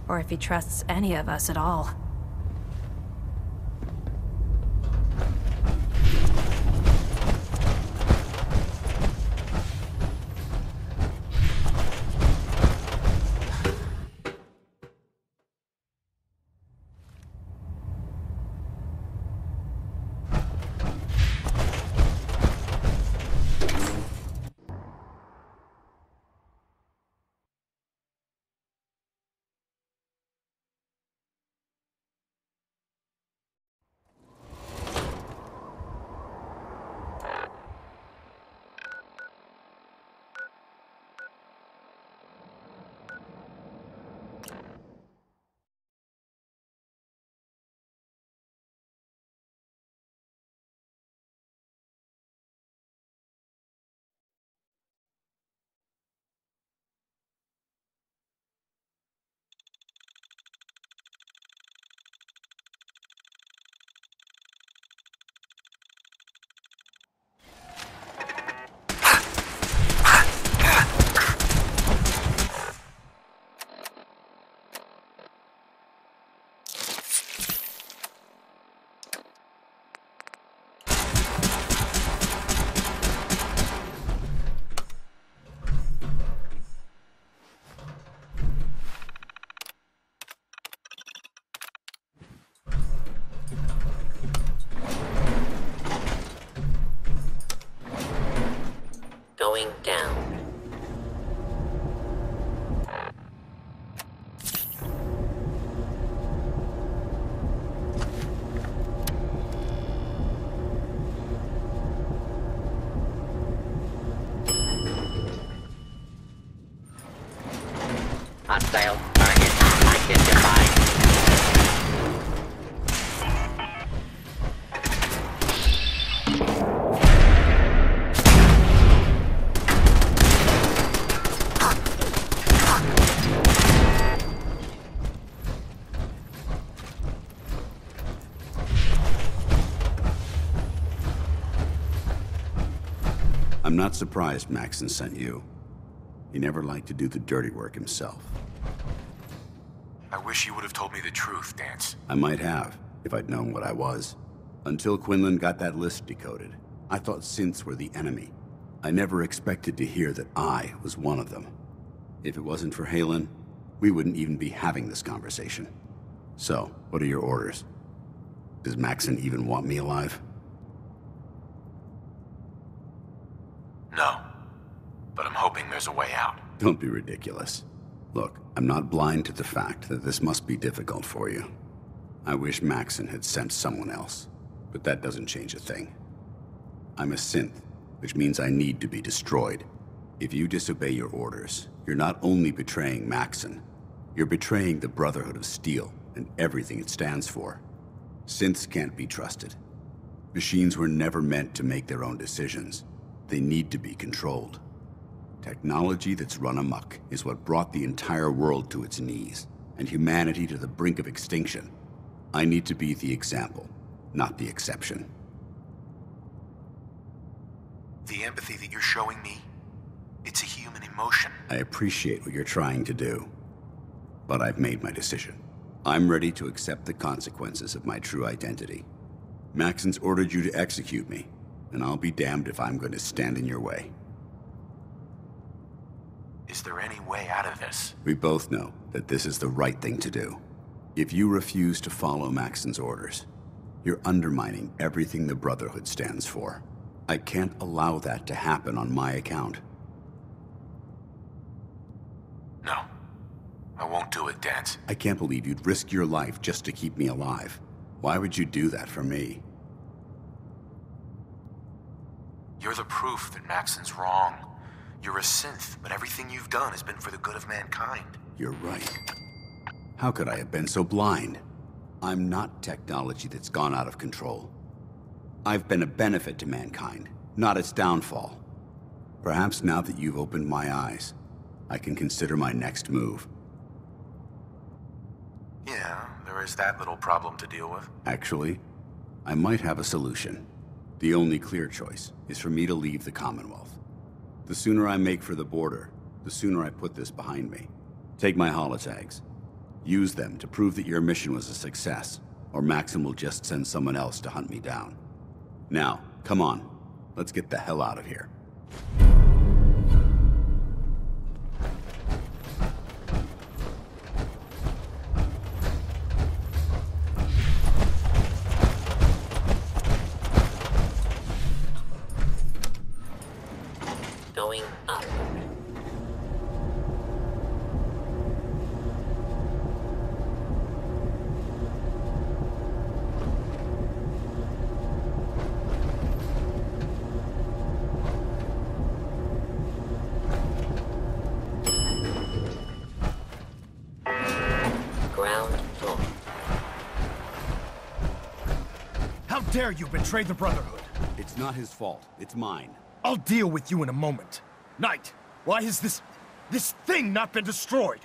or if he trusts any of us at all. Going down. Hostile target identified. I'm not surprised Maxon sent you. He never liked to do the dirty work himself. I wish you would have told me the truth, Danse. I might have, if I'd known what I was. Until Quinlan got that list decoded, I thought synths were the enemy. I never expected to hear that I was one of them. If it wasn't for Haylen, we wouldn't even be having this conversation. So, what are your orders? Does Maxon even want me alive? No. But I'm hoping there's a way out. Don't be ridiculous. Look, I'm not blind to the fact that this must be difficult for you. I wish Maxon had sent someone else. but that doesn't change a thing. I'm a synth, which means I need to be destroyed. If you disobey your orders, you're not only betraying Maxon, you're betraying the Brotherhood of Steel and everything it stands for. Synths can't be trusted. Machines were never meant to make their own decisions. They need to be controlled. Technology that's run amok is what brought the entire world to its knees, and humanity to the brink of extinction. I need to be the example, not the exception. The empathy that you're showing me, it's a human emotion. I appreciate what you're trying to do, but I've made my decision. I'm ready to accept the consequences of my true identity. Maxon's ordered you to execute me, and I'll be damned if I'm going to stand in your way. Is there any way out of this? We both know that this is the right thing to do. If you refuse to follow Maxon's orders, you're undermining everything the Brotherhood stands for. I can't allow that to happen on my account. No. I won't do it, Danse. I can't believe you'd risk your life just to keep me alive. Why would you do that for me? You're the proof that Maxon's wrong. You're a synth, but everything you've done has been for the good of mankind. You're right. How could I have been so blind? I'm not technology that's gone out of control. I've been a benefit to mankind, not its downfall. Perhaps now that you've opened my eyes, I can consider my next move. Yeah, there is that little problem to deal with. Actually, I might have a solution. The only clear choice is for me to leave the Commonwealth. The sooner I make for the border, the sooner I put this behind me. Take my holotags. Use them to prove that your mission was a success, or Maxon will just send someone else to hunt me down. Now, come on. Let's get the hell out of here. Going up. Ground floor. How dare you betray the Brotherhood? It's not his fault. It's mine. I'll deal with you in a moment. Knight, why has this thing not been destroyed?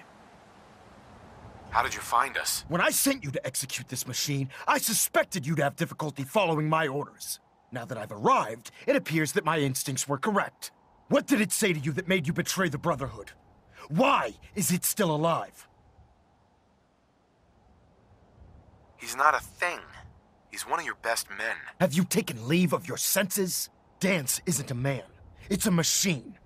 How did you find us? When I sent you to execute this machine, I suspected you'd have difficulty following my orders. Now that I've arrived, it appears that my instincts were correct. What did it say to you that made you betray the Brotherhood? Why is it still alive? He's not a thing. He's one of your best men. Have you taken leave of your senses? Danse isn't a man. It's a machine.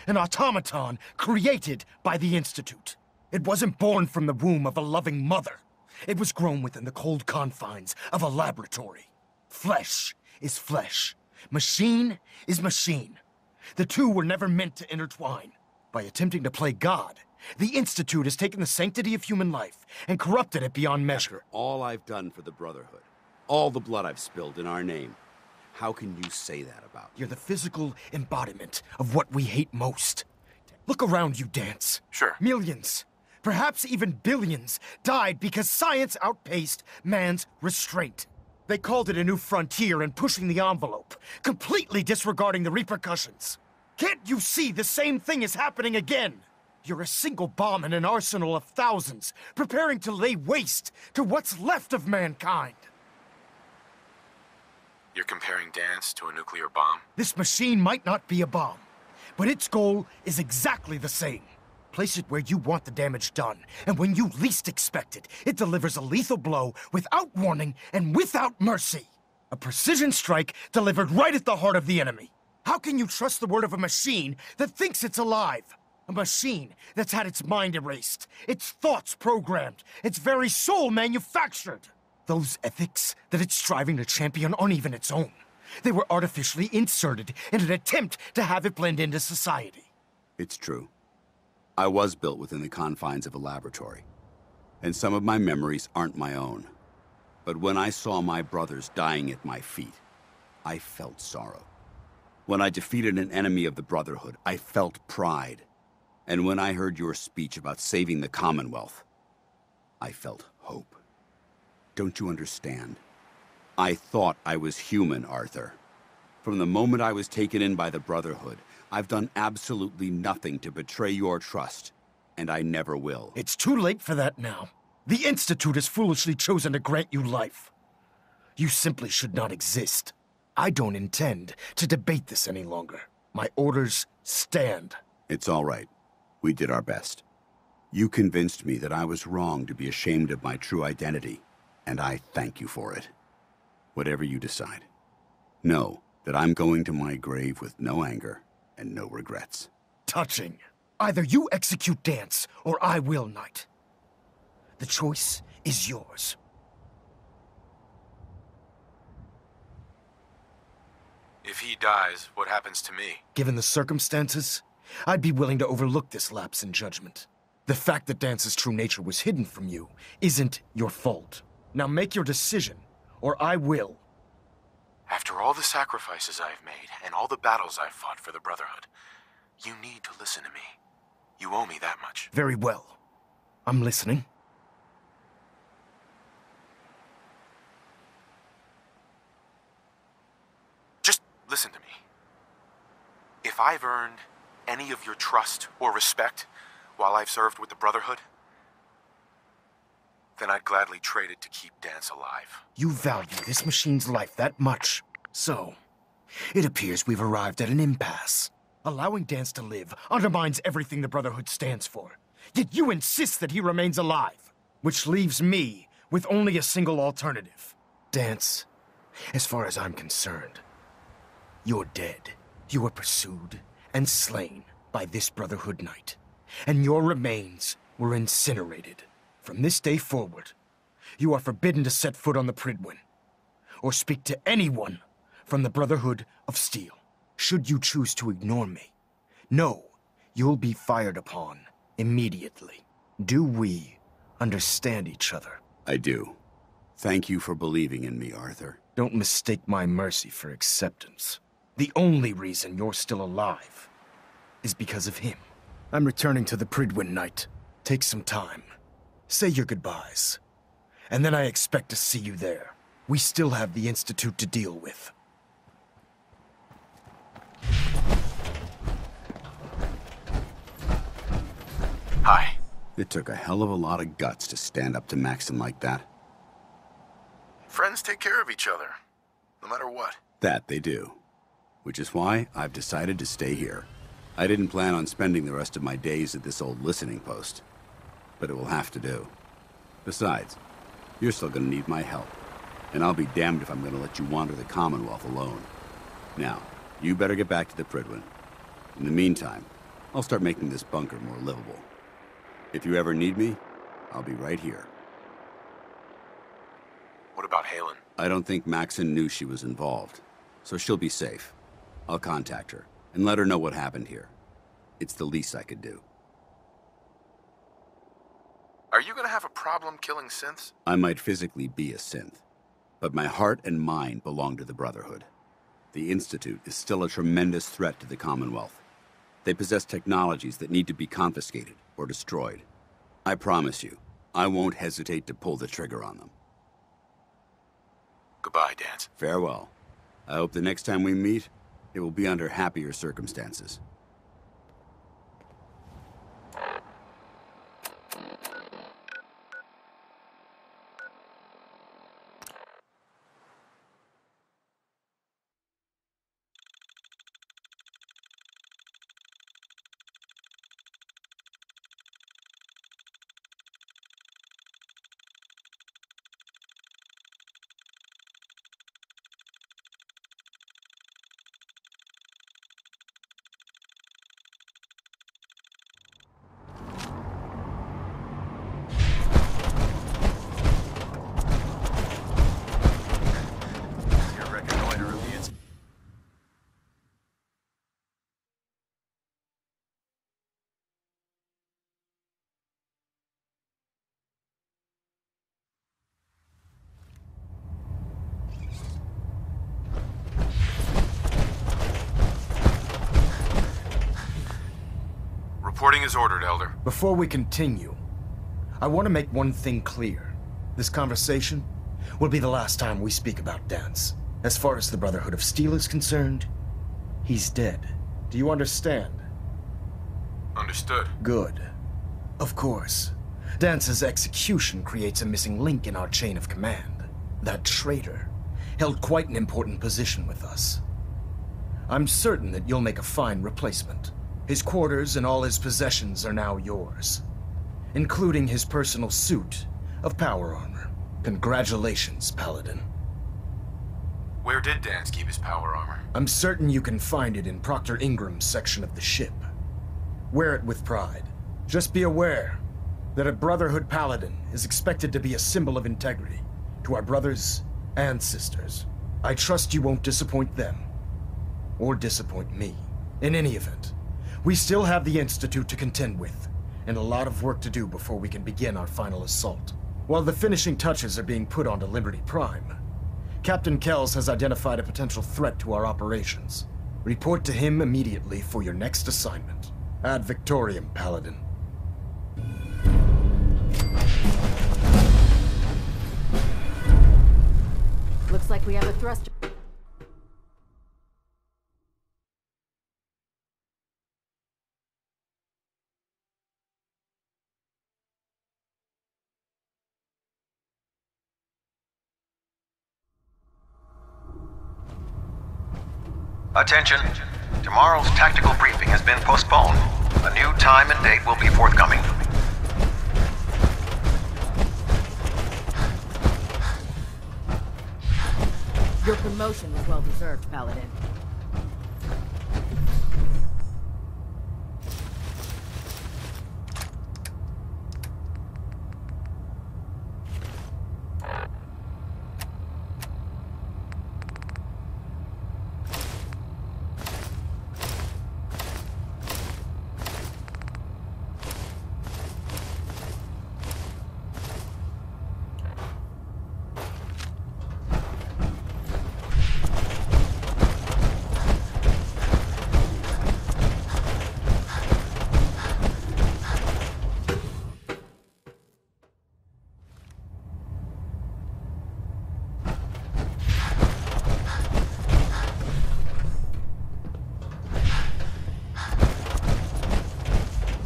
An automaton created by the Institute. It wasn't born from the womb of a loving mother. It was grown within the cold confines of a laboratory. Flesh is flesh. Machine is machine. The two were never meant to intertwine. By attempting to play God, the Institute has taken the sanctity of human life and corrupted it beyond measure. After all I've done for the Brotherhood, all the blood I've spilled in our name, how can you say that about me? You're the physical embodiment of what we hate most. Look around you, Danse. Sure. Millions, perhaps even billions, died because science outpaced man's restraint. They called it a new frontier and pushing the envelope, completely disregarding the repercussions. Can't you see the same thing is happening again? You're a single bomb in an arsenal of thousands, preparing to lay waste to what's left of mankind. You're comparing Danse to a nuclear bomb? This machine might not be a bomb, but its goal is exactly the same. Place it where you want the damage done, and when you least expect it, it delivers a lethal blow without warning and without mercy. A precision strike delivered right at the heart of the enemy. How can you trust the word of a machine that thinks it's alive? A machine that's had its mind erased, its thoughts programmed, its very soul manufactured. Those ethics that it's striving to champion aren't even its own. They were artificially inserted in an attempt to have it blend into society. It's true. I was built within the confines of a laboratory, and some of my memories aren't my own. But when I saw my brothers dying at my feet, I felt sorrow. When I defeated an enemy of the Brotherhood, I felt pride. And when I heard your speech about saving the Commonwealth, I felt hope. Don't you understand? I thought I was human, Arthur. From the moment I was taken in by the Brotherhood, I've done absolutely nothing to betray your trust, and I never will. It's too late for that now. The Institute has foolishly chosen to grant you life. You simply should not exist. I don't intend to debate this any longer. My orders stand. It's all right. We did our best. You convinced me that I was wrong to be ashamed of my true identity, and I thank you for it. Whatever you decide, know that I'm going to my grave with no anger and no regrets. Touching. Either you execute Danse, or I will, Knight. The choice is yours. If he dies, what happens to me? Given the circumstances, I'd be willing to overlook this lapse in judgment. The fact that Dance's true nature was hidden from you isn't your fault. Now make your decision, or I will. After all the sacrifices I've made, and all the battles I've fought for the Brotherhood, you need to listen to me. You owe me that much. Very well. I'm listening. Just listen to me. If I've earned any of your trust or respect while I've served with the Brotherhood, then I'd gladly trade it to keep Danse alive. You value this machine's life that much. So, it appears we've arrived at an impasse. Allowing Danse to live undermines everything the Brotherhood stands for. Yet you insist that he remains alive, which leaves me with only a single alternative. Danse, as far as I'm concerned, you're dead. You were pursued and slain by this Brotherhood Knight, and your remains were incinerated. From this day forward, you are forbidden to set foot on the Prydwen, or speak to anyone from the Brotherhood of Steel. Should you choose to ignore me, know you'll be fired upon immediately. Do we understand each other? I do. Thank you for believing in me, Arthur. Don't mistake my mercy for acceptance. The only reason you're still alive is because of him. I'm returning to the Prydwen, Knight. Take some time. Say your goodbyes. And then I expect to see you there. We still have the Institute to deal with. Hi. It took a hell of a lot of guts to stand up to Maxon like that. Friends take care of each other, no matter what. That they do. Which is why I've decided to stay here. I didn't plan on spending the rest of my days at this old listening post, but it will have to do. Besides, you're still gonna need my help, and I'll be damned if I'm gonna let you wander the Commonwealth alone. Now, you better get back to the Prydwen. In the meantime, I'll start making this bunker more livable. If you ever need me, I'll be right here. What about Haylen? I don't think Maxon knew she was involved, so she'll be safe. I'll contact her and let her know what happened here. It's the least I could do. Are you gonna have a problem killing synths? I might physically be a synth, but my heart and mind belong to the Brotherhood. The Institute is still a tremendous threat to the Commonwealth. They possess technologies that need to be confiscated or destroyed. I promise you, I won't hesitate to pull the trigger on them. Goodbye, Danse. Farewell. I hope the next time we meet, it will be under happier circumstances. Reporting is ordered, Elder. Before we continue, I want to make one thing clear. This conversation will be the last time we speak about Danse. As far as the Brotherhood of Steel is concerned, he's dead. Do you understand? Understood. Good. Of course. Dance's execution creates a missing link in our chain of command. That traitor held quite an important position with us. I'm certain that you'll make a fine replacement. His quarters and all his possessions are now yours, including his personal suit of power armor. Congratulations, Paladin. Where did Danse keep his power armor? I'm certain you can find it in Proctor Ingram's section of the ship. Wear it with pride. Just be aware that a Brotherhood Paladin is expected to be a symbol of integrity to our brothers and sisters. I trust you won't disappoint them, or disappoint me. In any event, we still have the Institute to contend with, and a lot of work to do before we can begin our final assault. While the finishing touches are being put onto Liberty Prime, Captain Kells has identified a potential threat to our operations. Report to him immediately for your next assignment. Ad Victoriam, Paladin. Looks like we have a thruster. Attention. Tomorrow's tactical briefing has been postponed. A new time and date will be forthcoming. Your promotion was well deserved, Paladin.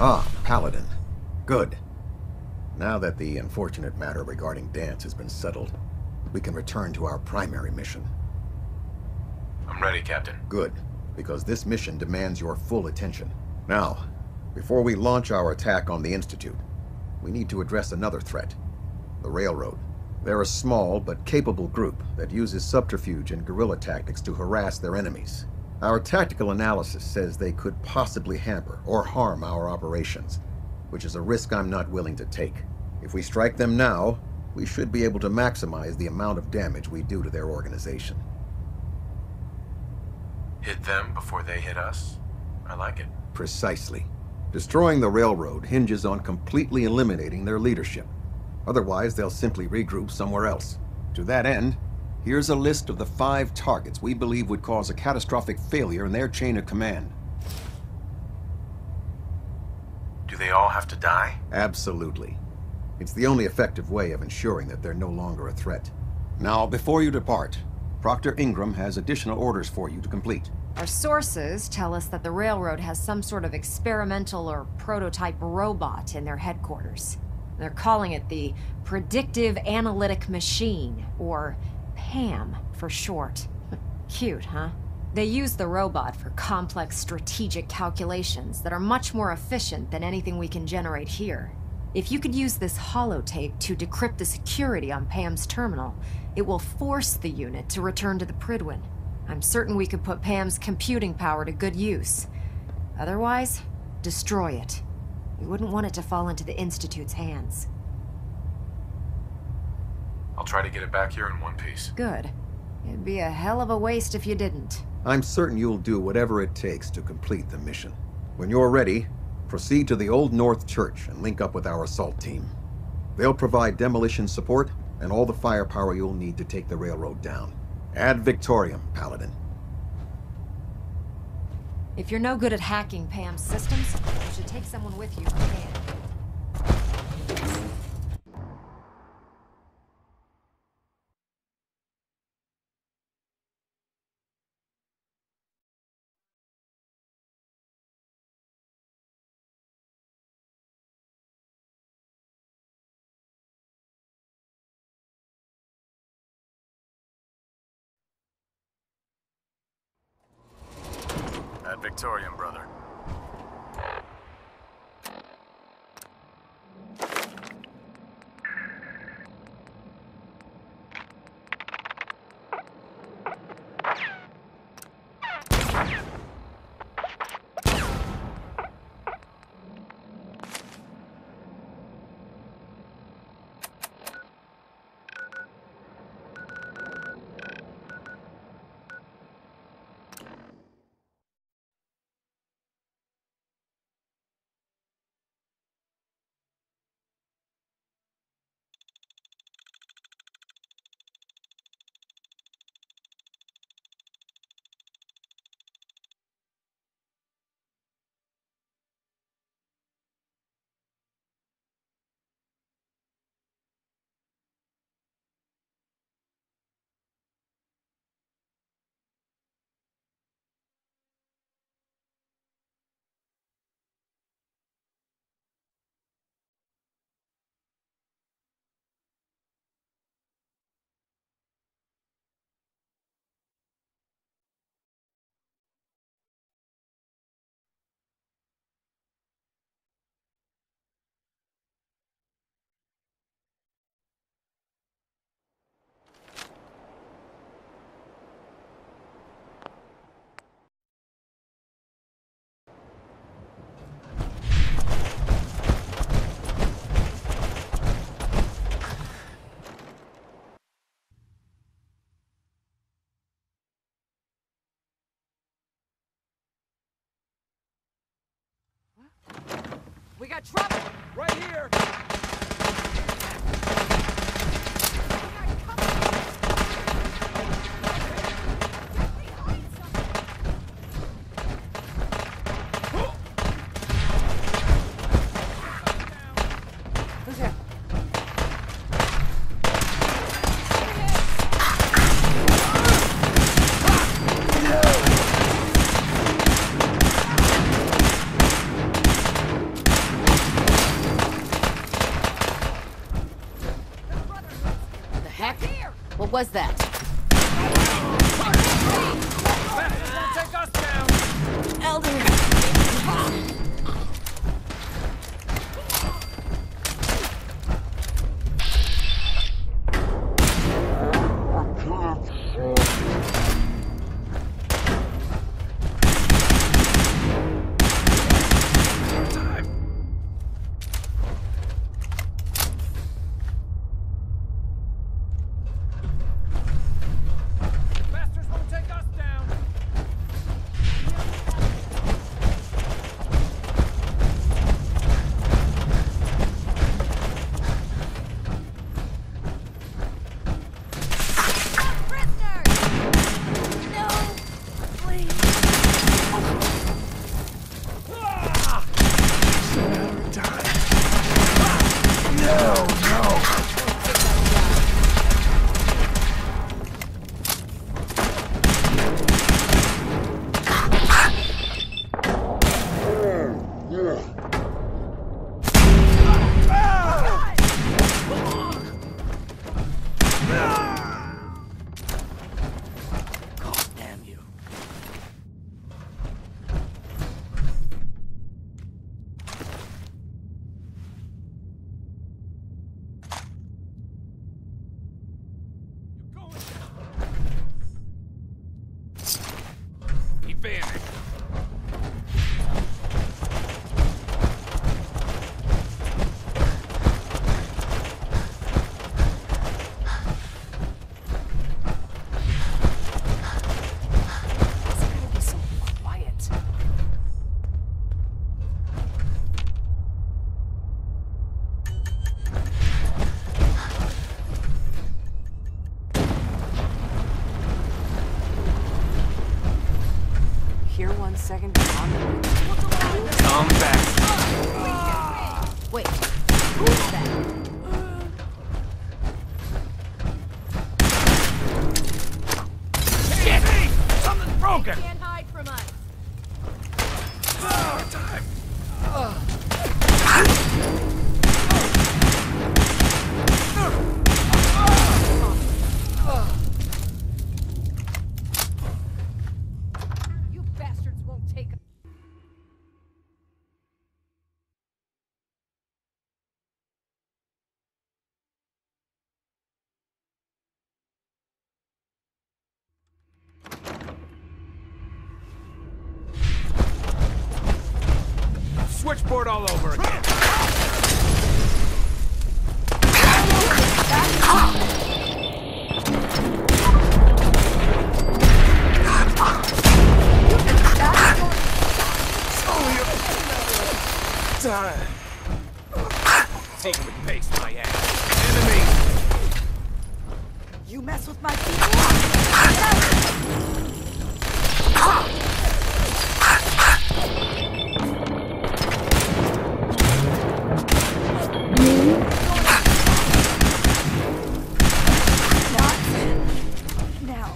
Ah, Paladin. Good. Now that the unfortunate matter regarding Danse has been settled, we can return to our primary mission. I'm ready, Captain. Good, because this mission demands your full attention. Now, before we launch our attack on the Institute, we need to address another threat. The Railroad. They're a small but capable group that uses subterfuge and guerrilla tactics to harass their enemies. Our tactical analysis says they could possibly hamper or harm our operations, which is a risk I'm not willing to take. If we strike them now, we should be able to maximize the amount of damage we do to their organization. Hit them before they hit us? I like it. Precisely. Destroying the Railroad hinges on completely eliminating their leadership. Otherwise, they'll simply regroup somewhere else. To that end, here's a list of the 5 targets we believe would cause a catastrophic failure in their chain of command. Do they all have to die? Absolutely. It's the only effective way of ensuring that they're no longer a threat. Now, before you depart, Proctor Ingram has additional orders for you to complete. Our sources tell us that the Railroad has some sort of experimental or prototype robot in their headquarters. They're calling it the Predictive Analytic Machine, or PAM for short. Cute, huh? They use the robot for complex strategic calculations that are much more efficient than anything we can generate here. If you could use this holotape to decrypt the security on PAM's terminal, it will force the unit to return to the Prydwen. I'm certain we could put PAM's computing power to good use. Otherwise, destroy it. We wouldn't want it to fall into the Institute's hands. I'll try to get it back here in one piece. Good. It'd be a hell of a waste if you didn't. I'm certain you'll do whatever it takes to complete the mission. When you're ready, proceed to the Old North Church and link up with our assault team. They'll provide demolition support and all the firepower you'll need to take the Railroad down. Ad Victoriam, Paladin. If you're no good at hacking Pam's systems, you should take someone with you who can. That Victorian, brother. We got trouble! Right here! Who's here? What was that? Take us down! Elder! here 1 second? Come back. Wait, who's that? Shit! Something's broken! Can't hide from us. You bastards won't take us. Switchboard all over again. Time. Take with pace, my ass. Enemy! You mess with my people? Now.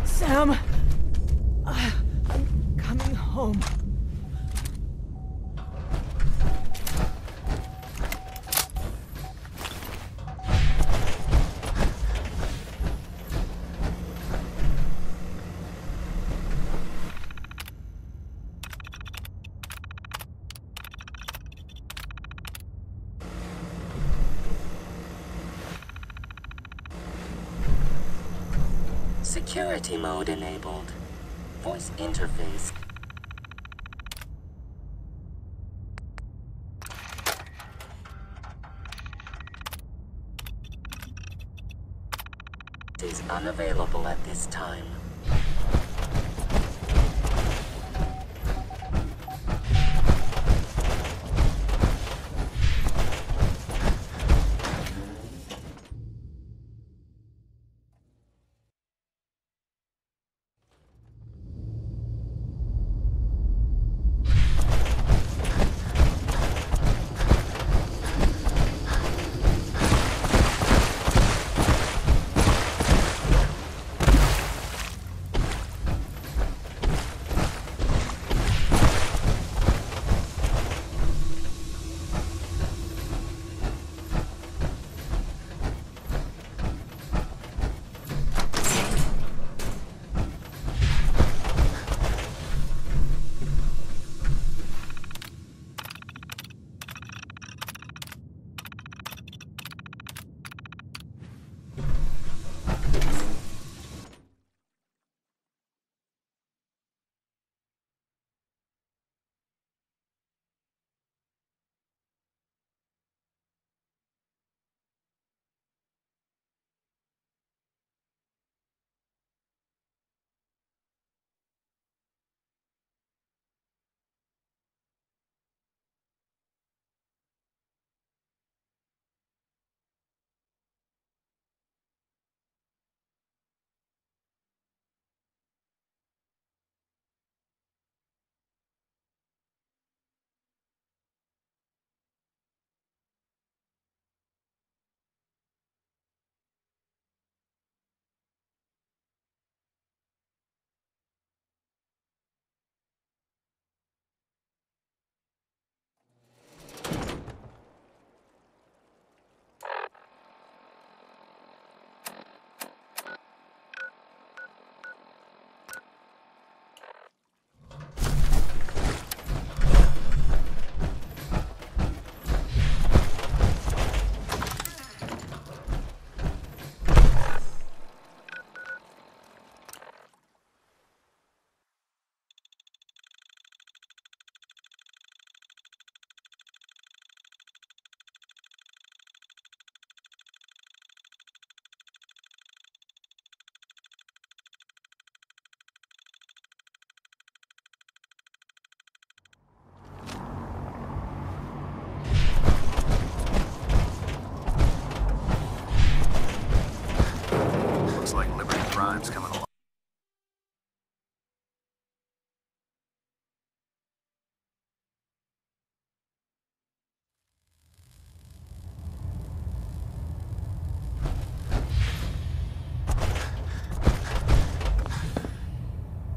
Sam! I'm coming home. Security mode enabled. Voice interface. Is unavailable at this time.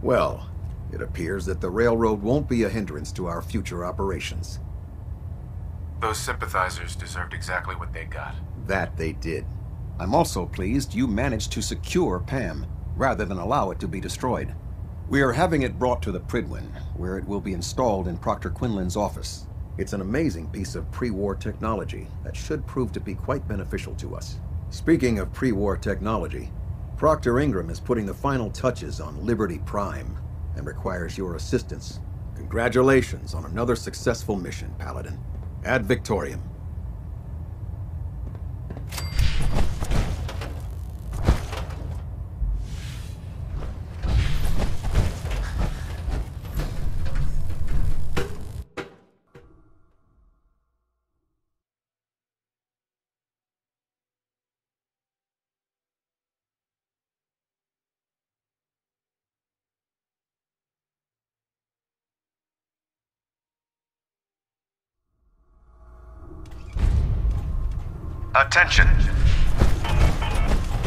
Well, it appears that the railroad won't be a hindrance to our future operations. Those sympathizers deserved exactly what they got. That they did. I'm also pleased you managed to secure Pam, rather than allow it to be destroyed. We are having it brought to the Prydwen, where it will be installed in Proctor Quinlan's office. It's an amazing piece of pre-war technology that should prove to be quite beneficial to us. Speaking of pre-war technology, Proctor Ingram is putting the final touches on Liberty Prime and requires your assistance. Congratulations on another successful mission, Paladin. Ad Victoriam. Attention.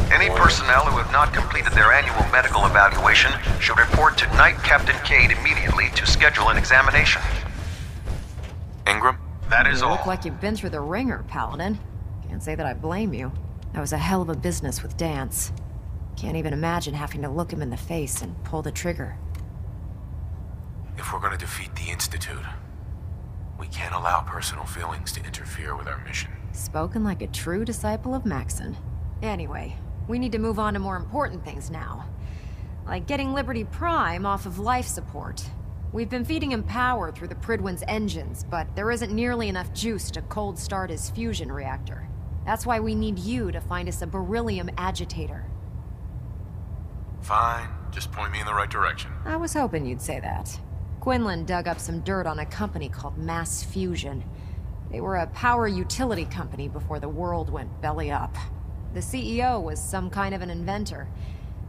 Any personnel who have not completed their annual medical evaluation should report to Knight Captain Cade immediately to schedule an examination. Ingram? That is You all. look like you've been through the ringer, Paladin. Can't say that I blame you. That was a hell of a business with Dance. Can't even imagine having to look him in the face and pull the trigger. If we're gonna defeat the Institute, we can't allow personal feelings to interfere with our mission. Spoken like a true disciple of Maxon. Anyway, we need to move on to more important things now. Like getting Liberty Prime off of life support. We've been feeding him power through the Prydwen's engines, but there isn't nearly enough juice to cold start his fusion reactor. That's why we need you to find us a beryllium agitator. Fine, just point me in the right direction. I was hoping you'd say that. Quinlan dug up some dirt on a company called Mass Fusion. They were a power utility company before the world went belly up. The CEO was some kind of an inventor.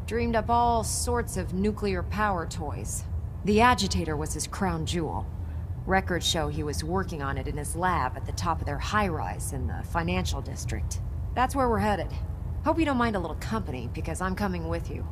Dreamed up all sorts of nuclear power toys. The agitator was his crown jewel. Records show he was working on it in his lab at the top of their high-rise in the financial district. That's where we're headed. Hope you don't mind a little company, because I'm coming with you.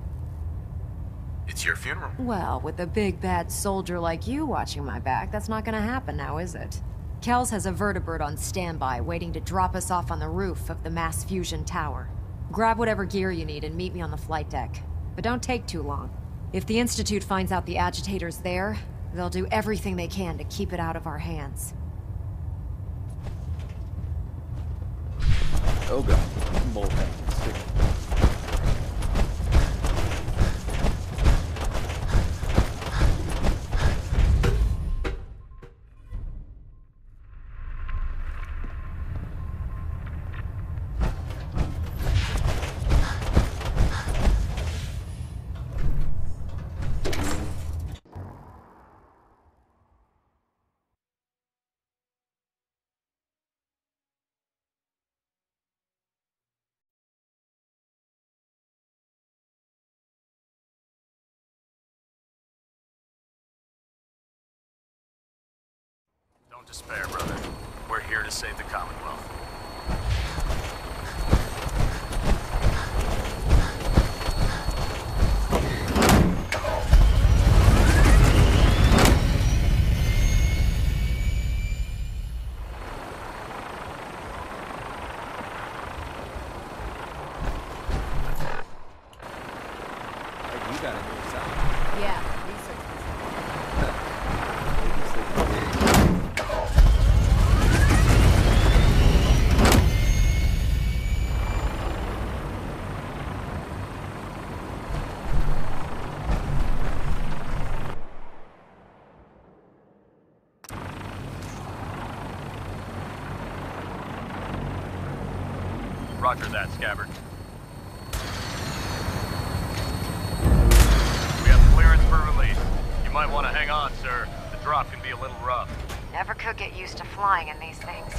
It's your funeral. Well, with a big bad soldier like you watching my back, that's not gonna happen now, is it? Kells has a vertibird on standby, waiting to drop us off on the roof of the Mass Fusion Tower. Grab whatever gear you need and meet me on the flight deck. But don't take too long. If the Institute finds out the agitator's there, they'll do everything they can to keep it out of our hands. Oh god, bullhead. Don't despair, brother. We're here to save the Commonwealth. Hey, you gotta go inside. Yeah, Roger that, Scabbard. We have clearance for release. You might want to hang on, sir. The drop can be a little rough. never could get used to flying in these things.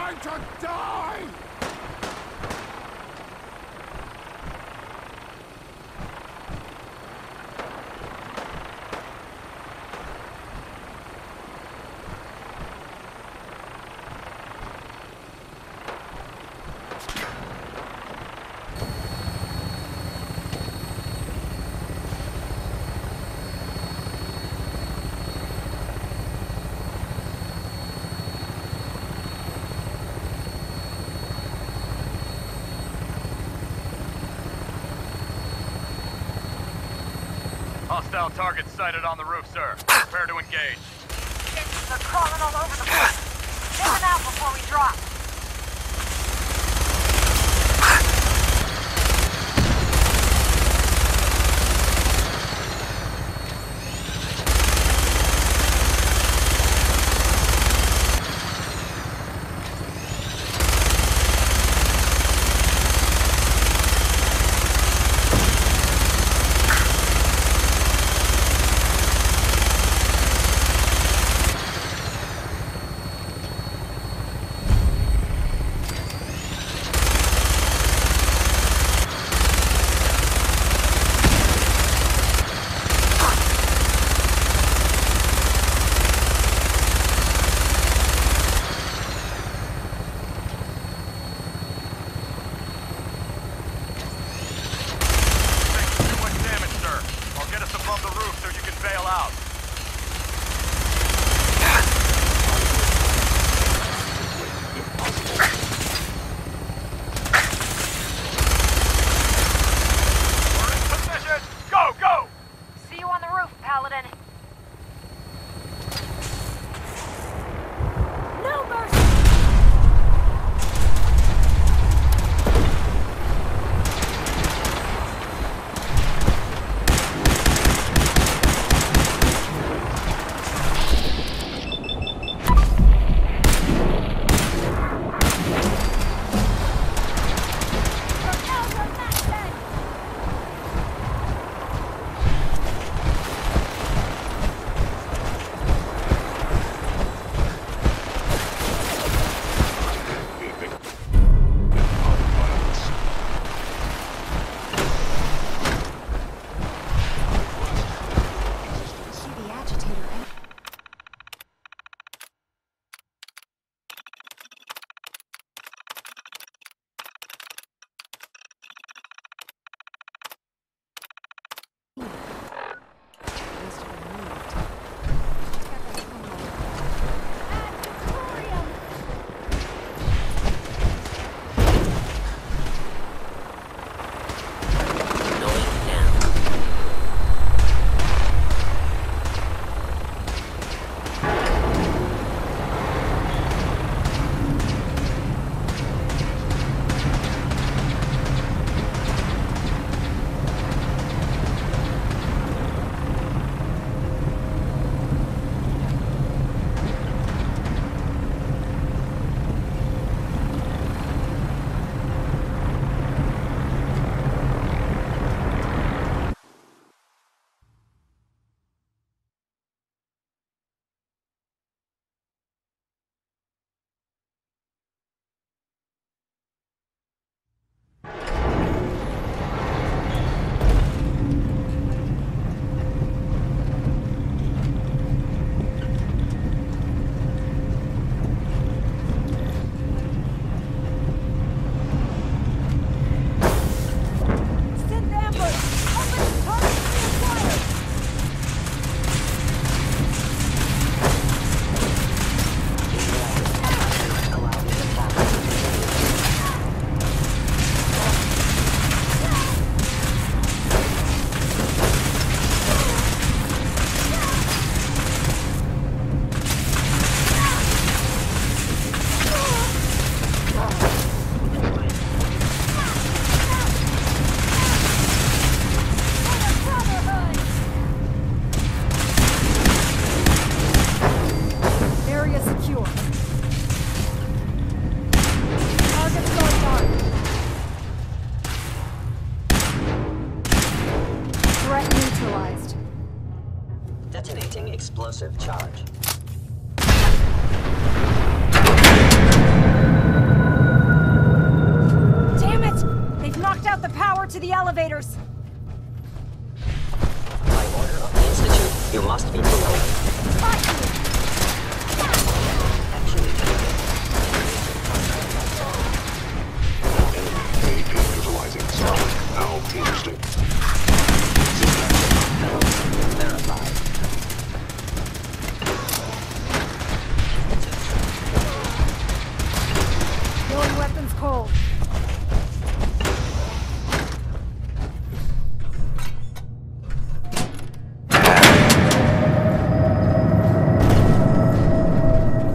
going to die! Hostile target sighted on the roof, sir. Prepare to engage. They're crawling all over the place. Get them out before we drop. elevators! By order of the Institute, you must be below. Visualizing Starlink. Now interesting. Verified. Feeling weapons cold.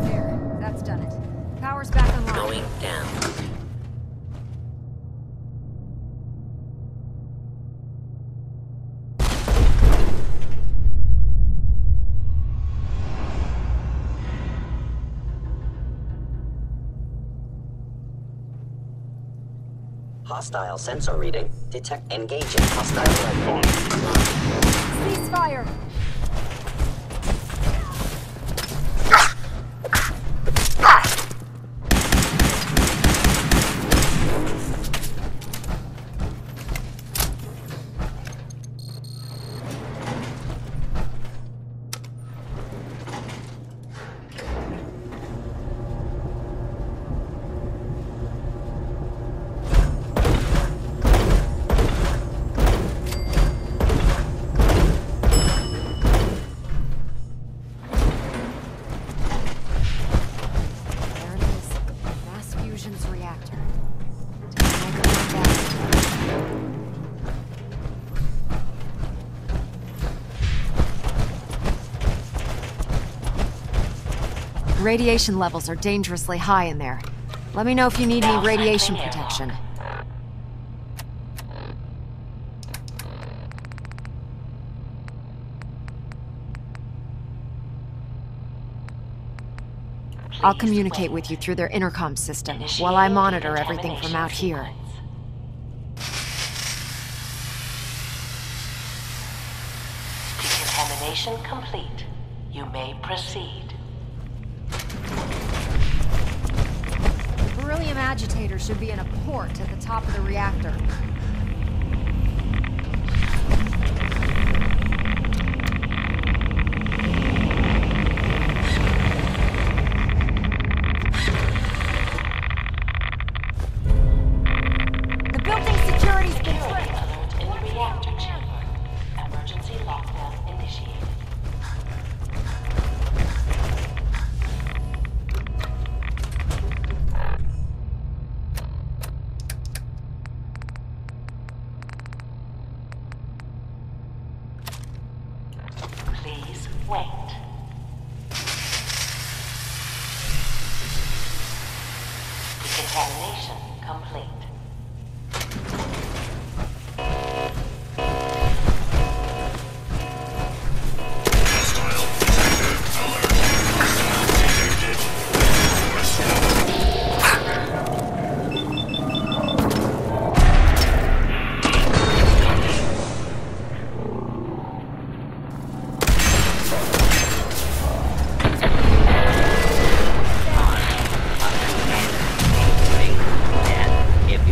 There, that's done it. Power's back online. Going down. Hostile sensor reading. Detect engaging hostile life form. Ceasefire! There it is. Mass fusion's reactor. Time to make it back. Radiation levels are dangerously high in there. Let me know if you need any radiation protection. I'll communicate with you through their intercom system while I monitor everything from out here. Decontamination complete. You may proceed. The beryllium agitator should be in a port at the top of the reactor. The building security's been tricked. Alert in the reactor chamber. Emergency lockdown initiated. Please wait. Decontamination complete. If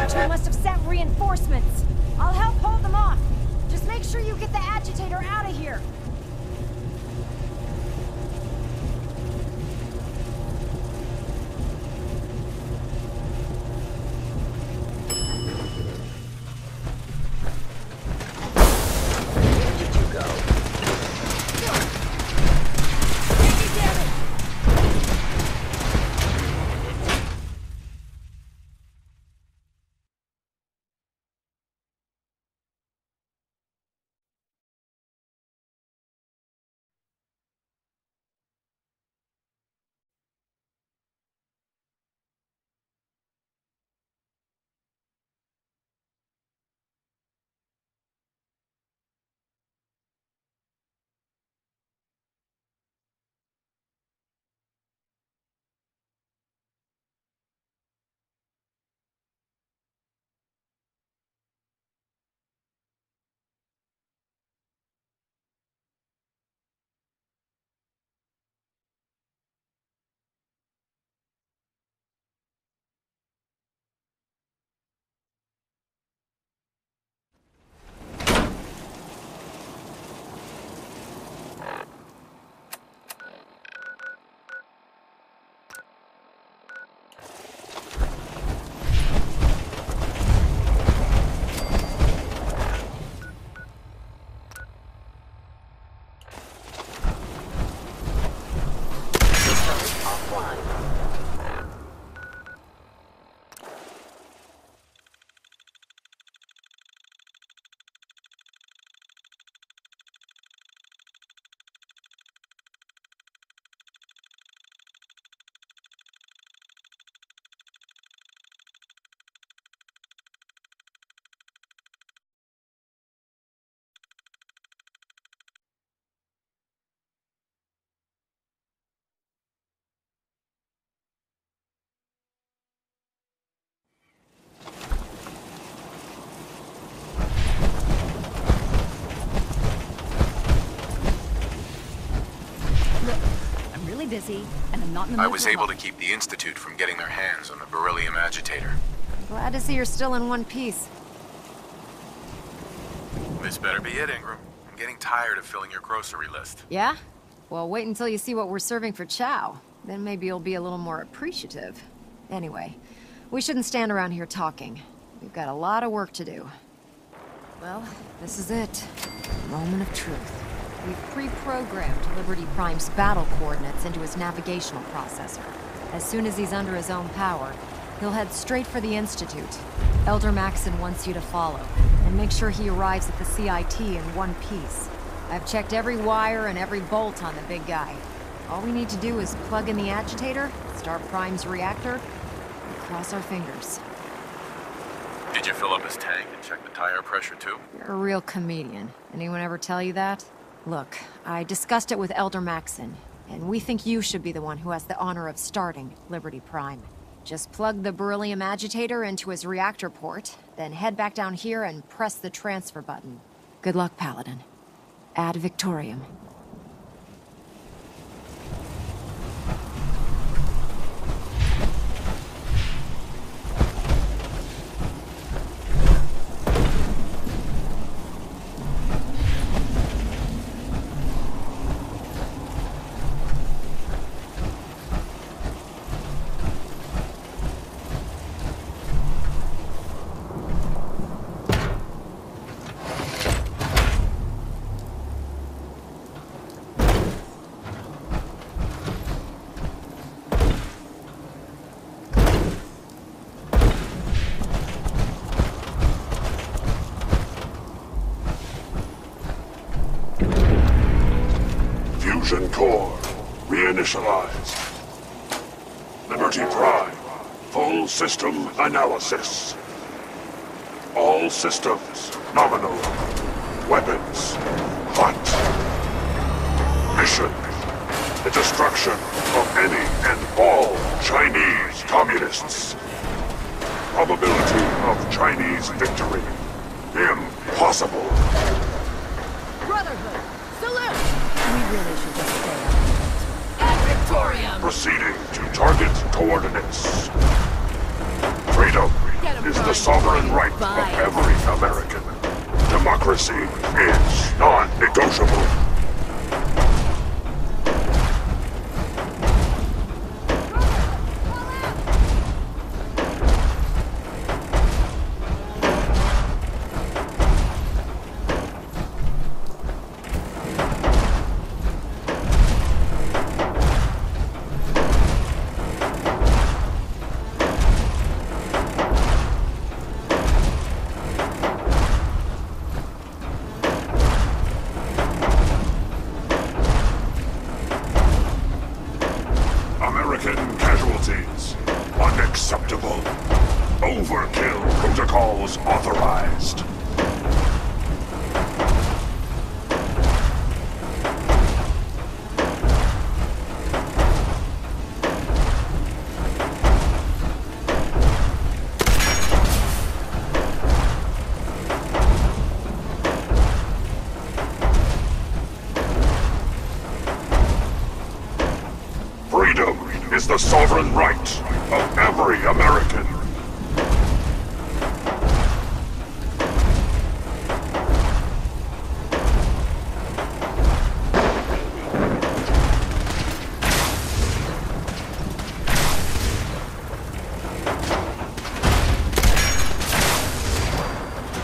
Two must have sent reinforcements. I'll help hold them off. Just make sure you get the agitator out of here. Busy, and I'm not in the mood. I was able to keep the Institute from getting their hands on the beryllium agitator. Glad to see you're still in one piece. This better be it, Ingram. I'm getting tired of filling your grocery list. Yeah? Well, wait until you see what we're serving for chow. Then maybe you'll be a little more appreciative. Anyway, we shouldn't stand around here talking. We've got a lot of work to do. Well, this is it. Moment of truth. We've pre-programmed Liberty Prime's battle coordinates into his navigational processor. As soon as he's under his own power, he'll head straight for the Institute. Elder Maxson wants you to follow, and make sure he arrives at the CIT in one piece. I've checked every wire and every bolt on the big guy. All we need to do is plug in the agitator, start Prime's reactor, and cross our fingers. Did you fill up his tank and check the tire pressure too? You're a real comedian. Anyone ever tell you that? Look, I discussed it with Elder Maxson, and we think you should be the one who has the honor of starting Liberty Prime. Just plug the beryllium agitator into his reactor port, then head back down here and press the transfer button. Good luck, Paladin. Ad Victoriam. Fusion core reinitialized. Liberty Prime, full system analysis. All systems nominal. Weapons hot. Mission: the destruction of any and all Chinese communists. Probability of Chinese victory: impossible. Brotherhood, salute! We really should just stay out. Ad Victoriam! Proceeding to target coordinates. Freedom is the sovereign right of every American. Democracy is non-negotiable. American casualties. Unacceptable. Overkill protocols authorized. Freedom is the sovereign right of every American.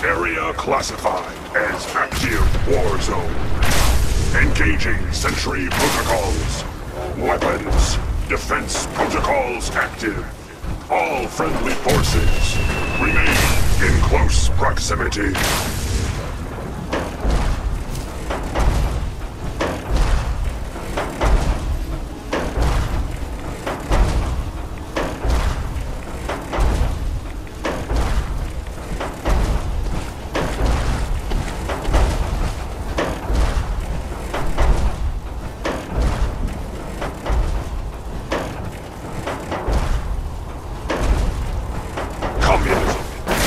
Area classified as active war zone. Engaging sentry protocols. Weapons. Defense protocols active. All friendly forces remain in close proximity. Communism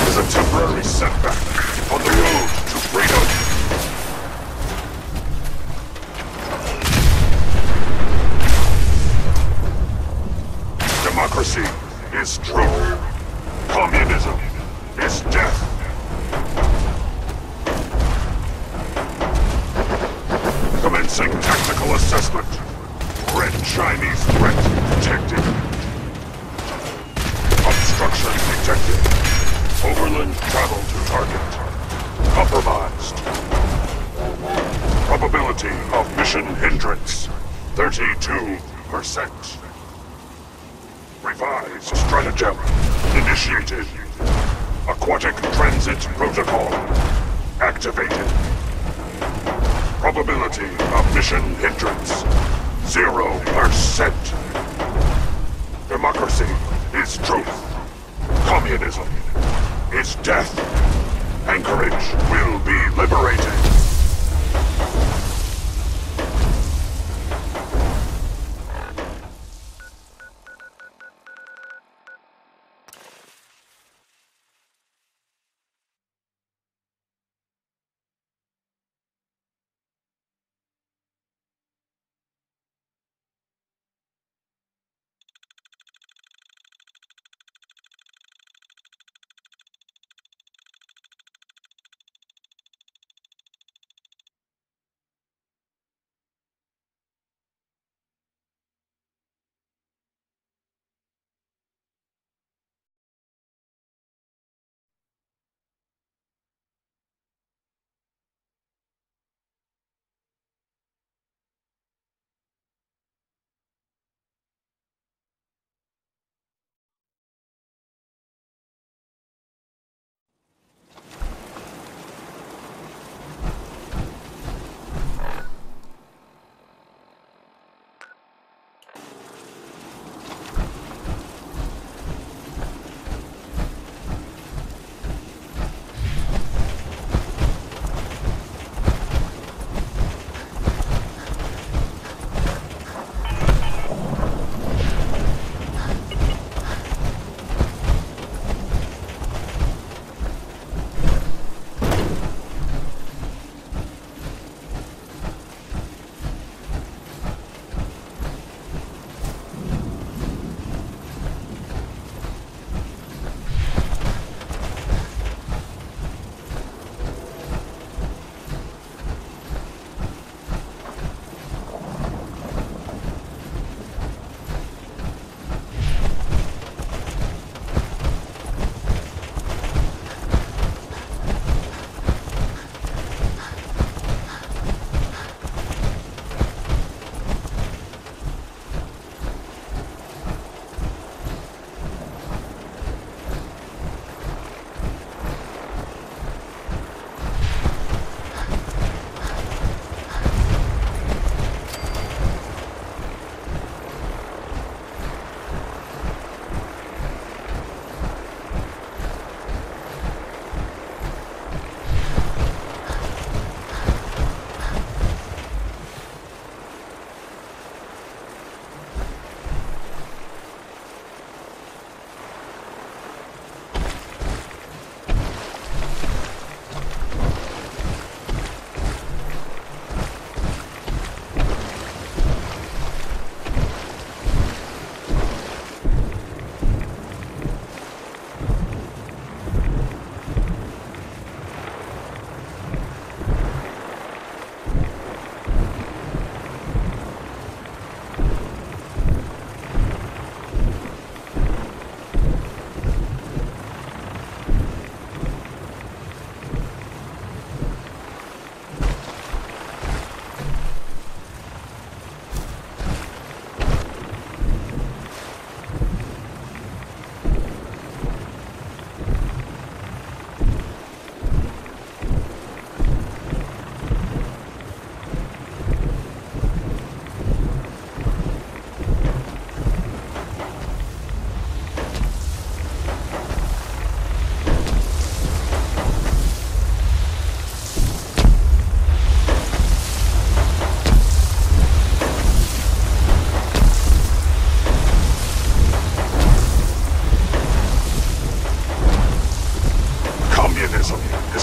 is a temporary setback on the road to freedom. Democracy is truth. Communism is death. Commencing tactical assessment. Red Chinese threat detected. Obstruction detected. Overland travel to target. Compromised. Probability of mission hindrance. 32%. Revised stratagem initiated. Aquatic transit protocol activated. Probability of mission hindrance 0%. Democracy is truth. Communism is death. Anchorage will be liberated.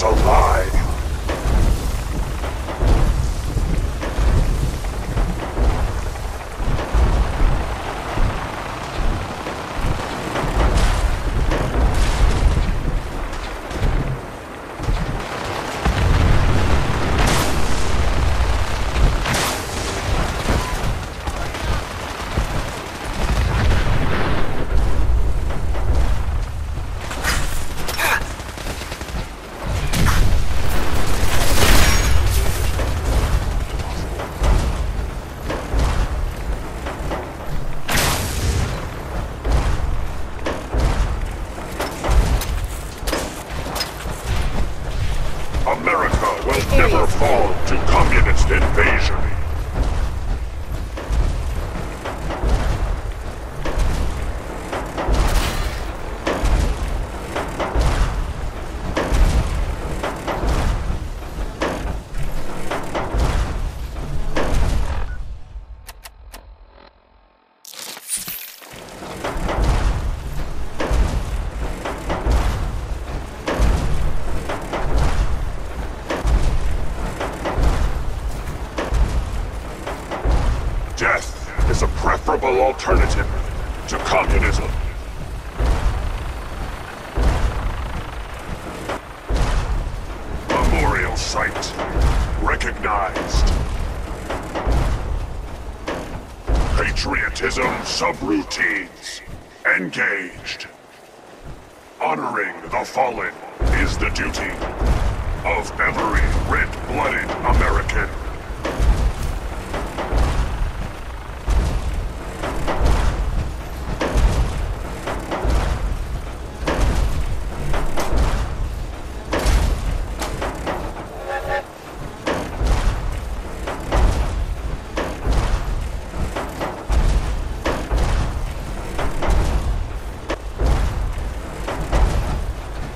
is a lie. America will never fall to communist invasion. Death is a preferable alternative to communism. Memorial site recognized. Patriotism subroutines engaged. Honoring the fallen is the duty of every red-blooded American.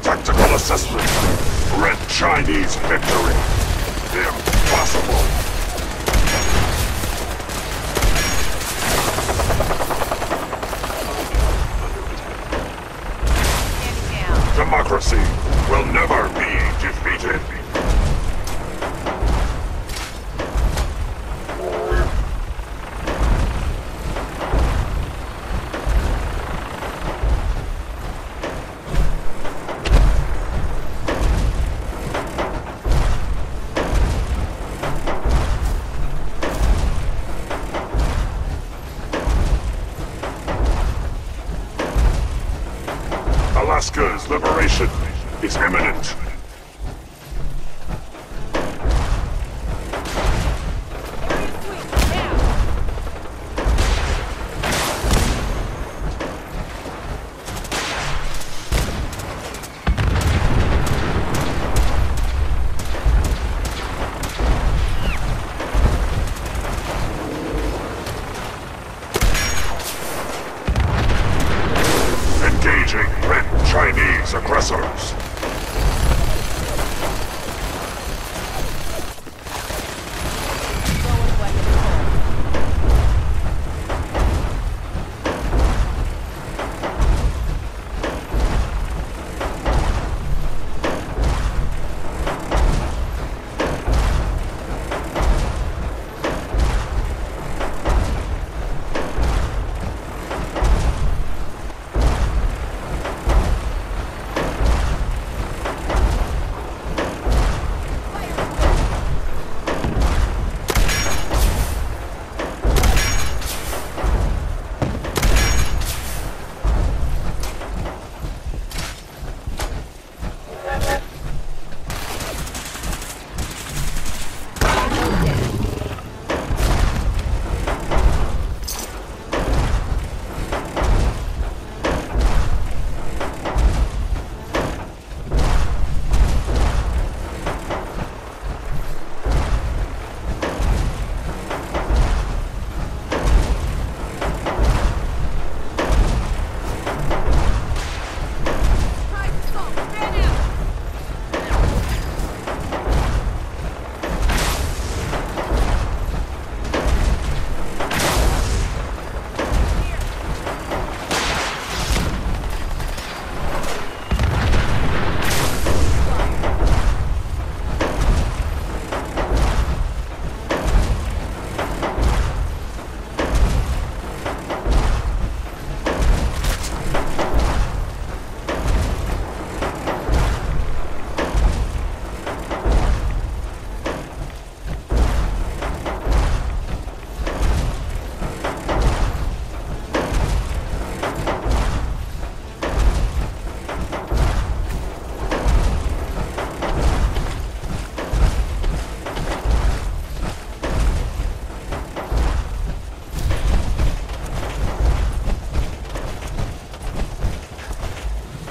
Tactical assessment. Red Chinese victory. Impossible. Democracy will never be defeated. Alaska's liberation is imminent. Engaging red Chinese aggressors.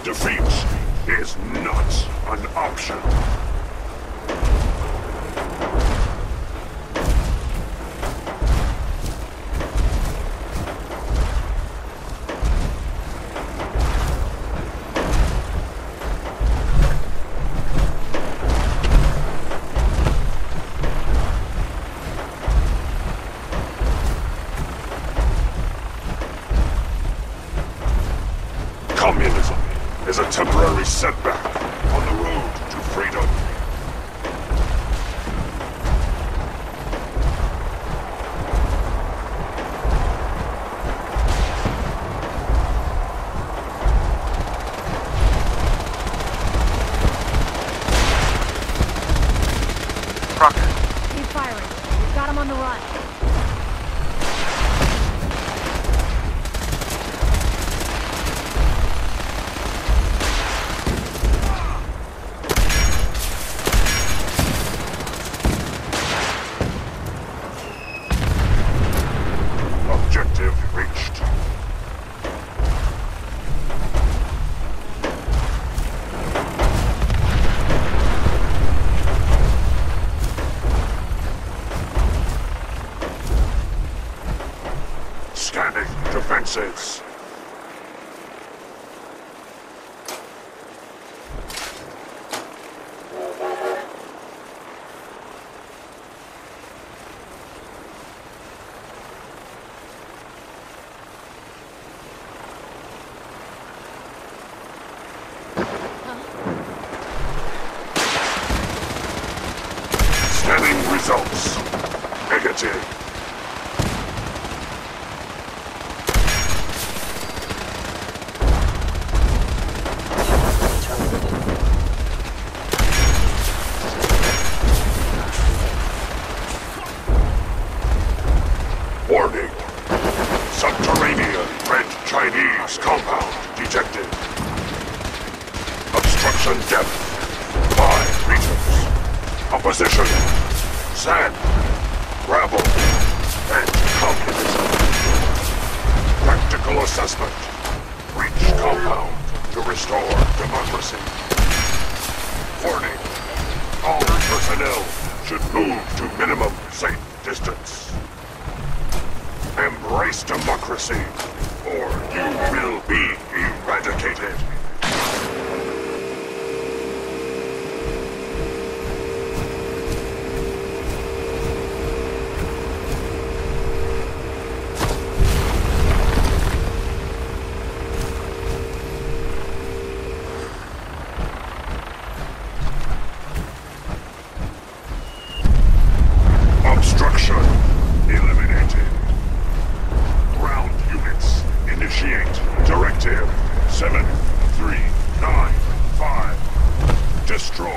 Defeat is not an option. Communism is a temporary setback on the road to freedom. Crocker. Keep firing. We've got him on the run. Objective reached. Scanning defenses. Scanning results. Negative. Warning. Subterranean Red Chinese compound detected. Obstruction depth 5 meters. Opposition, sand, gravel, and communism. Practical assessment. Reach compound to restore democracy. Warning. All personnel should move to minimum safe distance. Embrace democracy, or you will be eradicated. Obstruction eliminated. Ground units, initiate Directive 7395. Destroy.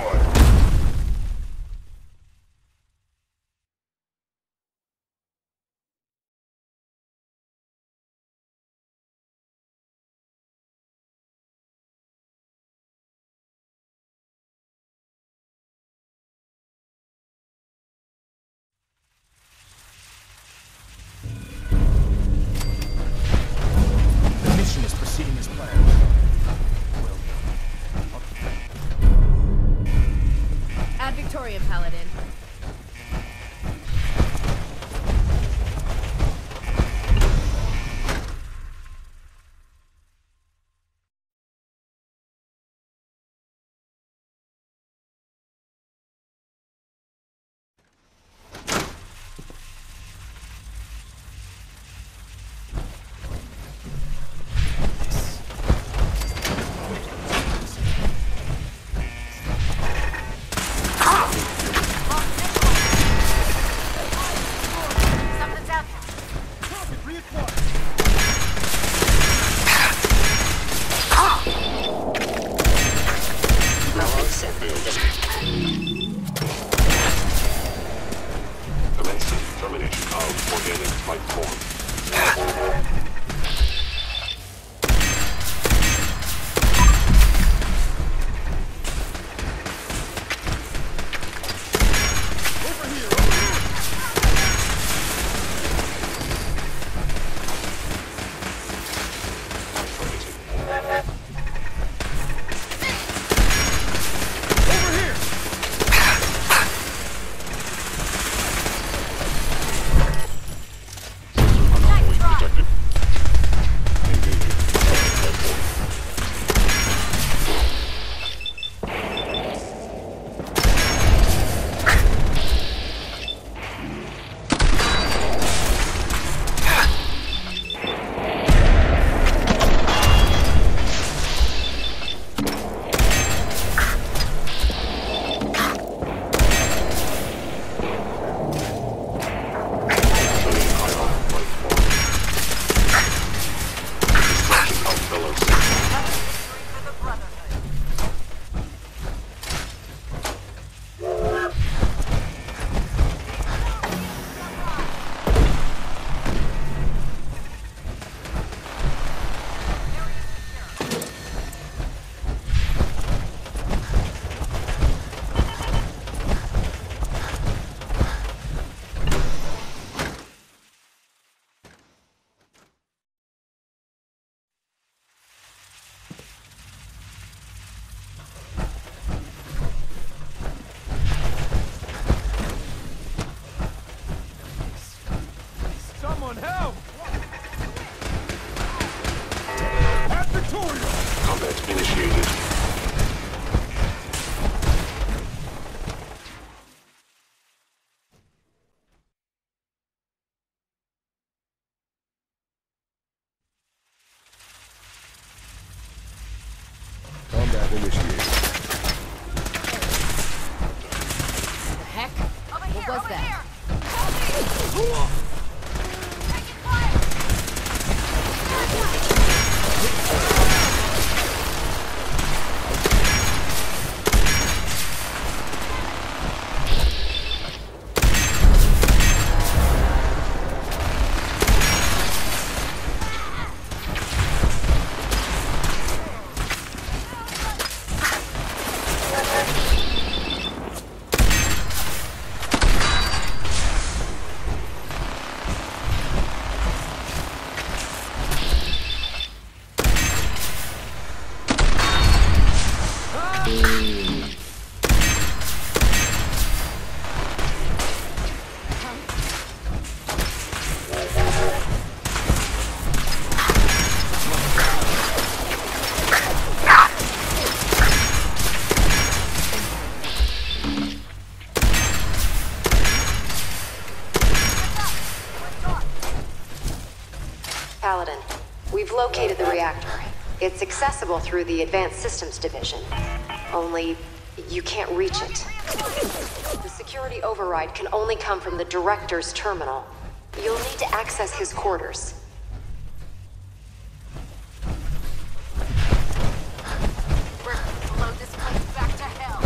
The mission is proceeding as planned. Well, path initiated. The heck? What was that? Paladin, we've located the reactor. It's accessible through the Advanced Systems Division. Only, you can't reach it. The security override can only come from the Director's terminal. You'll need to access his quarters. We're gonna blow this place back to hell.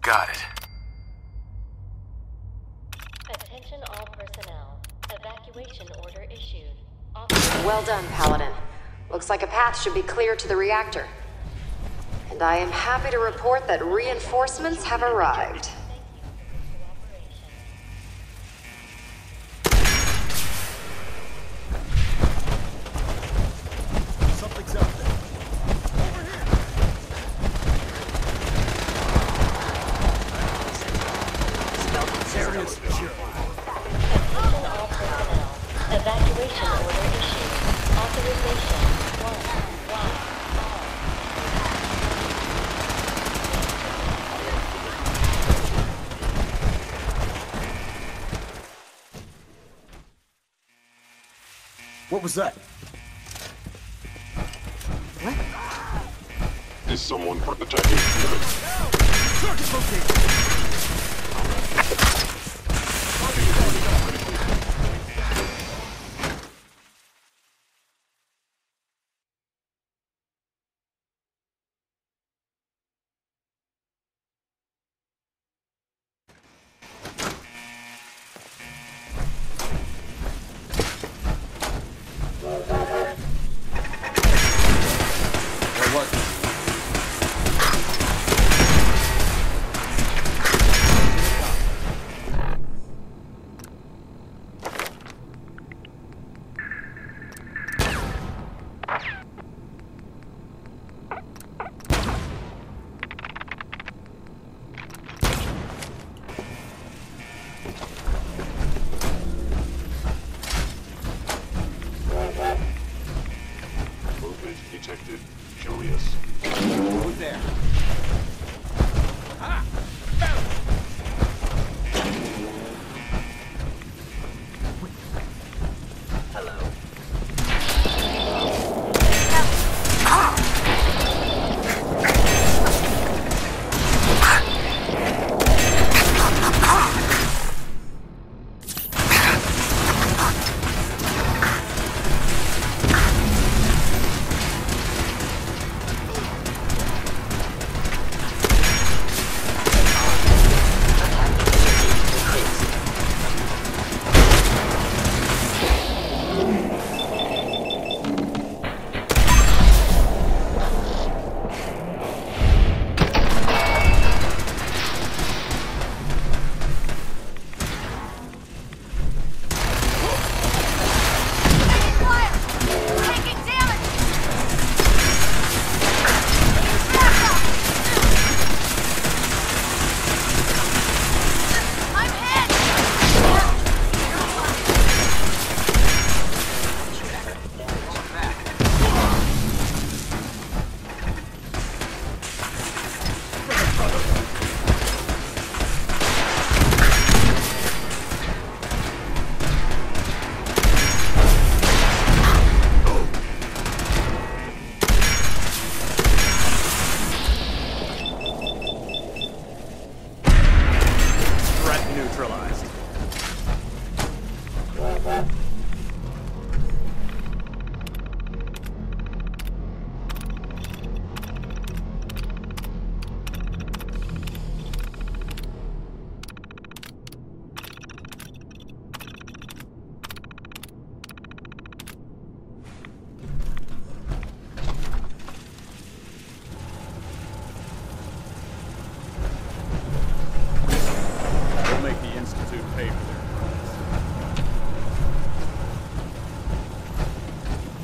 Got it. Attention all personnel. Evacuation order issued. Well done, Paladin. Looks like a path should be clear to the reactor. And I am happy to report that reinforcements have arrived. Something's out there. Over here! Serious shit. Attention all personnel. Evacuation order issued. Authorization 1. What was that? Is someone attacking? Target located! neutralized.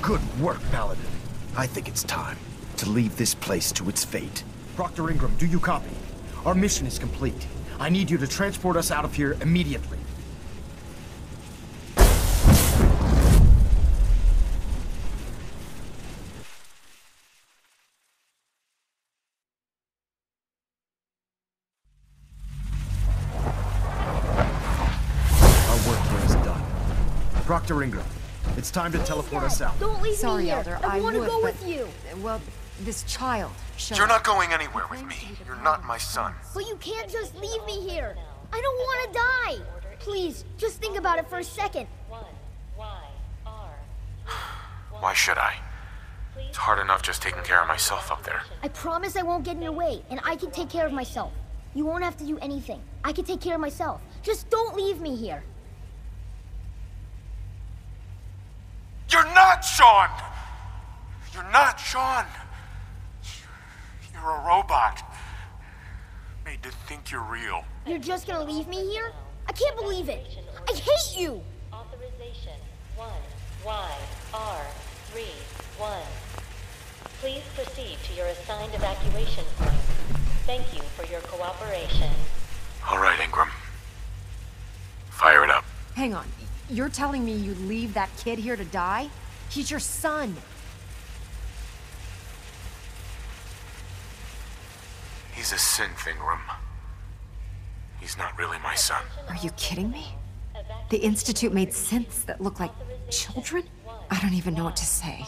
Good work, Paladin. I think it's time to leave this place to its fate. Proctor Ingram, do you copy? Our mission is complete. I need you to transport us out of here immediately. Our work here is done. Proctor Ingram, it's time to teleport us out. Don't leave Sorry, me here. Elder, I want to would, go but- with you. Well, this child. You're not going anywhere with me. You're not my son. But you can't just leave me here. I don't want to die. Please, just think about it for a second. Why should I? It's hard enough just taking care of myself up there. I promise I won't get in your way, and I can take care of myself. You won't have to do anything. I can take care of myself. Just don't leave me here. You're not Sean! You're not Sean! You're a robot. Made to think you're real. You're just gonna leave me here? I can't believe it. I hate you! Authorization 1YR31. Please proceed to your assigned evacuation point. Thank you for your cooperation. All right, Ingram. Fire it up. Hang on. You're telling me you'd leave that kid here to die? He's your son. He's a synth, Ingram. He's not really my son. Are you kidding me? The Institute made synths that look like children? I don't even know what to say.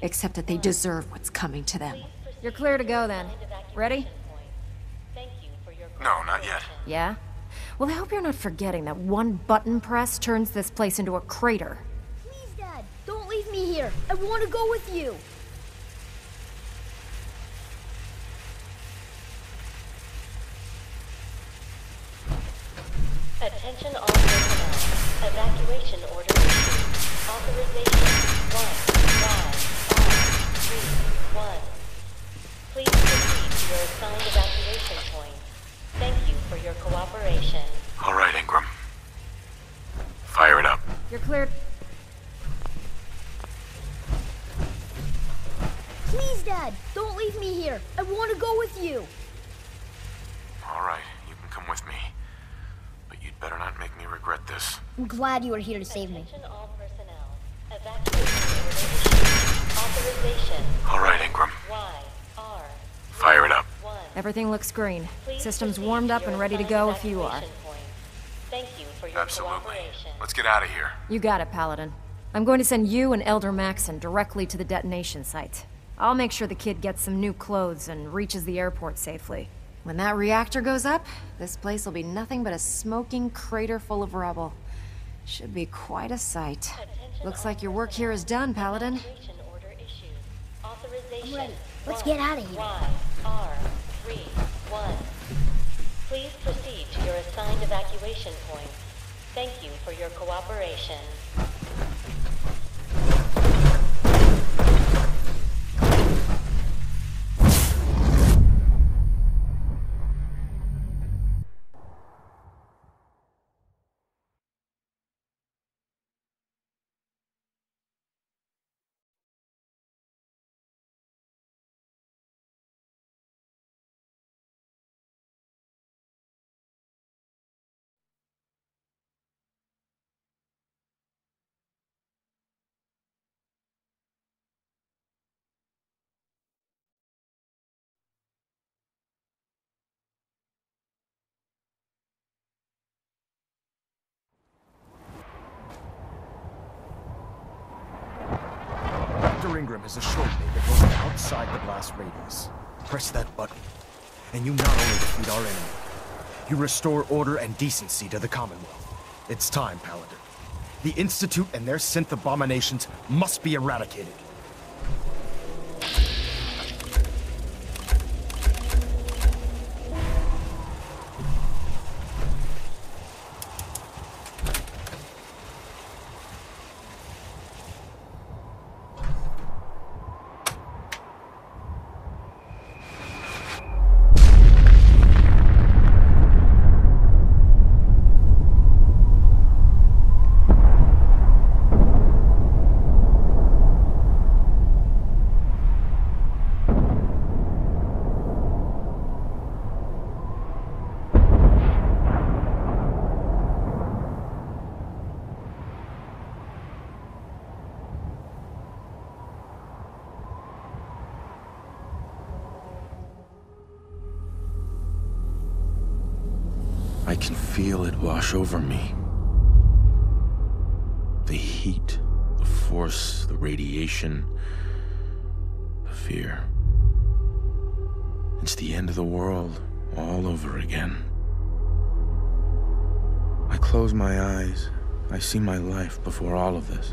Except that they deserve what's coming to them. You're clear to go then. Ready? No, not yet. Yeah? Well, I hope you're not forgetting that one button press turns this place into a crater. Please, Dad, don't leave me here. I want to go with you. Attention all personnel. Evacuation order issued. Authorization 1YR31. Please proceed to your assigned evacuation point. Thank you for your cooperation. All right, Ingram. Fire it up. You're cleared. Please, Dad, don't leave me here. I want to go with you. All right, you can come with me. But you'd better not make me regret this. I'm glad you are here to save me. Attention all personnel. Evacuation order issued. Authorization All right, Ingram. YR. Fire it up. Everything looks green. Systems warmed up and ready to go if you are. Thank you for your Absolutely. cooperation. Let's get out of here. You got it, Paladin. I'm going to send you and Elder Maxon directly to the detonation site. I'll make sure the kid gets some new clothes and reaches the airport safely. When that reactor goes up, this place will be nothing but a smoking crater full of rubble. Should be quite a sight. Looks like your work here is done, Paladin. I'm ready. Let's get out of here. YR31. Please proceed to your assigned evacuation point. Thank you for your cooperation. Dr. Ingram has assured me that we're outside the blast radius. Press that button, and you not only defeat our enemy, You restore order and decency to the Commonwealth. It's time, Paladin. The Institute and their synth abominations must be eradicated. I can feel it wash over me. The heat, the force, the radiation, the fear. It's the end of the world all over again. I close my eyes. I see my life before all of this.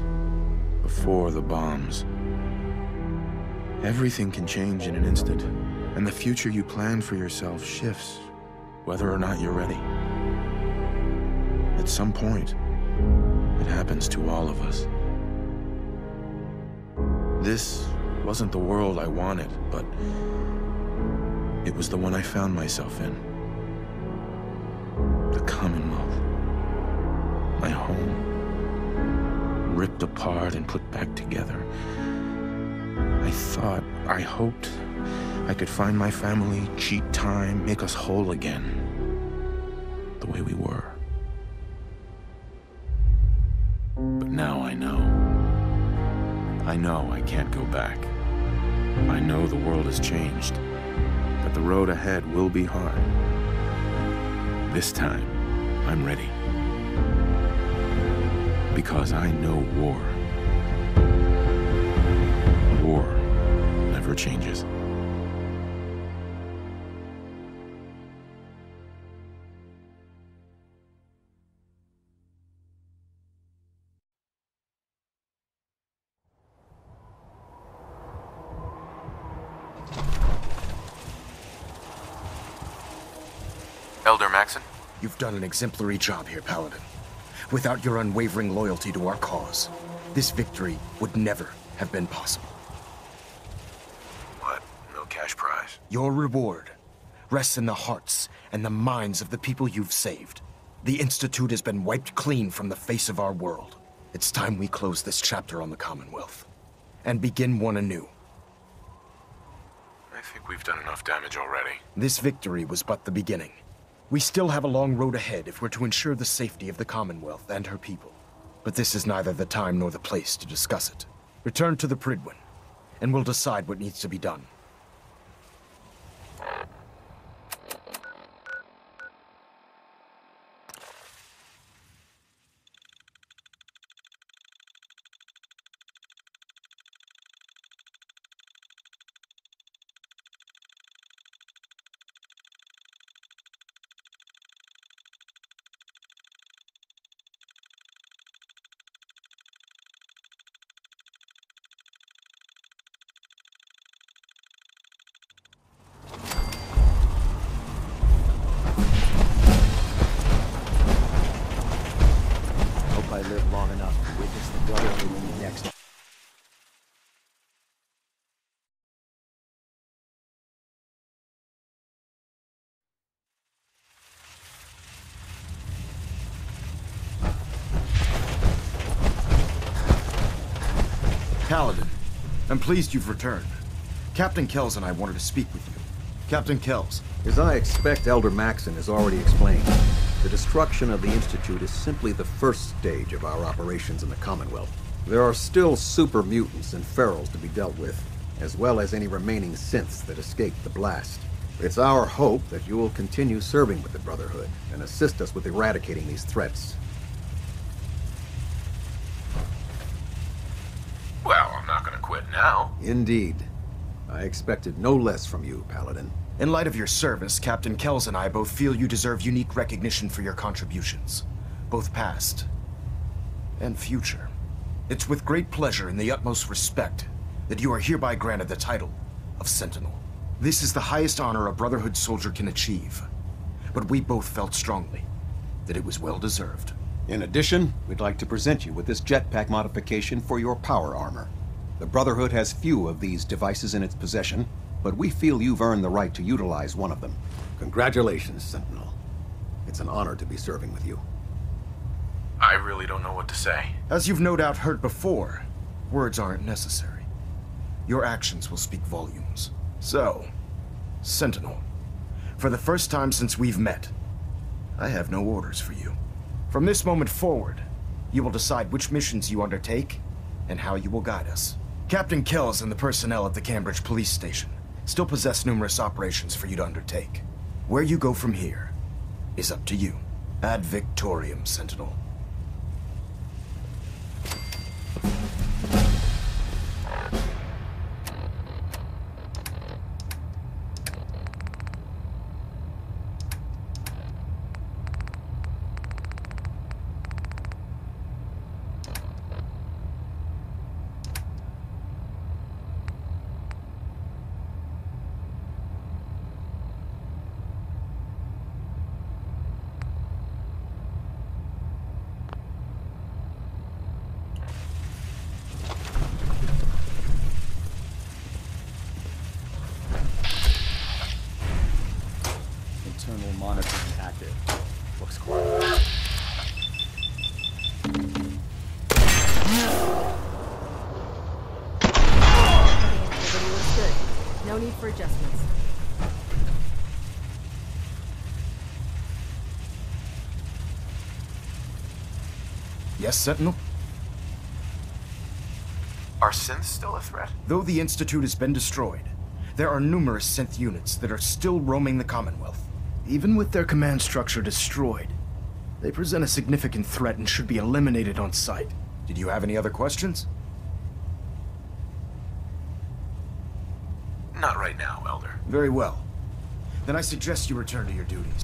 Before the bombs. Everything can change in an instant, and the future you plan for yourself shifts, whether or not you're ready. At some point, it happens to all of us. This wasn't the world I wanted, but it was the one I found myself in. The Commonwealth. My home. Ripped apart and put back together. I hoped I could find my family, cheat time, make us whole again. The way we were. But now I know. I know I can't go back. I know the world has changed. That the road ahead will be hard. This time, I'm ready. Because I know war. War never changes. Elder Maxson? You've done an exemplary job here, Paladin. Without your unwavering loyalty to our cause, this victory would never have been possible. What? No cash prize? Your reward rests in the hearts and the minds of the people you've saved. The Institute has been wiped clean from the face of our world. It's time we close this chapter on the Commonwealth and begin one anew. I think we've done enough damage already. This victory was but the beginning. We still have a long road ahead if we're to ensure the safety of the Commonwealth and her people. But this is neither the time nor the place to discuss it. Return to the Prydwen, and we'll decide what needs to be done. I live long enough to witness the Brotherhood next. Paladin, I'm pleased you've returned. Captain Kells and I wanted to speak with you. Captain Kells. As I expect Elder Maxson has already explained, the destruction of the Institute is simply the first stage of our operations in the Commonwealth. There are still super mutants and ferals to be dealt with, as well as any remaining synths that escaped the blast. It's our hope that you will continue serving with the Brotherhood and assist us with eradicating these threats. Well, I'm not gonna quit now. Indeed. I expected no less from you, Paladin. In light of your service, Captain Kells and I both feel you deserve unique recognition for your contributions, both past and future. It's with great pleasure and the utmost respect that you are hereby granted the title of Sentinel. This is the highest honor a Brotherhood soldier can achieve, but we both felt strongly that it was well deserved. In addition, we'd like to present you with this jetpack modification for your power armor. The Brotherhood has few of these devices in its possession, but we feel you've earned the right to utilize one of them. Congratulations, Sentinel. It's an honor to be serving with you. I really don't know what to say. As you've no doubt heard before, words aren't necessary. Your actions will speak volumes. So, Sentinel, for the first time since we've met, I have no orders for you. From this moment forward, you will decide which missions you undertake and how you will guide us. Captain Kells and the personnel at the Cambridge Police Station still possess numerous operations for you to undertake. Where you go from here is up to you. Ad Victorium, Sentinel. Internal monitoring active. Looks quiet. Everything looks good. No need for adjustments. Yes, Sentinel? Are synths still a threat? Though the Institute has been destroyed, there are numerous synth units that are still roaming the Commonwealth. Even with their command structure destroyed, they present a significant threat and should be eliminated on sight. Did you have any other questions? Not right now, Elder. Very well. Then I suggest you return to your duties.